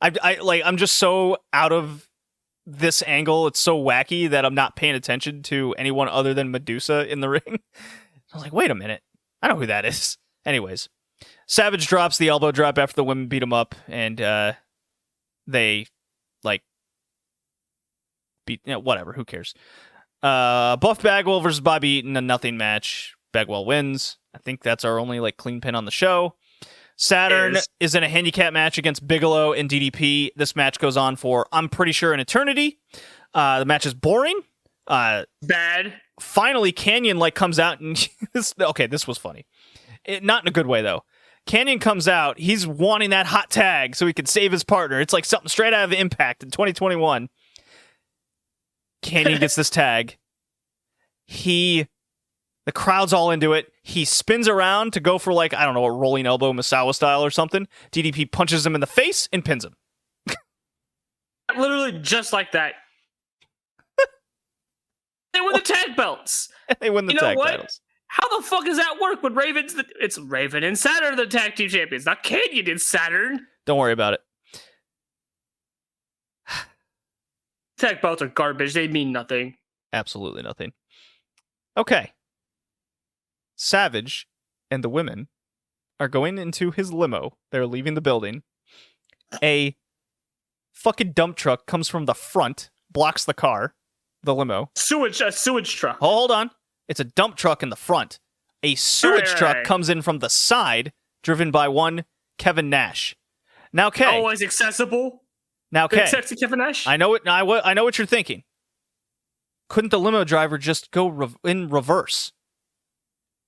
I'm just so out of this angle. It's so wacky that I'm not paying attention to anyone other than Medusa in the ring. I was like, wait a minute. I know who that is. Anyways, Savage drops the elbow drop after the women beat him up, and they like beat whatever. Who cares? Buff Bagwell versus Bobby Eaton, a nothing match. Bagwell wins. I think that's our only like clean pin on the show. Saturn is in a handicap match against Bigelow and DDP. This match goes on for, I'm pretty sure, an eternity. The match is boring. Bad. Finally, Canyon comes out and this was funny. Not in a good way though. Canyon comes out. He's wanting that hot tag so he can save his partner. It's like something straight out of Impact in 2021. Canyon gets this tag. The crowd's all into it. He spins around to go for a rolling elbow Misawa style or something. DDP punches him in the face and pins him. Literally just like that. They win the tag belts. They win the tag titles. How the fuck does that work when it's Raven and Saturn are the tag team champions, not Canyon and Saturn. Don't worry about it. Tag belts are garbage. They mean nothing. Absolutely nothing. Okay. Savage and the women are going into his limo. They're leaving the building. A fucking dump truck comes from the front, blocks the car, the limo. A sewage truck. Hold on. It's a dump truck in the front. A sewage truck comes in from the side, driven by one Kevin Nash. Now, Kay. Always accessible. Now, Big okay, sexy Kevin Nash. I know it. I know what you're thinking. Couldn't the limo driver just go in reverse?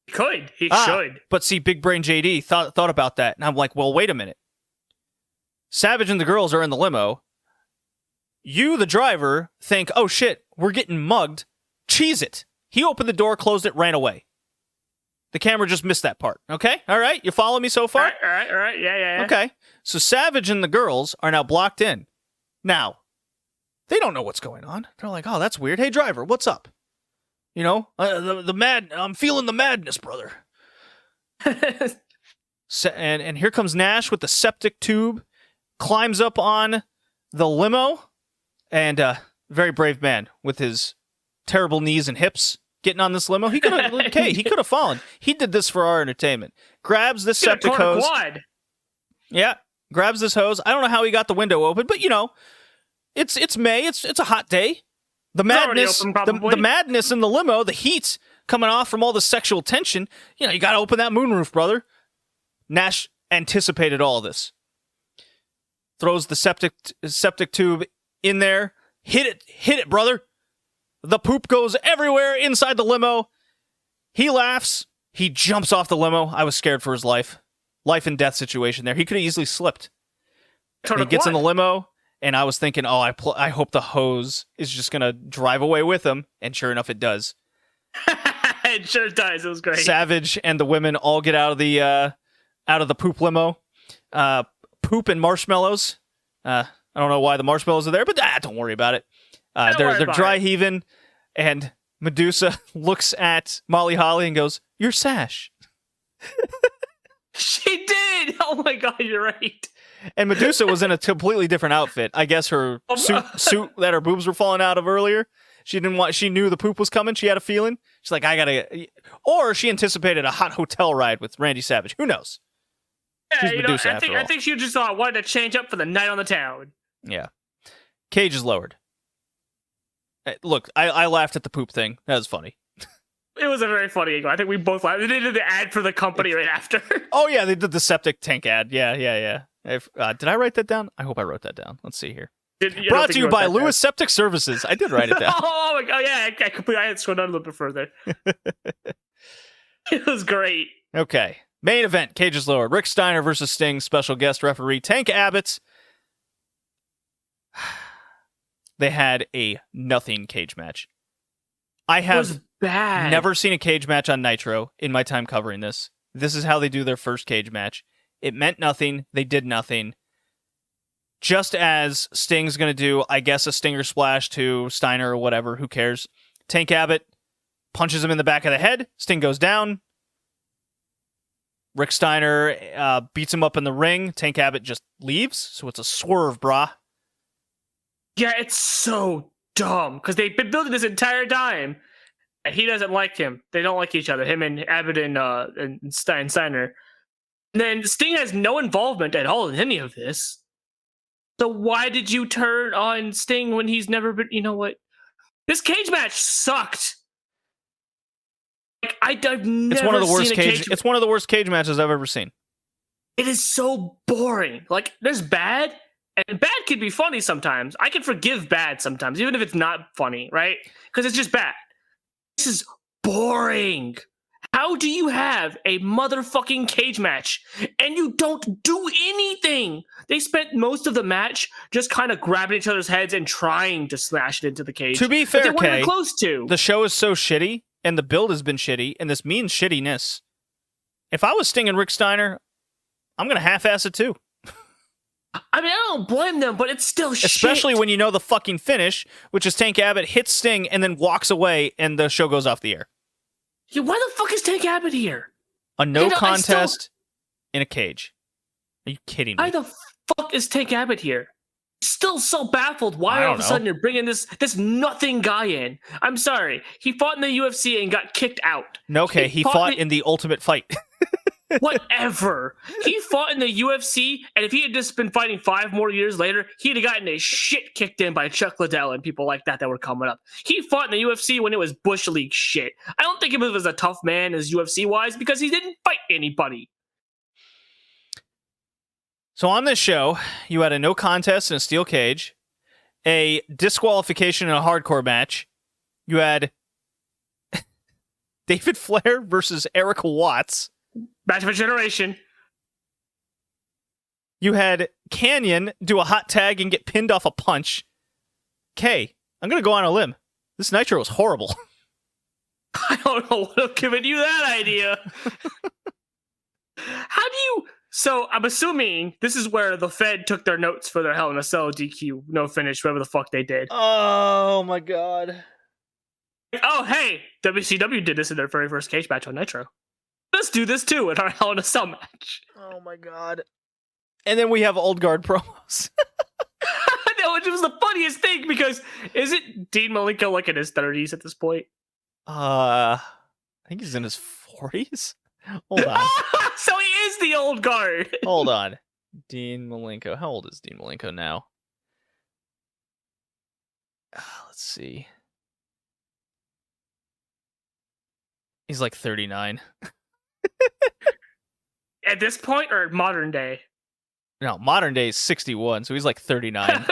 He could. He Ah, should. But see, Big Brain JD thought about that, and I'm like, well, wait a minute. Savage and the girls are in the limo. You, the driver, think, oh shit, we're getting mugged. Cheese it. He opened the door, closed it, ran away. The camera just missed that part. Okay? All right? You follow me so far? All right. Yeah. Okay. So Savage and the girls are now blocked in. Now, they don't know what's going on. They're like, oh, that's weird. Hey, driver, what's up? You know, I'm feeling the madness, brother. And here comes Nash with the septic tube, climbs up on the limo, and very brave man with his terrible knees and hips getting on this limo. He could have fallen. He did this for our entertainment. Grabs this septic hose. Quad. Yeah, grabs this hose. I don't know how he got the window open, but you know, it's May. It's a hot day. The madness, open, the madness in the limo, the heat coming off from all the sexual tension. You know, you got to open that moonroof, brother. Nash anticipated all this. Throws the septic tube in there. Hit it, brother. The poop goes everywhere inside the limo. He laughs. He jumps off the limo. I was scared for his life. Life and death situation there. He could have easily slipped. He gets in the limo. And I was thinking, oh, I hope the hose is just going to drive away with him. And sure enough, it does. It sure does. It was great. Savage and the women all get out of the poop limo. Poop and marshmallows. I don't know why the marshmallows are there, but don't worry about it. They're dry heaving. And Medusa looks at Molly Holly and goes, "Your sash." She did. Oh my God, you're right. And Medusa was in a completely different outfit. I guess her suit that her boobs were falling out of earlier. She knew the poop was coming. She had a feeling. She's like, or she anticipated a hot hotel ride with Randy Savage. Who knows? Yeah, Medusa, I think she just wanted to change up for the night on the town. Yeah. Cage is lowered. Look, I laughed at the poop thing. That was funny. It was a very funny angle. I think we both laughed. They did the ad for the company right after. Oh, yeah, they did the septic tank ad. Yeah. Did I write that down? I hope I wrote that down. Let's see here. Brought to you by Lewis Septic Services. I did write it down. Oh my God, yeah, I had to scroll down a little bit further. It was great. Okay. Main event, Cage is lowered. Rick Steiner versus Sting, special guest referee Tank Abbott. They had a nothing cage match. I have never seen a cage match on Nitro in my time covering this. This is how they do their first cage match. It meant nothing. They did nothing. Just as Sting's going to do, I guess, a Stinger Splash to Steiner or whatever. Who cares? Tank Abbott punches him in the back of the head. Sting goes down. Rick Steiner beats him up in the ring. Tank Abbott just leaves. So it's a swerve, brah. Yeah, it's so dumb. Because they've been building this entire time. And he doesn't like him. They don't like each other. Him and Abbott and Steiner. And then Sting has no involvement at all in any of this. So why did you turn on Sting when he's never been... You know what? This cage match sucked. Like, I've never It's one of the worst seen It's one of the worst cage matches I've ever seen. It is so boring. Like, there's bad, and bad can be funny sometimes. I can forgive bad sometimes, even if it's not funny, right? Because it's just bad. This is boring. How do you have a motherfucking cage match and you don't do anything? They spent most of the match just kind of grabbing each other's heads and trying to smash it into the cage. To be fair, they weren't Kay, even close to. The show is so shitty, and the build has been shitty, and this means shittiness. If I was Sting and Rick Steiner, I'm going to half-ass it too. I mean, I don't blame them, but it's still shit. Especially when you know the fucking finish, which is Tank Abbott hits Sting and then walks away, and the show goes off the air. Yeah, why the fuck is Tank Abbott here? A no contest in a cage. Are you kidding me? Why the fuck is Tank Abbott here? Still so baffled why all of a sudden you're bringing this nothing guy in. I'm sorry. He fought in the UFC and got kicked out. No, okay, he fought in the Ultimate Fight. Whatever. He fought in the UFC, and if he had just been fighting 5 more years later, he'd have gotten his shit kicked in by Chuck Liddell and people like that were coming up. He fought in the UFC when it was Bush League shit. I don't think he was a tough man as UFC-wise because he didn't fight anybody. So on this show, you had a no contest in a steel cage, a disqualification in a hardcore match. You had David Flair versus Eric Watts. Match of a generation. You had Canyon do a hot tag and get pinned off a punch. Kay, I'm going to go on a limb. This Nitro was horrible. I don't know what I'm giving you that idea. How do you... So, I'm assuming this is where the Fed took their notes for their Hell in a Cell DQ, no finish, whatever the fuck they did. Oh my god. Oh, hey, WCW did this in their very first cage match on Nitro. Let's do this too in our Hell in a Cell match. Oh my god. And then we have old guard promos. No, which was the funniest thing because isn't Dean Malenko like in his 30s at this point? I think he's in his 40s. Hold on. So he is the old guard. Hold on. Dean Malenko. How old is Dean Malenko now? Let's see. He's like 39. At this point or modern day? No, modern day is 61, so he's like 39.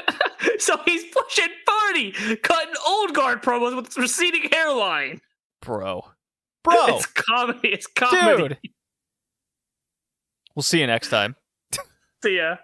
So he's pushing 40, cutting old guard promos with receding hairline. Bro. It's comedy. It's comedy. Dude. We'll see you next time. See ya.